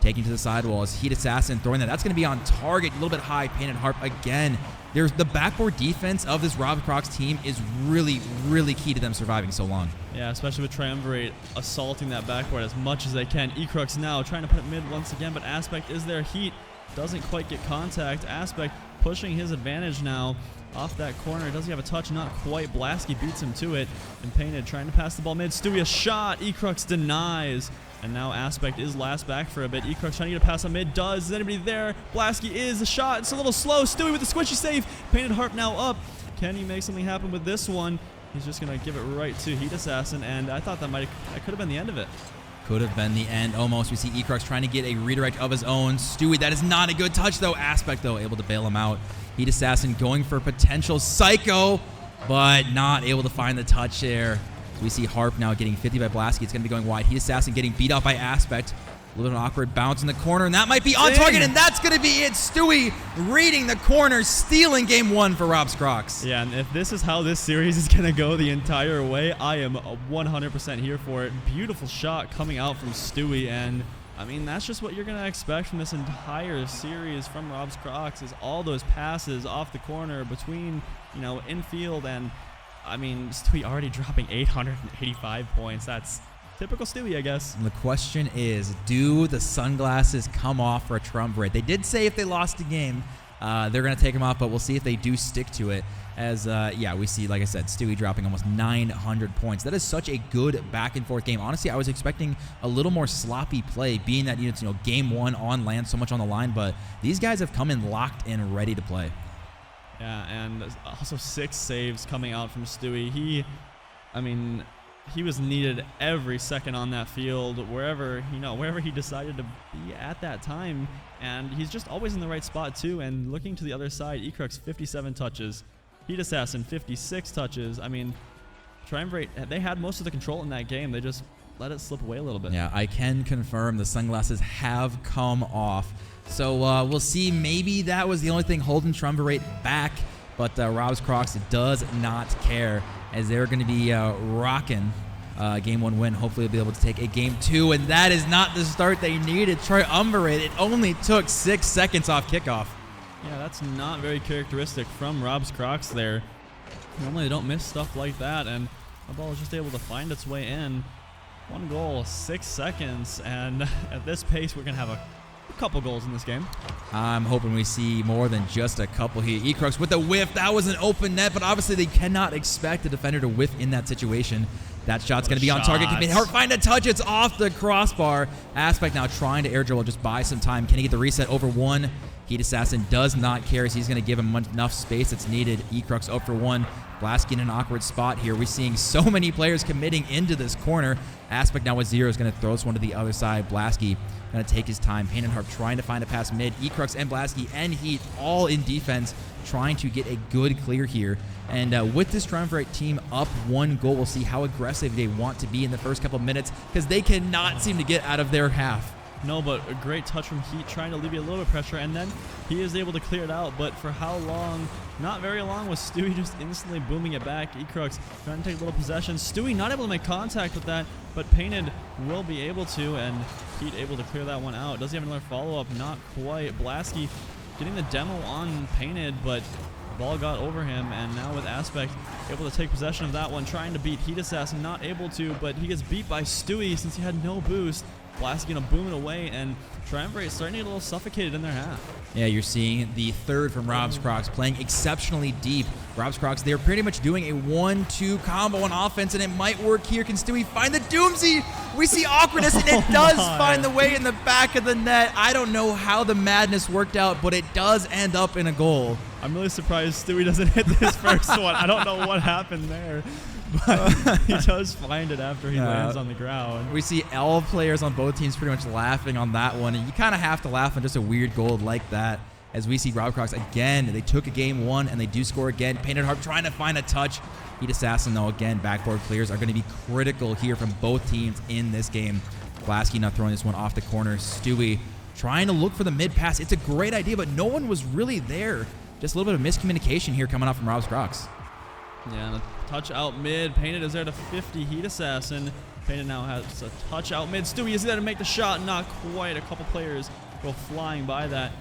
taking to the sidewall as Heat Assassin throwing that. That's gonna be on target. A little bit high. Painted Harp again. There's the backboard defense of this Rob Crocs team is really, really key to them surviving so long. Yeah, especially with Triumvirate assaulting that backboard as much as they can. Ecrux now trying to put it mid once again, but Aspect is there. Heat doesn't quite get contact. Aspect pushing his advantage now off that corner. Does he have a touch? Not quite. Blaski beats him to it. And Painted trying to pass the ball mid. Stewie a shot. Ecrux denies. And now Aspect is last back for a bit. Ecrux trying to get a pass on mid. Is anybody there? Blaski is a shot. It's a little slow. Stewie with the squishy save. Painted Harp now up. Can he make something happen with this one? He's just going to give it right to Heat Assassin. And I thought that could have been the end of it. Could have been the end almost. We see Ecrux trying to get a redirect of his own. Stewie, that is not a good touch though. Aspect though, able to bail him out. Heat Assassin going for potential Psycho, but not able to find the touch there. So we see Harp now getting 50 by Blaski. It's going to be going wide. Heat Assassin getting beat up by Aspect. A little bit of an awkward bounce in the corner, and that might be on target, and that's going to be it. Stewie reading the corner, stealing game 1 for Rob's Crocs. Yeah, and if this is how this series is going to go the entire way, I am 100% here for it. Beautiful shot coming out from Stewie, and I mean, that's just what you're going to expect from this entire series from Rob's Crocs is all those passes off the corner between, infield and, I mean, Stewie already dropping 885 points. That's typical Stewie, I guess. And the question is, do the sunglasses come off for a Triumvirate? They did say if they lost the game, they're going to take them off, but we'll see if they do stick to it. As, we see, like I said, Stewie dropping almost 900 points. That is such a good back-and-forth game. Honestly, I was expecting a little more sloppy play, being that it's game 1 on land, so much on the line, but these guys have come in locked and ready to play. Yeah, and also 6 saves coming out from Stewie. He was needed every second on that field, wherever he decided to be at that time, and he's just always in the right spot too. And looking to the other side, Ecrux 57 touches, Heat Assassin 56 touches. I mean, Triumvirate, they had most of the control in that game. They just let it slip away a little bit. Yeah, I can confirm the sunglasses have come off. So we'll see. Maybe that was the only thing holding Triumvirate back, but Rob's Crocs does not care, as they're going to be rocking game 1 win. Hopefully they'll be able to take a game 2, and that is not the start they needed. Triumvirate, it only took 6 seconds off kickoff. Yeah, that's not very characteristic from Rob's Crocs there. Normally they don't miss stuff like that, and the ball is just able to find its way in. 1 goal, 6 seconds, and at this pace we're going to have a couple goals in this game. I'm hoping we see more than just a couple here. Ecrux with a whiff. That was an open net, but obviously they cannot expect a defender to whiff in that situation. That shot's going to be on target. Can Hart find a touch? It's off the crossbar. Aspect now trying to air dribble, just buy some time. Can he get the reset over 1? Heat Assassin does not care, so he's going to give him enough space that's needed. Ecrux up for 1. Blaski in an awkward spot here. We're seeing so many players committing into this corner. Aspect now with 0 is going to throw this one to the other side. Blaski going to take his time. Painted Harp trying to find a pass mid. Ecrux and Blaski and Heat all in defense, trying to get a good clear here. And with this Triumvirate team up 1 goal, we'll see how aggressive they want to be in the first couple minutes, because they cannot seem to get out of their half. No, but a great touch from Heat, trying to alleviate a little bit of pressure, and then he is able to clear it out. But for how long? Not very long, with Stewie just instantly booming it back. Ecrux trying to take a little possession. Stewie not able to make contact with that, but Painted will be able to, and Heat able to clear that one out. Does he have another follow-up? Not quite. Blaski getting the demo on Painted, but the ball got over him, and now with Aspect able to take possession of that one, trying to beat Heat Assassin, not able to, but he gets beat by Stewie since he had no boost. Blaski gonna boom it away, and Triumvirate starting to get a little suffocated in their half. Yeah, you're seeing the third from Rob's Crocs playing exceptionally deep. Rob's Crocs, they're pretty much doing a 1-2 combo on offense, and it might work here. Can Stewie find the Doomsy? We see awkwardness, and it does find the way in the back of the net. I don't know how the madness worked out, but it does end up in a goal. I'm really surprised Stewie doesn't hit this first one. I don't know what happened there, but he does find it after he lands on the ground. We see all players on both teams pretty much laughing on that one, and you kind of have to laugh on just a weird goal like that, as we see Rob Crocs again. They took a game 1 and they do score again. Painted Harp trying to find a touch. Heat Assassin, though, again, backboard clears are going to be critical here from both teams in this game. Blasky now throwing this one off the corner. Stewie trying to look for the mid pass. It's a great idea, but no one was really there. Just a little bit of miscommunication here coming out from Rob Crocs. Yeah, and a touch out mid. Painted is there to 50. Heat Assassin. Painted now has a touch out mid. Stewie is there to make the shot. Not quite. A couple players go flying by that.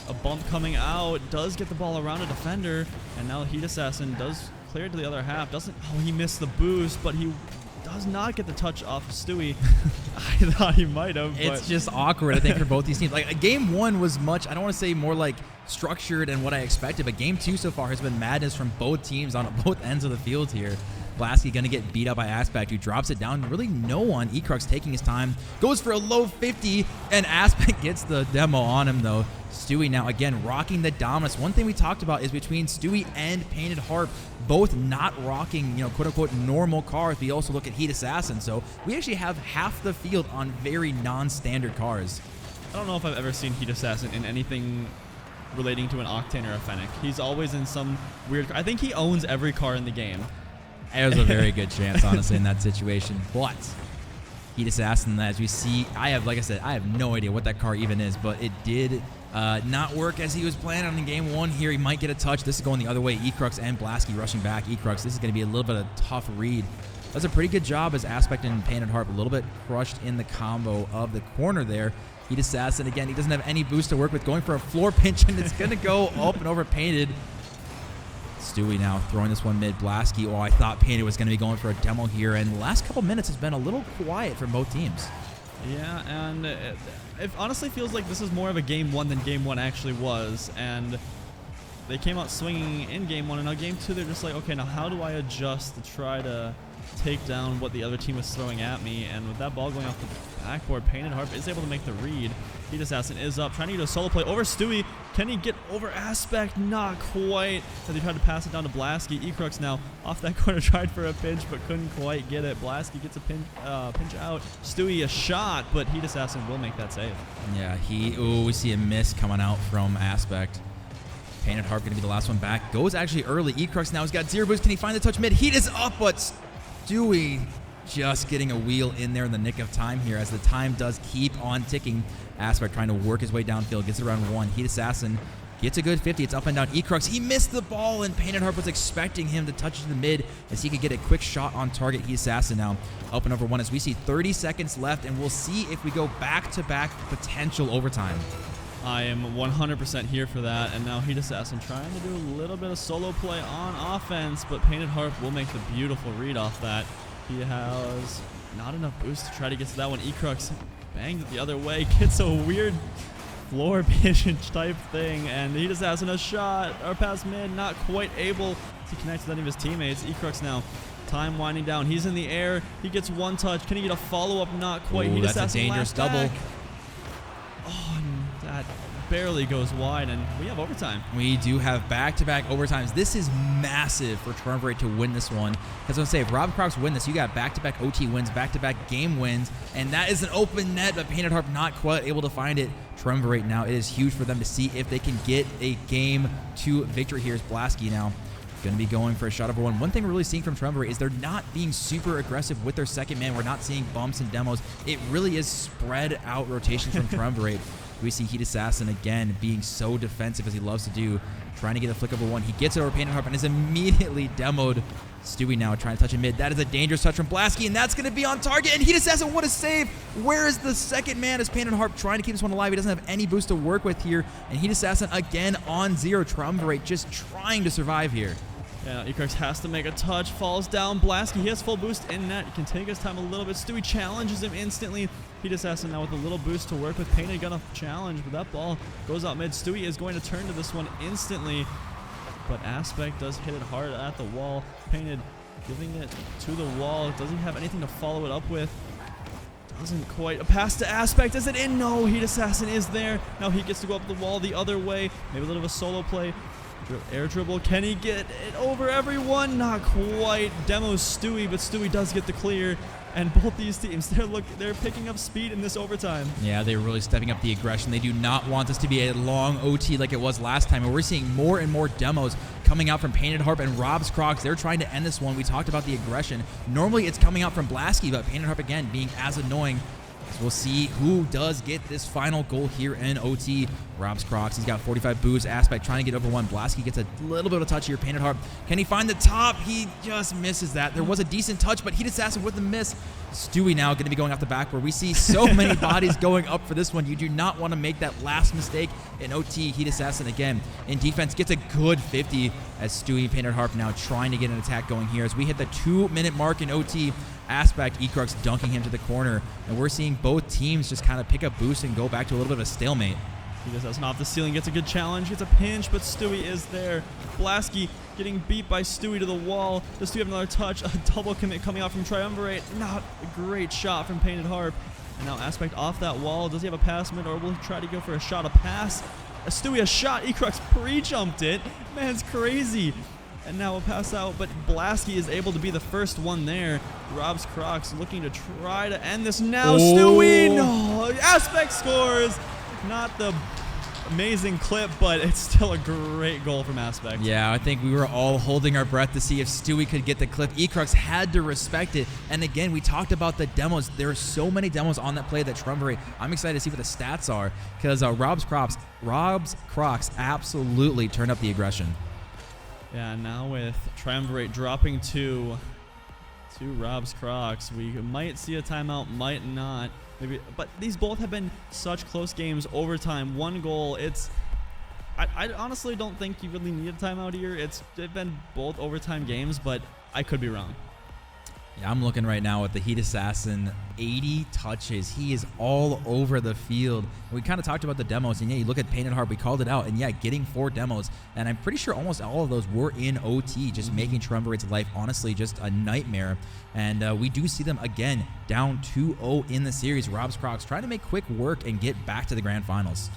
A bump coming out. Does get the ball around a defender. And now Heat Assassin does clear to the other half. Doesn't. Oh, he missed the boost, but he does not get the touch off of Stewie. I thought he might have. It's just awkward, I think, for both these teams. Like, game 1 was much, I don't want to say more like structured and what I expected, but game 2 so far has been madness from both teams on both ends of the field here. Blasky going to get beat up by Aspect, who drops it down. Really no one. Ecrux taking his time. Goes for a low 50, and Aspect gets the demo on him, though. Stewie now, again, rocking the dominance. One thing we talked about is between Stewie and Painted Harp, both not rocking, quote-unquote normal cars. We also look at Heat Assassin, so we actually have half the field on very non-standard cars. I don't know if I've ever seen Heat Assassin in anything relating to an Octane or a Fennec. He's always in some weird... I think he owns every car in the game. There's a very good chance, honestly, in that situation. But Heat Assassin, as we see, like I said, I have no idea what that car even is, but it did not work as he was planning on in game 1 here. He might get a touch. This is going the other way. Ecrux and Blasky rushing back. Ecrux, this is going to be a little bit of a tough read. Does a pretty good job as Aspect and Painted Harp, a little bit crushed in the combo of the corner there. Heat Assassin, again, he doesn't have any boost to work with, going for a floor pinch, and it's going to go up and over Painted. Stewie now throwing this one mid. Blasky, I thought Painted was going to be going for a demo here, and the last couple minutes has been a little quiet from both teams. Yeah, and it honestly feels like this is more of a game 1 than game 1 actually was, and they came out swinging in game 1, and now game 2 they're just like, okay, now how do I adjust to try to take down what the other team was throwing at me? And with that ball going off the backboard, Painted Harp is able to make the read. Heat Assassin is up, trying to get a solo play over Stewie. Can he get over Aspect? Not quite. So they tried to pass it down to Blasky. Ecrux now off that corner, tried for a pinch, but couldn't quite get it. Blasky gets a pinch out. Stewie a shot, but Heat Assassin will make that save. Yeah, we see a miss coming out from Aspect. Painted Harp going to be the last one back. Goes actually early. Ecrux now has got 0 boost. Can he find the touch mid? Heat is up, but Stewie just getting a wheel in there in the nick of time here as the time does keep on ticking. Aspect trying to work his way downfield, gets it around 1. Heat Assassin gets a good 50. It's up and down. Ecrux, he missed the ball, and Painted Harp was expecting him to touch it to the mid as he could get a quick shot on target. Heat Assassin now up and over 1 as we see 30 seconds left, and we'll see if we go back-to-back potential overtime. I am 100% here for that, and now Heat Assassin trying to do a little bit of solo play on offense, but Painted Harp will make the beautiful read off that. He has not enough boost to try to get to that one. Ecrux bangs it the other way, gets a weird floor pigeon type thing, and Heat Assassin a shot, or pass mid, not quite able to connect with any of his teammates. Ecrux now, time winding down. He's in the air, he gets one touch. Can he get a follow-up? Not quite. Ooh, Heat that's Assassin a dangerous double. back. Oh, and that barely goes wide, and we have overtime. We do have back-to-back overtimes. This is massive for Triumvirate to win this one. Because I was going to say, if Rob Crocs win this, you got back-to-back OT wins, back-to-back game wins, and that is an open net, but Painted Harp not quite able to find it. Triumvirate now, it is huge for them to see if they can get a game 2 victory here. Is Blasky now going to be going for a shot over 1. One thing we're really seeing from Triumvirate is they're not being super aggressive with their second man. We're not seeing bumps and demos. It really is spread out rotations from Triumvirate. We see Heat Assassin again being so defensive as he loves to do, trying to get a flick over 1. He gets it over Painted Harp and is immediately demoed. Stewie now trying to touch him mid. That is a dangerous touch from Blasky, and that's going to be on target. And Heat Assassin, what a save! Where is the second man as Painted Harp trying to keep this one alive? He doesn't have any boost to work with here. And Heat Assassin again on 0. Triumvirate just trying to survive here. Yeah, Ecrux has to make a touch, falls down. Blasky, he has full boost in net. He can take his time a little bit. Stewie challenges him instantly. Heat Assassin now with a little boost to work with. Painted gonna challenge, but that ball goes out mid. Stewie is going to turn to this one instantly, but Aspect does hit it hard at the wall. Painted giving it to the wall. Does he have anything to follow it up with? Doesn't quite. A pass to Aspect. Is it in? No, Heat Assassin is there. Now he gets to go up the wall the other way. Maybe a little of a solo play. Air dribble. Can he get it over everyone? Not quite. Demos Stewie, but Stewie does get the clear. And both these teams, they're picking up speed in this overtime. Yeah, they're really stepping up the aggression. They do not want this to be a long OT like it was last time. And we're seeing more and more demos coming out from Painted Harp and Rob's Crocs. They're trying to end this one. We talked about the aggression. Normally it's coming out from Blasky, but Painted Harp again being as annoying. So we'll see who does get this final goal here in OT. Rob's Crocs, he's got 45 boosts. Aspect trying to get over one. Blasky gets a little bit of a touch here. Painted Harp, can he find the top? He just misses that. There was a decent touch, but Heat Assassin with the miss. Stewie now going to be going off the back where we see so many bodies going up for this one. You do not want to make that last mistake in OT. Heat Assassin again in defense gets a good 50 as Stewie and Painted Harp now trying to get an attack going here as we hit the 2-minute mark in OT. Aspect, Ecrux dunking him to the corner, and we're seeing both teams just kind of pick up boosts and go back to a little bit of a stalemate. He just has off the ceiling, gets a good challenge, gets a pinch, but Stewie is there. Blasky getting beat by Stewie to the wall. Does Stewie have another touch? A double commit coming out from Triumvirate. Not a great shot from Painted Harp. And now Aspect off that wall. Does he have a pass mid, or will he try to go for a shot, a pass? Stewie a shot. Ecrux pre-jumped it. Man's crazy. And now we'll pass out, but Blasky is able to be the first one there. Rob's Crocs looking to try to end this now. Stewie, no! Aspect scores! Not the amazing clip, but it's still a great goal from Aspect. Yeah, I think we were all holding our breath to see if Stewie could get the clip. Ecrux had to respect it. And again, we talked about the demos. There are so many demos on that play that Triumvirate. I'm excited to see what the stats are because Rob's Crocs absolutely turned up the aggression. Yeah, now with Triumvirate dropping to Rob's Crocs, we might see a timeout, might not. Maybe, but these both have been such close games. Overtime, 1 goal. I honestly don't think you really need a timeout here. They've been both overtime games, but I could be wrong. Yeah, I'm looking right now at the Heat Assassin, 80 touches. He is all over the field. We kind of talked about the demos, and yeah, you look at Painted Harp, we called it out, and yeah, getting 4 demos, and I'm pretty sure almost all of those were in OT, just making Triumvirate's life honestly just a nightmare. And we do see them again down 2-0 in the series. Rob's Crocs trying to make quick work and get back to the grand finals.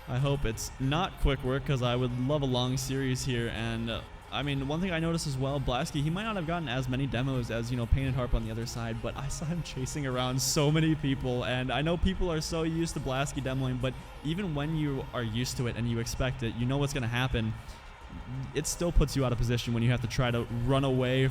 I hope it's not quick work because I would love a long series here. And I mean, one thing I noticed as well, Blasky, he might not have gotten as many demos as, Painted Harp on the other side, but I saw him chasing around so many people, and I know people are so used to Blasky demoing, but even when you are used to it and you expect it, you know what's going to happen, it still puts you out of position when you have to try to run away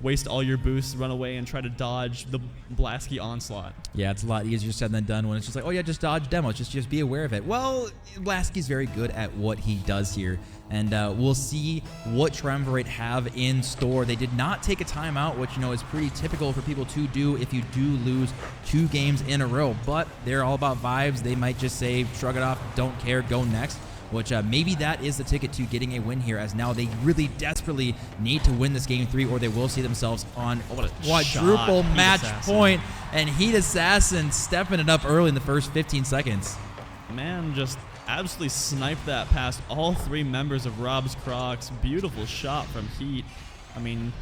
waste all your boosts, run away, and try to dodge the Blasky onslaught. Yeah, it's a lot easier said than done when it's just like, oh yeah, just dodge demos, just be aware of it. Well, Blasky's very good at what he does here, and we'll see what Triumvirate have in store. They did not take a timeout, which is pretty typical for people to do if you do lose 2 games in a row, but they're all about vibes. They might just say, shrug it off, don't care, go next. Which maybe that is the ticket to getting a win here, as now they really desperately need to win this game 3 or they will see themselves on quadruple match point. And Heat Assassin stepping it up early in the first 15 seconds. Man, just absolutely sniped that past all 3 members of Rob's Crocs. Beautiful shot from Heat. I mean,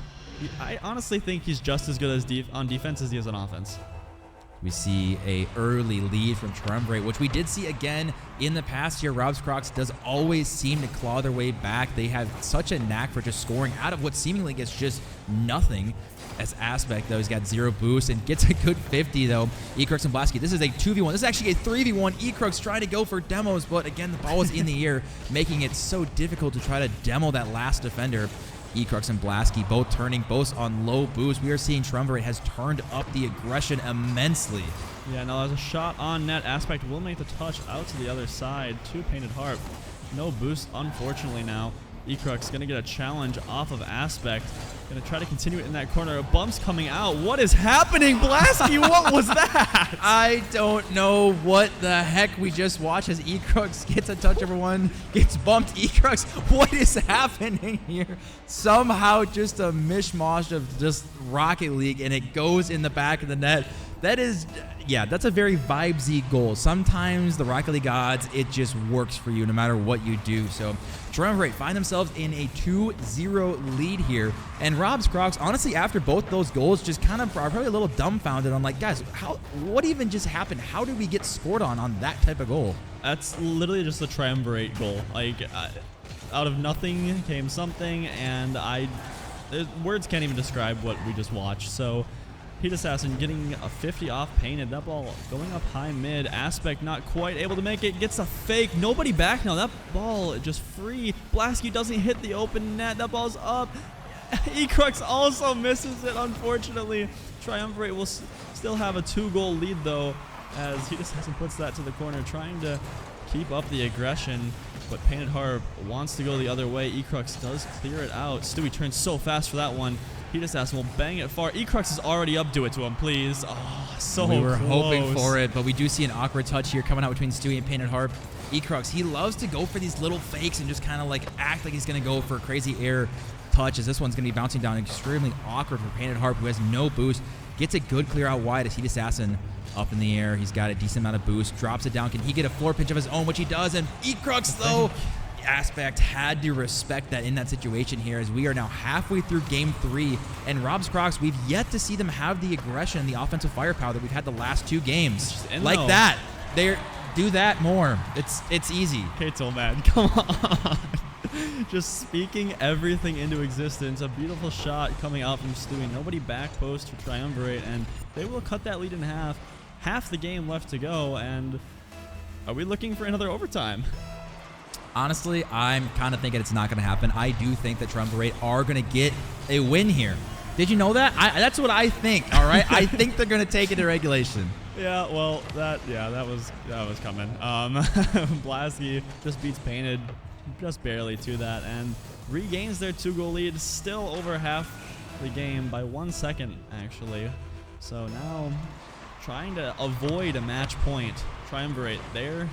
I honestly think he's just as good as on defense as he is on offense. We see a early lead from Triumvirate, which we did see again in the past year. Rob's Crocs does always seem to claw their way back. They have such a knack for just scoring out of what seemingly gets just nothing. As Aspect, though, he's got 0 boost and gets a good 50, though. Ecrux and Blasky, this is a 2v1. This is actually a 3v1. Ecrux trying to go for demos, but again, the ball was in the air, making it so difficult to try to demo that last defender. Ecrux and Blasky both turning, both on low boost. We are seeing Triumvirate has turned up the aggression immensely. Yeah, now there's a shot on net. Aspect will make the touch out to the other side to Painted Harp. No boost, unfortunately, now. Ecrux going to get a challenge off of Aspect. Going to try to continue it in that corner. Bumps coming out. What is happening, Blasky? What was that? I don't know what the heck we just watched as Ecrux gets a touch over one, gets bumped. Ecrux, what is happening here? Somehow just a mishmash of just Rocket League, and it goes in the back of the net. That is, yeah, that's a very vibesy goal. Sometimes the Rocket League gods, it just works for you no matter what you do. So Triumvirate find themselves in a 2-0 lead here. And Rob's Crocs, honestly, after both those goals, just kind of are probably a little dumbfounded. I'm like, guys, what even just happened? How did we get scored on that type of goal? That's literally just a Triumvirate goal. Like, out of nothing came something, and words can't even describe what we just watched. So Heat Assassin getting a 50 off Painted. That ball going up high mid. Aspect not quite able to make it. Gets a fake. Nobody back now. That ball just free. Blasky doesn't hit the open net. That ball's up. Ecrux also misses it, unfortunately. Triumvirate will still have a 2-goal lead, though, as Heat Assassin puts that to the corner, trying to keep up the aggression. But Painted Harp wants to go the other way. Ecrux does clear it out. Stewie turns so fast for that one. Heat Assassin will bang it far. Ecrux is already up. Do it to him, please. Oh, so we were close. hoping for it, but we do see an awkward touch here coming out between Stewie and Painted Harp. Ecrux, he loves to go for these little fakes and just kind of like act like he's going to go for a crazy air touch, as this one's going to be bouncing down extremely awkward for Painted Harp, who has no boost. Gets a good clear out wide as Heat Assassin up in the air. He's got a decent amount of boost. Drops it down. Can he get a floor pinch of his own, which he does? And Ecrux, though, Aspect had to respect that in that situation here, as we are now halfway through Game 3, and Rob's Crocs, we've yet to see them have the aggression, the offensive firepower that we've had the last 2 games. Like that. Do that more. It's easy. Kato, man, come on. Just speaking everything into existence. A beautiful shot coming out from Stewie. Nobody back post for Triumvirate, and they will cut that lead in half. Half the game left to go, and are we looking for another overtime? Honestly, I'm kind of thinking it's not going to happen. I do think that Triumvirate are going to get a win here. Did you know that? That's what I think, all right? I think they're going to take it to regulation. Yeah, well, that was coming. Blasky just beats Painted just barely to that and regains their 2-goal lead, still over half the game by 1 second, actually. So now trying to avoid a match point. Triumvirate, they're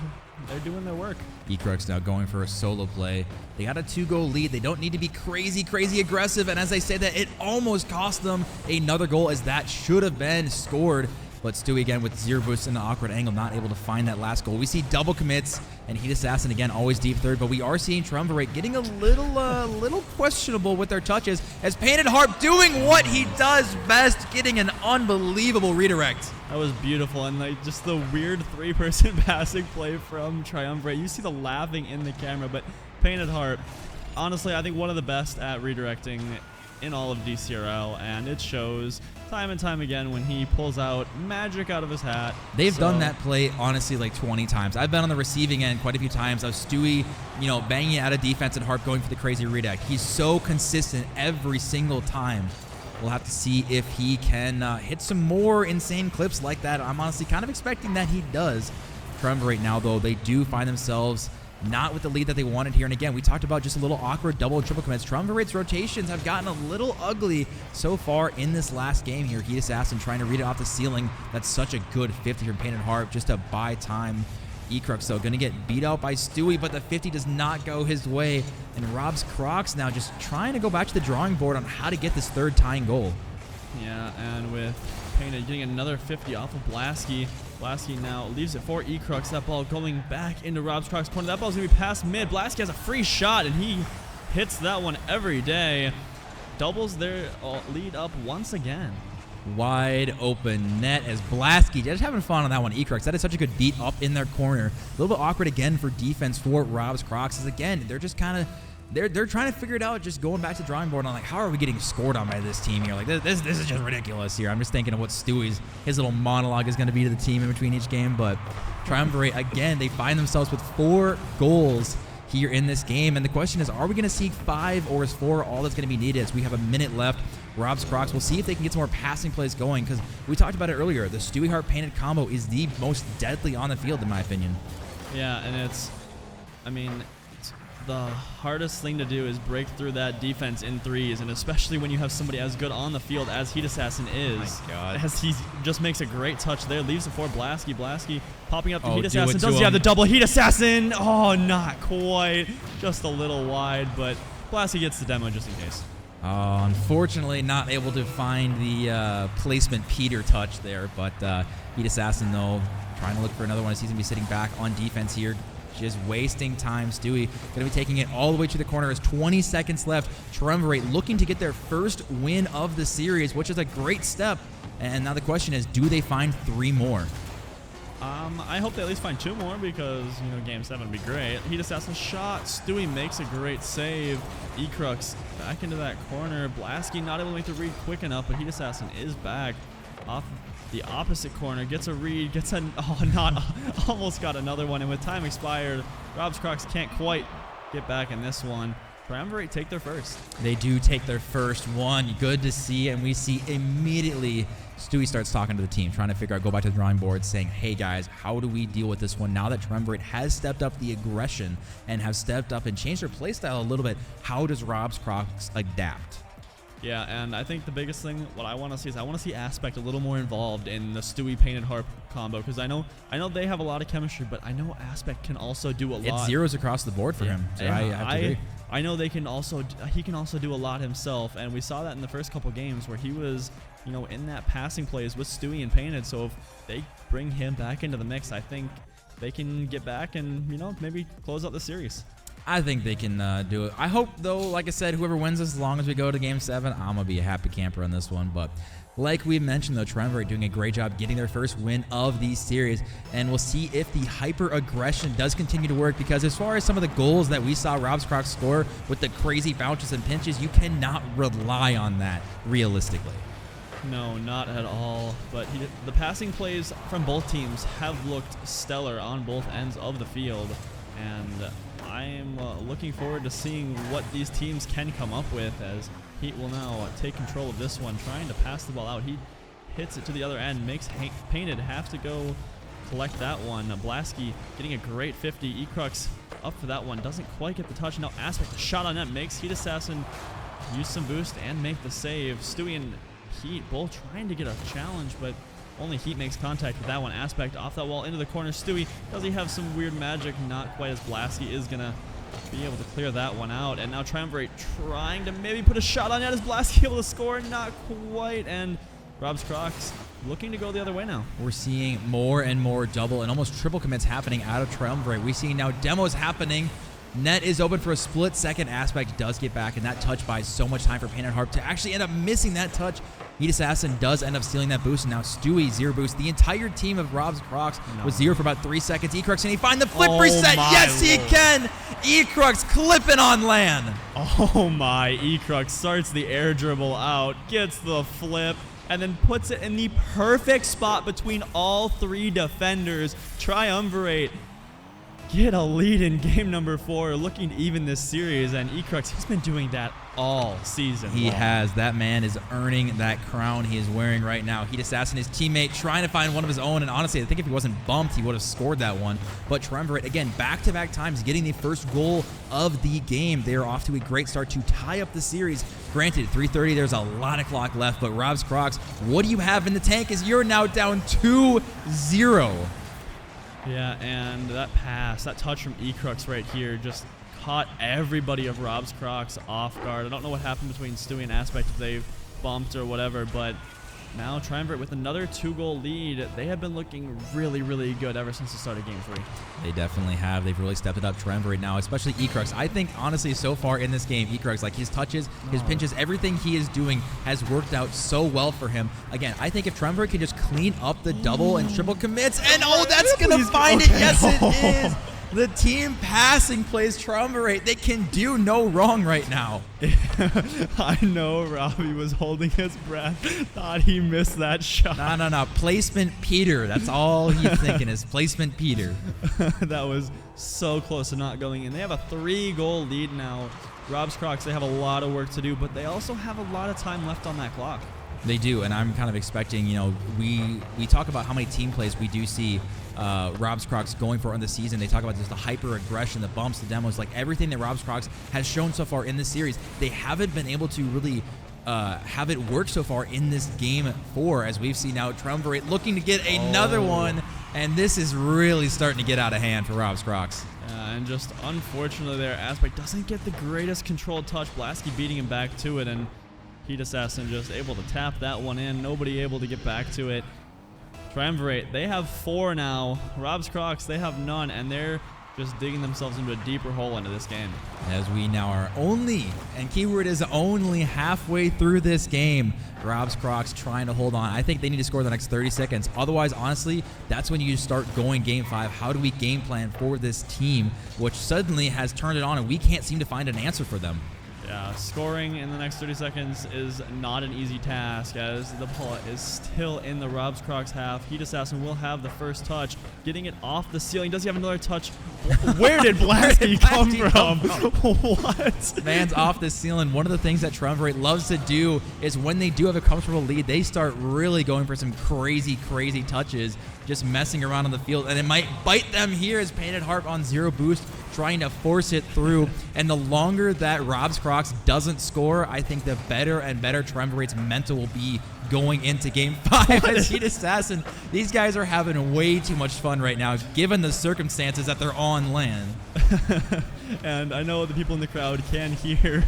doing their work. Ecrux now going for a solo play. They got a 2-goal lead. They don't need to be crazy aggressive. And as I say that, it almost cost them another goal, as that should have been scored. But Stewie again with 0 boost in an awkward angle, not able to find that last goal. We see double commits, and Heat Assassin again always deep third. But we are seeing Triumvirate getting a little questionable with their touches, as Painted Harp doing what he does best, getting an unbelievable redirect. That was beautiful, and like just the weird 3-person passing play from Triumvirate. You see the laughing in the camera, but Painted Harp, honestly, I think one of the best at redirecting in all of DCRL, and it shows time and time again when he pulls out magic out of his hat. They've done that play, honestly, like 20 times. I've been on the receiving end quite a few times of Stewie, banging out of defense and Harp going for the crazy redirect. He's so consistent every single time. We'll have to see if he can hit some more insane clips like that. I'm honestly kind of expecting that he does. Triumvirate now, though, they do find themselves not with the lead that they wanted here. And again, we talked about just a little awkward double and triple commits. Triumvirate's rotations have gotten a little ugly so far in this last game here. Heat Assassin trying to read it off the ceiling. That's such a good 50 from Painted Harp just to buy time. Ecrux, though, going to get beat out by Stewie, but the 50 does not go his way. And Rob's Crocs now just trying to go back to the drawing board on how to get this 3rd tying goal. Yeah, and with Painted getting another 50 off of Blasky. Blasky now leaves it for Ecrux. That ball going back into Rob's Crocs' corner. That ball's going to be past mid. Blasky has a free shot, and he hits that one every day. Doubles their lead up once again. Wide open net as Blasky just having fun on that one. Ecrux, that is such a good beat up in their corner. A little bit awkward again for defense for Rob's Crocs, as again, they're just kind of they're trying to figure it out, just going back to the drawing board on like, how are we getting scored on by this team here? Like this is just ridiculous here. I'm just thinking of what Stewie's his little monologue is going to be to the team in between each game. But Triumvirate again, they find themselves with 4 goals here in this game, and the question is, are we going to see 5 or is 4 all that's going to be needed? As we have a minute left. Rob's Crocs, we'll see if they can get some more passing plays going, because we talked about it earlier. The Stewie Harp Painted combo is the most deadly on the field, in my opinion. Yeah, and the hardest thing to do is break through that defense in threes, and especially when you have somebody as good on the field as Heat Assassin is. Oh my God. As he just makes a great touch there, leaves it for Blasky. Blasky popping up the Heat do Assassin. it to Does he have him. the double? Heat Assassin! Oh, not quite. Just a little wide, but Blasky gets the demo just in case. Unfortunately, not able to find the placement Peter touch there, but Heat Assassin, though, trying to look for another one as he's going to be sitting back on defense here. Just wasting time. Stewie going to be taking it all the way to the corner as 20 seconds left. Triumvirate looking to get their first win of the series, which is a great step. And now the question is, do they find 3 more? I hope they at least find 2 more because, Game 7 would be great. Heat Assassin shot. Stewie makes a great save. Ecrux back into that corner. Blasky not able to make the read quick enough, but Heat Assassin is back. off the opposite corner, gets a read, almost got another one, and with time expired, Rob's Crocs can't quite get back in this one. Triumvirate take their first. They do take their first one. Good to see, and we see immediately Stewie starts talking to the team, trying to figure out, go back to the drawing board, saying, hey guys, how do we deal with this one now that Triumvirate has stepped up the aggression and have stepped up and changed their play style a little bit? How does Rob's Crocs adapt? Yeah, and I think the biggest thing, what I want to see is I want to see Aspect a little more involved in the Stewie Painted Harp combo, because I know they have a lot of chemistry, but I know Aspect can also do a lot. It's zeros across the board for him. So yeah, I have to agree. I know he can also do a lot himself, and we saw that in the first couple games where he was, in that passing plays with Stewie and Painted. So if they bring him back into the mix, I think they can get back and maybe close out the series. I think they can do it. I hope, though, like I said, whoever wins this, as long as we go to Game 7, I'm going to be a happy camper on this one. But like we mentioned, though, Triumvirate doing a great job getting their first win of the series. And we'll see if the hyper-aggression does continue to work, because as far as some of the goals that we saw Rob's Crocs score with the crazy bounces and pinches, you cannot rely on that realistically. No, not at all. But the passing plays from both teams have looked stellar on both ends of the field. And I am looking forward to seeing what these teams can come up with, as Heat will now take control of this one, trying to pass the ball out. He hits it to the other end, makes Painted have to go collect that one. Blasky getting a great 50. Ecrux up for that one, doesn't quite get the touch. Now Aspect, shot on net, makes Heat Assassin use some boost and make the save. Stewie and Heat both trying to get a challenge, but only Heat makes contact with that one. Aspect off that wall into the corner. Stewie, does he have some weird magic? Not quite, as Blasky is going to be able to clear that one out. And now Triumvirate trying to maybe put a shot on net. Is Blasky able to score? Not quite. And Rob's Crocs looking to go the other way now. We're seeing more and more double and almost triple commits happening out of Triumvirate. We're seeing now demos happening. Net is open for a split second. Aspect does get back, and that touch buys so much time for Painted Harp to actually end up missing that touch. Heat Assassin does end up stealing that boost, and now Stewie, 0 boost. The entire team of Rob's Crocs was 0 for about 3 seconds. Ecrux, can he find the flip reset? Yes, he can! Ecrux clipping on land. Oh my, Ecrux starts the air dribble out, gets the flip, and then puts it in the perfect spot between all 3 defenders. Triumvirate get a lead in game number 4, looking to even this series, and Ecrux, he's been doing that all season He long. has. That man is earning that crown he is wearing right now. Heat Assassin, his teammate, trying to find one of his own, and honestly, I think if he wasn't bumped, he would have scored that one. But Triumvirate, again, back-to-back times, getting the first goal of the game. They are off to a great start to tie up the series. Granted, 3:30, there's a lot of clock left, but Rob's Crocs, what do you have in the tank as you're now down 2-0? Yeah, and that pass, that touch from Ecrux right here just caught everybody of Rob's Crocs off guard. I don't know what happened between Stewie and Aspect, if they've bumped or whatever, but now Triumvirate with another 2-goal lead. They have been looking really, really good ever since the start of Game 3. They definitely have. They've really stepped it up, Triumvirate now, especially Ecrux. I think, honestly, so far in this game, Ecrux, like his touches, his pinches, everything he is doing has worked out so well for him. Again, I think if Triumvirate can just clean up the double and triple commits, and that's going to find it. Yes, it is. The team passing plays Triumvirate. They can do no wrong right now. I know Robbie was holding his breath. Thought he missed that shot. No. Placement Peter. That's all he's thinking is placement Peter. That was so close to not going in. They have a 3-goal lead now. Rob's Crocs, they have a lot of work to do, but they also have a lot of time left on that clock. They do, and I'm kind of expecting, we talk about how many team plays we do see Rob's Crocs going for in the season. They talk about just the hyper aggression, the bumps, the demos, like everything that Rob's Crocs has shown so far in this series. They haven't been able to really have it work so far in this game 4, as we've seen now Triumvirate looking to get another one, and this is really starting to get out of hand for Rob's Crocs. And just unfortunately their Aspect doesn't get the greatest controlled touch. Blasky beating him back to it, and Heat Assassin just able to tap that one in. Nobody able to get back to it. Triumvirate, they have 4 now. Rob's Crocs, they have none, and they're just digging themselves into a deeper hole into this game. As we now are only, and keyword is only, halfway through this game. Rob's Crocs trying to hold on. I think they need to score the next 30 seconds. Otherwise, honestly, that's when you start going game 5. How do we game plan for this team, which suddenly has turned it on, and we can't seem to find an answer for them? Yeah, scoring in the next 30 seconds is not an easy task as the ball is still in the Rob's Crocs half. Heat Assassin will have the first touch, getting it off the ceiling. Does he have another touch? Where did Blasky come from? What? Man's off the ceiling. One of the things that Triumvirate loves to do is when they do have a comfortable lead, they start really going for some crazy, crazy touches, just messing around on the field, and it might bite them here as Painted Harp on 0 boost, trying to force it through. And the longer that Rob's Crocs doesn't score, I think the better and better Triumvirate's mental will be going into Game 5 as Heat Assassin. These guys are having way too much fun right now, given the circumstances that they're on land. And I know the people in the crowd can hear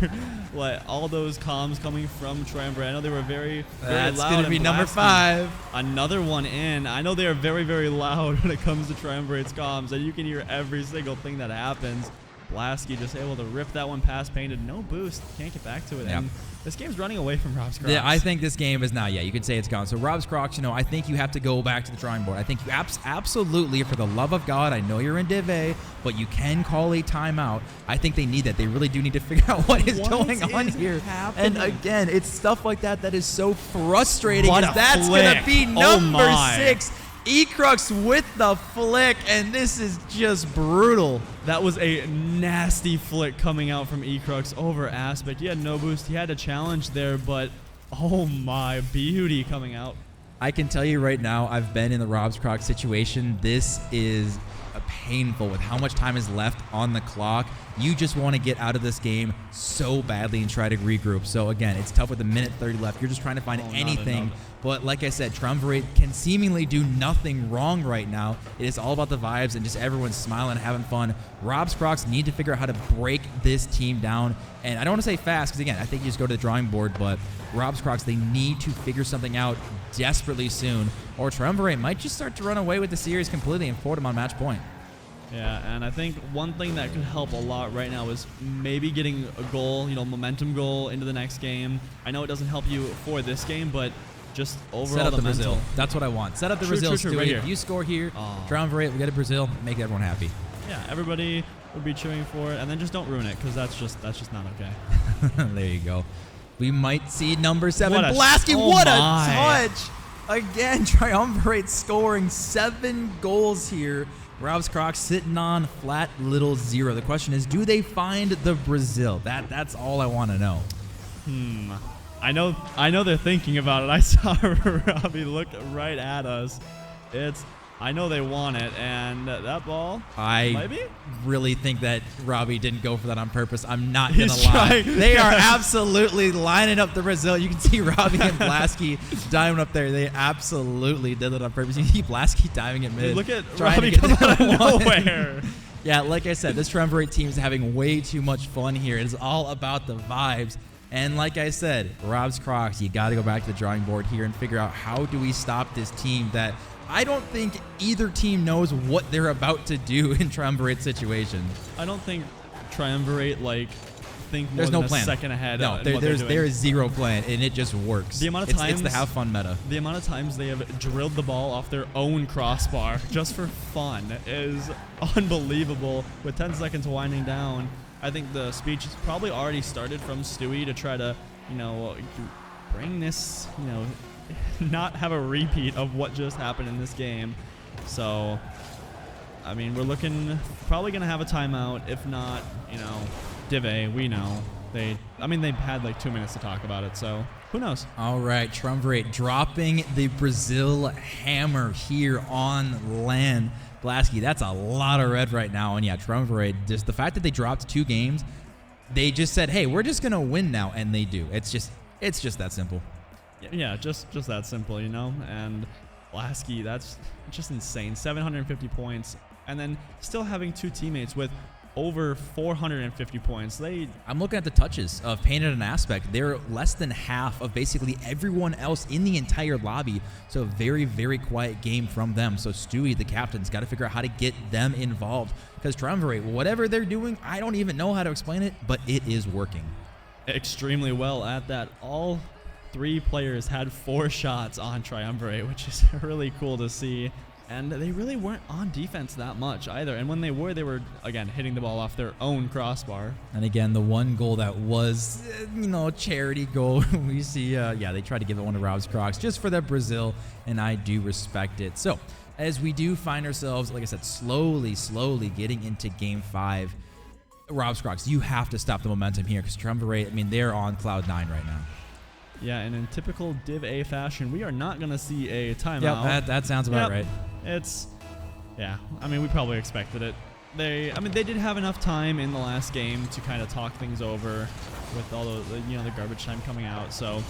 like all those comms coming from Triumvirate. I know they were very, very That's loud. going to be number 5. Another one in. I know they are very, very loud when it comes to Triumvirate's comms, and you can hear every single thing that happens. Blasky just able to rip that one past Painted. No boost. Can't get back to it. Yeah. And this game's running away from Rob's Crocs. Yeah, I think this game is now, you could say it's gone. So Rob's Crocs, I think you have to go back to the drawing board. I think you absolutely, for the love of God, I know you're in Div A, but you can call a timeout. I think they need that. They really do need to figure out what is going on here. Happening? And again, it's stuff like that that is so frustrating. What as a that's going to flick. be Oh number my. 6. E-Crux with the flick, and this is just brutal. That was a nasty flick coming out from E-Crux over Aspect. He had no boost. He had a challenge there, but oh my, beauty coming out. I can tell you right now, I've been in the Rob's Croc situation. This is painful with how much time is left on the clock. You just want to get out of this game so badly and try to regroup. So again, it's tough with a minute 30 left. You're just trying to find anything. But like I said, Triumvirate can seemingly do nothing wrong right now. It is all about the vibes and just everyone smiling and having fun. Rob's Crocs need to figure out how to break this team down. And I don't want to say fast because, again, I think you just go to the drawing board. But Rob's Crocs, they need to figure something out desperately soon. Or Triumvirate might just start to run away with the series completely and forward them on match point. Yeah, and I think one thing that could help a lot right now is maybe getting a goal, momentum goal into the next game. I know it doesn't help you for this game, but just overall Set up the mental. Brazil. That's what I want. Set up the Brazil. True, Stewie. right here. If you score here, Triumvirate, we get a Brazil, make everyone happy. Yeah, everybody would be cheering for it, and then just don't ruin it because that's just not okay. There you go. We might see number 7, What a- Blasky. oh What my. a touch! Again, Triumvirate scoring 7 goals here. Rob's Crocs sitting on flat little 0. The question is, do they find the Brazil? That's all I want to know. I know they're thinking about it. I saw Robbie look right at us. I know they want it, and that ball, I maybe? really think that Robbie didn't go for that on purpose. I'm not going He's to lie. trying. They are absolutely lining up the Brazil. You can see Robbie and Blasky diving up there. They absolutely did it on purpose. You see Blasky diving at mid. Look at trying Robbie to get come out of that one. nowhere. Yeah, like I said, this Triumvirate team is having way too much fun here. It is all about the vibes. And like I said, Rob's Crocs, you got to go back to the drawing board here and figure out how do we stop this team that I don't think either team knows what they're about to do in Triumvirate situation. I don't think Triumvirate think more There's than no a plan. second ahead. No, on what they're doing. there is zero plan, and it just works. The amount of times it's the have fun meta. The amount of times they have drilled the ball off their own crossbar just for fun is unbelievable. With 10 seconds winding down, I think the speech has probably already started from Stewie to try to, bring this, not have a repeat of what just happened in this game. So, I mean, we're looking probably going to have a timeout. If not, Div A, we know. They've had 2 minutes to talk about it, so who knows? All right, Triumvirate dropping the Brazil hammer here on land. Blasky, that's a lot of red right now. And yeah, Triumvirate, just the fact that they dropped 2 games, they just said, hey, we're just going to win now. And they do. It's just that simple. Yeah, just that simple, And Blasky, that's just insane. 750 points. And then still having 2 teammates with over 450 points. I'm looking at the touches of Painted and Aspect. They're less than half of basically everyone else in the entire lobby. So a very, very quiet game from them. So Stewie, the captain's got to figure out how to get them involved. Because Triumvirate, whatever they're doing, I don't even know how to explain it, but it is working. Extremely well at that. All 3 players had 4 shots on Triumvirate, which is really cool to see. And they really weren't on defense that much either. And when they were, again, hitting the ball off their own crossbar. And again, the one goal that was, charity goal, we see, they tried to give it one to Rob's Crocs just for that Brazil, and I do respect it. So, as we do find ourselves, like I said, slowly getting into Game 5, Rob's Crocs, you have to stop the momentum here because Triumvirate, they're on Cloud 9 right now. Yeah, and in typical Div A fashion, we are not going to see a timeout. Yeah, that sounds about right. We probably expected it. They did have enough time in the last game to kind of talk things over with all the garbage time coming out. So,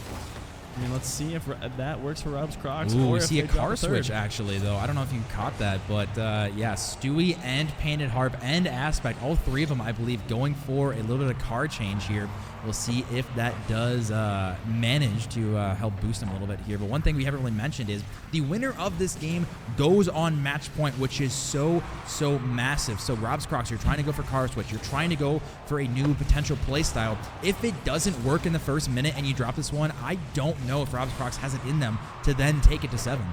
let's see if that works for Rob's Crocs. Ooh, or we if see a they drop car switch third. actually, though. I don't know if you caught that, but Stewie and Painted Harp and Aspect, all three of them, I believe, going for a little bit of car change here. We'll see if that does manage to help boost them a little bit here. But one thing we haven't really mentioned is the winner of this game goes on match point, which is so massive. So Rob's Crocs, you're trying to go for car switch. You're trying to go for a new potential play style. If it doesn't work in the first minute and you drop this one, I don't know if Rob's Crocs has it in them to then take it to 7.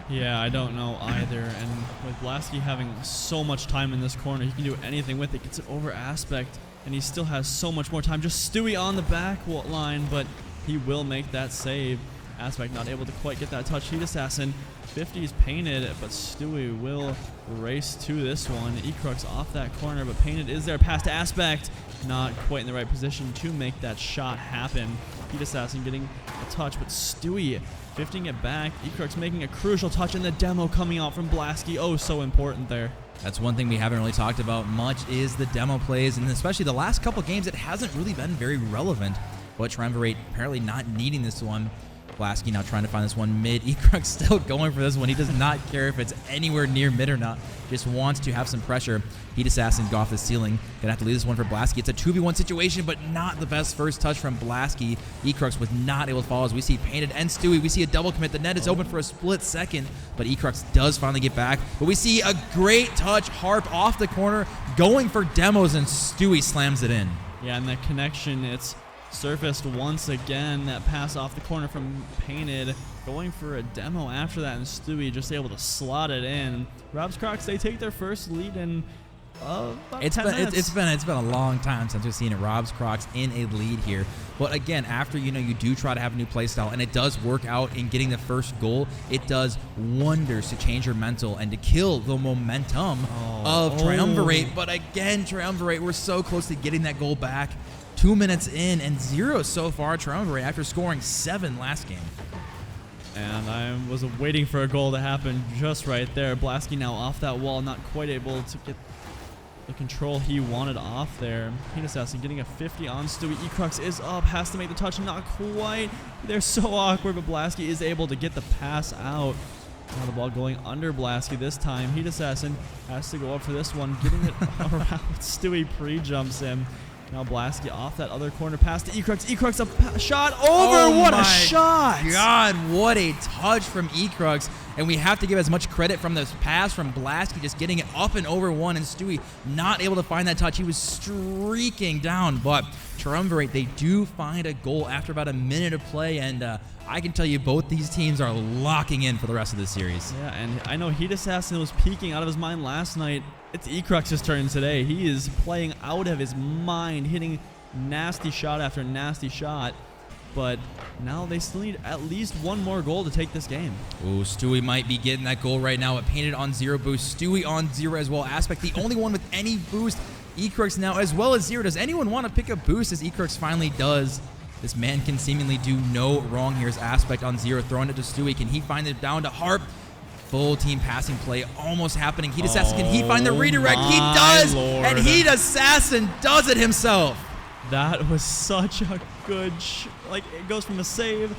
Yeah, I don't know either. And with Blasky having so much time in this corner, he can do anything with it. Gets it over Aspect, and he still has so much more time. Just Stewie on the back line, but he will make that save. Aspect not able to quite get that touch. Heat Assassin, 50's Painted, but Stewie will race to this one. Ecrux off that corner, but Painted is there past Aspect. Not quite in the right position to make that shot happen. Heat Assassin getting a touch, but Stewie 50ing it back. Ecrux making a crucial touch, and the demo coming out from Blasky. Oh, so important there. That's one thing we haven't really talked about much is the demo plays, and especially the last couple games, it hasn't really been very relevant. But Triumvirate apparently not needing this one. Blasky now trying to find this one mid. Ecrux still going for this one. He does not care if it's anywhere near mid or not. Just wants to have some pressure. Heat Assassin go off the ceiling. Gonna have to leave this one for Blasky. It's a 2v1 situation, but not the best first touch from Blasky. Ecrux was not able to follow as we see Painted and Stewie. We see a double commit. The net is open for a split second, but Ecrux does finally get back. But we see a great touch. Harp off the corner, going for demos, and Stewie slams it in. Yeah, and that connection, it's surfaced once again. That pass off the corner from Painted, going for a demo after that, and Stewie just able to slot it in. Rob's Crocs, they take their first lead in about 10 minutes. It's been a long time since we've seen Rob's Crocs in a lead here. But again, after you do try to have a new play style, and it does work out in getting the first goal, it does wonders to change your mental and to kill the momentum of Triumvirate. But again, Triumvirate, we're so close to getting that goal back. 2 minutes in and 0 so far. Triumvirate after scoring 7 last game. And I was waiting for a goal to happen just right there. Blasky now off that wall, not quite able to get the control he wanted off there. Heat Assassin getting a 50 on Stewie. Ecrux is up, has to make the touch, not quite. They're so awkward, but Blasky is able to get the pass out. Now the ball going under Blasky this time. Heat Assassin has to go up for this one, getting it around. Stewie pre-jumps him. Now Blasky off that other corner pass to Ecrux. Ecrux a shot over. What a shot! God, what a touch from Ecrux. And we have to give as much credit from this pass from Blasky, just getting it up and over one, and Stewie not able to find that touch. He was streaking down, but Triumvirate, they do find a goal after about a minute of play, and I can tell you both these teams are locking in for the rest of the series. Yeah, and I know Heat Assassin was peeking out of his mind last night. It's Ecrux's turn today. He is playing out of his mind, hitting nasty shot after nasty shot. But now they still need at least one more goal to take this game. Ooh, Stewie might be getting that goal right now. It Painted on 0 boost. Stewie on 0 as well. Aspect, the only one with any boost. Ecrux now as well as 0. Does anyone want to pick a boost as Ecrux finally does? This man can seemingly do no wrong here. As Aspect on 0, throwing it to Stewie. Can he find it down to Harp? Full team passing play almost happening. Heat Assassin, can he find the redirect? He does, Lord. And Heat Assassin does it himself. That was such a good, it goes from a save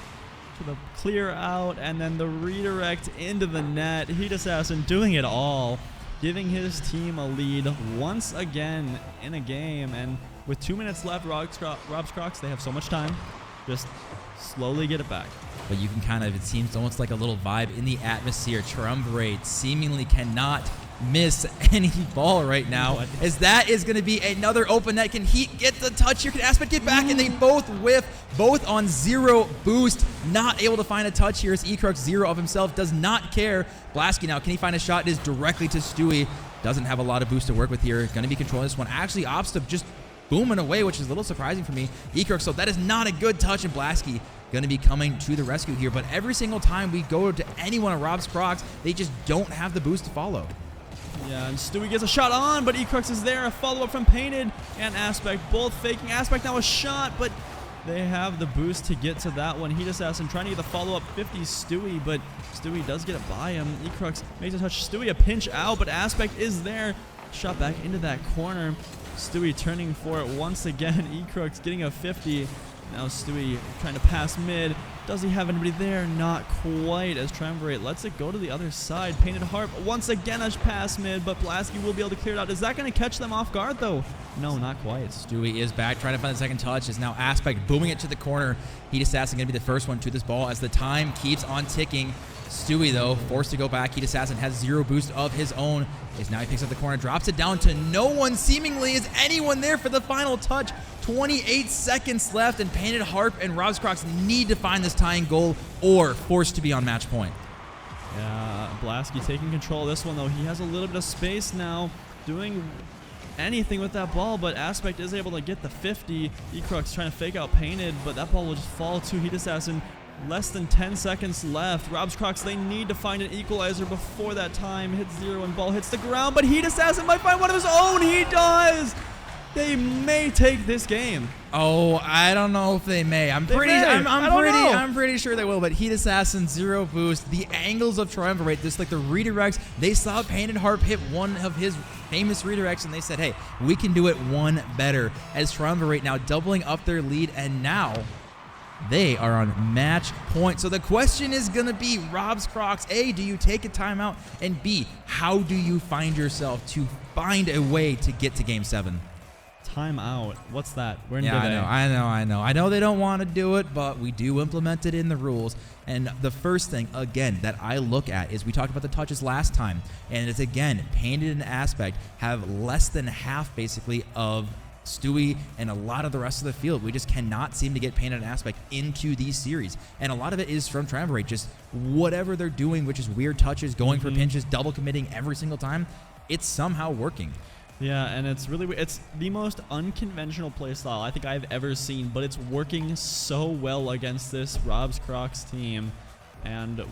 to the clear out, and then the redirect into the net. Heat Assassin doing it all, giving his team a lead once again in a game. And with 2 minutes left, Rob's Crocs, they have so much time. Just slowly get it back. But you can kind of, it seems almost like a little vibe in the atmosphere. Triumvirate seemingly cannot miss any ball right now, as that is going to be another open net. Can Heat get the touch here? Can Aspect get back? And they both whiff. both on 0 boost. Not able to find a touch here as Ekrux 0 of himself, does not care. Blasky now, can he find a shot? It is directly to Stewie. Doesn't have a lot of boost to work with here. Going to be controlling this one. Actually, Opstup just booming away, which is a little surprising for me. Ekrux, so that is not a good touch, and Blasky going to be coming to the rescue here. But every single time we go to any one of Rob's Crocs, they just don't have the boost to follow. Yeah, and Stewie gets a shot on, but Ekrux is there. A follow-up from Painted and Aspect, both faking. Aspect now a shot, but they have the boost to get to that one. Heat Assassin trying to get the follow-up 50 Stewie, but Stewie does get it by him. Ekrux makes a touch. Stewie a pinch out, but Aspect is there. Shot back into that corner. Stewie turning for it once again. Ekrux getting a 50. Now Stewie trying to pass mid. Does he have anybody there? Not quite, as Triumvirate lets it go to the other side. Painted Harp once again a pass mid, but Blasky will be able to clear it out. Is that going to catch them off guard, though? No, not quite. Stewie is back, trying to find the second touch. Is now Aspect booming it to the corner. Heat Assassin going to be the first one to this ball as the time keeps on ticking. Stewie, though, forced to go back. Heat Assassin has 0 boost of his own. Now he picks up the corner, drops it down to no one. Seemingly, is anyone there for the final touch? 28 seconds left, and Painted Harp and Rob's Crocs need to find this tying goal or forced to be on match point. Yeah, Blasky taking control of this one, though. He has a little bit of space now, doing anything with that ball, but Aspect is able to get the 50. Ekrux trying to fake out Painted, but that ball will just fall to Heat Assassin. Less than 10 seconds left. Rob's Crocs, they need to find an equalizer before that time. Hits 0 and ball hits the ground, but Heat Assassin might find one of his own. He does! They may take this game. Oh, I don't know if they may. I'm pretty sure they will, but Heat Assassin 0 boost. The angles of Triumvirate, just like the redirects, they saw Painted Harp hit one of his famous redirects, and they said, hey, we can do it one better. As Triumvirate now doubling up their lead, and now they are on match point. So the question is going to be, Rob's Crocs, A, do you take a timeout? And B, how do you find yourself to find a way to get to Game 7? Timeout. What's that? We're in I know they don't want to do it, but we do implement it in the rules. And the first thing, again, that I look at is we talked about the touches last time. And it's, again, Painted and Aspect have less than half, basically, of Stewie and a lot of the rest of the field. We just cannot seem to get Painted and Aspect into these series. And a lot of it is from Triumvirate, just whatever they're doing, which is weird touches, going for pinches, double committing every single time. It's somehow working. Yeah, and it's the most unconventional play style I think I've ever seen, but it's working so well against this Rob's Crocs team. And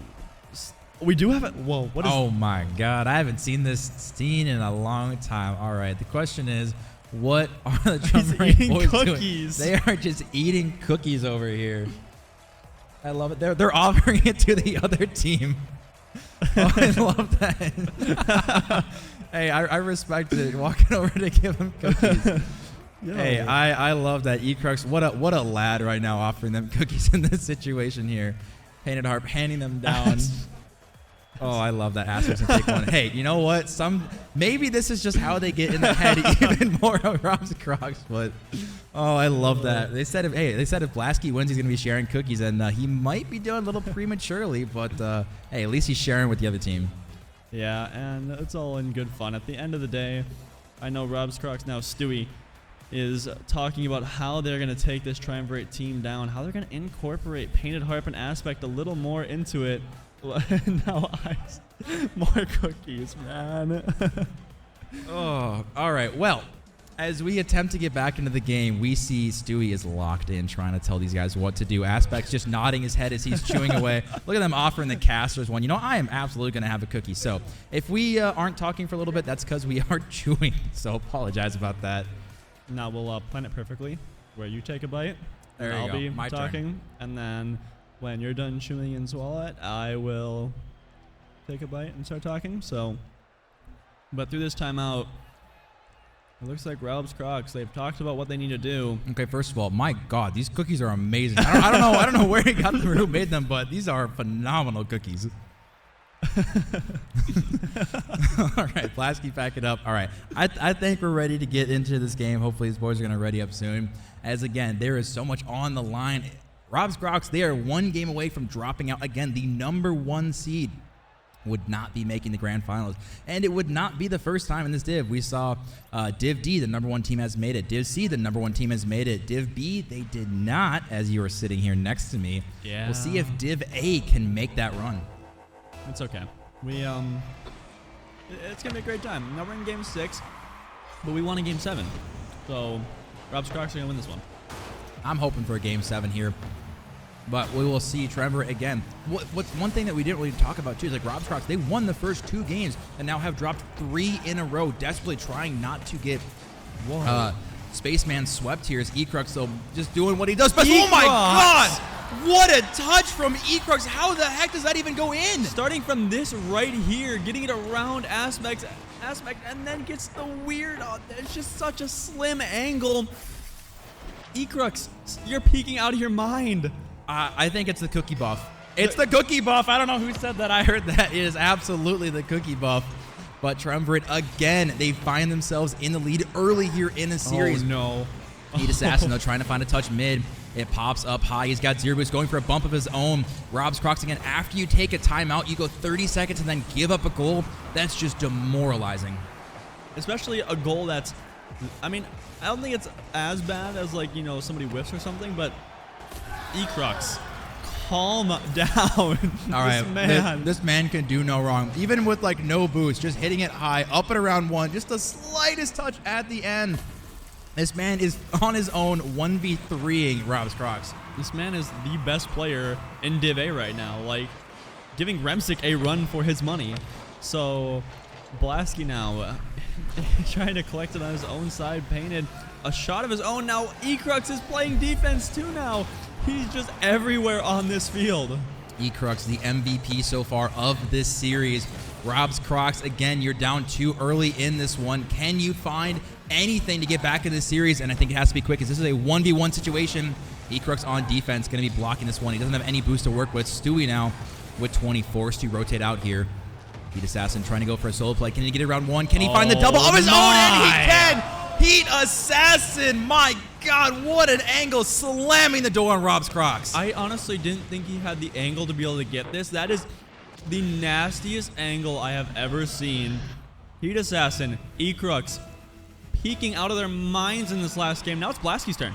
we do have it. Whoa, what is... Oh my God, I haven't seen this scene in a long time. All right, the question is, what are the Triumvirate boys cookies. doing? They are just eating cookies over here. I love it. They're offering it to the other team. Oh, I love that. Hey, I respect it. Walking over to give him cookies. Hey, I love that. Ekrux, what a lad right now, offering them cookies in this situation here. Painted Harp handing them down. Oh, I love that. Aspects and take one. Hey, you know what? Maybe this is just how they get in the head even more of Rob's Crocs. But oh, I love that. They said if Blasky wins, he's gonna be sharing cookies, and he might be doing a little prematurely. But hey, at least he's sharing with the other team. Yeah, and it's all in good fun. At the end of the day, I know Rob's Crocs, now Stewie, is talking about how they're going to take this Triumvirate team down, how they're going to incorporate Painted Harp and Aspect a little more into it. Now more cookies, man. Oh, all right. Well, as we attempt to get back into the game, we see Stewie is locked in, trying to tell these guys what to do. Aspect's just nodding his head as he's chewing away. Look at them offering the casters one. You know, I am absolutely going to have a cookie. So if we aren't talking for a little bit, that's because we are chewing. So apologize about that. Now we'll plan it perfectly, where you take a bite, there I'll you go. be My talking, turn. and then when you're done chewing and swallow it, I will take a bite and start talking. So, but through this timeout, it looks like Rob's Crocs, they've talked about what they need to do. Okay, first of all, my God, these cookies are amazing. I don't know where he got them or who made them, but these are phenomenal cookies. All right, Blasky, pack it up. All right, I think we're ready to get into this game. Hopefully these boys are going to ready up soon. As again, there is so much on the line. Rob's Crocs, they are one game away from dropping out again, the #1 seed. would not be making the grand finals. And it would not be the first time in this div. We saw Div D, the #1 team, has made it. Div C, the #1 team, has made it. Div B, they did not, as you were sitting here next to me. Yeah. We'll see if Div A can make that run. It's okay. It's gonna be a great time. Now we're in Game 6, but we won in Game 7. So Rob's Crocs are gonna win this one. I'm hoping for a Game 7 here, but we will see. Trevor again. What's one thing that we didn't really talk about too is like Rob's Crocs. They won the first 2 games and now have dropped 3 in a row, desperately trying not to get Spaceman swept here. As Ecrux though just doing what he does best. Oh my God! What a touch from Ecrux. How the heck does that even go in? Starting from this right here, getting it around Aspect, and then gets the weird. It's just such a slim angle. Ecrux, you're peeking out of your mind. I think it's the cookie buff. It's the cookie buff. I don't know who said that. I heard that. It is absolutely the cookie buff. But Triumvirate, again, they find themselves in the lead early here in the series. Oh, no. Heat Assassin, though, trying to find a touch mid. It pops up high. He's got Zero Boost going for a bump of his own. Rob's Crocs again. After you take a timeout, you go 30 seconds and then give up a goal. That's just demoralizing. Especially a goal that's, I mean, I don't think it's as bad as, like, you know, somebody whiffs or something, but Ecrux, calm down. All right, this man can do no wrong. Even with, like, no boost, just hitting it high, up and around 1, just the slightest touch at the end. This man is on his own 1v3ing Rob's Crocs. This man is the best player in Div A right now, like giving Remsic a run for his money. So Blasky now trying to collect it on his own side, painted a shot of his own. Now Ecrux is playing defense too now. He's just everywhere on this field. Ecrux, the MVP so far of this series. Rob's Crocs, again, you're down 2 early in this one. Can you find anything to get back in this series? And I think it has to be quick, because this is a 1v1 situation. Ecrux on defense, going to be blocking this one. He doesn't have any boost to work with. Stewie now with 20, forced to rotate out here. Heat Assassin trying to go for a solo play. Can he get it around 1? Can he find the double of his own? And he can! Heat Assassin, my God, what an angle, slamming the door on Rob's Crocs. I honestly didn't think he had the angle to be able to get this. That is the nastiest angle I have ever seen. Heat Assassin, Ecrux, peeking out of their minds in this last game. Now it's Blasky's turn.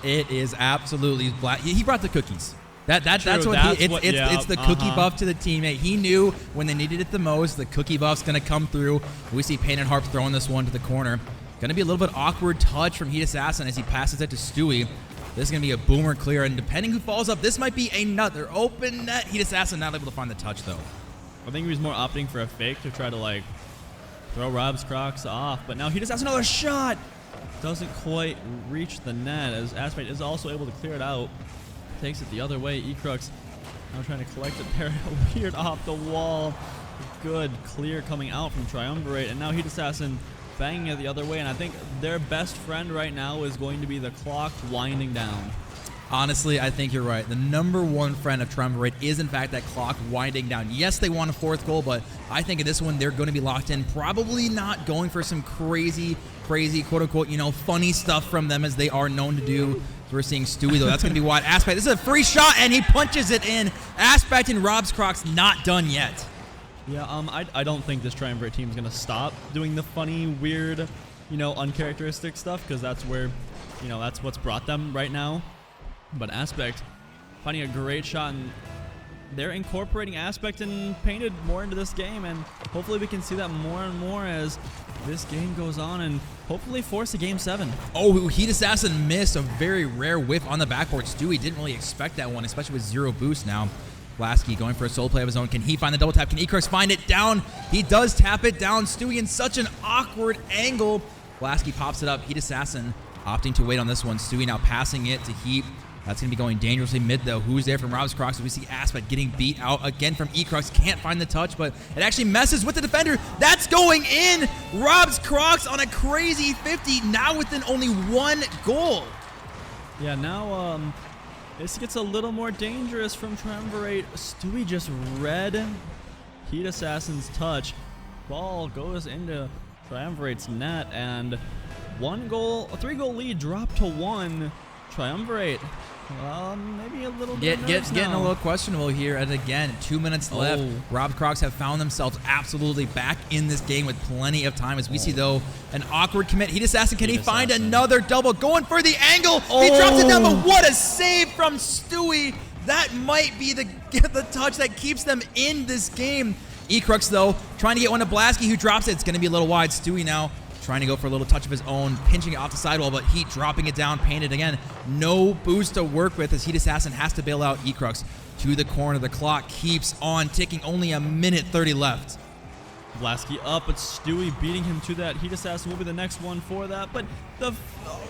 It is absolutely he brought the cookies. That's what it's the cookie buff to the teammate. He knew when they needed it the most, the cookie buff's gonna come through. We see Painted Harp throwing this one to the corner. Gonna be a little bit awkward touch from Heat Assassin as he passes it to Stewie. This is gonna be a boomer clear, and depending who falls up, this might be another open net. Heat Assassin not able to find the touch though. I think he was more opting for a fake to try to like throw Rob's Crocs off, but now Heat Assassin, another shot! Doesn't quite reach the net as Aspect is also able to clear it out. Takes it the other way. Ecrux now trying to collect it there. Weird off the wall. Good clear coming out from Triumvirate, and now Heat Assassin banging it the other way, and I think their best friend right now is going to be the clock winding down. Honestly, I think you're right. The #1 friend of Triumvirate is, in fact, that clock winding down. Yes, they won a 4th goal, but I think in this one, they're going to be locked in. Probably not going for some crazy, quote-unquote, funny stuff from them as they are known to do. So we're seeing Stewie, though. That's going to be wide. Aspect, this is a free shot, and he punches it in. Aspect and Rob's Crocs not done yet. Yeah, I don't think this Triumvirate team is going to stop doing the funny, weird, uncharacteristic stuff, because that's where, that's what's brought them right now. But Aspect finding a great shot, and they're incorporating Aspect and Painted more into this game, and hopefully we can see that more and more as this game goes on, and hopefully force a Game 7. Oh, Heat Assassin missed a very rare whiff on the backboard. Stewie didn't really expect that one, especially with 0 boost now. Blasky going for a solo play of his own. Can he find the double tap? Can Ecrux find it down? He does tap it down. Stewie in such an awkward angle. Blasky pops it up. Heat Assassin opting to wait on this one. Stewie now passing it to Heat. That's going to be going dangerously mid, though. Who's there from Rob's Crocs? We see Aspect getting beat out again from Ecrux. Can't find the touch, but it actually messes with the defender. That's going in! Rob's Crocs on a crazy 50, now within only 1 goal. Yeah, now this gets a little more dangerous from Triumvirate. Stewie just read Heat Assassin's touch. Ball goes into Triumvirate's net, and a 3-goal lead dropped to 1. Triumvirate Maybe a little bit Getting a little questionable here. And again, 2 minutes left. Rob Crocs have found themselves absolutely back in this game with plenty of time. As we see, though, an awkward commit. Heat Assassin, can he find another double? Going for the angle. He drops it down, but what a save from Stewie. That might be the touch that keeps them in this game. Ecrux, though, trying to get one to Blasky, who drops it. It's going to be a little wide. Stewie now trying to go for a little touch of his own, pinching it off the sidewall, but Heat dropping it down, Painted again. No boost to work with as Heat Assassin has to bail out Ecrux to the corner. The clock keeps on ticking. Only a minute 30 left. Blasky up, but Stewie beating him to that. Heat Assassin will be the next one for that, but the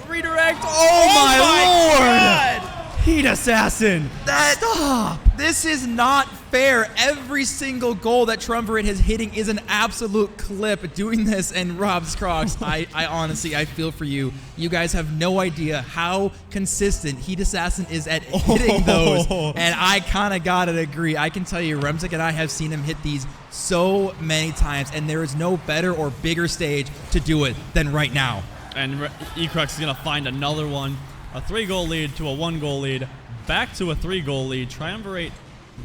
redirect. Oh my lord! God! Heat Assassin! Stop! This is not fair. Every single goal that Triumvirate is hitting is an absolute clip. Doing this and Rob's Crocs, I honestly, I feel for you. You guys have no idea how consistent Heat Assassin is at hitting those, and I kind of gotta agree. I can tell you, Remzik and I have seen him hit these so many times, and there is no better or bigger stage to do it than right now. And Ecrux is gonna find another one. A 3-goal lead to a 1-goal lead, back to a 3-goal lead. Triumvirate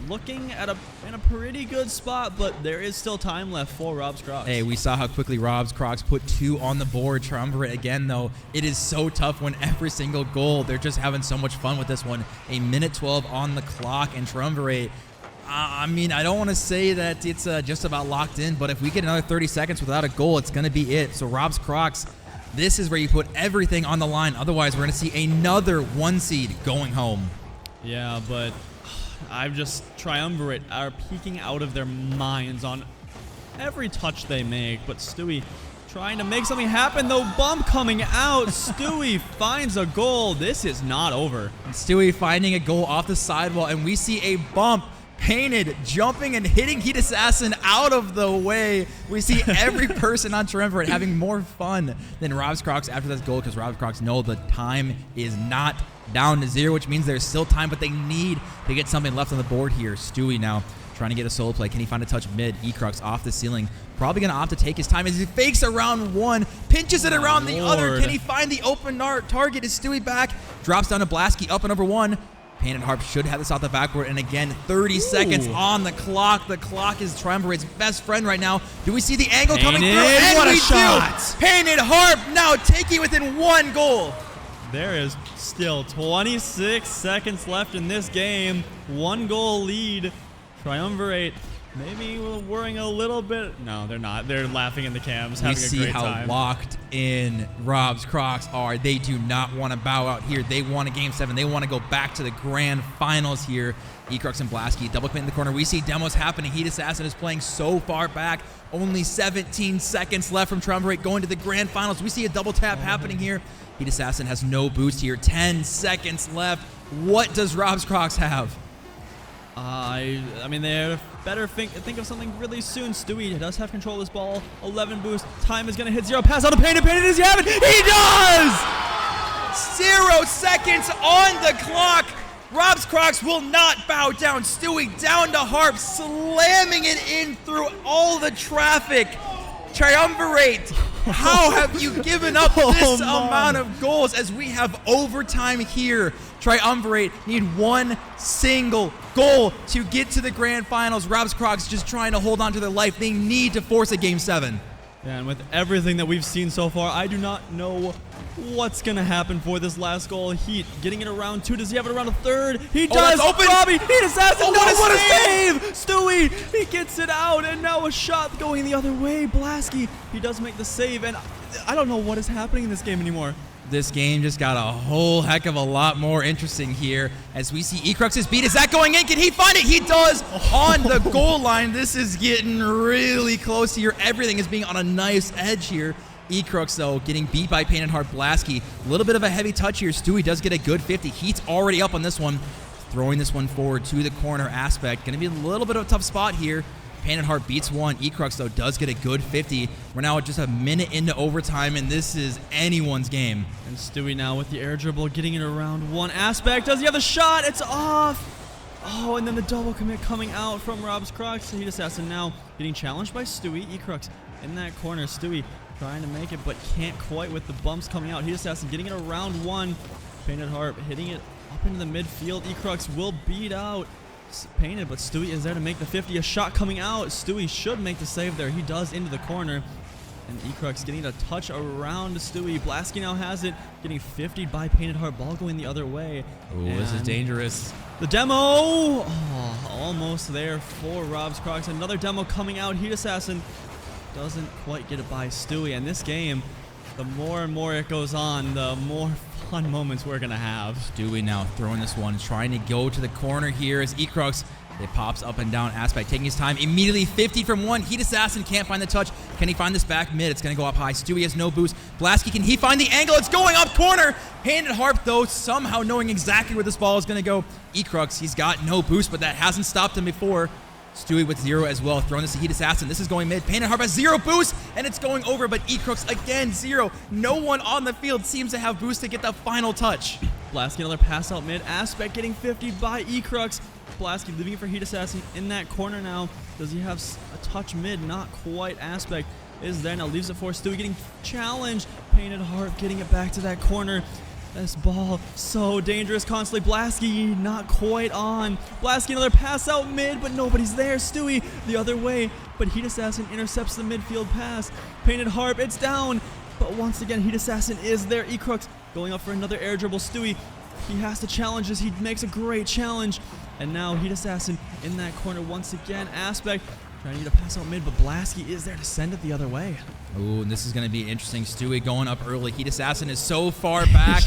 looking at in a pretty good spot, but there is still time left for Rob's Crocs. Hey, we saw how quickly Rob's Crocs put 2 on the board. Triumvirate again, though, it is so tough when every single goal, they're just having so much fun with this one. A minute 12 on the clock, and Triumvirate, I mean, I don't want to say that it's just about locked in, but if we get another 30 seconds without a goal, it's going to be it. So Rob's Crocs, this is where you put everything on the line. Otherwise, we're going to see another 1 seed going home. Yeah, but Triumvirate are peeking out of their minds on every touch they make. But Stewie trying to make something happen, though. Bump coming out. Stewie finds a goal. This is not over. And Stewie finding a goal off the sidewall, and we see a bump. Painted, jumping and hitting Heat Assassin out of the way. We see every person on Triumvirate having more fun than Rob's Crocs after this goal, because Rob's Crocs know the time is not down to 0, which means there's still time, but they need to get something left on the board here. Stewie now trying to get a solo play. Can he find a touch mid? Ecrux off the ceiling. Probably going to opt to take his time as he fakes around one, pinches it around the other. Can he find the open target? Is Stewie back? Drops down to Blasky, up and over 1. Painted Harp should have this off the backboard, and again, 30 seconds on the clock. The clock is Triumvirate's best friend right now. Do we see the angle coming through? And what a shot! Painted Harp now taking within 1 goal. There is still 26 seconds left in this game. 1-goal lead. Triumvirate maybe worrying a little bit. No, they're not. They're laughing in the cams, having a great time. We see how locked in Rob's Crocs are. They do not want to bow out here. They want a Game 7. They want to go back to the grand finals here. Ecrux and Blasky double commit in the corner. We see demos happening. Heat Assassin is playing so far back. Only 17 seconds left from Triumvirate going to the grand finals. We see a double tap happening here. Heat Assassin has no boost here. 10 seconds left. What does Rob's Crocs have? I mean, they better think of something really soon. Stewie does have control of this ball. 11 boost. Time is going to hit 0. Pass out to Painted. Painted, does he have it? He does! 0 seconds on the clock. Rob's Crocs will not bow down. Stewie down to Harp, slamming it in through all the traffic. Triumvirate, how have you given up this amount of goals as we have overtime here? Triumvirate need 1 single goal to get to the grand finals. Rob's Crocs just trying to hold on to their life. They need to force a Game 7. Yeah, and with everything that we've seen so far, I do not know what's going to happen for this last goal. Heat getting it around 2. Does he have it around a 3rd? He does! Open. Robbie, Heat Assassin! Oh, what a save! Stewie, he gets it out, and now a shot going the other way. Blasky, he does make the save, and I don't know what is happening in this game anymore. This game just got a whole heck of a lot more interesting here as we see Ecrux's beat. Is that going in? Can he find it? He does on the goal line. This is getting really close here. Everything is being on a nice edge here. Ecrux, though, getting beat by Painted Heart Blasky. A little bit of a heavy touch here. Stewie does get a good 50. Heat's already up on this one. Throwing this one forward to the corner aspect. Going to be a little bit of a tough spot here. Painted Heart beats 1. Ecrux, though, does get a good 50. We're now just a minute into overtime, and this is anyone's game. And Stewie now with the air dribble, getting it around 1 aspect. Does he have the shot? It's off! Oh, and then the double commit coming out from Rob's Crocs. Heat Assassin now getting challenged by Stewie. Ecrux in that corner. Stewie trying to make it, but can't quite with the bumps coming out. Heat Assassin getting it around 1. Painted Heart hitting it up into the midfield. Ecrux will beat out Painted, but Stewie is there to make the 50. A shot coming out. Stewie should make the save there. He does into the corner. And Ecrux getting a touch around Stewie. Blasky now has it, getting 50'd by Painted Heart. Ball going the other way. Oh, this is dangerous. The demo! Oh, almost there for Rob's Crocs. Another demo coming out. Heat Assassin doesn't quite get it by Stewie. And this game, the more and more it goes on, the more fun moments we're going to have. Stewie now throwing this one, trying to go to the corner here as Ecrux. It pops up and down Aspect, taking his time. Immediately 50 from one. Heat Assassin can't find the touch. Can he find this back mid? It's going to go up high. Stewie has no boost. Blasky, can he find the angle? It's going up corner. Painted Harp, though, somehow knowing exactly where this ball is going to go. Ecrux, he's got no boost, but that hasn't stopped him before. Stewie with 0 as well, throwing this to Heat Assassin. This is going mid. Painted Harp has 0 boost, and it's going over, but Ecrux again, 0. No one on the field seems to have boost to get the final touch. Blasky, another pass out mid. Aspect getting 50'd by Ecrux. Blasky leaving it for Heat Assassin in that corner now. Does he have a touch mid? Not quite. Aspect is there now. Leaves it for Stewie getting challenged. Painted Heart getting it back to that corner. This ball so dangerous constantly. Blasky not quite on. Blasky another pass out mid, but nobody's there. Stewie the other way, but Heat Assassin intercepts the midfield pass. Painted Harp, it's down, but once again Heat Assassin is there. Ecrux going up for another air dribble. Stewie, he has to challenge this. He makes a great challenge. And now Heat Assassin in that corner once again. Aspect trying to get a pass out mid, but Blasky is there to send it the other way. Ooh, and this is going to be interesting. Stewie going up early. Heat Assassin is so far back.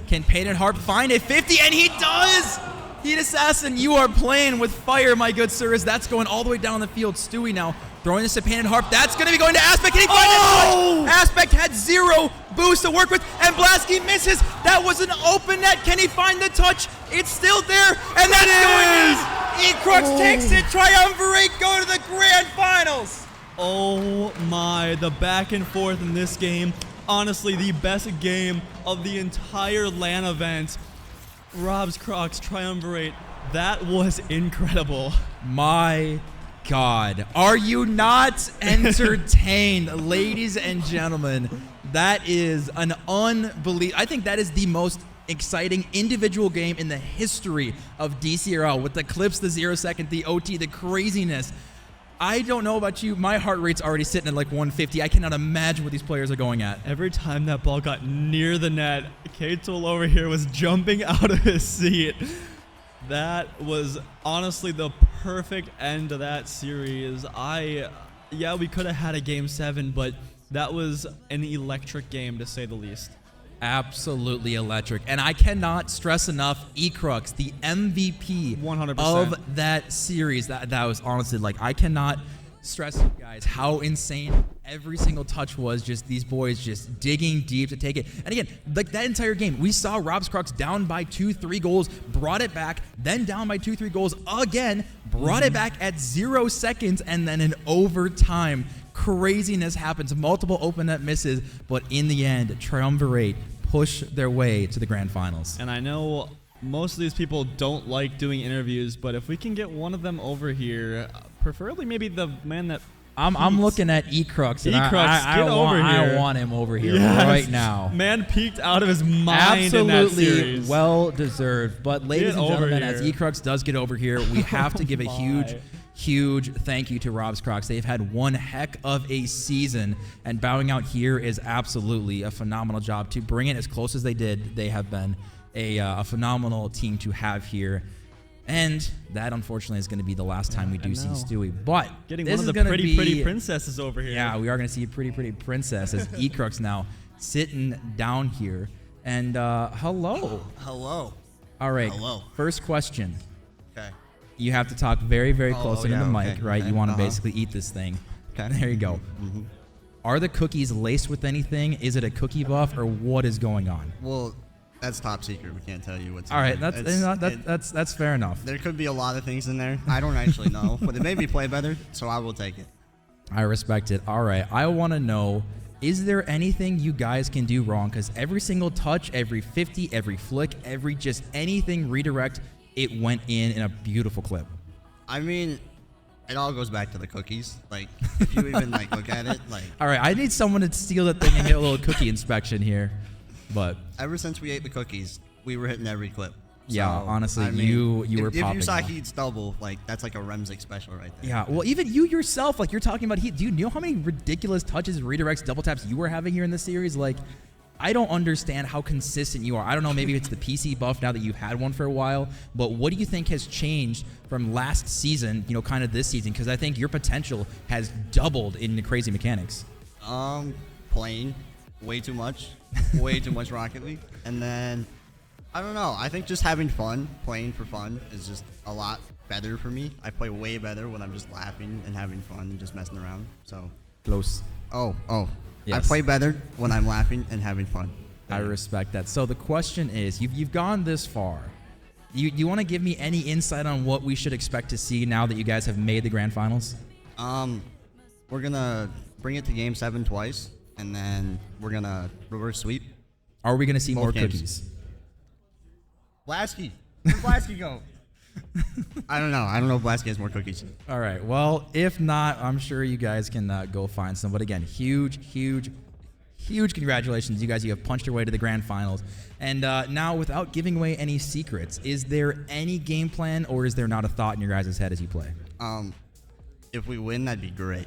Can Painted Harp find a 50? And he does! Heat Assassin, you are playing with fire, my good sirs. That's going all the way down the field. Stewie now throwing this to Painted Harp. That's going to be going to Aspect. Can he find the touch? Aspect had 0 boost to work with, and Blasky misses. That was an open net. Can he find the touch? It's still there, and that's going in. Ecrux takes it. Triumvirate go to the grand finals. Oh my, the back and forth in this game. Honestly, the best game of the entire LAN event. Rob's Crocs triumvirate. That was incredible. My God. Are you not entertained, ladies and gentlemen? That is an unbelievable. I think that is the most exciting individual game in the history of DCRL with the clips, the 0 second, the OT, the craziness. I don't know about you. My heart rate's already sitting at like 150. I cannot imagine what these players are going at. Every time that ball got near the net, K-Tool over here was jumping out of his seat. That was honestly the perfect end to that series. Yeah, we could have had a game 7, but that was an electric game to say the least. Absolutely electric. And I cannot stress enough, Ecrux, the MVP 100%. of that series. That was honestly, like, I cannot stress you guys how insane every single touch was. Just these boys just digging deep to take it. And again, like that entire game, we saw Rob's Crocs down by 2-3 goals, brought it back, then down by 2-3 goals again, brought it back at 0 seconds, and then in overtime, craziness happens, multiple open net misses, but in the end, Triumvirate push their way to the grand finals. And I know most of these people don't like doing interviews, but if we can get one of them over here, preferably maybe the man that I'm looking at Ecrux, and I want him over here right now. Man peeked out of his mind in that series. Well deserved. But ladies and gentlemen, as Ecrux does get over here, we have to give a huge thank you to Rob's Crocs. They've had one heck of a season, and bowing out here is absolutely a phenomenal job. To bring it as close as they did, they have been a phenomenal team to have here. And that, unfortunately, is going to be the last time we do see Stewie. But getting one of the pretty princesses over here. Yeah, we are going to see a pretty princess as Ecrux now sitting down here. And hello. Hello. All right. Hello. First question. Okay. You have to talk very close into the mic, right? Okay. You want to basically eat this thing. Okay. There you go. Mm-hmm. Are the cookies laced with anything? Is it a cookie buff, or what is going on? Well, that's top secret. We can't tell you what's all right, in there. that's fair enough. There could be a lot of things in there. I don't actually know, but it made me play better, so I will take it. I respect it. All right, I want to know, is there anything you guys can do wrong? Because every single touch, every 50, every flick, every just anything redirect, it went in a beautiful clip. I mean, it all goes back to the cookies. Like, if you even look at it, All right, I need someone to steal that thing and get a little cookie inspection here. But ever since we ate the cookies, we were hitting every clip. Yeah, So, honestly, I mean, you were if popping you saw off. Heat's double, like that's like a Remzik special right there. Yeah, well, even you yourself, like you're talking about Heat. Do you know how many ridiculous touches, redirects, double taps you were having here in this series? Like, I don't understand how consistent you are. I don't know, maybe it's the PC buff now that you've had one for a while, but what do you think has changed from last season, kind of this season? Because I think your potential has doubled in the crazy mechanics. Playing way too much Rocket League, and then I don't know. I think just having fun, playing for fun, is just a lot better for me. I play way better when I'm just laughing and having fun and just messing around. So close. Oh. Yes. I play better when I'm laughing and having fun. I respect that. So the question is, you've gone this far. You want to give me any insight on what we should expect to see now that you guys have made the grand finals? We're gonna bring it to Game 7 twice, and then we're gonna reverse sweep. Are we gonna see both more games. cookies? Blasky, where'd Blasky go? I don't know. I don't know if Blasky has more cookies. All right. Well, if not, I'm sure you guys can go find some. But again, huge congratulations, you guys. You have punched your way to the grand finals. And now, without giving away any secrets, is there any game plan, or is there not a thought in your guys' head as you play? If we win, that'd be great.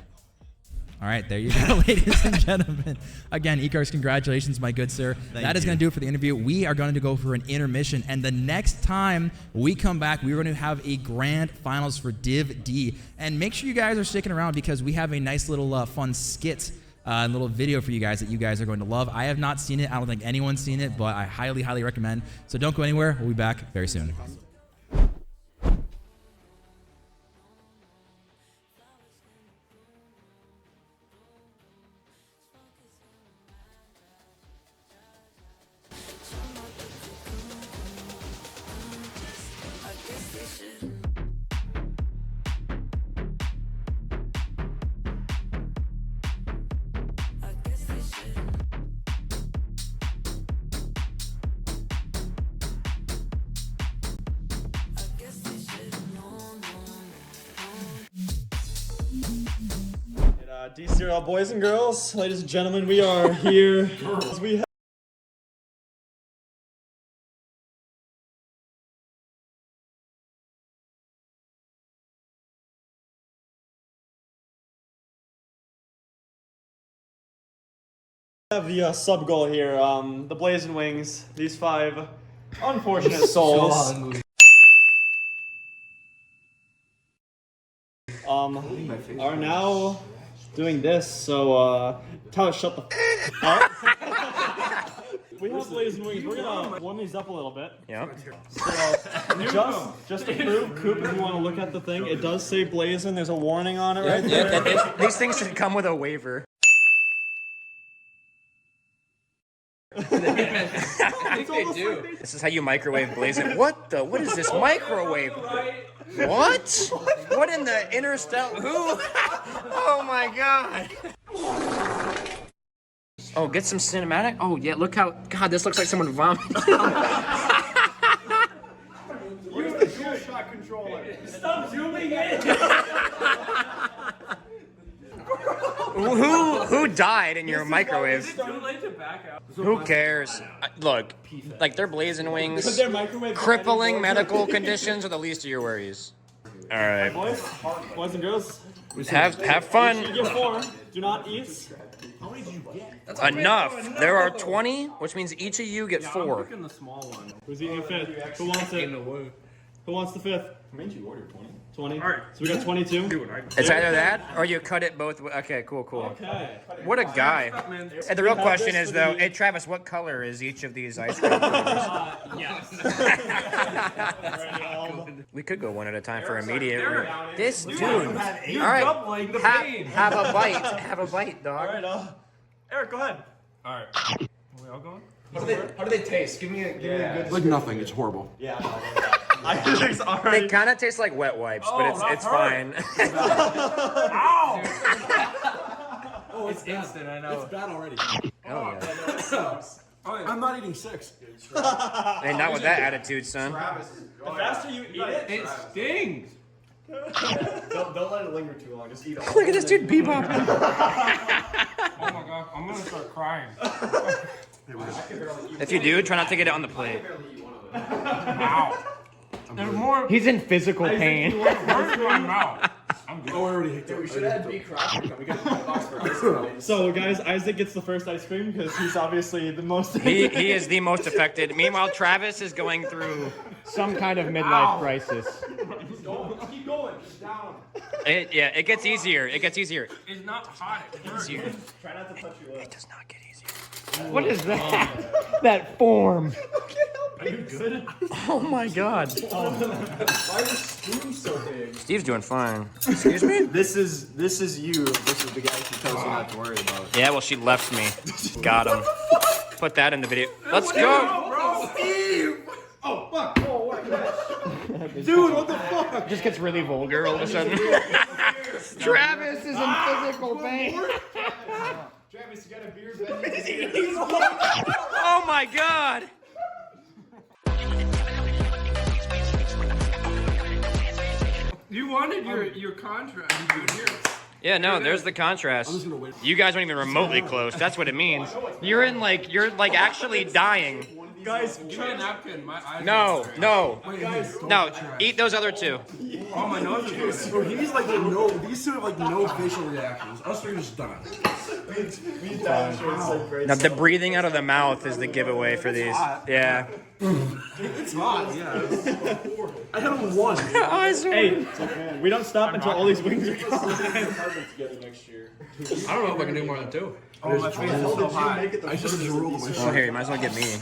All right, there you go, ladies and gentlemen. Again, Ikars, congratulations, my good sir. That is going to do it for the interview. We are going to go for an intermission, and the next time we come back, we're going to have a grand finals for Div D. And make sure you guys are sticking around because we have a nice little fun skit and little video for you guys that you guys are going to love. I have not seen it. I don't think anyone's seen it, but I highly recommend. So don't go anywhere. We'll be back very soon. DCRL boys and girls, ladies and gentlemen, we are here. We have the sub goal here. The Blazing Wings, these 5 unfortunate souls. Are now doing this, so Tyler, shut the up. We have Blazing Wings. We're gonna warm these up a little bit. Yep. So just to prove, Coop, if you want to look at the thing, it does say Blazing. There's a warning on it right there. These things should come with a waiver. I think they do. This is how you microwave Blazing. What is this microwave? What? What in the interstellar? Who? Oh my god. Oh, get some cinematic? Oh yeah, look how, god, this looks like someone vomited. Use the DualShock controller. Stop zooming in. Who died in your microwave? Who cares? Look, like they're Blazing Wings. Crippling medical conditions are the least of your worries. All right. Boys and girls. Have fun. You get 4. Do not eat. How many did you get? Enough. There are 20, which means each of you get 4. I'm the small one. Who's eating 5th? Who wants it? Who wants the 5th? I mean, you ordered 20. 20? Alright. So we got 22? It's either that or you cut it both ways. Okay, cool. Okay. What a guy. And the real question is, though, hey, Travis, what color is each of these ice cream flavors? We could go one at a time for immediate. This dude. All right. Have a bite. Have a bite, dog. All right, Eric, go ahead. All right. Are we all going? How do they taste? Give me a good. Like nothing. It's horrible. Yeah. They kind of taste like wet wipes, but it's fine. Ow! Oh, it's instant. I know. It's bad already. Hell yeah. I'm not eating 6. Hey, not with that attitude, son. The faster you eat it, it stings. Don't let it linger too long. Just eat it. Look at this dude bebop. Oh my god, I'm gonna start crying. If you do, try not to get it on the plate. Ow. There's more. He's in physical pain. Hurts my mouth. I'm good. Oh, I already hit We should have B Crawford. We got a box for ice cream. So, guys, Isaac gets the first ice cream because he's obviously the most. He is the most affected. Meanwhile, Travis is going through some kind of midlife crisis. Keep going. Just down. It gets easier. It gets easier. It's not hot. It hurts. Easier. Try not to touch your lips. It does not get easier. What is that? That form. Are you good? Oh my God. Why is the spoon so big? Steve's doing fine. Excuse me? This is you. This is the guy she tells you not to worry about. Yeah, well, she left me. Got him. Put that in the video. Let's go. Bro, Steve! Oh, fuck. Oh, what? Dude, what the fuck? Just gets really vulgar all of a sudden. Travis is in physical pain. Travis, you got a beer? Oh my God. You wanted your contract. Here. Yeah, no, there's the contrast. You guys aren't even remotely close. That's what it means. You're actually dying. Guys, try a napkin. My eyes No, no. Wait, guys, No, eat those other two. Oh, my nose is So he's like, these two have like no facial reactions. Us three just done. Now, the breathing out of the mouth is the giveaway for these. Yeah. It's hot, yeah. I had him one. Hey, we don't stop until all these wings are gone. I don't know if I can do more than two. Oh, my face is so hot. I just drooled on my Oh, here, you might as well get me.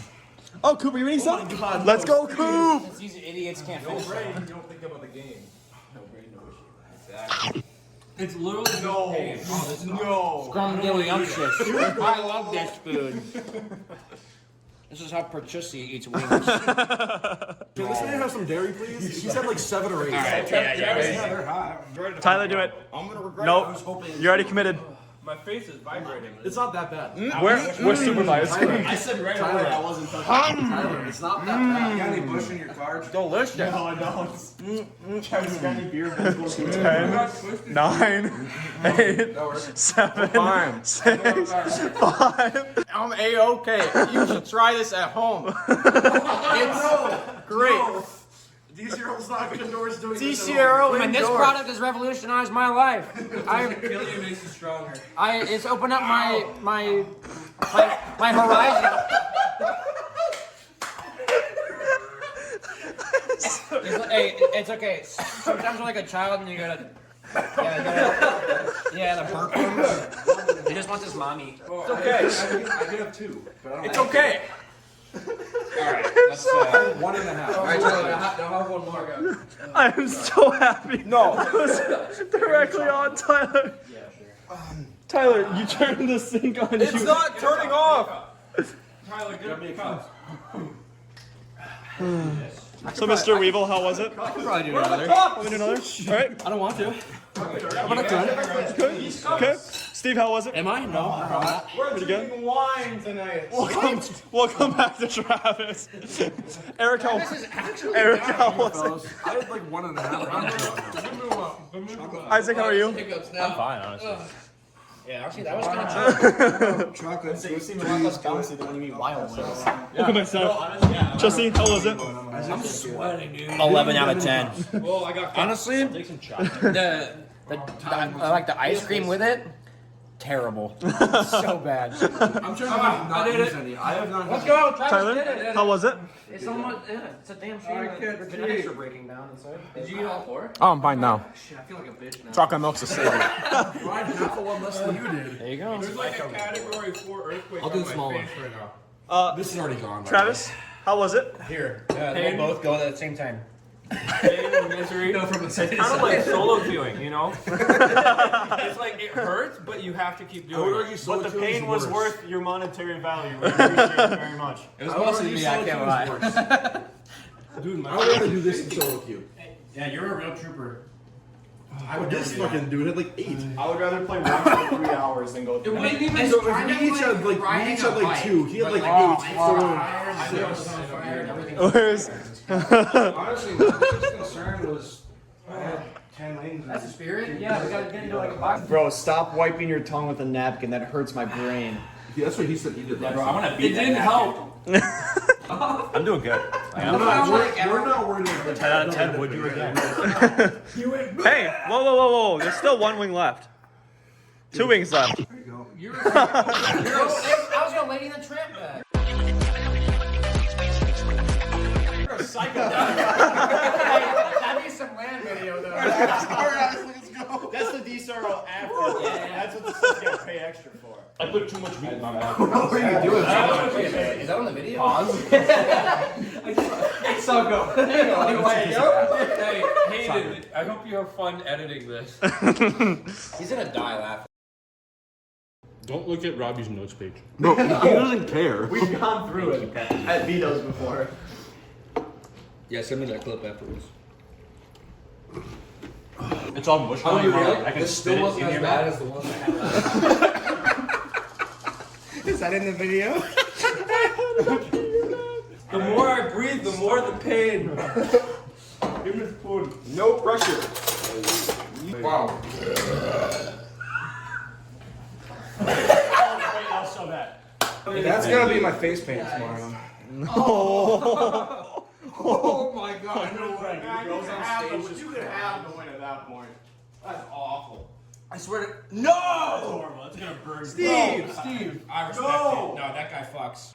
Oh, Cooper, you eating something? Let's go, Coop! These idiots can't finish. You don't think about the game. No brain, no issue. Exactly. It's literally No. No. Scrumdiddlyumptious. I love this food. This is how Perchussi eats wings. Can this man have some dairy, please? He's had like 7 or 8. All right, yeah. They're hot. Tyler, do it. I'm gonna regret Nope. it. I was hoping. You're already committed. My face is vibrating. It's not that bad. We're supervised. I said right away I wasn't touching. Tyler, it's not that bad. You got any bush in your cards? Delicious. No, I don't. Travis, got any beer? 10, 9, 8, 7, 6, 5. I'm A-okay. You should try this at home. It's great. DCRL's not good doors doing DCRL, and this product has revolutionized my life. Killing you makes you stronger. It's opened up my horizon. It's okay. Sometimes you're like a child and you gotta the burp. He just wants his mommy. It's okay. I could have 2, but I don't It's okay. Alright, let's 1.5. Alright, now have one more, guys. I am so happy. No. It was directly on Tyler. Yeah, sure. Tyler, you turned the sink on. It's not turning off. Tyler, get me a cup. So, Mr. Weevil, how was it? I could probably do another. Want to do another? All right. I don't want to. But I could. Okay. Steve, how was it? Am I? No. We're Pretty good. drinking wine tonight. Welcome back to Travis. Eric, how was it? I had like 1.5. Isaac, how are you? I'm fine, honestly. Yeah, actually, that was kind of Chocolate. So you seem a lot less bouncy than when you eat wild ones. Welcome back, Seth. Jesse, how was it? I'm sweating, dude. 11 out of 10. Well, I got Honestly, take some chocolate. I like the ice cream with it. Terrible. So bad. I'm trying to not use any. I have not. Let's go, Travis Tyler, did it. how was it? It's almost, it's a damn shame that your genetics are breaking down inside. Did you eat all 4? Oh, I'm fine now. Shit, I feel like a bitch now. Chocolate milk's a savior. Ryan, half of one less than you did. There you go. There's like a category 4 earthquake I'll do on the my small face one. right now. This is already gone. Travis, how was it? Here. We'll both go at the same time. Pain and misery. It's kind of like solo queuing, you know? It's like it hurts, but you have to keep doing it. But the pain was worth your monetary value. We appreciate it very much. It was mostly me, I can't lie. Dude, I would rather do this in solo queue. Yeah, you're a real trooper. I would this fucking dude had like 8. I would rather play one for 3 hours than go through. So if we each had like 2. He had like 8. Where's Honestly, my biggest concern was I had 10 lanes. That's the spirit? Yeah, we gotta get into like a box. Bro, stop wiping your tongue with a napkin. That hurts my brain. Yeah, that's what he said he did. Yeah, bro, I wanna beat It didn't help. I'm doing good. We're not worried about 10 out of 10, would you again? Hey, whoa. There's still one wing left. 2 wings left. I was gonna lady the tramp back. You're a psycho. That needs some land video though. Let's go. That's the DCRL after. That's what the stuff's gonna pay extra for. I put too much meat in my mouth. What are you doing? Is that on the video? Pause. So go. Hey, Hayden, I hope you have fun editing this. He's gonna die laughing. Don't look at Robbie's notes page. No, he doesn't care. We've gone through it at Vito's before. Yeah, send me that clip afterwards. It's all mush. Oh, you really? I can This spit still it in wasn't your as bad mouth. as the one I had. Is that in the video? The more I breathe, the more the pain. Give me the spoon. No pressure. Wow. So bad. That's gonna be my face paint tomorrow. Oh my god, no way. You could have the win at that point. That's awful. I swear to No! That's horrible. That's gonna burn. Steve. I respect it. No, that guy fucks.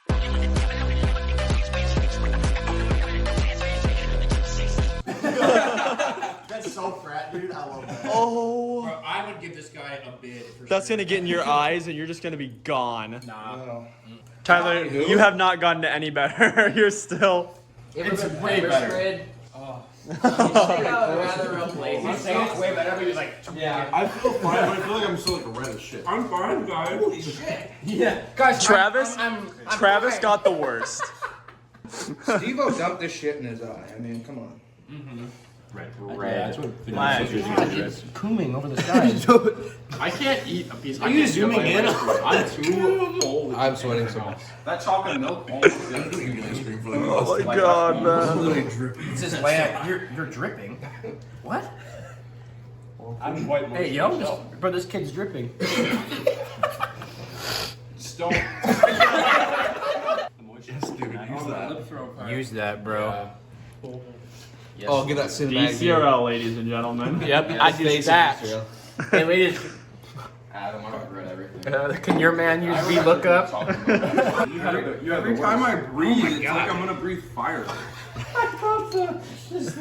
That's so frat, dude. I love that. Oh. Bro, I would give this guy a bid for That's gonna get in your eyes and you're just gonna be gone. Nah. Tyler, you have not gotten any better. You're still. It's way better. Oh. Rather replace. He's saying it's way better, but he's like, yeah. I feel fine, but I feel like I'm still like red as shit. I'm fine, guys. Holy shit. Yeah. Guys, Travis, I'm Travis fine. got the worst. Steve-O dumped this shit in his eye. I mean, come on. Mm-hmm. Red. Yeah, that's what It's cooming over the sky. I can't eat a piece. Are you zooming in? I'm too old. I'm sweating so much. That chocolate milk. Oh my god, man. This is land. You're dripping. What? I'm white. Hey, yo, bro, this kid's dripping. Stone. Use that, bro. Yes. Oh, get that cinematic. DCRL, ladies and gentlemen. Yep, I did that. Hey, ladies. Adam, I regret everything. Can your man use VLOOKUP? Every time I breathe, it's like I'm gonna breathe fire. I thought the just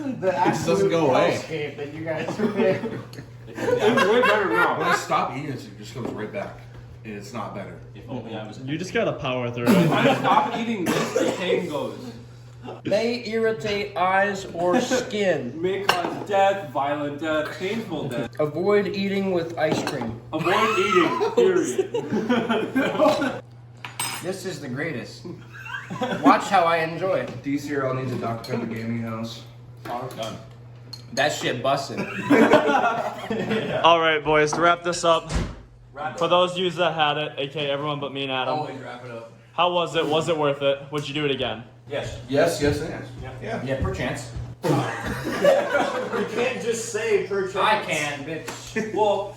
doesn't go away. hellscape that you guys are in. It's way better now. When I stop eating, it just goes right back. And it's not better. If only I was. You just gotta power through it. If I stop eating this, the pain goes. May irritate eyes or skin. May cause death, violent death, painful death. Avoid eating with ice cream. Avoid eating, period. This is the greatest. Watch how I enjoy it. DCRL needs a Dr. Pepper gaming house. Done. That shit busted. All right, boys, to wrap this up. For those of you that had it, aka everyone but me and Adam. Always wrap it up. How was it? Was it worth it? Would you do it again? Yes. Yes, yes, and yes. Yeah, per chance. You can't just say per chance. I can, bitch. Well,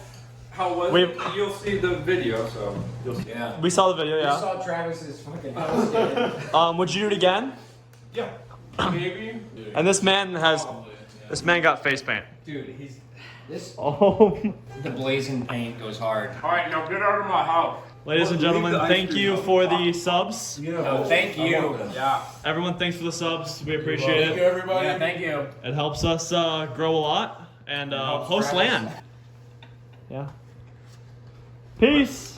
how was it? You'll see the video, so. You'll see. Yeah. We saw the video, You yeah. saw Travis's fucking house. Would you do it again? Yeah. Maybe. And this man got face paint. Dude, he's this. Oh. The blazing paint goes hard. All right, now get out of my house. Ladies and gentlemen, thank you for the subs. No, thank you. Yeah. Everyone, thanks for the subs. We appreciate it. Thank you, everybody. Yeah, thank you. It helps us grow a lot and host land. Yeah. Peace.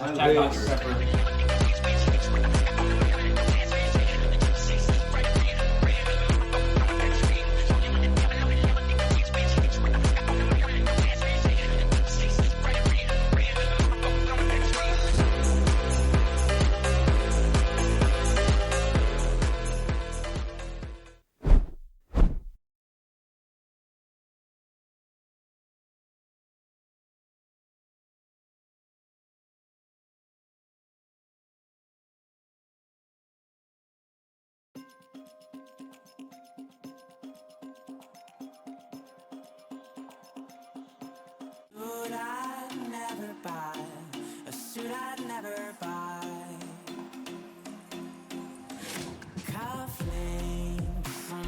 Suit I'd never buy, a suit I'd never buy. Cufflinks on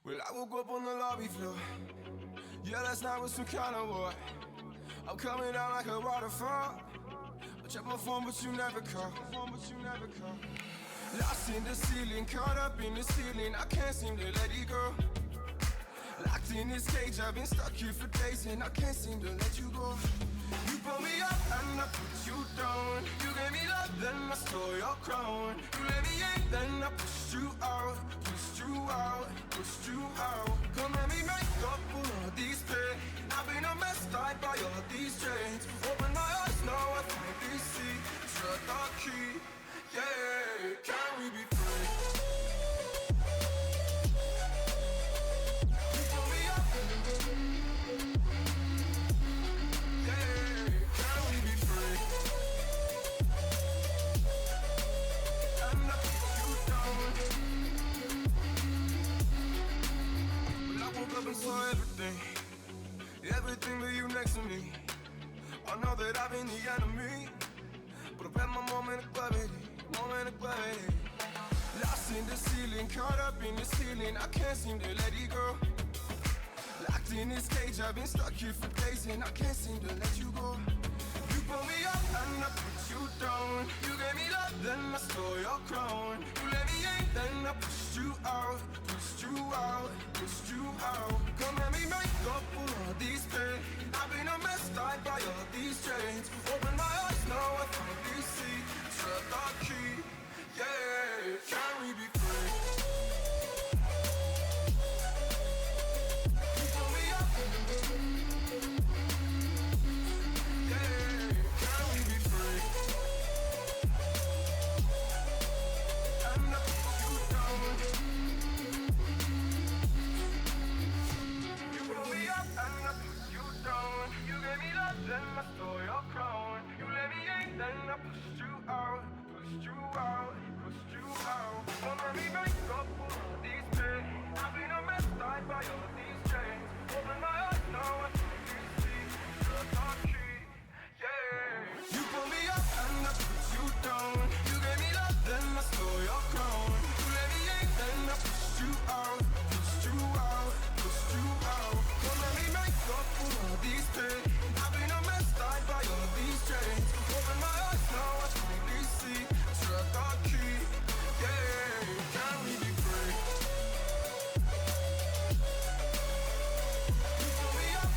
Well, I woke up on the lobby floor. Yeah, last night was some kind of war. I'm coming down like a waterfall. I check my phone, but you never call. Lost in the ceiling, caught up in the ceiling. I can't seem to let it go. Locked in this cage, I've been stuck here for days, and I can't seem to let you go. You pull me up and I put you down. You gave me love, then I stole your crown. You let me in, then I pushed you out. Come let me make up for all these pain. I've been a mess, tied by all these chains. Open my eyes, now I finally see. Shut the key, yeah. Can we be free? You pull me up, yeah. Can we be free? And I put you down. Well, I woke up and saw everything but you next to me. I know that I've been the enemy, but I've had my moment of gravity. Lost in the ceiling, caught up in the ceiling. I can't seem to let it go. Locked in this cage, I've been stuck here for days, and I can't seem to let you go. You pull me up and I put you down. You gave me love, then I stole your crown. You let me in, then I pushed you out. Come let me make up for all these pain. I've been a mess, tied by all these chains. Open my eyes, now I finally see. Shut the key, yeah. Can we be free? You pull me up, yeah. Can we be free? And I put you down. You pull me up and I put you down. You gave me love, then I stole your crown. You let me in, then I pushed you out. Don't let me make up for all these pain. I've been a mess, tied by all these chains. Open my eyes, now I finally see. Shut the key, yeah. You pull me up and I put you down. You gave me love, then I stole your crown. You let me in, then I pushed you out. Don't let me make up for all these pain. I've been a mess, tied by all these chains. Open my eyes, now I finally see. Shut the key, yeah. Can we be free? You pull me up,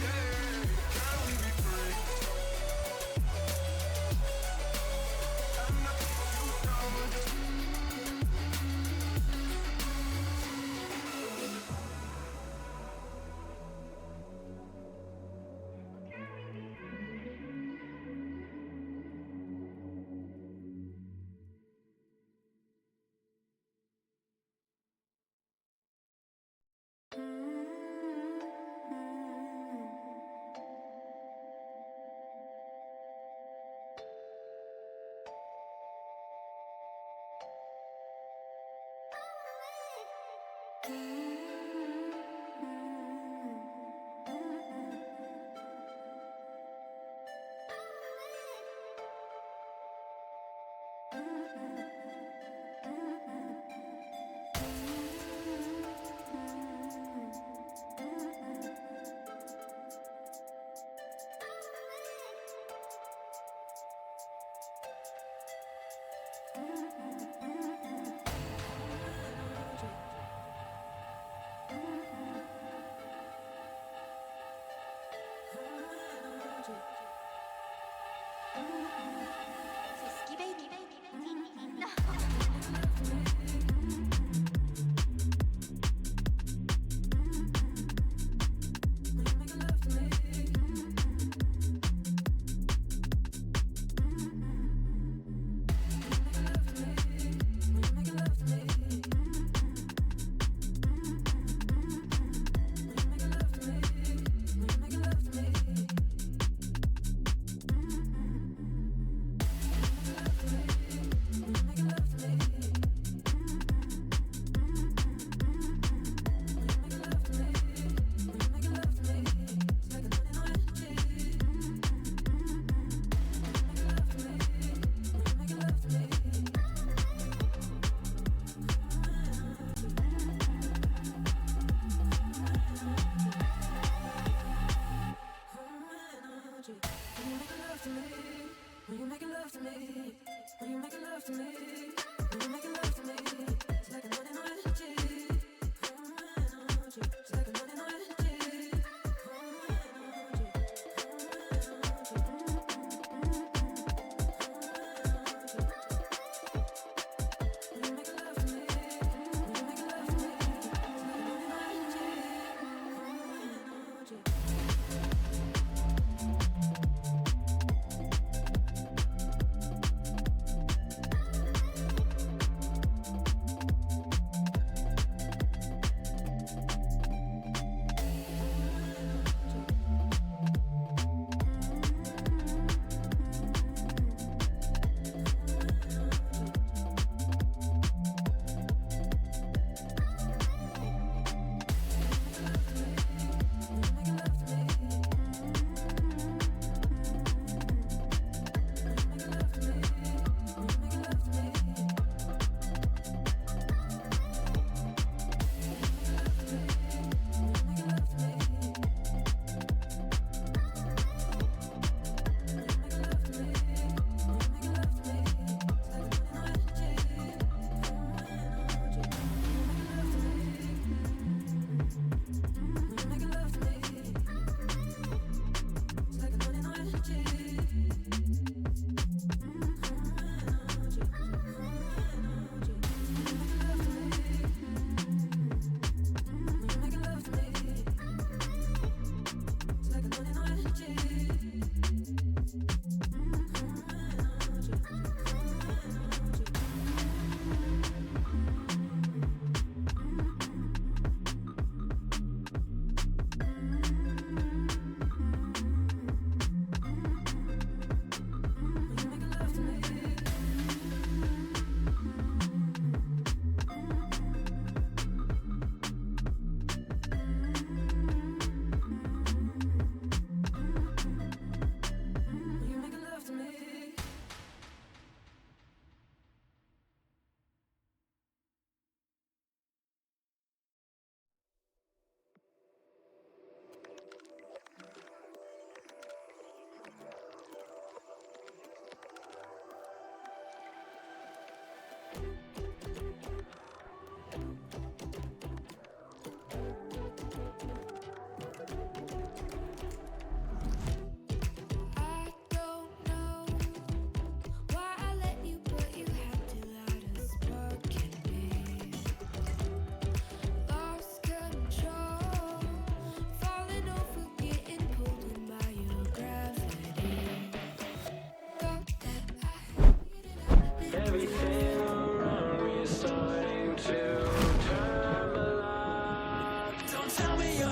yeah. Can we be free? And I put you down.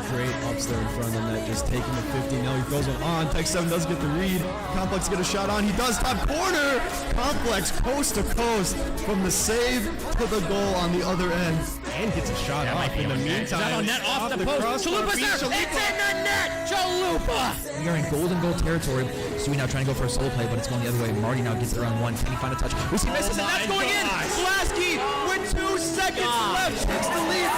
Great ups there in front of the net, just taking the 50. Now he throws one on. Tech 7 does get the read. Complex get a shot on. He does top corner. Complex coast to coast from the save to the goal on the other end. And gets a shot off in the meantime. Is that on net off the post? Chalupa's there! It's in the net! Chalupa! We are in golden goal territory. Sui now trying to go for a solo play, but it's going the other way. Marty now gets it around one. Can he find a touch? We see misses, and that's going in! Lasky with 2 seconds left takes the lead.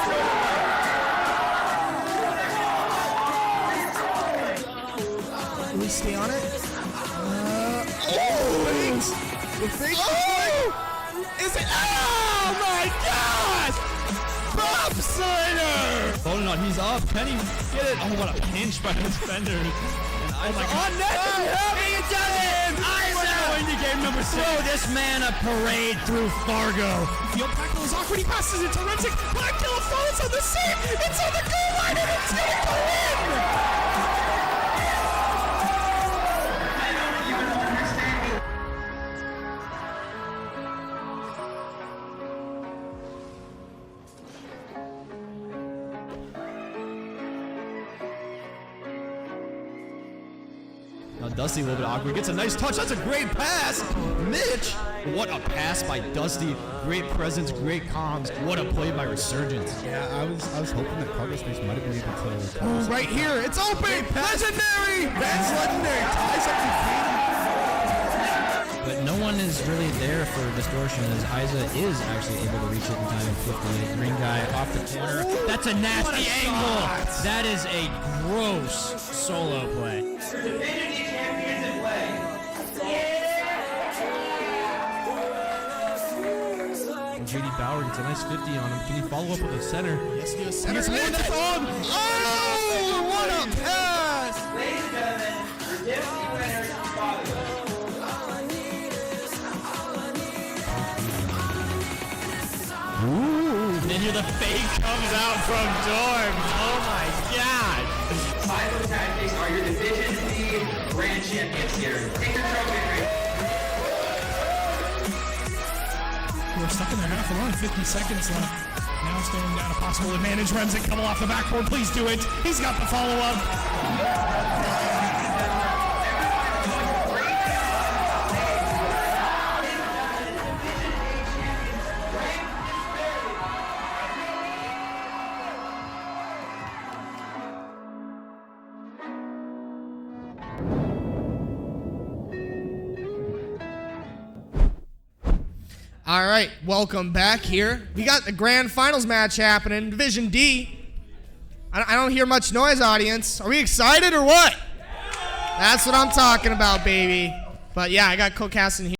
Can we stay on it? The fake is it? Oh my gosh! Bob Slider! Oh no, he's up. Can he get it? Oh, what a pinch by the defenders. Oh my God! On net! He does it! Going to game number 6. Throw this man a parade through Fargo. Field tackle is awkward. He passes it to Rensick. Black Killer falls on the save. It's on the goal line and it's going to go in! Now Dusty a little bit awkward. Gets a nice touch. That's a great pass. Mitch. What a pass by Dusty. Great presence, great comms. What a play by Resurgence. Yeah, I was hoping that Cargo Space might have been able to. Right here. It's open. Legendary. That's legendary. Ties up the game. But no one is really there for distortion as Isa is actually able to reach it in time in 58. Green guy off the corner. That's a nasty angle. That is a gross solo play. Defending champion JD Bauer gets a nice 50 on him. Can he follow up with a center? Yes, he is. He gets one that's on. Oh, what a pass! Ladies and gentlemen, your Dempsey winners, Father. And here the fake comes out from Dorm. Oh my God! Silo Tactics are your Division C grand champions here. Take your trophy. We're stuck in their half run, 50 seconds left. Now staring down a possible advantage. Remsen coming off the backboard. Please do it. He's got the follow-up. All right, welcome back here. We got the grand finals match happening, Division D. I don't hear much noise, audience. Are we excited or what? That's what I'm talking about, baby. But yeah, I got Coke Casson here.